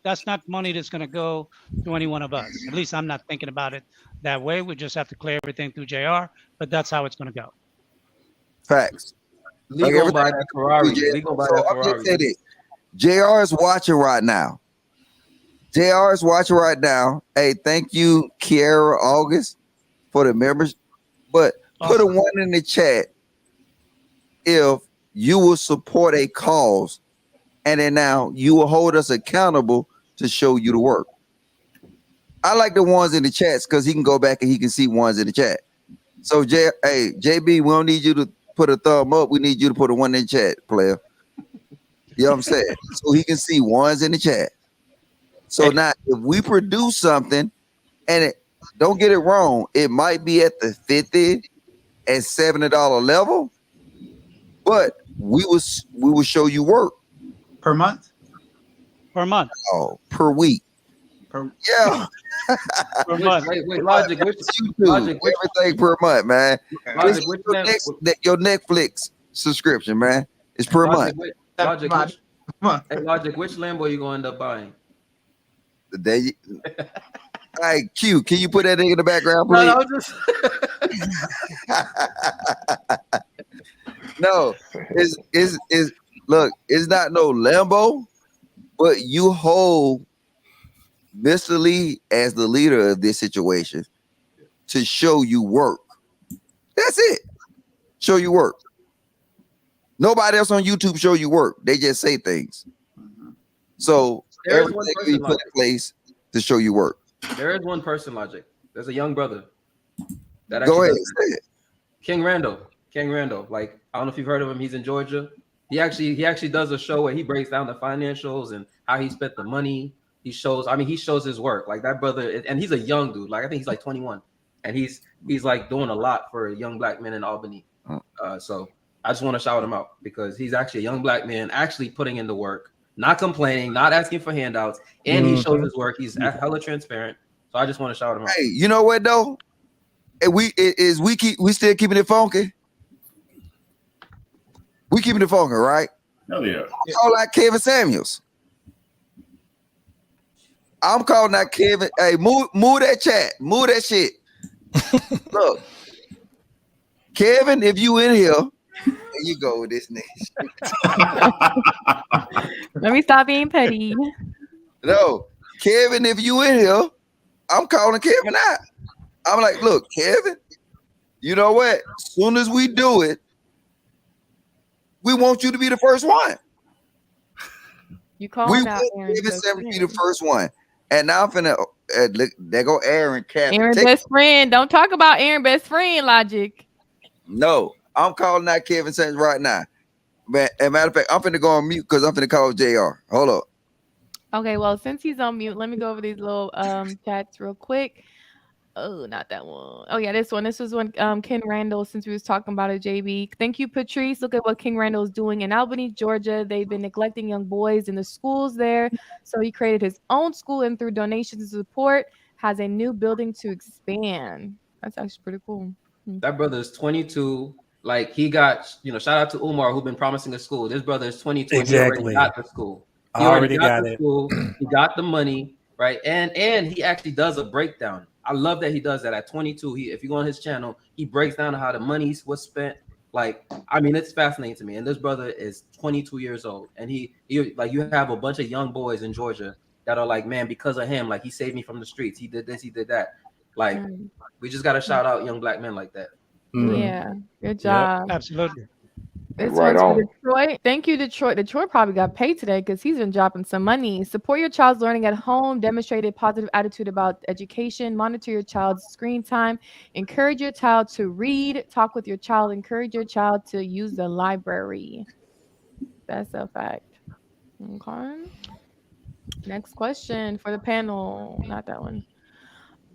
money that's going to go to any one of us. At least I'm not thinking about it that way. We just have to clear everything through JR, but that's how it's going to go. Facts. Lee gonna buy that Ferrari. Lee gonna buy that Ferrari. JR is watching right now. JR is watching right now. Hey, thank you, Kiara August, for the members. But put a one in the chat if you will support a cause, and then now you will hold us accountable to show you the work. I like the ones in the chats because he can go back and he can see ones in the chat. So JB, we don't need you to put a thumb up. We need you to put a one in the chat, player. You know what I'm saying? So he can see ones in the chat. So now if we produce something, and don't get it wrong, it might be at the $50 and $70 level, but we will show you work per month. Per month. Oh, per week. Yeah. Wait, Logic, everything per month, man. Logic, Your Netflix subscription, man. It's per month. Logic, which Lambo you gonna end up buying? All right, Q, can you put that thing in the background, please? No, just No, look, it's not no Lambo, but you hold Mr. Lee as the leader of this situation to show you work. That's it. Show you work. Nobody else on YouTube show you work. They just say things. So everything we put in place to show you work. There is one person, Logic. There's a young brother. That Go ahead, say it. King Randall. Like, I don't know if you've heard of him. He's in Georgia. He actually does a show where he breaks down the financials and how he spent the money. He shows his work. Like, that brother, and he's a young dude. Like, I think he's like 21, and he's like doing a lot for young black men in Albany. So I just want to shout him out because he's actually a young black man actually putting in the work, not complaining, not asking for handouts, and he shows his work. He's hella transparent. So I just want to shout him out. Hey, you know what though? We still keeping it funky. We keeping it funky, right? Hell yeah. Call out Kevin Samuels. I'm calling out Kevin. Hey, move that chat. Move that shit. Look, Kevin, if you in here, there you go with this nigga. Let me stop being petty. No, Kevin, if you in here, I'm calling Kevin out. I'm like, look, Kevin, you know what? As soon as we do it, we want you to be the first one. You call We out want Aaron. Kevin Samuels to be the first one. And now I'm finna look, there go Aaron Cat. Aaron best friend. Don't talk about Aaron best friend, Logic. No, I'm calling out Kevin Samuels right now. But as a matter of fact, I'm finna go on mute because I'm finna call JR. Hold up. Okay, well, since he's on mute, let me go over these little chats real quick. Oh, not that one. Oh, yeah, this one. This was when Ken Randall, since we was talking about it, JB. Thank you, Patrice. Look at what King Randall is doing in Albany, Georgia. They've been neglecting young boys in the schools there. So he created his own school and through donations and support has a new building to expand. That's actually pretty cool. That brother is 22. Like, he got, shout out to Umar, who been promising a school. This brother is 22. Exactly. He already got the school. He already got the it. School. He got the money, right? And he actually does a breakdown. I love that he does that at 22. If you go on his channel, he breaks down how the money was spent. Like, I mean, it's fascinating to me. And this brother is 22 years old. And he like, you have a bunch of young boys in Georgia that are like, man, because of him, like, he saved me from the streets. He did this, he did that. Like, we just got to shout out young black men like that. Yeah, good job. Yep, absolutely. This Right one's for on. Detroit. Thank you, Detroit. Detroit probably got paid today because he's been dropping some money. Support your child's learning at home. Demonstrate a positive attitude about education. Monitor your child's screen time. Encourage your child to read. Talk with your child. Encourage your child to use the library. That's a fact. Okay. Next question for the panel. Not that one.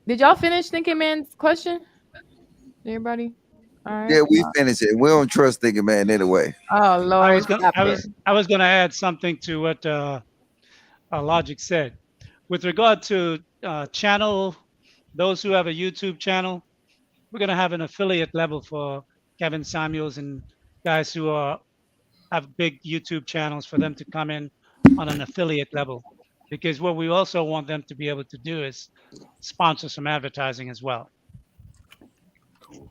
Did y'all finish Thinking Man's question? Everybody? All right. Yeah, we finished it. We don't trust Thinking Man anyway. Oh Lord. I was gonna add something to what Logic said. With regard to channel, those who have a YouTube channel, we're gonna have an affiliate level for Kevin Samuels and guys who have big YouTube channels for them to come in on an affiliate level. Because what we also want them to be able to do is sponsor some advertising as well.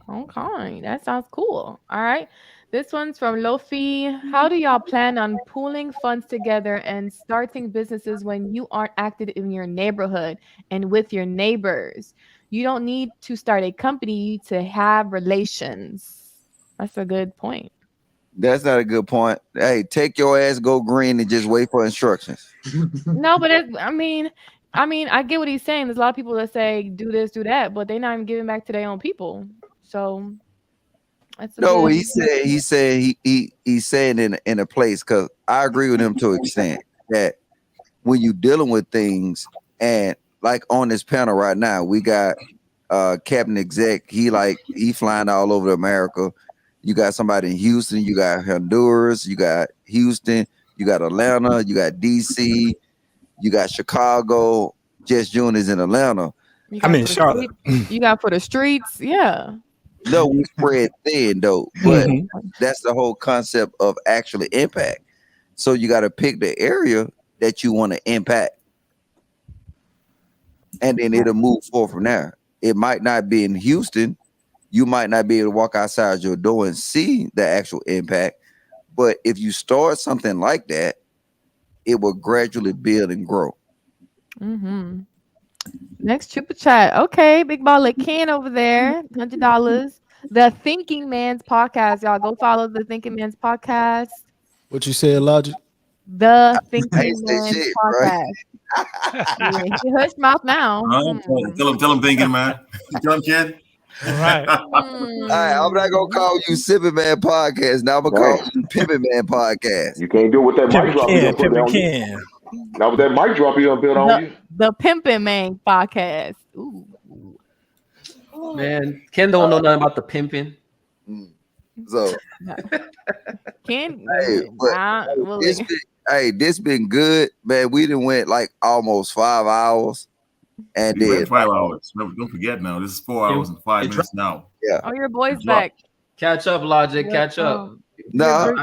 Okay, that sounds cool. All right. This one's from Lofi. How do y'all plan on pooling funds together and starting businesses when you aren't active in your neighborhood and with your neighbors? You don't need to start a company to have relations. That's a good point. That's not a good point. Hey, take your ass, go green, and just wait for instructions. No, but I mean, I get what he's saying. There's a lot of people that say do this, do that, but they're not even giving back to their own people. So that's No, he's saying in a place, because I agree with him to an extent that when you're dealing with things, and like on this panel right now, we got Captain Exec. He flying all over America. You got somebody in Houston, you got Honduras, you got Houston, you got Atlanta, you got DC, you got Chicago, Just June is in Atlanta. I'm in Charlotte. You got for the streets, yeah. No, we spread thin though, but that's the whole concept of actually impact. So you got to pick the area that you want to impact, and then it'll move forward from there. It might not be in Houston. You might not be able to walk outside your door and see the actual impact, but if you start something like that, it will gradually build and grow. Next super chat. Okay, big baller Ken over there, $100. The Thinking Man's podcast, y'all go follow the Thinking Man's podcast. What you said, Logic? The Thinking Man's podcast. Yeah, he hush mouth now. Tell him thinking, man. Tell him, kid. All right. All right, I'm not gonna call you Sipping Man Podcast. Now I'm gonna call you Pimpin' Man Podcast. You can't do it with that mic drop. Now with that mic drop, you gonna build on you. The Pimpin' Man podcast. Ooh. Man, Ken don't know nothing about the pimping. So, Ken, this been good, man. We done went like almost 5 hours, and then 5 hours. Don't forget now. This is 4 hours and 5 minutes now. Yeah. Oh, your boy's back. Catch up, Logic. Catch up. No,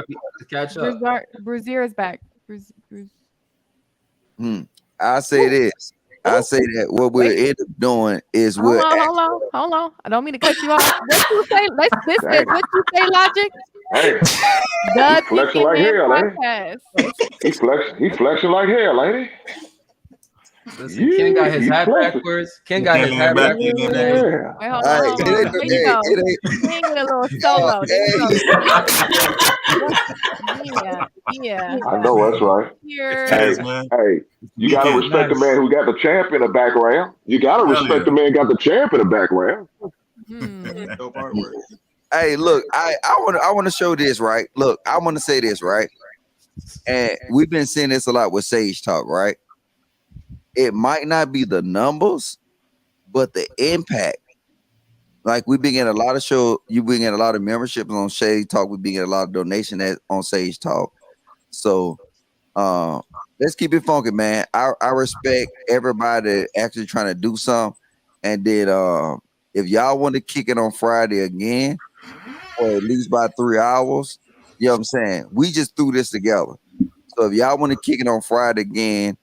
catch up. Brazier is back. I say this. I say that what we'll end up doing is Hold on. I don't mean to cut you off. What you say? What you say, Logic? Hey, The he's flexing Thinking like Man hell, ain't podcast. he? He's flexing like hell, ain't Listen, Ken got his hat backwards. Ken got his hat backwards. Wait, hold on. There you go. Ken with a little solo. Yeah. I know that's right. Hey, you gotta respect the man who got the champ in the background. You gotta respect the man who got the champ in the background. Hey, look, I want to show this, right? Look, I want to say this, right? And we've been seeing this a lot with Sage Talk, right? It might not be the numbers, but the impact. Like we've been getting a lot of shows, you've been getting a lot of memberships on Sage Talk. We've been getting a lot of donations on Sage Talk. So let's keep it funky, man. I respect everybody actually trying to do something. And then if y'all want to kick it on Friday again, or at least by 3 hours, you know what I'm saying? We just threw this together. So if y'all want to kick it on Friday again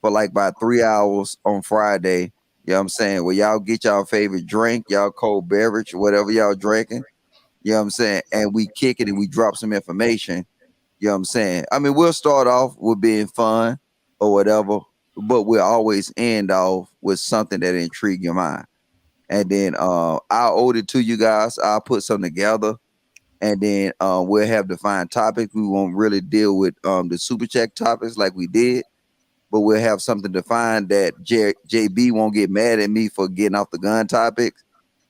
for like by 3 hours on Friday, you know what I'm saying? Well, y'all get y'all favorite drink, y'all cold beverage, whatever y'all drinking, you know what I'm saying? And we kick it and we drop some information, you know what I'm saying? I mean, we'll start off with being fun or whatever, but we'll always end off with something that intrigue your mind. And then I'll owe it to you guys. I'll put something together, and then we'll have defined topics. We won't really deal with the super chat topics like we did, but we'll have something defined that JB won't get mad at me for getting off the gun topics,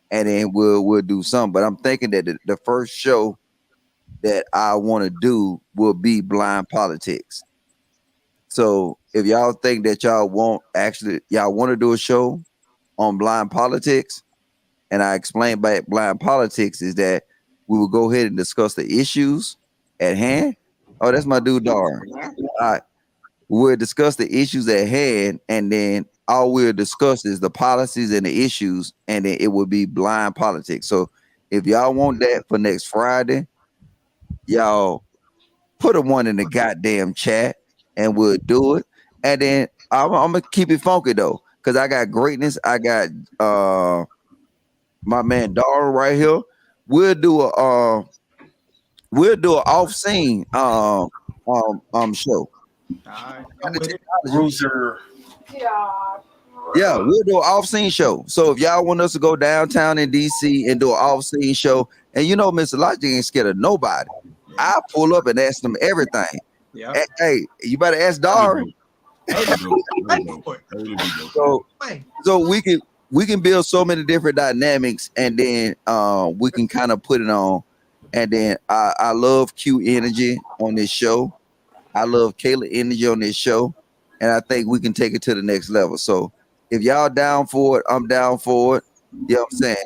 and then we'll do something. But I'm thinking that the first show that I want to do will be blind politics. So if y'all think that y'all want to do a show on blind politics, and I explained by blind politics is that we will go ahead and discuss the issues at hand. Oh, that's my dude, Dar. All right. We'll discuss the issues at hand, and then all we'll discuss is the policies and the issues, and then it will be blind politics. So if y'all want that for next Friday, y'all put a one in the goddamn chat, and we'll do it. And then I'm gonna keep it funky though, because I got greatness. I got my man Dar right here. We'll do an off scene show. Bruiser. Yeah, we'll do an off scene show. So if y'all want us to go downtown in DC and do an off scene show, and you know Mr. Logic ain't scared of nobody, I'll pull up and ask them everything. Yeah. Hey, you better ask Dar. So we can build so many different dynamics, and then we can kind of put it on. And then I love Q energy on this show. I love Kayla energy on this show, and I think we can take it to the next level. So if y'all down for it, I'm down for it. You know what I'm saying?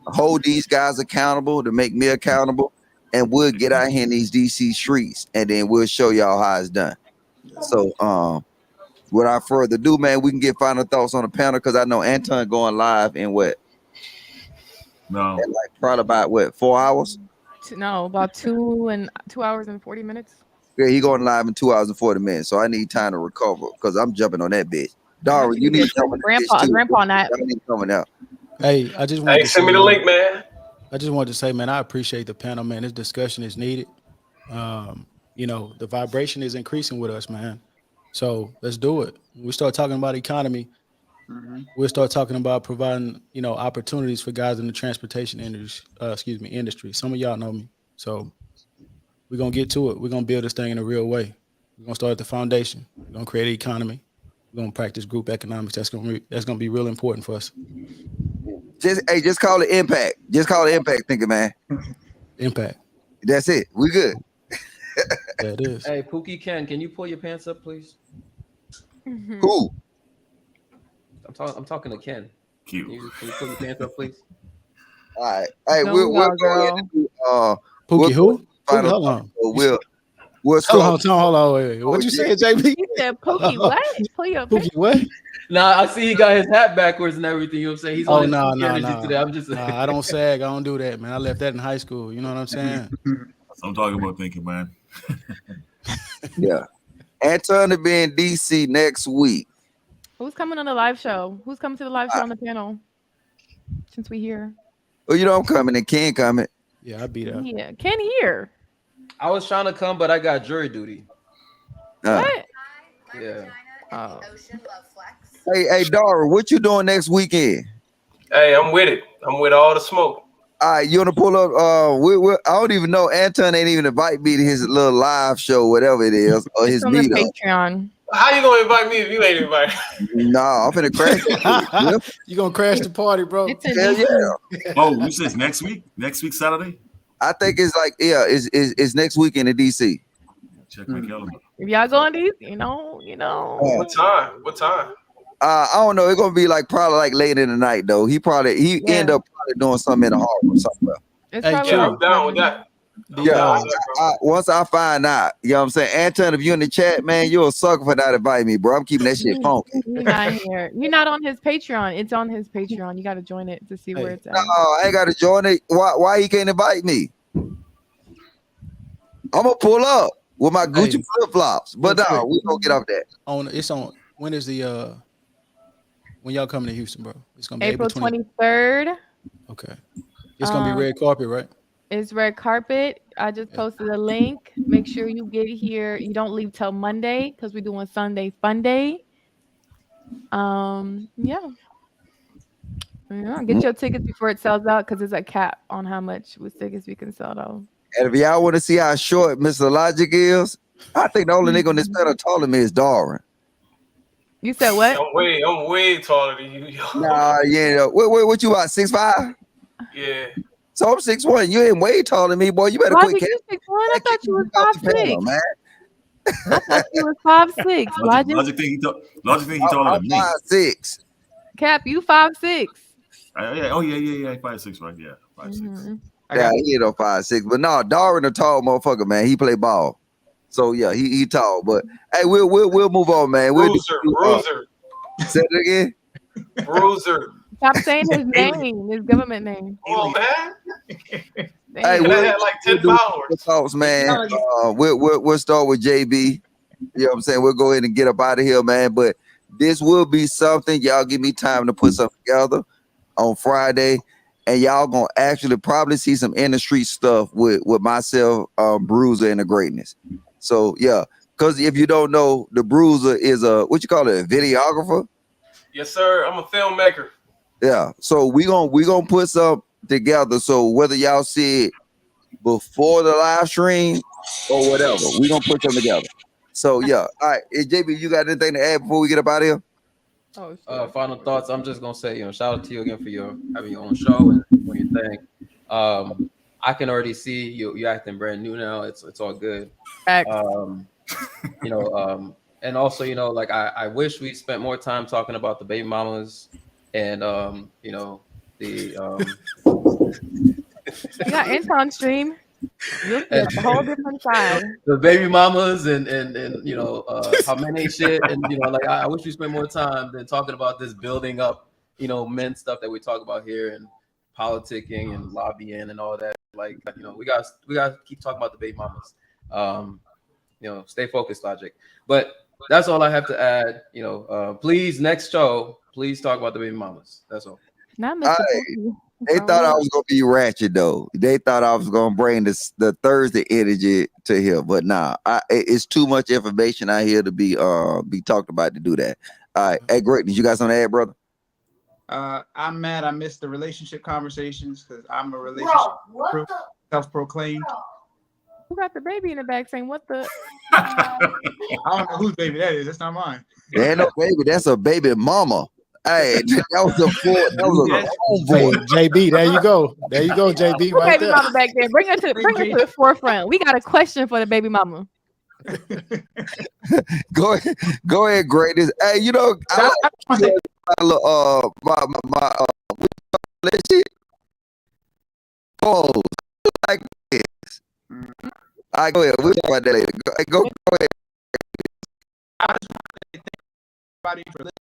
Hold these guys accountable to make me accountable, and we'll get out here in these DC streets, and then we'll show y'all how it's done. So without further ado, man, we can get final thoughts on the panel because I know Anton going live in what? No. In like probably about what, 4 hours? No, about 2 hours and 40 minutes. Yeah, he going live in 2 hours and 40 minutes. So I need time to recover because I'm jumping on that bitch. Dara, you need to come on that bitch too. Grandpa nap. I need coming out. Hey, I just want Hey, to send me the link, man. I just wanted to say, man, I appreciate the panel, man. This discussion is needed. You know, the vibration is increasing with us, man. So let's do it. We start talking about economy. We'll start talking about providing, you know, opportunities for guys in the transportation industry. Some of y'all know me. So we're going to get to it. We're going to build this thing in a real way. We're going to start at the foundation. We're going to create an economy. We're going to practice group economics. That's going to be real important for us. Just call it impact. Just call it impact thinking, man. Impact. That's it. We good. Yeah, it is. Hey, Pookie Ken, can you pull your pants up, please? Who? I'm talking to Ken. Cute. Can you pull your pants up, please? All right. Hey, No, we'll y'all, go ahead and do Pookie, who? final Hold on. We'll Hold on. Wait. What you saying, JB? He said, Pookie, what? Pull your Pookie, what? Nah, I see he got his hat backwards and everything. You know what I'm saying? He's on his no. energy today. I'm just I don't sag. I don't do that, man. I left that in high school. You know what I'm saying? I'm talking about thinking, man. Yeah. Anton to be in DC next week. Who's coming on the live show? Who's coming to the live show on the panel? Since we here. Well, you know I'm coming and Ken coming. Yeah, I'll be there. Yeah, Ken here. I was trying to come, but I got jury duty. What? Yeah. Oh. Hey, Dara, what you doing next weekend? Hey, I'm with it. I'm with all the smoke. All right, you want to pull up? I don't even know. Anton ain't even invite me to his little live show, whatever it is, or his on the meetup. Patreon. How you gonna invite me if you ain't invited? Nah, I'm finna crash. You gonna crash the party, bro? Hell yeah. Oh, you said next week? Next week Saturday? I think it's like it's next weekend in DC. Check my calendar. If y'all going to, you know. What time? What time? I don't know. It's gonna be like probably like late in the night though. He end up probably doing something in the harbor or somewhere. It's Hey, probably Yeah, like I'm down with that. Yeah, once I find out, you know what I'm saying? Anton, if you in the chat, man, you're a sucker for not inviting me, bro. I'm keeping that shit funky. You're not here. You're not on his Patreon. It's on his Patreon. You got to join it to see where it's at. No, I ain't got to join it. Why he can't invite me? I'm gonna pull up with my Gucci flip flops, but no, we gonna get off that. When is the when y'all coming to Houston, bro? It's gonna be April 23rd. Okay, it's gonna be red carpet, right? It's red carpet. I just posted a link. Make sure you get here. You don't leave till Monday because we're doing Sunday Fun Day. Yeah. Get your tickets before it sells out because there's a cap on how much with tickets we can sell though. And if y'all want to see how short Mr. Logic is, I think the only nigga on this panel taller than me is Darwin. You said what? I'm way taller than you. Yo. Nah, yeah. What you about, 6'5"? Yeah. So I'm 6'1". You ain't way taller than me, boy. You better Logic, quit. you 6'1"? I thought you was 5'6". Man. I thought you was 5'6". Logic think he taller than me. 5'6". Cap, you 5'6". Yeah. Oh yeah. 5'6", right? Yeah, 5'6". Yeah, he ain't no 5'6", but no, Darwin a tall motherfucker, man. He play ball, so yeah, he tall. But hey, we'll move on, man. Bruiser. Say it again. Bruiser. Stop saying his name, his government name. Come on, man. Hey, we'll had like 10 followers. Thoughts, man. We'll start with JB. You know what I'm saying? We'll go ahead and get up out of here, man. But this will be something. Y'all give me time to put something together on Friday. And y'all gonna actually probably see some in the street stuff with myself, Bruiser, and the Greatness. So yeah, because if you don't know, the Bruiser is a videographer. Yes, sir. I'm a filmmaker. Yeah. So we gonna put some together. So whether y'all see it before the live stream or whatever, we gonna put them together. So yeah. All right. Hey, JB, you got anything to add before we get up out of here? Final thoughts. I'm just gonna say, shout out to you again for having your own show and doing your thing. I can already see you acting brand new now. It's all good. And also, like I wish we spent more time talking about the baby mamas and You got Anton stream. You'll see a whole different side. The baby mamas and you know how men ain't shit, and you know, like I wish we spent more time than talking about this building up, you know, men stuff that we talk about here, and politicking and lobbying and all that. Like, you know, we got to keep talking about the baby mamas. You know, stay focused, Logic. But that's all I have to add. You know, please, next show, please talk about the baby mamas. That's all. Not Mr. They thought I was gonna be ratchet though. They thought I was gonna bring the Thursday energy to here, but nah, it's too much information out here to be talked about to do that. All right, hey, Greatness, you got something to add, brother? I'm mad I missed the relationship conversations because I'm a relationship self-proclaimed. Who got the baby in the back saying what the? I don't know whose baby that is. That's not mine. That ain't no baby. That's a baby mama. Hey, that was a homeboy. JB, there you go. There you go, JB. Right baby there. mama back there. Bring her to the forefront. We got a question for the baby mama. Go ahead, Greatness. Hey, you know, like this. All right, go ahead. We'll talk about that later. Go ahead. I just want to thank everybody for listening.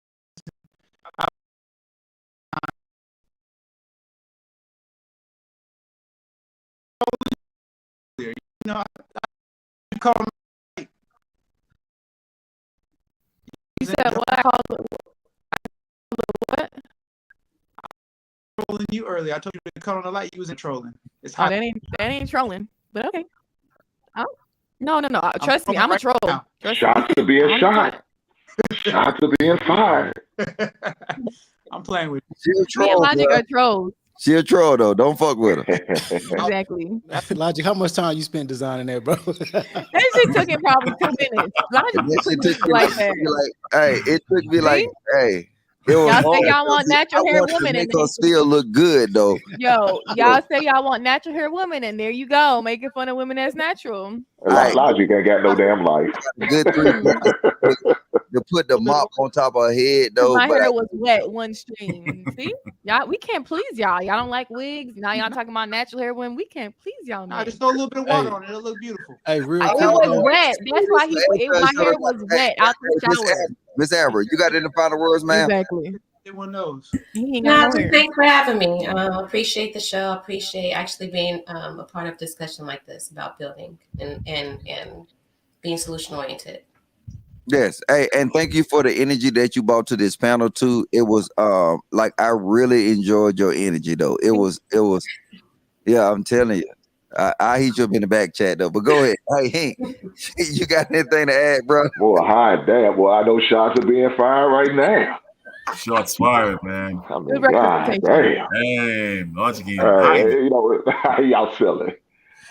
You know, you call me. You said what? I called it what? Trolling you earlier. I told you to cut on the light. You wasn't trolling. It's hot. Oh, that ain't trolling. But okay. Oh. No. Trust me, I'm a troll. Shots are being shot. Shots are being fired. I'm playing with you. Me and Logic are trolls. She a troll though. Don't fuck with her. Exactly. Logic, how much time you spent designing that, bro? That shit took it probably 2 minutes. Logic took me like that. Hey, it took me like, hey. It was y'all say y'all want natural hair women in there. Still look good though. Yo, y'all say y'all want natural hair women, and there you go, making fun of women that's natural. Logic ain't got no damn life. Good to put the mop on top of her head though. My hair was wet, one stream. See, y'all, we can't please y'all. Y'all don't like wigs. Now y'all talking about natural hair women. We can't please y'all. Nah, just throw a little bit of water on it. It'll look beautiful. Hey, real it was wet. That's why my hair was wet out the shower. Miss Amber, you got any final words, man? Exactly. Everyone knows. Thanks for having me. Appreciate the show. Appreciate actually being a part of a discussion like this about building and being solution oriented. Yes. Hey, and thank you for the energy that you brought to this panel too. It was like I really enjoyed your energy though. It was yeah, I'm telling you. I hit you up in the back chat though, but go ahead. Hey, Hank, you got anything to add, bro? Boy, hi, damn. Well, I know shots are being fired right now. Shots fired, man. I mean, God, damn. Hey, Logic. You know, how y'all feeling?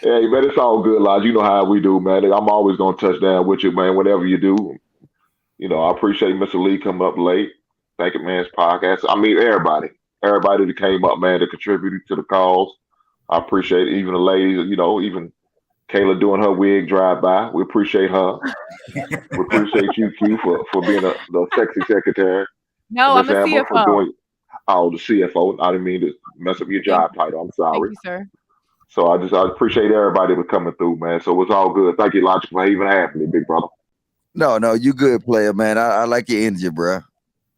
Hey, man, it's all good, Lodge. You know how we do, man. I'm always gonna touch down with you, man. Whatever you do, you know, I appreciate Mr. Lee coming up late. Thank you, man's podcast. I mean, everybody that came up, man, that contributed to the cause. I appreciate it. Even the ladies, you know, even Kayla doing her wig drive-by. We appreciate her. We appreciate you, Q, for being the sexy secretary. No, I'm a CFO. The CFO. I didn't mean to mess up your job title. I'm sorry. Thank you, sir. So I appreciate everybody for coming through, man. So it's all good. Thank you, Logic, for even having me, big brother. No, you good player, man. I like your energy, bro.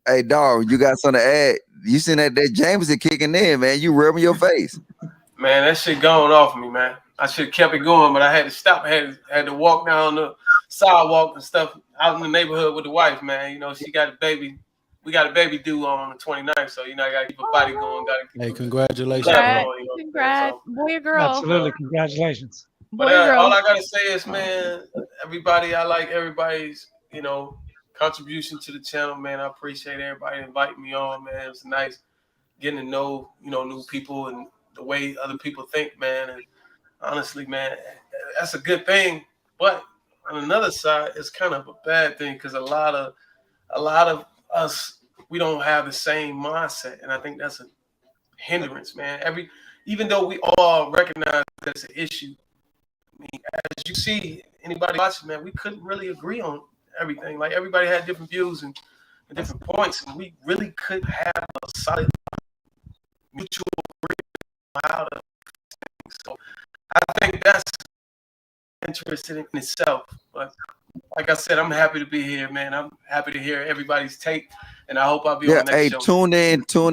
Hey, dog, you got something to add? You seen that Jameson kicking in, man. You rubbing your face. Man, that shit going off me, man. I should have kept it going, but I had to stop. I had to walk down the sidewalk and stuff out in the neighborhood with the wife, man. You know, she got a baby. We got a baby due on the 29th, so, you know, I got to keep a body going. Hey, congratulations. Congrats, boy or girl. Absolutely, congratulations. But all I got to say is, man, I like everybody's, you know, contribution to the channel, man. I appreciate everybody inviting me on, man. It's nice getting to know, you know, new people and the way other people think, man. And honestly, man, that's a good thing. But on another side, it's kind of a bad thing because a lot of us, we don't have the same mindset, and I think that's a hindrance, man. Even though we all recognize that it's an issue, I mean, as you see, anybody watching, man, we couldn't really agree on everything. Like, everybody had different views and different points, and we really could have a solid mutual agreement on how to. So I think that's interesting in itself. But like I said, I'm happy to be here, man. I'm happy to hear everybody's take, and I hope I'll be on the next hey, show. tune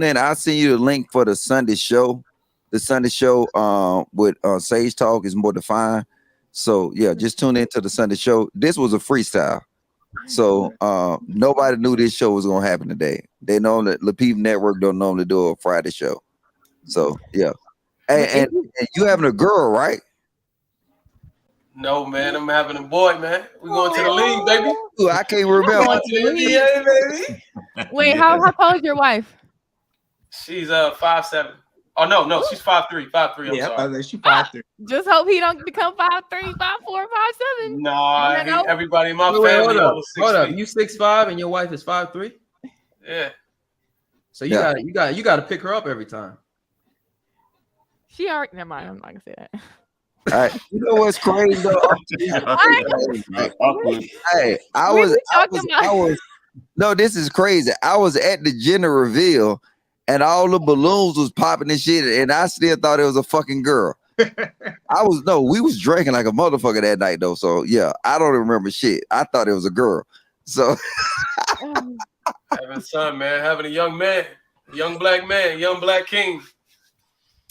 in. I'll send you the link for the Sunday show. The Sunday show with Sage Talk is more defined. So yeah, just tune into the Sunday show. This was a freestyle. So nobody knew this show was gonna happen today. They know that Lapeef Network don't normally do a Friday show. So yeah. Hey, and you having a girl, right? No, man, I'm having a boy, man. We going to the league, baby. Ooh, I can't remember. Going to the NBA, baby. Wait, how tall is your wife? She's 5'7". Oh no, she's 5'3". 5'3". I'm sorry. She's 5'3". Just hope he don't become 5'3", 5'4", 5'7". Nah, everybody in my Wait, family. hold up. You 6'5" and your wife is 5'3". Yeah. So you got to pick her up every time. She already. Never mind. I'm not gonna say that. All right. You know what's crazy though? Hey, I was. No, this is crazy. I was at the gender reveal, and all the balloons was popping and shit, and I still thought it was a fucking girl. We was drinking like a motherfucker that night though. So yeah, I don't remember shit. I thought it was a girl. So having a son, man, having a young man, young black man, young black king.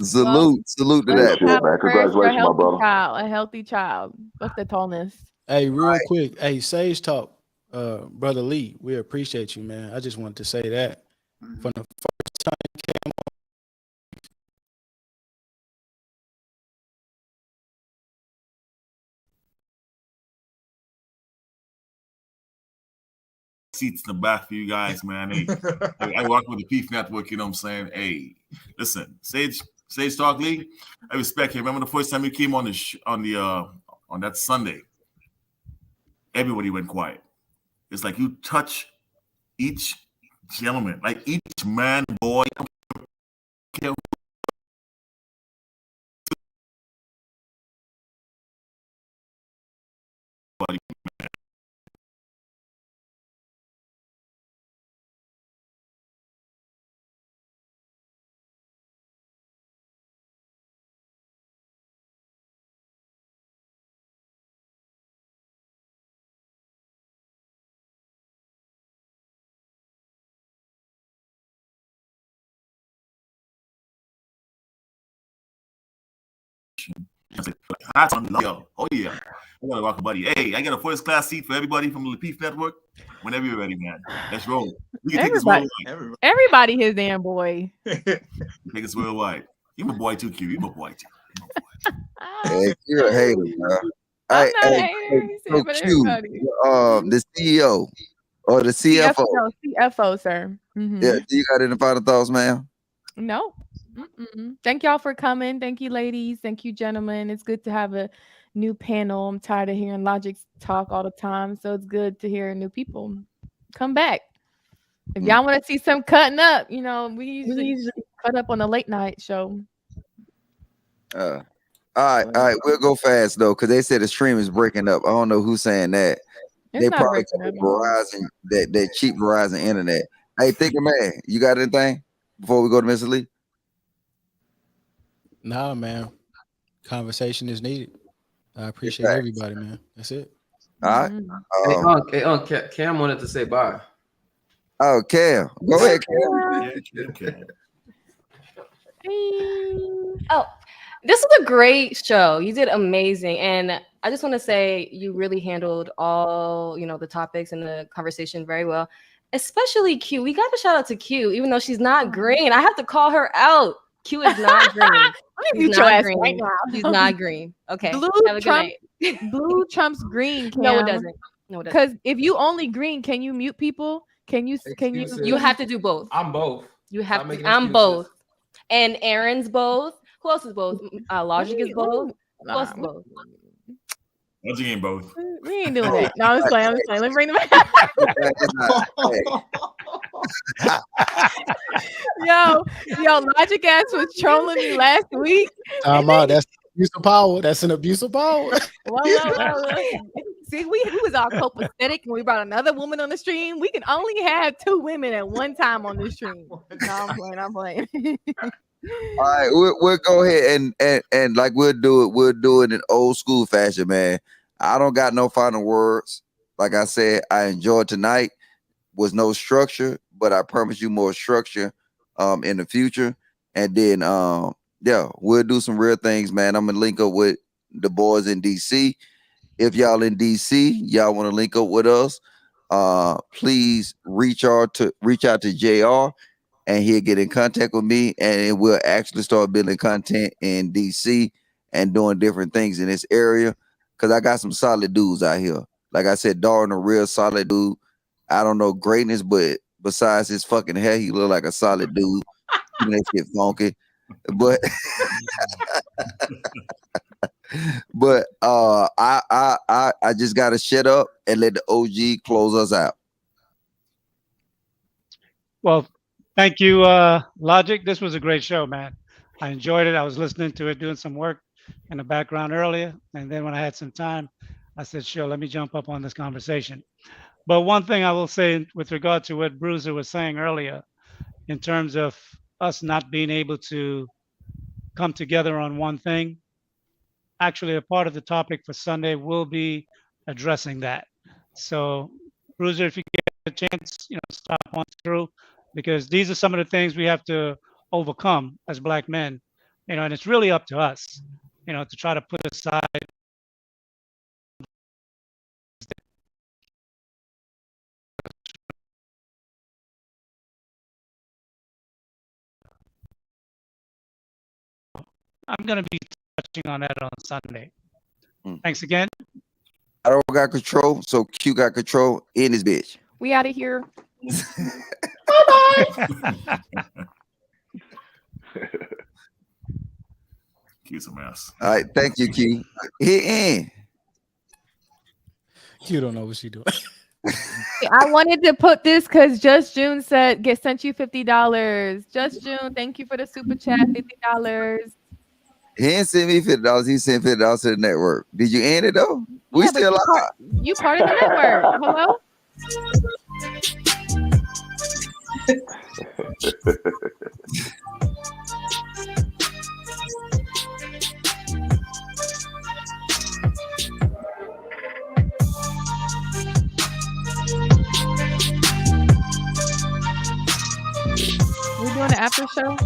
Salute to that. Man. Congratulations, my brother. A healthy child. What's the tallness? Hey, real quick. Hey, Sage Talk, Brother Lee, we appreciate you, man. I just wanted to say that from the first time you came on. Seats in the back for you guys, man. Hey, I work with the Lapeef Network, you know what I'm saying? Hey, listen, Sage Talk Lee, I respect you. Remember the first time you came on on that Sunday? Everybody went quiet. It's like you touch each gentleman, like each man, boy. I don't care who. Oh yeah, I gotta rock a buddy. Hey, I got a first class seat for everybody from the Lapeef Network. Whenever you're ready, man. Let's roll. We can take this worldwide. Everybody his damn boy. Take this worldwide. You my boy too, Q. You my boy too. Hey, you're a hater, bro. Hey, so Q, the CEO or the CFO. CFO, sir. Mm-hmm. Yeah, do you got any final thoughts, ma'am? No. Mm-mm. Thank y'all for coming. Thank you, ladies. Thank you, gentlemen. It's good to have a new panel. I'm tired of hearing Logic talk all the time, so it's good to hear new people. Come back. If y'all want to see some cutting up, we usually cut up on the late night show. All right. We'll go fast though, because they said the stream is breaking up. I don't know who's saying that. They probably got Verizon, that cheap Verizon internet. Hey, Thinking Man, you got anything before we go to Mr. Lee? Nah, man. Conversation is needed. I appreciate everybody, man. That's it. All right. Cam wanted to say bye. Oh, Cam. Go ahead, Cam. Oh, this was a great show. You did amazing. And I just want to say you really handled all, the topics and the conversation very well, especially Q. We got to shout out to Q, even though she's not green. I have to call her out. Q is not green. She's not green. Right now. She's not green. Okay. Have a good night. Blue trumps green. Cam. No, it doesn't. Because if you only green, can you mute people? Can you? You have to do both. I'm both. You have to. I'm both. And Aaron's both. Who else is both? Logic is both. Who else is both? Logic ain't both. We ain't doing that. No, I'm just playing. Let me bring them back. Yo, Logic ass was trolling me last week. That's abuse of power. That's an abuse of power. Well. See, we was all copacetic and we brought another woman on the stream. We can only have 2 women at one time on the stream. No, I'm playing. All right, we'll go ahead and like we'll do it in old school fashion, man. I don't got no final words. Like I said, I enjoyed tonight. Was no structure, but I promise you more structure in the future. And then yeah, we'll do some real things, man. I'm gonna link up with the boys in DC. If y'all in DC, y'all want to link up with us, please reach out to JR and he'll get in contact with me, and we'll actually start building content in DC and doing different things in this area. Cause I got some solid dudes out here. Like I said, Darwin, a real solid dude. I don't know greatness, but besides his fucking hair, he look like a solid dude. That shit funky. But but I just gotta shut up and let the OG close us out. Well, thank you, Logic. This was a great show, man. I enjoyed it. I was listening to it, doing some work in the background earlier. And then when I had some time, I said, sure, let me jump up on this conversation. But one thing I will say with regard to what Bruiser was saying earlier, in terms of us not being able to come together on one thing, actually a part of the topic for Sunday will be addressing that. So, Bruiser, if you get a chance, stop on through, because these are some of the things we have to overcome as Black men, and it's really up to us, to try to put aside I'm going to be touching on that on Sunday. Thanks again. I don't got control, so Q got control in this bitch. We out of here. Bye-bye. Q's a mess. All right, thank you, Q. Hit in. Q don't know what she doing. I wanted to put this because Just June said sent you $50. Just June, thank you for the super chat, $50. He didn't send me $50. He sent $50 to the network. Did you end it though? We still live. You part of the network. Hello? We doing an after show?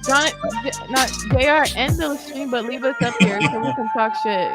John, not JR, end the stream, but leave us up here so we can talk shit.